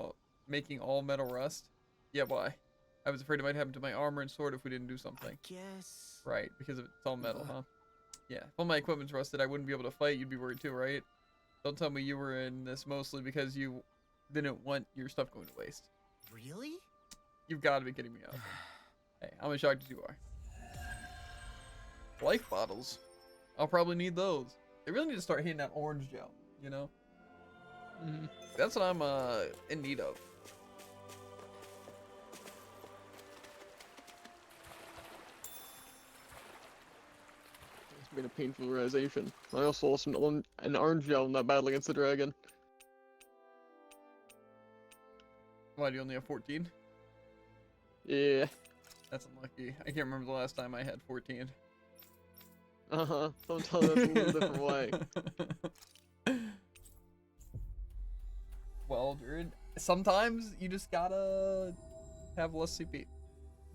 making all metal rust. Yeah, why? I was afraid it might happen to my armor and sword if we didn't do something. Guess. Right, because it's all metal, huh? Yeah. If all my equipment's rusted, I wouldn't be able to fight. You'd be worried too, right? Don't tell me you were in this mostly because you didn't want your stuff going to waste. Really? You've got to be kidding me, Alphen. Hey, I'm as shocked as you are. Life bottles. I'll probably need those. They really need to start hitting that orange gel, you know? That's what I'm in need of. It's been a painful realization. I also lost an orange gel in that battle against the dragon. Why, do you only have 14? Yeah. That's unlucky. I can't remember the last time I had 14. Uh-huh. Sometimes that's a little different way. Well, Jared, sometimes you just gotta have less CP.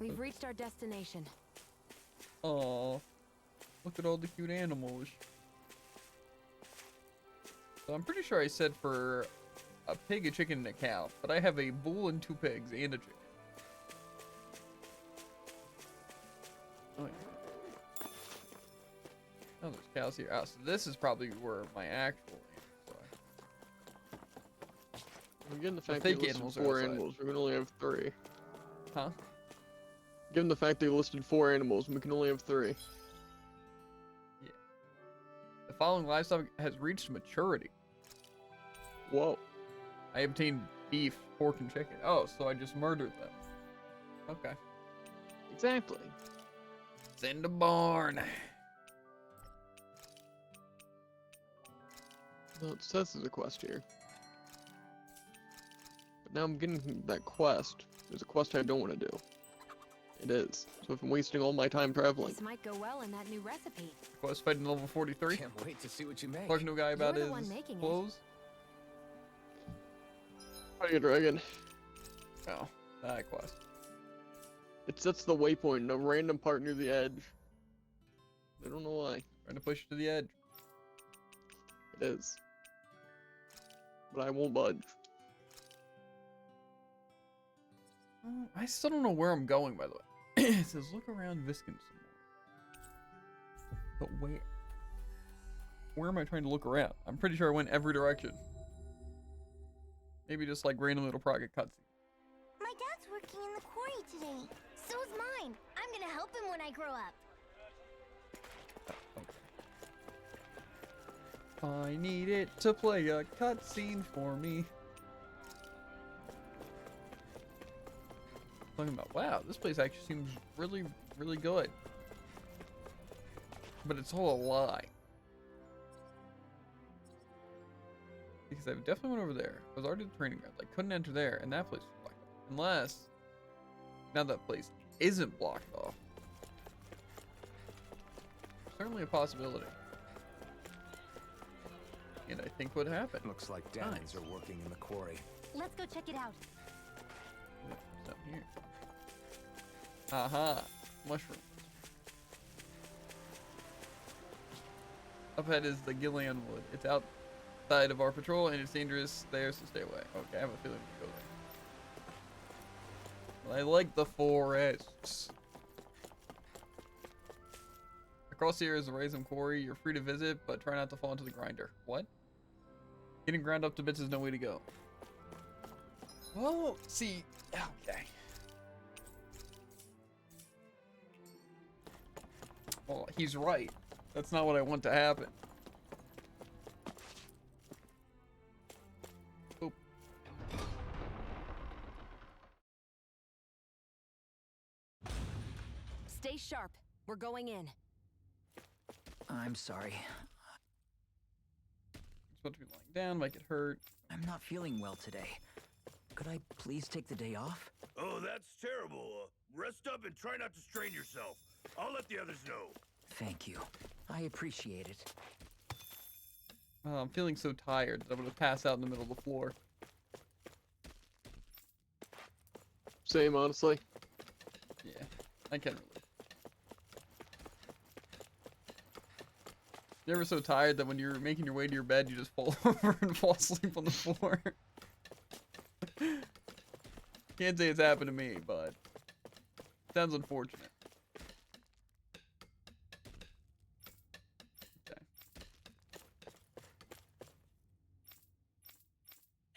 We've reached our destination. Aw, look at all the cute animals. So I'm pretty sure I said for a pig, a chicken, and a cow, but I have a bull and 2 pigs and a chicken. Oh, yeah. Oh, there's cows here. Oh, so this is probably where my actual Given the fact fake that you animals listed are 4 outside. animals, we can only have 3. Huh? Given the fact that you listed 4 animals, we can only have 3. The following livestock has reached maturity. Whoa. I obtained beef, pork, and chicken. Oh, so I just murdered them. Okay. Exactly. It's in the barn. No, it says there's a quest here. But now I'm getting that quest. There's a quest I don't want to do. It is. So if I'm wasting all my time traveling. This might go well in that new recipe. Quest fighting level 43. Can't wait to see what you make. Talking to a guy about You're his the one making it. clothes. Fighting a dragon. Oh, that quest. It sets the waypoint in a random part near the edge. I don't know why. Trying to push you to the edge. It is. But I won't budge. I still don't know where I'm going, by the way. It says look around Viscon some more. But where? Where am I trying to look around? I'm pretty sure I went every direction. Maybe just like random little project cutscene. My dad's working in the quarry today. So is mine. I'm gonna help him when I grow up. I need it to play a cutscene for me. Talking about, wow, this place actually seems really, really good. But it's all a lie. Because I definitely went over there. I was already at the training ground. I couldn't enter there, and that place was blocked off. Unless, now that place isn't blocked off. Certainly a possibility. And I think what happened. Looks like Danans are working in the quarry. Let's go check it out. What's up here? Aha! Mushroom. Up ahead is the Gillian Wood. It's outside of our patrol and it's dangerous there, so stay away. Okay, I have a feeling we can go there. I like the forests. Across here is the Razum Quarry. You're free to visit, but try not to fall into the grinder. What? Getting ground up to bits is no way to go. Well, see, okay. Well, he's right. That's not what I want to happen. Oop. Stay sharp. We're going in. I'm sorry. You're supposed to be lying down, might get hurt. I'm not feeling well today. Could I please take the day off? Oh, that's terrible. Rest up and try not to strain yourself. I'll let the others know. Thank you. I appreciate it. Oh, I'm feeling so tired that I'm gonna pass out in the middle of the floor. Same, honestly. Yeah, I can't relate. You're ever so tired that when you're making your way to your bed, you just fall over and fall asleep on the floor? Can't say it's happened to me, but sounds unfortunate. Okay.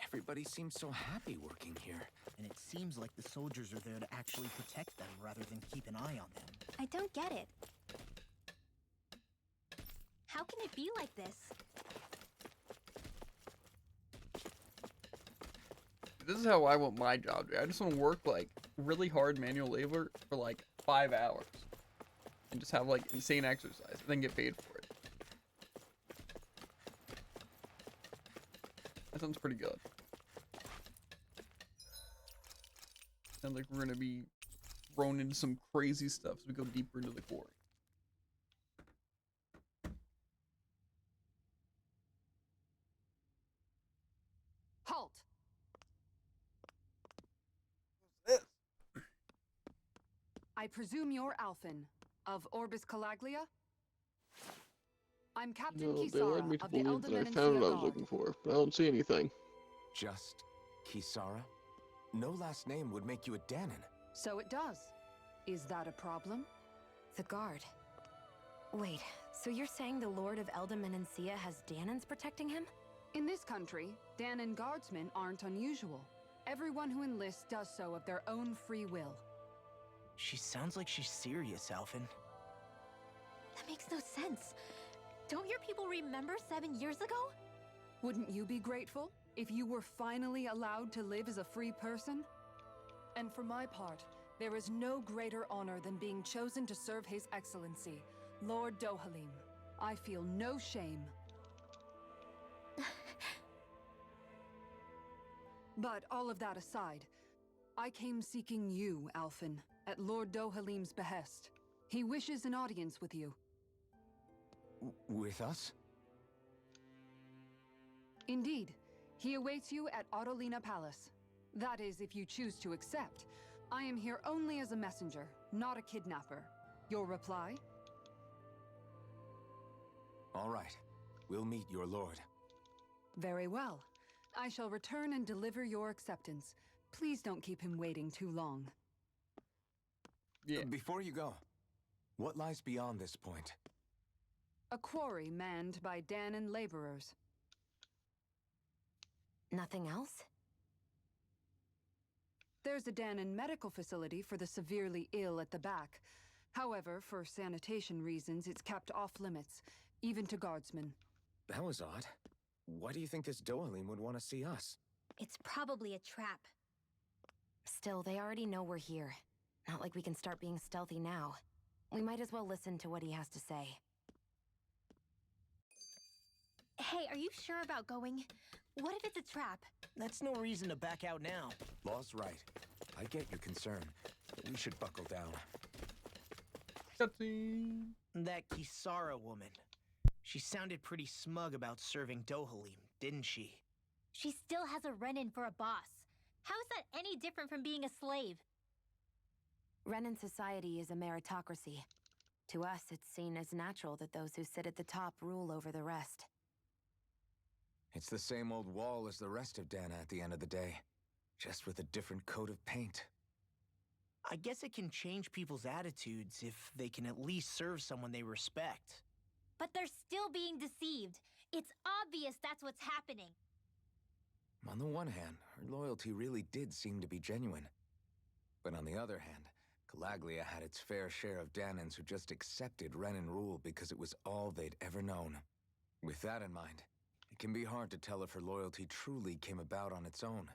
Everybody seems so happy working here. And it seems like the soldiers are there to actually protect them rather than keep an eye on them. I don't get it. How can it be like this? This is how I want my job to be. I just want to work like really hard manual labor for like 5 hours and just have like insane exercise and then get paid for it. That sounds pretty good. Sounds like we're gonna be thrown into some crazy stuff as we go deeper into the quarry. Halt! I presume you're Alphen, of Orbis Calaglia? I'm Captain No, they led me Kisara to of the believe that I Elder found what I was Guard. looking for, but I don't see anything. Just Kisara? No last name would make you a Danan. So it does. Is that a problem? The guard. Wait, so you're saying the Lord of Eldam Menancia has Danans protecting him? In this country, Danan guardsmen aren't unusual. Everyone who enlists does so of their own free will. She sounds like she's serious, Alphen. That makes no sense. Don't your people remember 7 years ago? Wouldn't you be grateful if you were finally allowed to live as a free person? And for my part, there is no greater honor than being chosen to serve His Excellency, Lord Dohalim. I feel no shame. But all of that aside, I came seeking you, Alphen, at Lord Dohalim's behest. He wishes an audience with you. With us? Indeed. He awaits you at Autolina Palace. That is, if you choose to accept. I am here only as a messenger, not a kidnapper. Your reply? All right. We'll meet your lord. Very well. I shall return and deliver your acceptance. Please don't keep him waiting too long. Yeah. Before you go, what lies beyond this point? A quarry manned by Danan laborers. Nothing else? There's a Danon medical facility for the severely ill at the back. However, for sanitation reasons, it's kept off limits, even to guardsmen. That was odd. Why do you think this Dohalim would want to see us? It's probably a trap. Still, they already know we're here. Not like we can start being stealthy now. We might as well listen to what he has to say. Hey, are you sure about going? What if it's a trap? That's no reason to back out now. Law's right. I get your concern, but we should buckle down. Cutscene. That Kisara woman. She sounded pretty smug about serving Dohalim, didn't she? She still has a Renin for a boss. How is that any different from being a slave? Renin society is a meritocracy. To us, it's seen as natural that those who sit at the top rule over the rest. It's the same old wall as the rest of Dana at the end of the day, just with a different coat of paint. I guess it can change people's attitudes if they can at least serve someone they respect. But they're still being deceived. It's obvious that's what's happening. On the one hand, her loyalty really did seem to be genuine. But on the other hand, Calaglia had its fair share of Danans who just accepted Renin rule because it was all they'd ever known. With that in mind, it can be hard to tell if her loyalty truly came about on its own,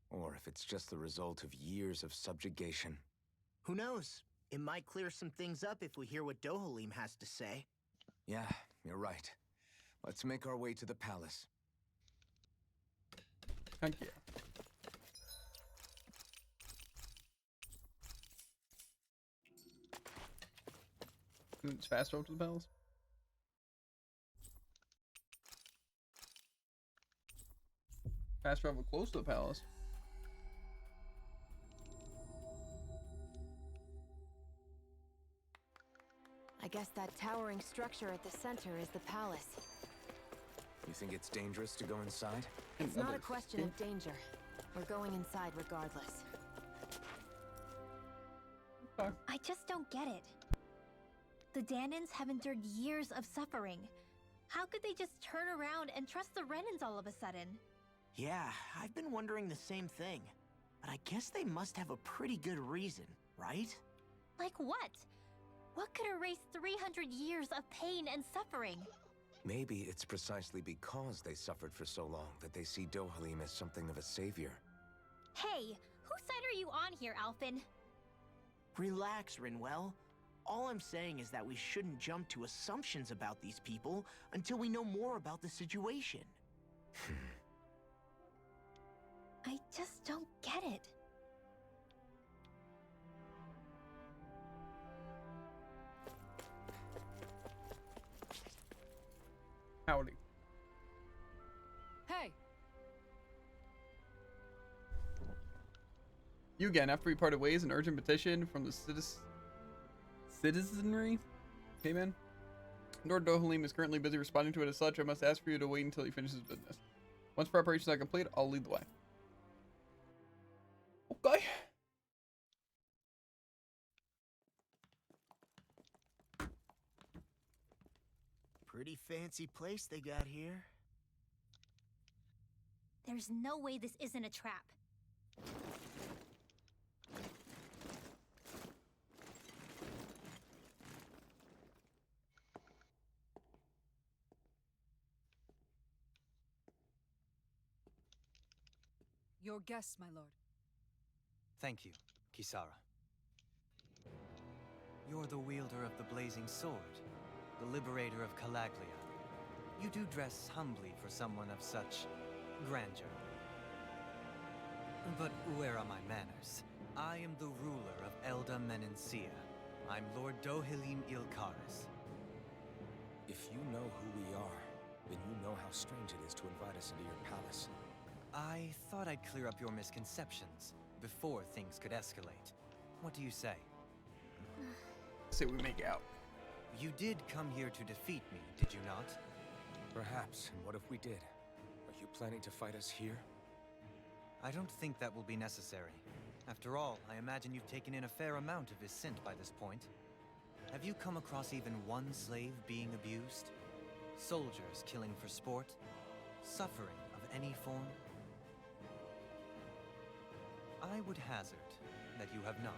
or if it's just the result of years of subjugation. Who knows? It might clear some things up if we hear what Dohalim has to say. Yeah, you're right. Let's make our way to the palace. Thank you. It's fast over to the palace. Fast travel close to the palace. I guess that towering structure at the center is the palace. You think it's dangerous to go inside? It's not a question of danger. We're going inside regardless. I just don't get it. The Danans have endured years of suffering. How could they just turn around and trust the Renins all of a sudden? Yeah, I've been wondering the same thing. But I guess they must have a pretty good reason, right? Like what? What could erase 300 years of pain and suffering? Maybe it's precisely because they suffered for so long that they see Dohalim as something of a savior. Hey, whose side are you on here, Alphen? Relax, Rinwell. All I'm saying is that we shouldn't jump to assumptions about these people until we know more about the situation. I just don't get it. Howdy. Hey! You again, after we parted ways, an urgent petition from the citizenry came in. Lord Dohalim is currently busy responding to it. As such, I must ask for you to wait until he finishes business. Once preparations are complete, I'll lead the way. Okay. Pretty fancy place they got here. There's no way this isn't a trap. Your guests, my lord. Thank you, Kisara. You're the wielder of the blazing sword, the liberator of Calaglia. You do dress humbly for someone of such grandeur. But where are my manners? I am the ruler of Elda Menencia. I'm Lord Dohalim Ilkaris. If you know who we are, then you know how strange it is to invite us into your palace. I thought I'd clear up your misconceptions before things could escalate. What do you say? Say we make out. You did come here to defeat me, did you not? Perhaps, and what if we did? Are you planning to fight us here? I don't think that will be necessary. After all, I imagine you've taken in a fair amount of his scent by this point. Have you come across even one slave being abused? Soldiers killing for sport? Suffering of any form? I would hazard that you have not.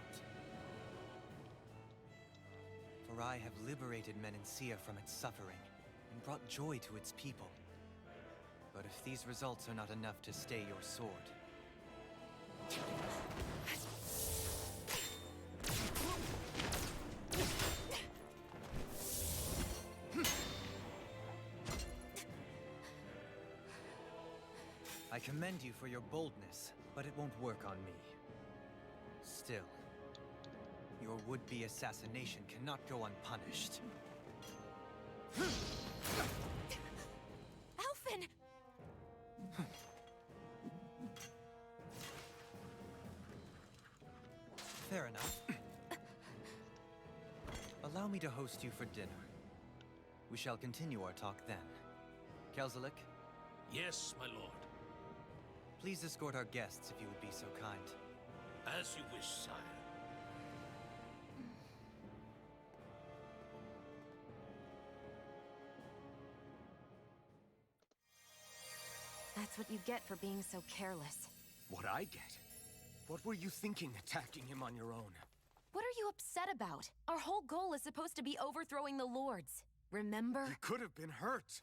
For I have liberated Menancia from its suffering and brought joy to its people. But if these results are not enough to stay your sword... I commend you for your boldness, but it won't work on me. Still, your would-be assassination cannot go unpunished. Alphen! Fair enough. Allow me to host you for dinner. We shall continue our talk then. Kelzelik? Yes, my lord. Please escort our guests if you would be so kind. As you wish, sire. That's what you get for being so careless. What I get? What were you thinking attacking him on your own? What are you upset about? Our whole goal is supposed to be overthrowing the Lords. Remember? He could have been hurt.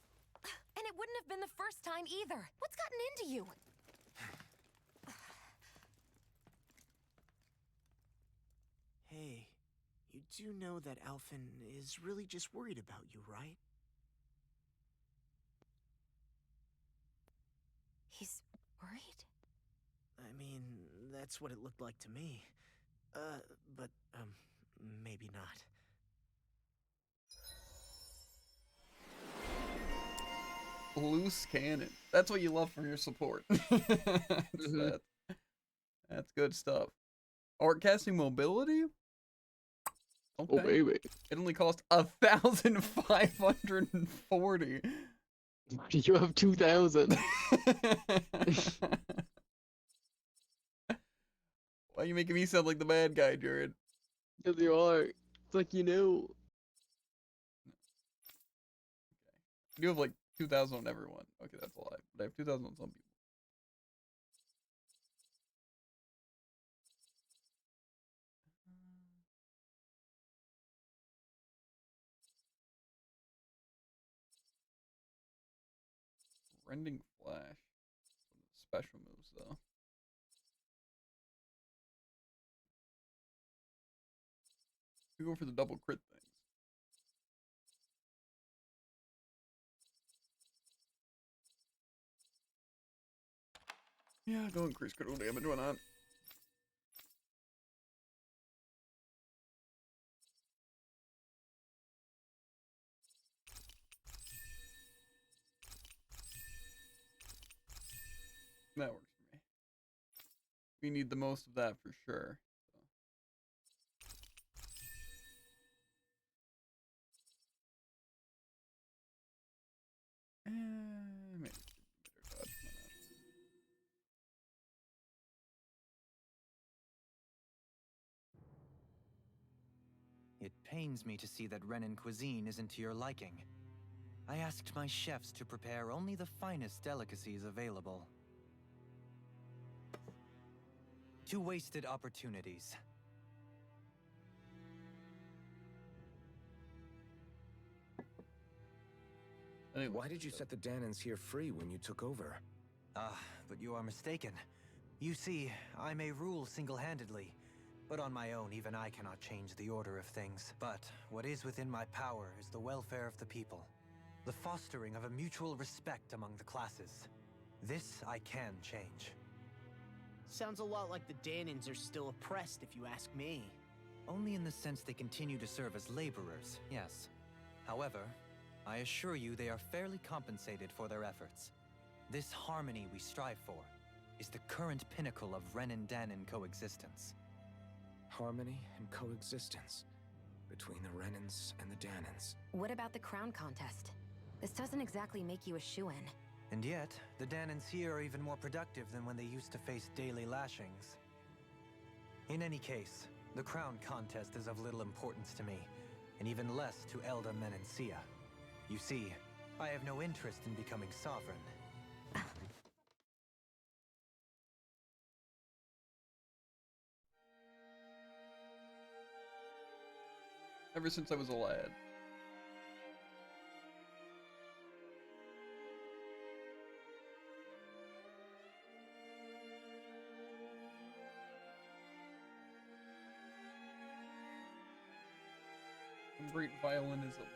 And it wouldn't have been the first time either. What's gotten into you? Hey, you do know that Alphen is really just worried about you, right? He's worried? I mean, that's what it looked like to me. But maybe not. Loose cannon. That's what you love from your support. That's good stuff. Art casting mobility? Okay. Oh baby. It only cost 1,540. You have 2,000. Why are you making me sound like the bad guy, Jared? Because you are. It's like you know. I do have like 2,000 on everyone. Okay, that's a lie. But I have 2,000 on some people. Rending Flash. Special moves, though. We go for the double crit things. Yeah, go increase critical damage, why not? That works for me. We need the most of that for sure. So. Maybe better dodge. It pains me to see that Renan cuisine isn't to your liking. I asked my chefs to prepare only the finest delicacies available. 2 wasted opportunities. Why did you set the Danans here free when you took over? But you are mistaken. You see, I may rule single-handedly, but on my own, even I cannot change the order of things. But what is within my power is the welfare of the people, the fostering of a mutual respect among the classes. This I can change. Sounds a lot like the Danans are still oppressed, if you ask me. Only in the sense they continue to serve as laborers, yes. However, I assure you they are fairly compensated for their efforts. This harmony we strive for is the current pinnacle of Renan-Danan coexistence. Harmony and coexistence between the Renans and the Danans. What about the crown contest? This doesn't exactly make you a shoo-in. And yet, the Danans here are even more productive than when they used to face daily lashings. In any case, the crown contest is of little importance to me, and even less to Elda Menancia. You see, I have no interest in becoming sovereign. ever since I was a lad. Great violinism.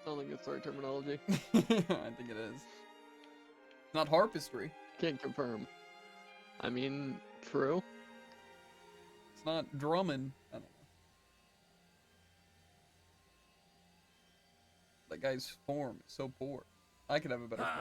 Sounds like it's the right terminology. I think it is. Not harpistry. Can't confirm. I mean, true. It's not drumming. I don't know. That guy's form is so poor. I could have a better form.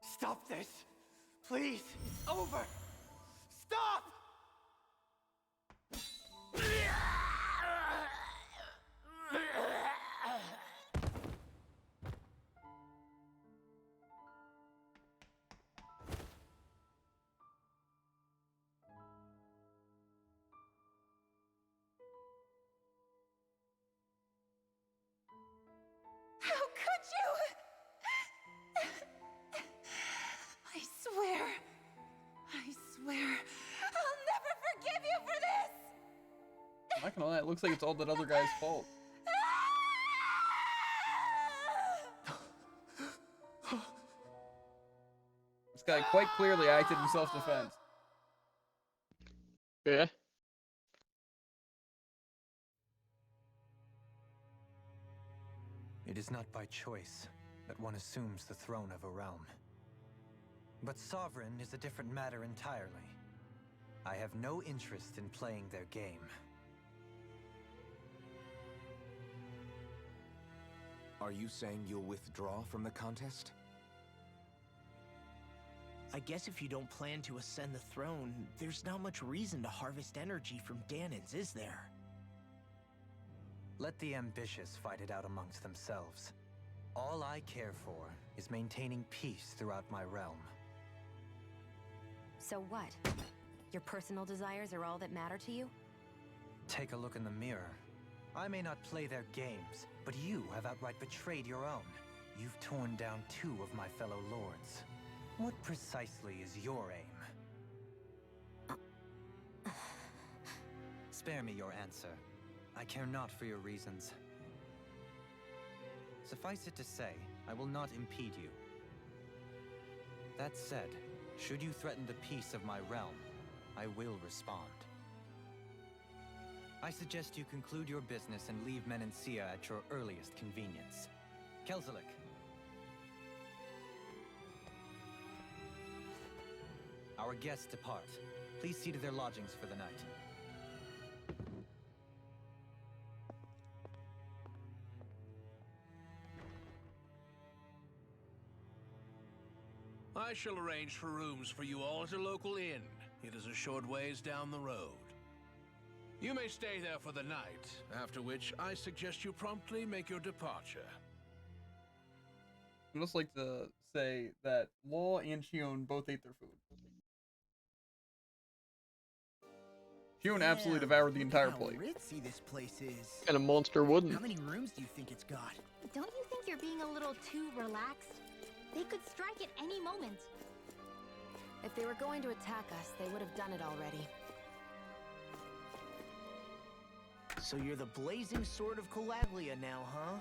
Stop this! Please! It's over! Stop! How could you? I swear, I'll never forgive you for this! I'm not gonna lie, it looks like it's all that other guy's fault. This guy quite clearly acted in self-defense. Yeah. It is not by choice that one assumes the throne of a realm. But Sovereign is a different matter entirely. I have no interest in playing their game. Are you saying you'll withdraw from the contest? I guess if you don't plan to ascend the throne, there's not much reason to harvest energy from Danons, is there? Let the ambitious fight it out amongst themselves. All I care for is maintaining peace throughout my realm. So what? Your personal desires are all that matter to you? Take a look in the mirror. I may not play their games, but you have outright betrayed your own. You've torn down 2 of my fellow lords. What precisely is your aim? Spare me your answer. I care not for your reasons. Suffice it to say, I will not impede you. That said, should you threaten the peace of my realm, I will respond. I suggest you conclude your business and leave Menancia at your earliest convenience. Kelzelik. Our guests depart. Please see to their lodgings for the night. I shall arrange for rooms for you all at a local inn. It is a short ways down the road. You may stay there for the night, after which I suggest you promptly make your departure. I'd just like to say that Law and Shion both ate their food. Shion absolutely devoured the entire plate. How ritzy this place is. And a monster wouldn't. How many rooms do you think it's got? Don't you think you're being a little too relaxed? They could strike at any moment. If they were going to attack us, they would have done it already. So you're the blazing sword of Calaglia now, huh?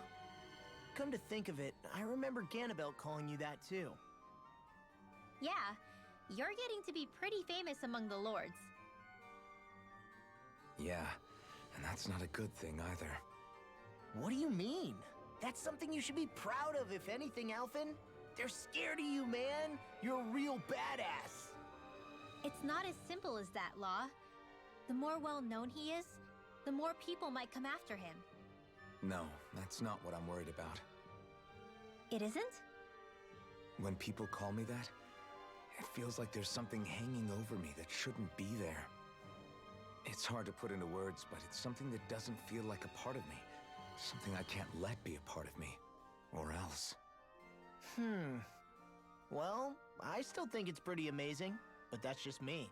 Come to think of it, I remember Ganabelt calling you that too. Yeah, you're getting to be pretty famous among the lords. Yeah, and that's not a good thing either. What do you mean? That's something you should be proud of, if anything, Alphen. They're scared of you, man. You're a real badass. It's not as simple as that, Law. The more well-known he is, the more people might come after him. No, that's not what I'm worried about. It isn't? When people call me that, it feels like there's something hanging over me that shouldn't be there. It's hard to put into words, but it's something that doesn't feel like a part of me. Something I can't let be a part of me. Or else. Well, I still think it's pretty amazing, but that's just me.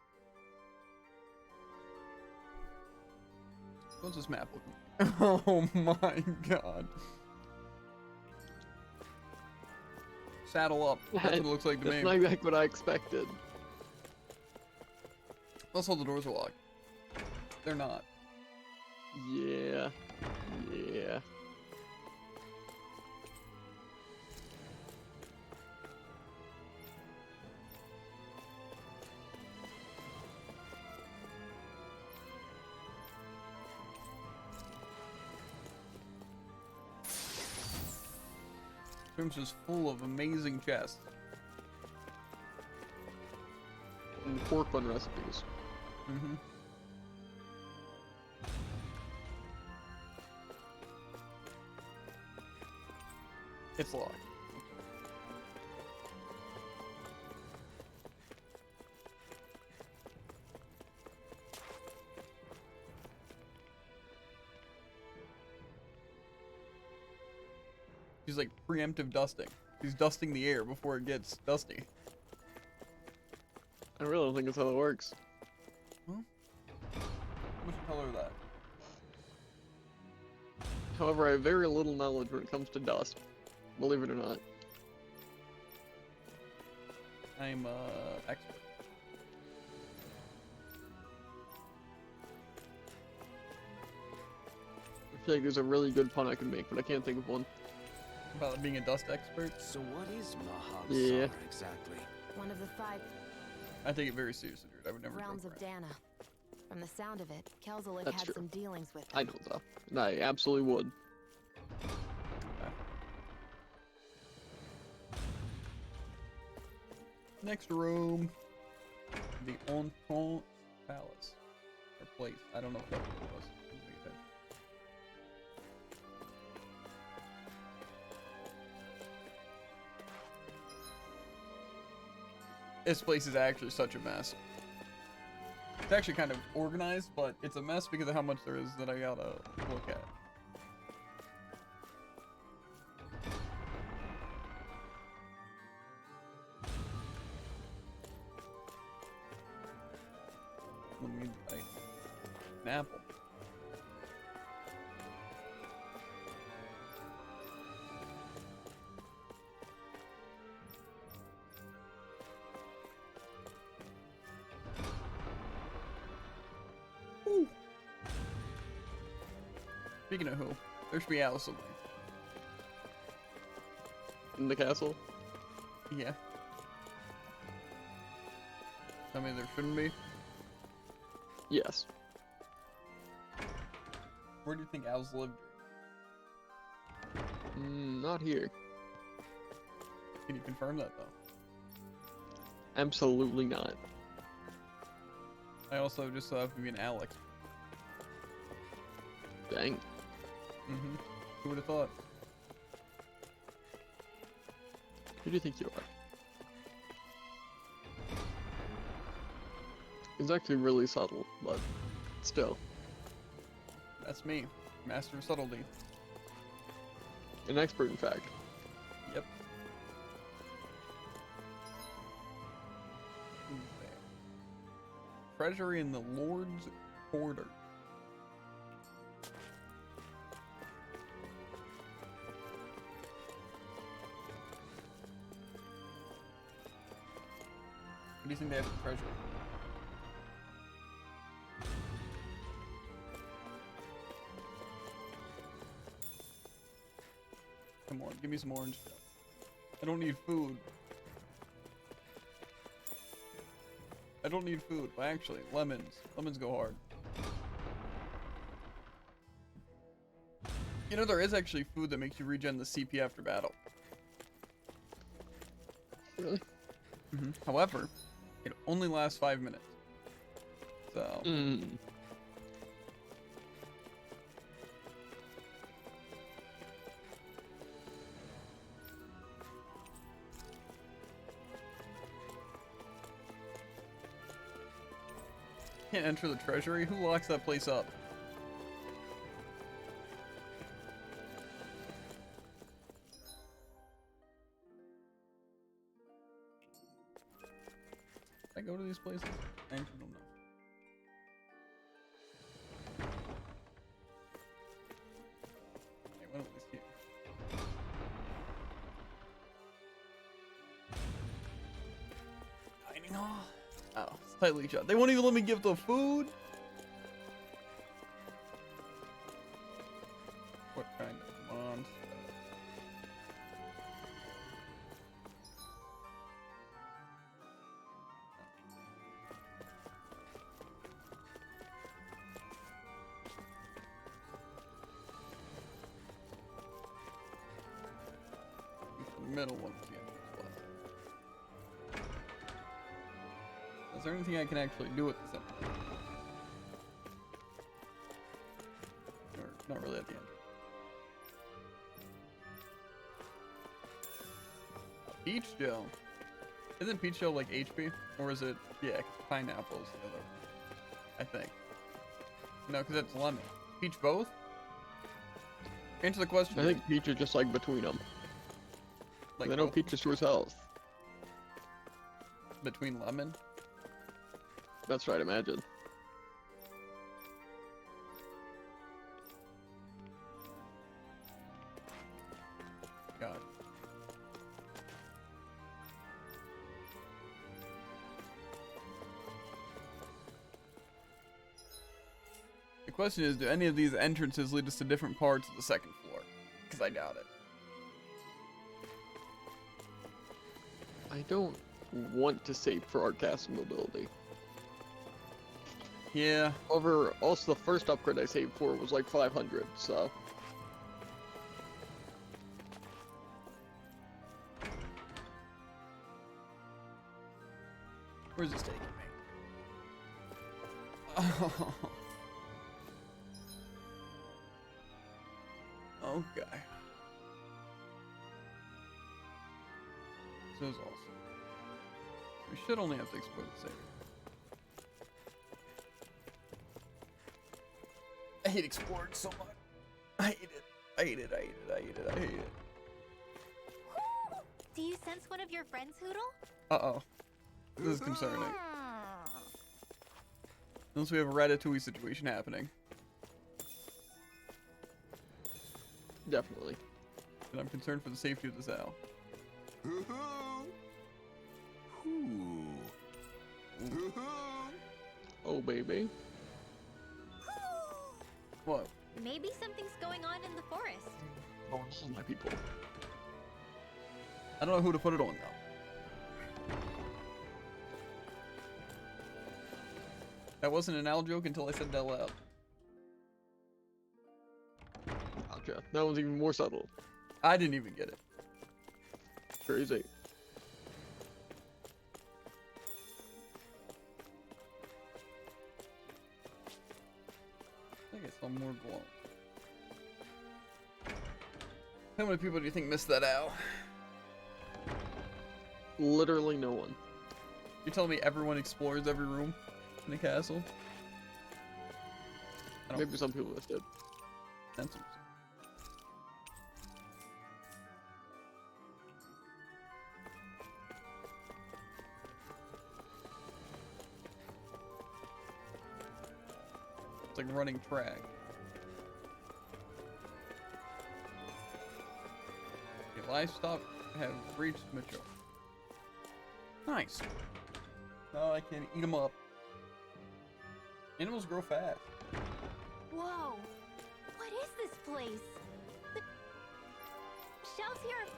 What's this map looking? Oh my god. Saddle up. That's what it looks like to me. That's not exactly what I expected. Also, the doors are locked. They're not. Yeah. Yeah. This room's just full of amazing chests. And pork bun recipes. Mm-hmm. It's locked. He's like preemptive dusting. He's dusting the air before it gets dusty. I really don't think that's how it works. Huh? What's the color of that? However, I have very little knowledge when it comes to dust. Believe it or not. I'm expert. I feel like there's a really good pun I could make, but I can't think of one. About being a dust expert? So what is Mahag Yeah. Sar exactly? One of the 5 I take it very seriously, dude. I would never realms joke of around. Dana. From the sound of it, Kelzel had That's had true. some dealings with I him. know that. And I absolutely would. Next room. The Entente Palace. Or place. I don't know what that was. Didn't pay attention. This place is actually such a mess. It's actually kind of organized, but it's a mess because of how much there is that I gotta look at. Let me like an apple. Ooh. Speaking of who, there should be Alice somewhere. In the castle? Yeah. I mean, there shouldn't be. Yes. Where do you think owls lived? Not here. Can you confirm that though? Absolutely not. I also just have to be an Alex. Dang. Mm-hmm. Who would have thought? Who do you think you are? It's actually really subtle, but still. That's me, master of subtlety. An expert, in fact. Yep. Who's there? Treasury in the Lord's Quarter. What do you think they have at the treasury? Come on, give me some orange stuff. I don't need food. I don't need food. Well, actually, lemons. Lemons go hard. You know, there is actually food that makes you regen the CP after battle. Really? Mm-hmm. However, it only lasts 5 minutes. So... Can't enter the treasury? Who locks that place up? Can I go to these places? I actually don't know. Oh, it's tightly shut. They won't even let me give the food. What kind of monster? The middle one. Is there anything I can actually do with this? Or not really at the end. Peach Gel. Isn't Peach Gel like HP? Or is it, yeah, pineapples the other? I think. No, because it's lemon. Peach both? Answer the question. I think Peach is just like between them. Like I know both? Peach is towards health. Between lemon? That's right, imagine. God. The question is, do any of these entrances lead us to different parts of the second floor? Because I doubt it. I don't want to save for our castle mobility. Yeah. However, also the first upgrade I saved for was like 500, so. Where's this taking me? Oh. Okay. This is awesome. We should only have to explore the safe. I hate exploring so much. I hate it. I hate it. I hate it. I hate it. I hate it. Do you sense one of your friends, Hoodle? Uh-oh. This is concerning. Unless we have a Ratatouille situation happening. Definitely. And I'm concerned for the safety of this owl. Oh, baby. What? Maybe something's going on in the forest. Oh, my people. I don't know who to put it on, though. That wasn't an owl joke until I said that loud. Gotcha. That one's even more subtle. I didn't even get it. Crazy. I think I saw more glow. How many people do you think missed that owl? Literally no one. You're telling me everyone explores every room in the castle? Maybe some people missed it. That's what it's like running track. Your livestock have reached mature. Nice. Oh, I can eat them up. Animals grow fast. Whoa! What is this place? The shelves here are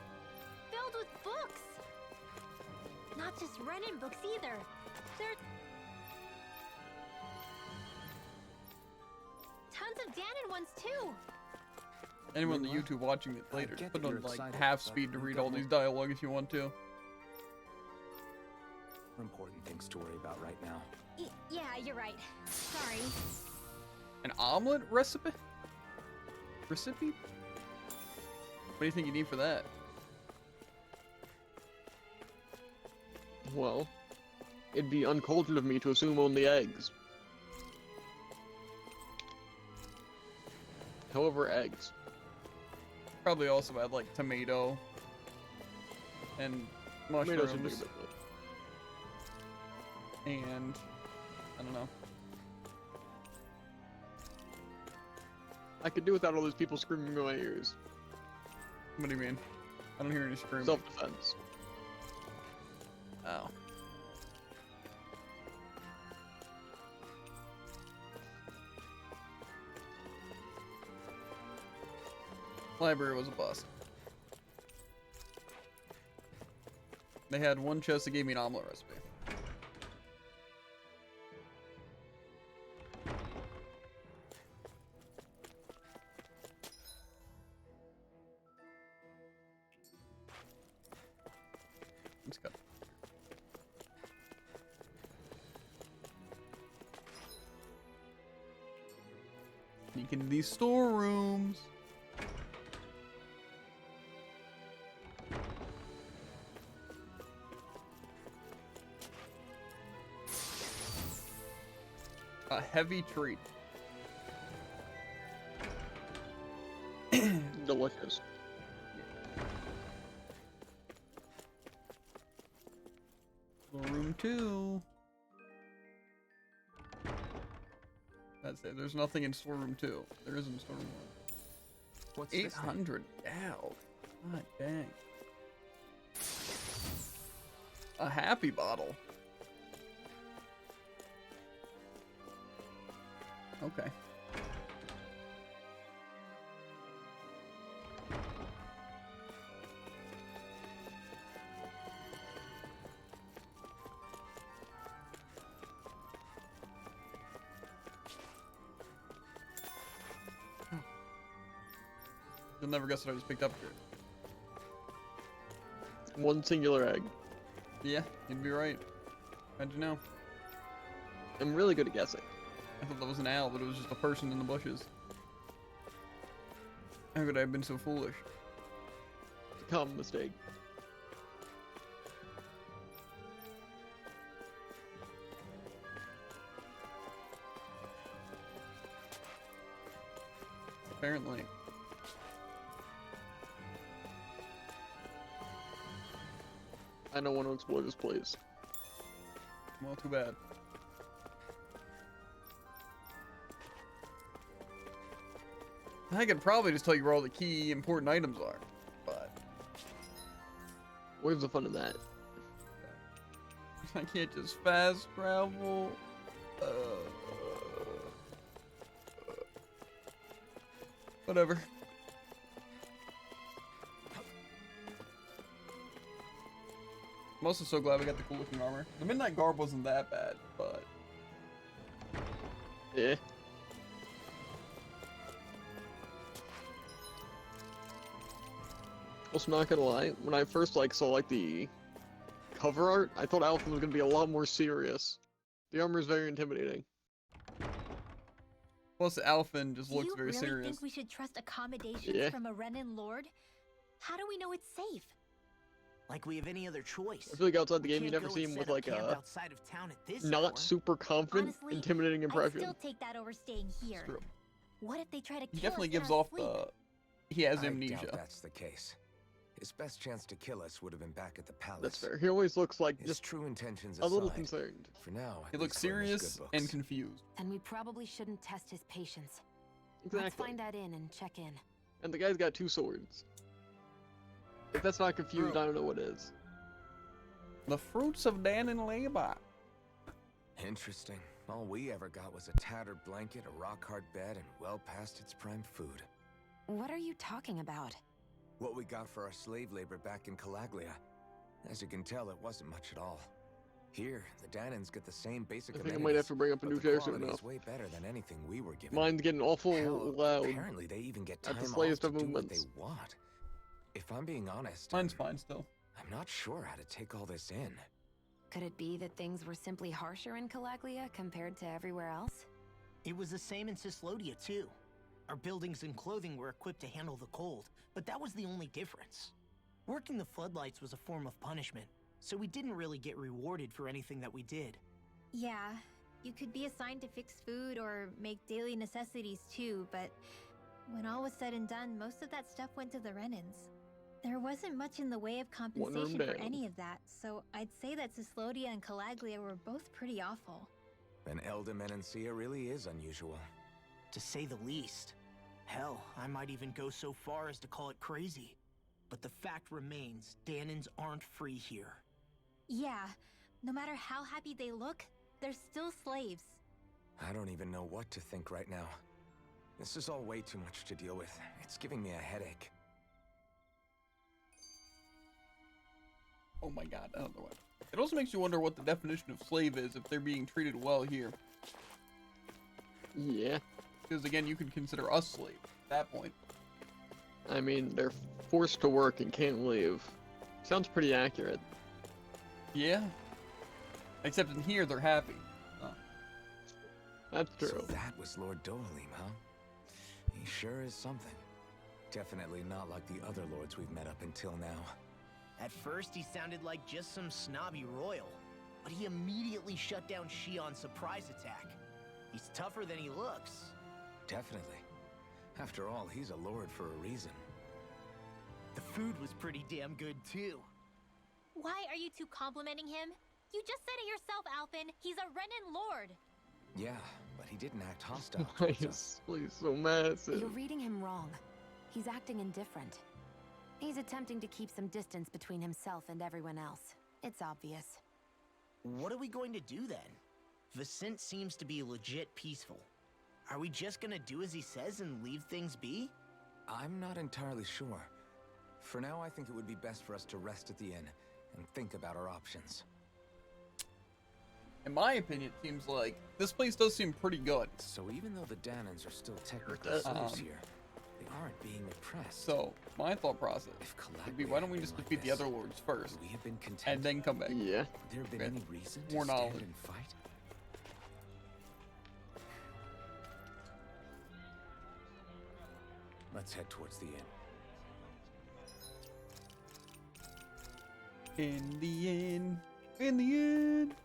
filled with books. Not just Renin books either. They're tons of Danon ones too. Anyone on the YouTube watching it later, put on like half speed to read all these dialogue if you want to. Important things to worry about right now. Yeah, you're right. Sorry. An omelet recipe? Recipe? What do you think you need for that? Well, it'd be uncultured of me to assume only eggs. However, eggs. Probably also add like tomato and Tomatoes mushrooms would be good. and I don't know. I could do without all those people screaming in my ears. What do you mean? I don't hear any screaming. Self-defense. Oh. Library was a bust. They had one chest that gave me an omelet recipe. Let's go. Sneak into these storerooms. A heavy treat. Delicious. Room 2. That's it. There's nothing in storeroom 2. There is in storeroom 1. What's 800. Ow. God dang. A happy bottle. Okay. You'll never guess what I just picked up here. One singular egg. Yeah, you'd be right. How'd you know? I'm really good at guessing. I thought that was an owl, but it was just a person in the bushes. How could I have been so foolish? It's a common mistake. Apparently. I don't want to explore this place. Well, too bad. I could probably just tell you where all the key important items are, but where's the fun in that? I can't just fast travel. Whatever. I'm also so glad we got the cool looking armor. The Midnight Garb wasn't that bad, but yeah. Also, not gonna lie, when I first saw the cover art, I thought Alphen was gonna be a lot more serious. The armor is very intimidating. Plus, Alphen just looks very Do you really serious. think we should trust accommodations from a Renan Lord? How do we know it's safe? Like we have any other choice. I feel like outside the We game, you can't never go see and him with set up like camp a outside of town at this not hour. super confident, Honestly, intimidating I'd impression. still take that over staying here. True. What if they try to kill He definitely us in gives our off sleep? he has I amnesia. doubt that's the case. His best chance to kill us would have been back at the palace. That's fair. He always looks like His just true intentions a little aside, concerned. For now, He at looks least we're in his serious good and books. confused. Then we probably shouldn't test his patience. Exactly. Let's find that inn and check in. And the guy's got 2 swords. If that's not confused, I don't know what is. The fruits of Dan and labor. Interesting. All we ever got was a tattered blanket, a rock-hard bed, and well past its prime food. What are you talking about? What we got for our slave labor back in Calaglia. As you can tell, it wasn't much at all. Here, the Danans get the same basic I think I amenities, might have to bring up a but new the chair soon quality enough. is way better than anything we were given. Mine's getting awful Hell, loud. apparently they even get at time the off slightest to of do what movements. they want. If I'm being honest, Mine's fine still. I'm not sure how to take all this in. Could it be that things were simply harsher in Calaglia compared to everywhere else? It was the same in Cislodia, too. Our buildings and clothing were equipped to handle the cold, but that was the only difference. Working the floodlights was a form of punishment, so we didn't really get rewarded for anything that we did. Yeah, you could be assigned to fix food or make daily necessities too, but when all was said and done, most of that stuff went to the Renans. There wasn't much in the way of compensation for down. any of that, so I'd say that Cislodia and Calaglia were both pretty awful. Then Elda Menancia really is unusual. To say the least. Hell, I might even go so far as to call it crazy. But the fact remains, Danans aren't free here. Yeah, no matter how happy they look, they're still slaves. I don't even know what to think right now. This is all way too much to deal with. It's giving me a headache. Oh my god, I don't know what. It also makes you wonder what the definition of slave is if they're being treated well here. Yeah. Because again, you could consider us slaves at that point. I mean, they're forced to work and can't leave. Sounds pretty accurate. Yeah. Except in here, they're happy. That's true. So that was Lord Dohalim, huh? He sure is something. Definitely not like the other lords we've met up until now. At first, he sounded like just some snobby royal, but he immediately shut down Shion's surprise attack. He's tougher than he looks. Definitely. After all, he's a lord for a reason. The food was pretty damn good, too. Why are you two complimenting him? You just said it yourself, Alphen. He's a Renan lord. Yeah, but he didn't act hostile Why towards is us. Please so massive? You're reading him wrong. He's acting indifferent. He's attempting to keep some distance between himself and everyone else. It's obvious. What are we going to do then? Vicent seems to be legit peaceful. Are we just gonna do as he says and leave things be? I'm not entirely sure. For now, I think it would be best for us to rest at the inn and think about our options. In my opinion, it seems like this place does seem pretty good. So even though the Danans are still technically slaves here, they aren't being oppressed. So my thought process would be, why don't we just defeat the other lords first, we have been content. and then come back? Yeah. Would there have been any reason to More stand knowledge. and fight? Let's head towards the inn. In the end. In the end.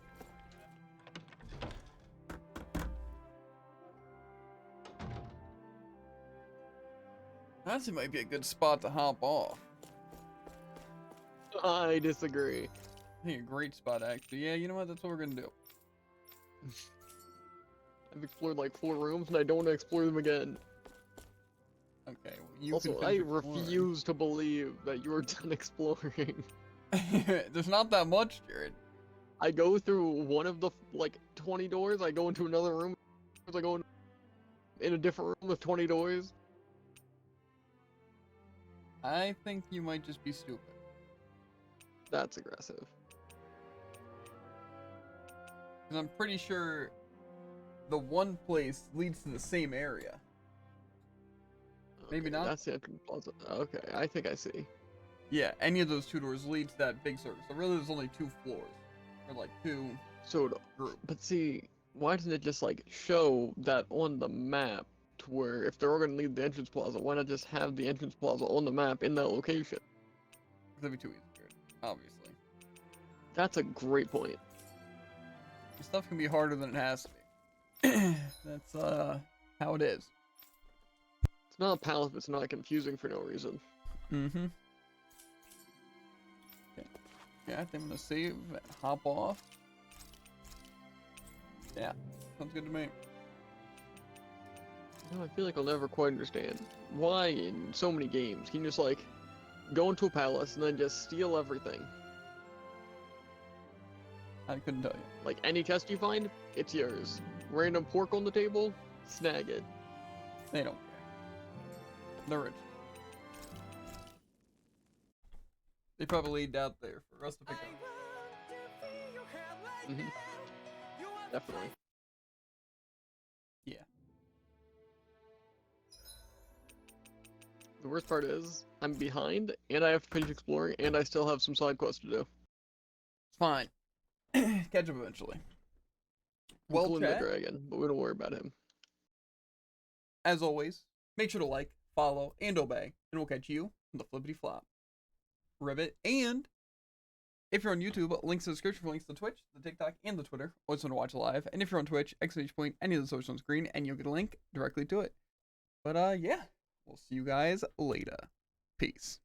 Honestly, might be a good spot to hop off. I disagree. I think a great spot, actually. Yeah, you know what? That's what we're gonna do. I've explored like 4 rooms and I don't want to explore them again. Okay, well, you Also, can I finish exploring. refuse to believe that you are done exploring. There's not that much, Jared. I go through one of the like 20 doors, I go into another room, I go in a different room with 20 doors. I think you might just be stupid. That's aggressive. Because I'm pretty sure the one place leads to the same area. Maybe Okay, not? That's the entrance plaza. Okay, I think I see. Yeah, any of those 2 doors lead to that big circle. So really there's only 2 floors. Or like 2 So, groups. but see, why doesn't it just like show that on the map to where if they're all gonna leave the entrance plaza, why not just have the entrance plaza on the map in that location? That'd be too easy, Jared. Obviously. That's a great point. Stuff can be harder than it has to be. That's how it is. It's not a palace, but it's not confusing for no reason. Mm-hmm. Okay. Yeah, I think I'm gonna save and hop off. Yeah, sounds good to me. No, I feel like I'll never quite understand why in so many games can you just like go into a palace and then just steal everything. I couldn't tell you. Like any chest you find, it's yours. Random pork on the table, snag it. They don't care. They're rich. They probably laid out there for us to pick up. Mhm. Definitely. Yeah. The worst part is, I'm behind, and I have to finish exploring, and I still have some side quests to do. It's fine. Catch up eventually. Well, Including the chat, dragon, but we don't worry about him. as always, make sure to like, follow, and obey, and we'll catch you on the flippity flop. Ribbit, and if you're on YouTube, links in the description for links to Twitch, the TikTok, and the Twitter. Always want to watch live. And if you're on Twitch, !, any of the socials on screen, and you'll get a link directly to it. But yeah, we'll see you guys later. Peace.